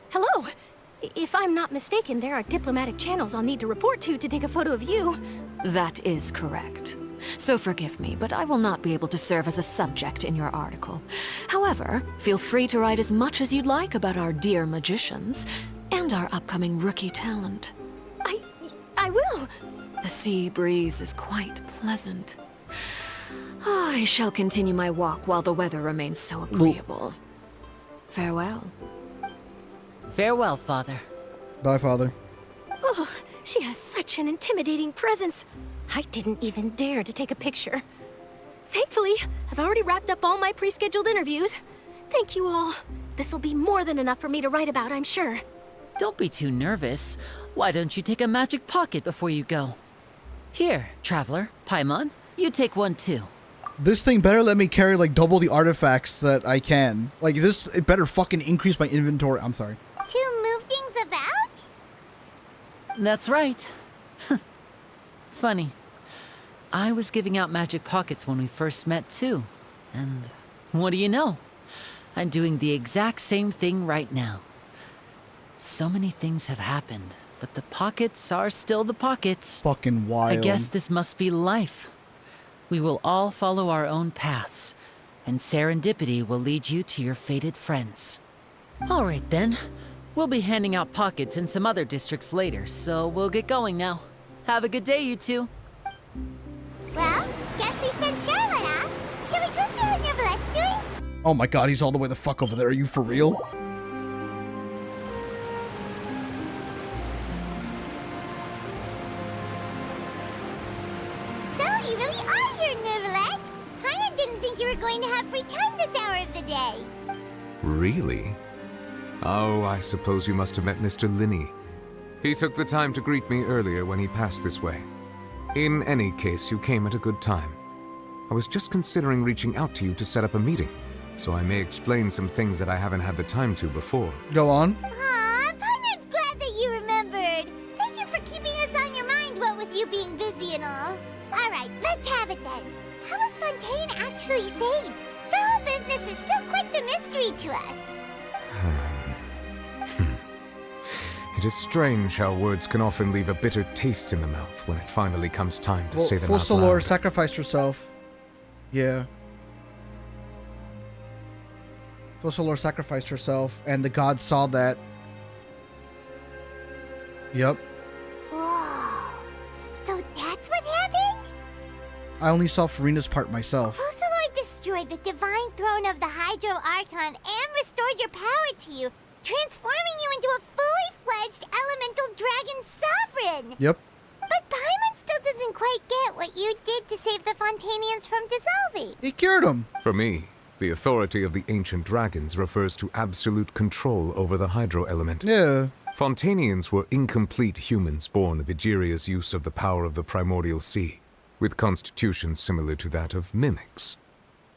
Hello. If I'm not mistaken, there are diplomatic channels I'll need to report to take a photo of you. That is correct. So forgive me, but I will not be able to serve as a subject in your article. However, feel free to write as much as you'd like about our dear magicians and our upcoming rookie talent. I will. The sea breeze is quite pleasant. I shall continue my walk while the weather remains so agreeable. Farewell. Farewell, Father. Bye, Father. Oh, she has such an intimidating presence. I didn't even dare to take a picture. Thankfully, I've already wrapped up all my pre-scheduled interviews. Thank you all. This'll be more than enough for me to write about, I'm sure. Don't be too nervous. Why don't you take a magic pocket before you go? Here, Traveler, Paimon, you take one too. This thing better let me carry like double the artifacts that I can. Like this, it better fucking increase my inventory. I'm sorry. To move things about? That's right. Funny. I was giving out magic pockets when we first met too. And what do you know? I'm doing the exact same thing right now. So many things have happened, but the pockets are still the pockets. Fucking wild. I guess this must be life. We will all follow our own paths, and serendipity will lead you to your fated friends. All right then. We'll be handing out pockets in some other districts later, so we'll get going now. Have a good day, you two. Well, guess we sent Charlotte off. Shall we go see how Neverlette's doing? Oh my god, he's all the way the fuck over there. Are you for real? So, you really are here, Neverlette. Paimon didn't think you were going to have free time this hour of the day. Really? Oh, I suppose you must have met Mr. Linney. He took the time to greet me earlier when he passed this way. In any case, you came at a good time. I was just considering reaching out to you to set up a meeting, so I may explain some things that I haven't had the time to before. Go on. Aw, Paimon's glad that you remembered. Thank you for keeping us on your mind, what with you being busy and all. Alright, let's have it then. How was Fontaine actually saved? The whole business is still quite the mystery to us. It is strange how words can often leave a bitter taste in the mouth when it finally comes time to say them out Focalors loud. sacrificed herself. Yeah. Focalors sacrificed herself, and the gods saw that. Yep. Whoa. So that's what happened? I only saw Farina's part myself. Focalors destroyed the divine throne of the Hydro Archon and restored your power to you, transforming you into a fully-fledged elemental dragon sovereign! Yep. But Paimon still doesn't quite get what you did to save the Fontanians from dissolving. He cured him. For me, the authority of the ancient dragons refers to absolute control over the hydro element. Yeah. Fontanians were incomplete humans born of Egeria's use of the power of the primordial sea, with constitutions similar to that of mimics.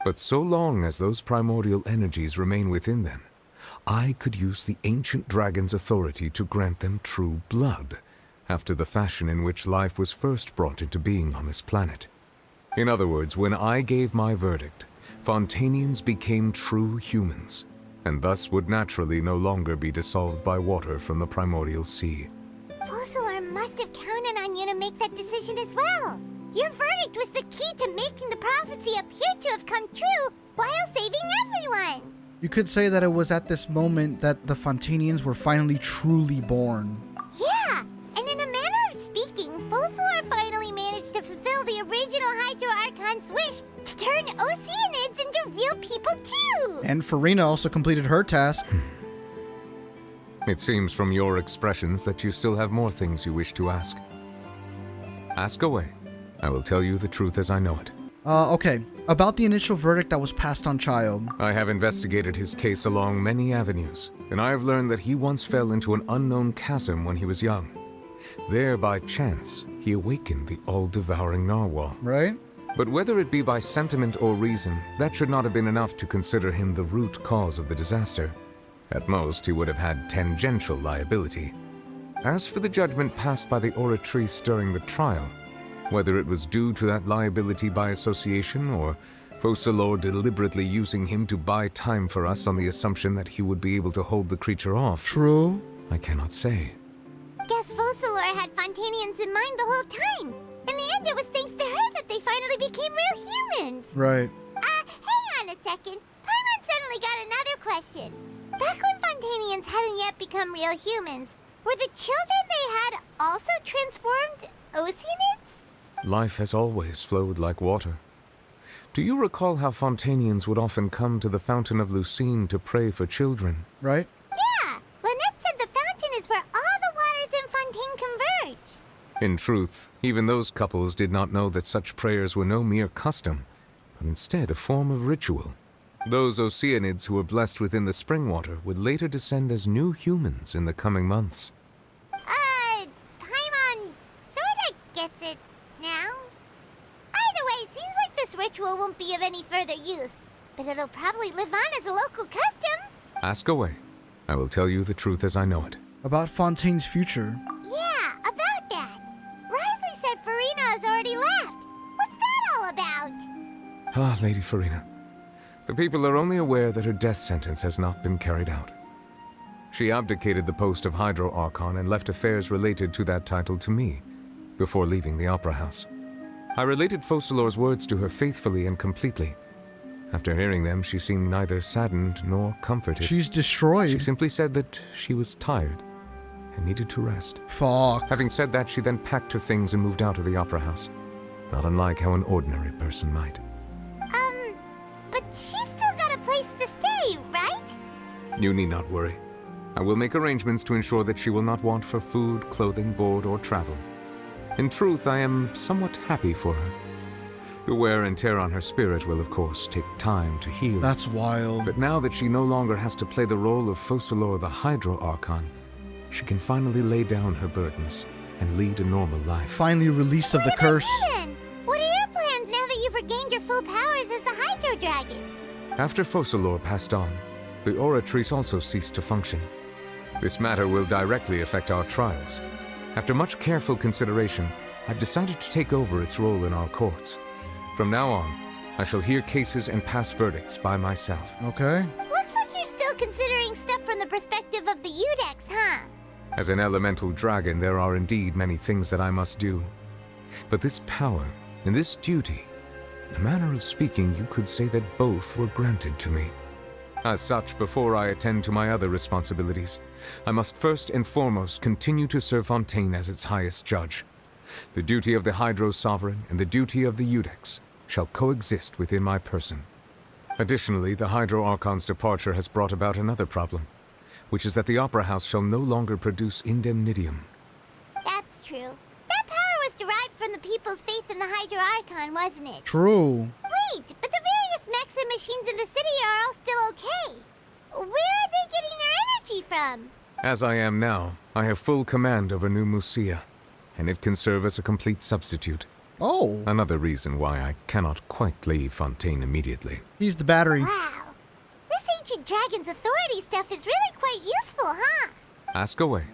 But so long as those primordial energies remain within them, I could use the ancient dragon's authority to grant them true blood, after the fashion in which life was first brought into being on this planet. In other words, when I gave my verdict, Fontanians became true humans, and thus would naturally no longer be dissolved by water from the primordial sea. Focalor must have counted on you to make that decision as well. Your verdict was the key to making the prophecy appear to have come true while saving everyone. You could say that it was at this moment that the Fontanians were finally truly born. Yeah, and in a manner of speaking, Focalor finally managed to fulfill the original Hydro Archon's wish to turn Oceanids into real people too! And Farina also completed her task. It seems from your expressions that you still have more things you wish to ask. Ask away. I will tell you the truth as I know it. Okay. About the initial verdict that was passed on Child. I have investigated his case along many avenues, and I have learned that he once fell into an unknown chasm when he was young. There, by chance, he awakened the all-devouring narwhal. Right? But whether it be by sentiment or reason, that should not have been enough to consider him the root cause of the disaster. At most, he would have had tangential liability. As for the judgment passed by the oratrice during the trial, Whether it was due to that liability by association, or Focalors deliberately using him to buy time for us on the assumption that he would be able to hold the creature off. True. I cannot say. Guess Focalors had Fontanians in mind the whole time. In the end, it was thanks to her that they finally became real humans. Right. Hang on a second. Paimon suddenly got another question. Back when Fontanians hadn't yet become real humans, were the children they had also transformed Oceanids? Life has always flowed like water. Do you recall how Fontanians would often come to the Fountain of Lucine to pray for children? Right. Yeah. Lynette said the fountain is where all the waters in Fontaine converge. In truth, even those couples did not know that such prayers were no mere custom, but instead a form of ritual. Those Oceanids who were blessed within the spring water would later descend as new humans in the coming months. Paimon sorta gets it now. Either way, seems like this ritual won't be of any further use, but it'll probably live on as a local custom. Ask away. I will tell you the truth as I know it. About Fontaine's future. Yeah, about that. Risley said Farina has already left. What's that all about? Ah, Lady Farina. The people are only aware that her death sentence has not been carried out. She abdicated the post of Hydro Archon and left affairs related to that title to me, before leaving the Opera House. I related Focalors' words to her faithfully and completely. After hearing them, she seemed neither saddened nor comforted. She's destroyed. She simply said that she was tired and needed to rest. Fuck. Having said that, she then packed her things and moved out of the Opera House. Not unlike how an ordinary person might. But she's still got a place to stay, right? You need not worry. I will make arrangements to ensure that she will not want for food, clothing, board, or travel. In truth, I am somewhat happy for her. The wear and tear on her spirit will, of course, take time to heal. That's wild. But now that she no longer has to play the role of Focalors the Hydro Archon, she can finally lay down her burdens and lead a normal life. Finally released of the curse. What are your plans now that you've regained your full powers as the Hydro Dragon? After Focalors passed on, the Oratrice also ceased to function. This matter will directly affect our trials. After much careful consideration, I've decided to take over its role in our courts. From now on, I shall hear cases and pass verdicts by myself. Okay. Looks like you're still considering stuff from the perspective of the Udex, huh? As an elemental dragon, there are indeed many things that I must do. But this power and this duty, in a manner of speaking, you could say that both were granted to me. As such, before I attend to my other responsibilities, I must first and foremost continue to serve Fontaine as its highest judge. The duty of the Hydro Sovereign and the duty of the Udex shall coexist within my person. Additionally, the Hydro Archon's departure has brought about another problem, which is that the Opera House shall no longer produce indemnitium. That's true. That power was derived from the people's faith in the Hydro Archon, wasn't it? True. Wait, but the various mechs and machines in the city are all still okay. Where are they getting their energy from? As I am now, I have full command over New Musia, and it can serve as a complete substitute. Oh. Another reason why I cannot quite leave Fontaine immediately. He's the battery. Wow. This ancient dragon's authority stuff is really quite useful, huh? Ask away.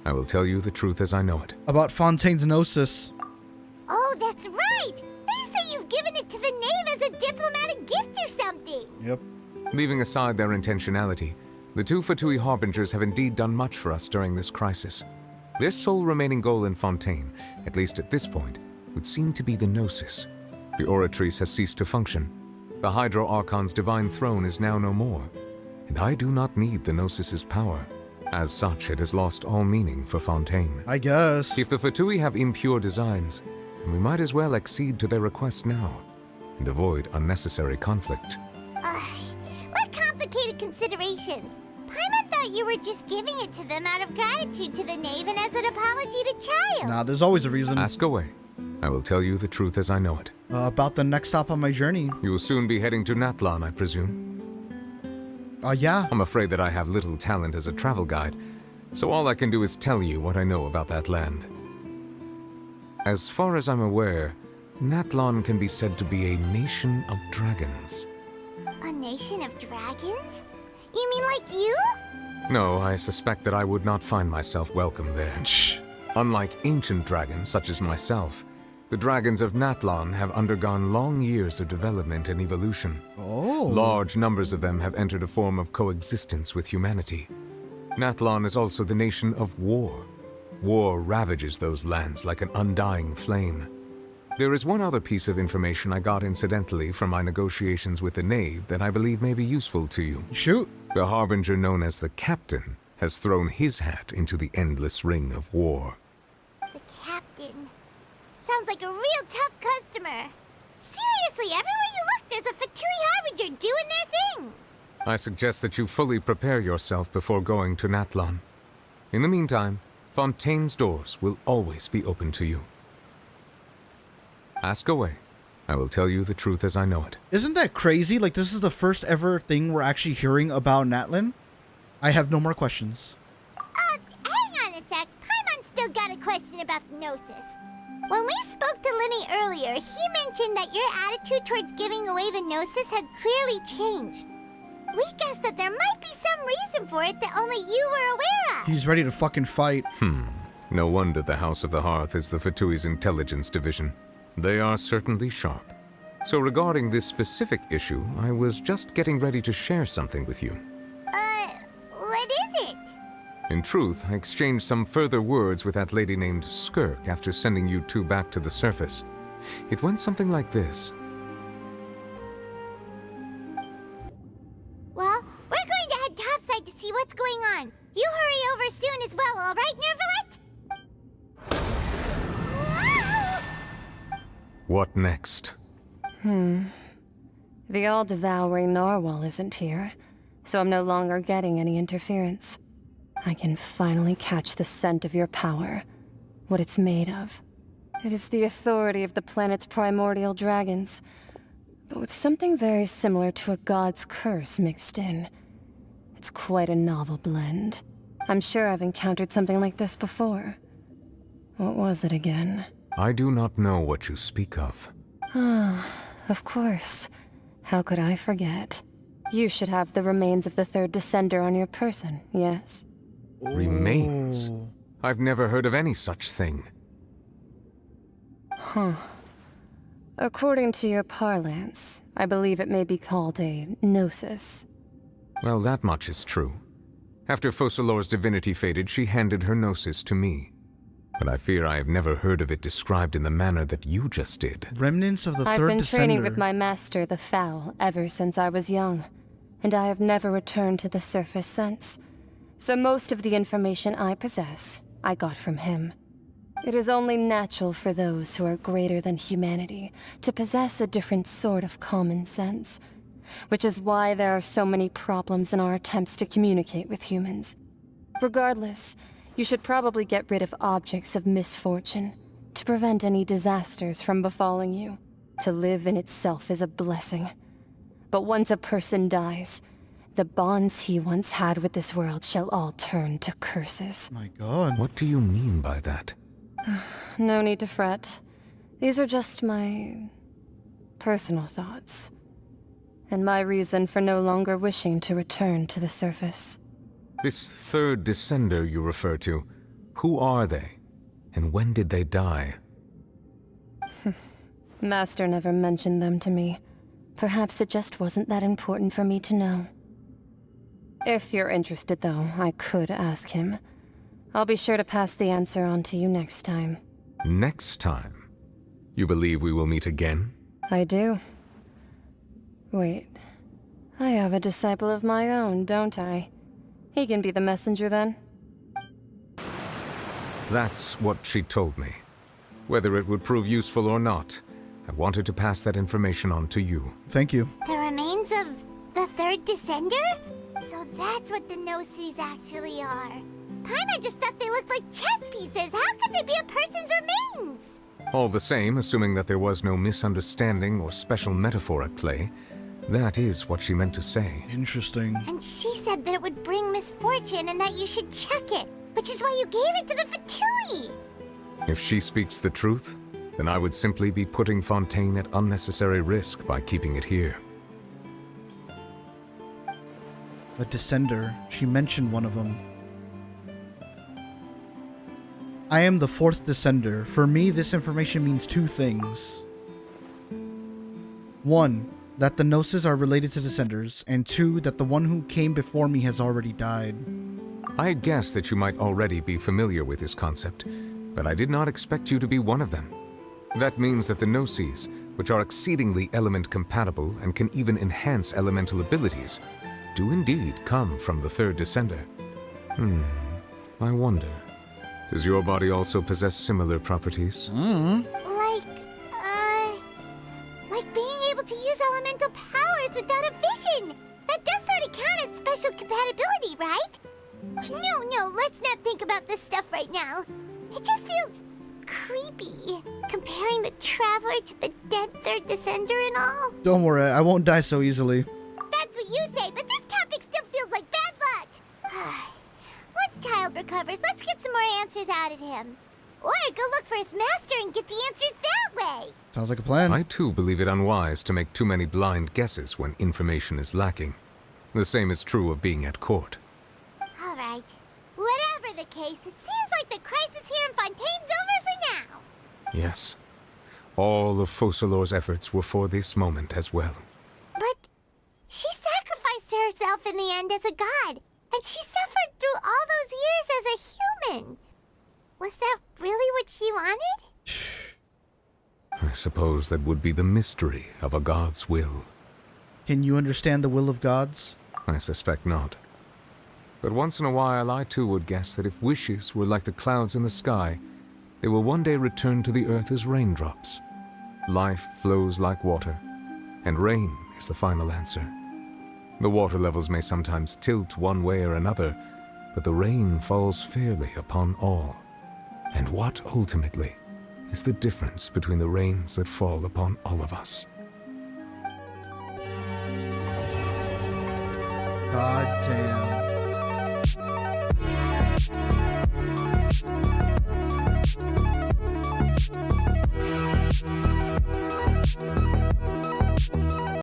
I will tell you the truth as I know it. About Fontaine's Gnosis. Oh, that's right! They say you've given it to the knave as a diplomatic gift or something! Yep. Leaving aside their intentionality, the two Fatui Harbingers have indeed done much for us during this crisis. Their sole remaining goal in Fontaine, at least at this point, would seem to be the Gnosis. The Oratrice has ceased to function. The Hydro Archon's divine throne is now no more, and I do not need the Gnosis's power. As such, it has lost all meaning for Fontaine. I guess. If the Fatui have impure designs, then we might as well accede to their request now, and avoid unnecessary conflict. What complicated considerations? Paimon thought you were just giving it to them out of gratitude to the knave and as an apology to Child. Nah, there's always a reason. Ask away. I will tell you the truth as I know it. About the next stop on my journey. You will soon be heading to Natlan, I presume. Yeah. I'm afraid that I have little talent as a travel guide, so all I can do is tell you what I know about that land. As far as I'm aware, Natlan can be said to be a nation of dragons. A nation of dragons? You mean like you? No, I suspect that I would not find myself welcome there. Unlike ancient dragons such as myself, The dragons of Natlan have undergone long years of development and evolution. Oh. Large numbers of them have entered a form of coexistence with humanity. Natlan is also the nation of war. War ravages those lands like an undying flame. There is one other piece of information I got incidentally from my negotiations with the Knave that I believe may be useful to you. Shoot. The Harbinger known as the Captain has thrown his hat into the endless ring of war. The Captain. Sounds like a real tough customer. Seriously, everywhere you look, there's a Fatui Harbinger doing their thing. I suggest that you fully prepare yourself before going to Natlan. In the meantime, Fontaine's doors will always be open to you. Ask away. I will tell you the truth as I know it. Isn't that crazy? Like, this is the first ever thing we're actually hearing about Natlan? I have no more questions. Hang on a sec. Paimon's still got a question about Gnosis. When we spoke to Linny earlier, he mentioned that your attitude towards giving away the Gnosis had clearly changed. We guessed that there might be some reason for it that only you were aware of. He's ready to fucking fight. No wonder the House of the Hearth is the Fatui's intelligence division. They are certainly sharp. So regarding this specific issue, I was just getting ready to share something with you. What is it? In truth, I exchanged some further words with that lady named Skirk after sending you two back to the surface. It went something like this. Well, we're going to head topside to see what's going on. You hurry over soon as well, all right, Nervalet? What next? The all-devouring narwhal isn't here, so I'm no longer getting any interference. I can finally catch the scent of your power, what it's made of. It is the authority of the planet's primordial dragons, but with something very similar to a god's curse mixed in. It's quite a novel blend. I'm sure I've encountered something like this before. What was it again? I do not know what you speak of. Of course. How could I forget? You should have the remains of the third descender on your person, yes? Remains? I've never heard of any such thing. According to your parlance, I believe it may be called a gnosis. Well, that much is true. After Focalor's divinity faded, she handed her gnosis to me. But I fear I have never heard of it described in the manner that you just did. Remnants of the I've third been training descender. with my master, the Foul, ever since I was young, and I have never returned to the surface since. So most of the information I possess, I got from him. It is only natural for those who are greater than humanity to possess a different sort of common sense, which is why there are so many problems in our attempts to communicate with humans. Regardless, you should probably get rid of objects of misfortune to prevent any disasters from befalling you. To live in itself is a blessing. But once a person dies, the bonds he once had with this world shall all turn to curses. My God. What do you mean by that? No need to fret. These are just my personal thoughts, and my reason for no longer wishing to return to the surface. This third descender you refer to, who are they? And when did they die? Master never mentioned them to me. Perhaps it just wasn't that important for me to know. If you're interested, though, I could ask him. I'll be sure to pass the answer on to you next time. Next time? You believe we will meet again? I do. Wait. I have a disciple of my own, don't I? He can be the messenger, then? That's what she told me. Whether it would prove useful or not, I wanted to pass that information on to you. Thank you. The remains of the third descender? So that's what the Gnosis actually are. Paimon just thought they looked like chess pieces. How could they be a person's remains? All the same, assuming that there was no misunderstanding or special metaphor at play, that is what she meant to say. Interesting. And she said that it would bring misfortune and that you should check it, which is why you gave it to the Fatui. If she speaks the truth, then I would simply be putting Fontaine at unnecessary risk by keeping it here. A descender. She mentioned one of them. I am the 4th descender. For me, this information means 2 things. 1, that the Gnosis are related to descenders, and 2, that the one who came before me has already died. I guessed that you might already be familiar with this concept, but I did not expect you to be one of them. That means that the Gnosis, which are exceedingly element compatible and can even enhance elemental abilities, do indeed come from the 3rd descender. I wonder, does your body also possess similar properties? Like being able to use elemental powers without a vision. That does sort of count as special compatibility, right? No, let's not think about this stuff right now. It just feels creepy, comparing the Traveler to the dead 3rd descender and all. Don't worry, I won't die so easily. That's what you say, but this topic still feels like bad luck. Once Child recovers, let's get some more answers out of him. Or go look for his master and get the answers that way. Sounds like a plan. I too believe it unwise to make too many blind guesses when information is lacking. The same is true of being at court. All right. Whatever the case, it seems like the crisis here in Fontaine's over for now. Yes. All of Focalor's efforts were for this moment as well. But she sacrificed herself in the end as a god, and she suffered through all those years as a human. Was that really what she wanted? I suppose that would be the mystery of a god's will. Can you understand the will of gods? I suspect not. But once in a while, I too would guess that if wishes were like the clouds in the sky, they will one day return to the earth as raindrops. Life flows like water, and rain is the final answer. The water levels may sometimes tilt one way or another, but the rain falls fairly upon all. And what, ultimately, is the difference between the rains that fall upon all of us? God damn.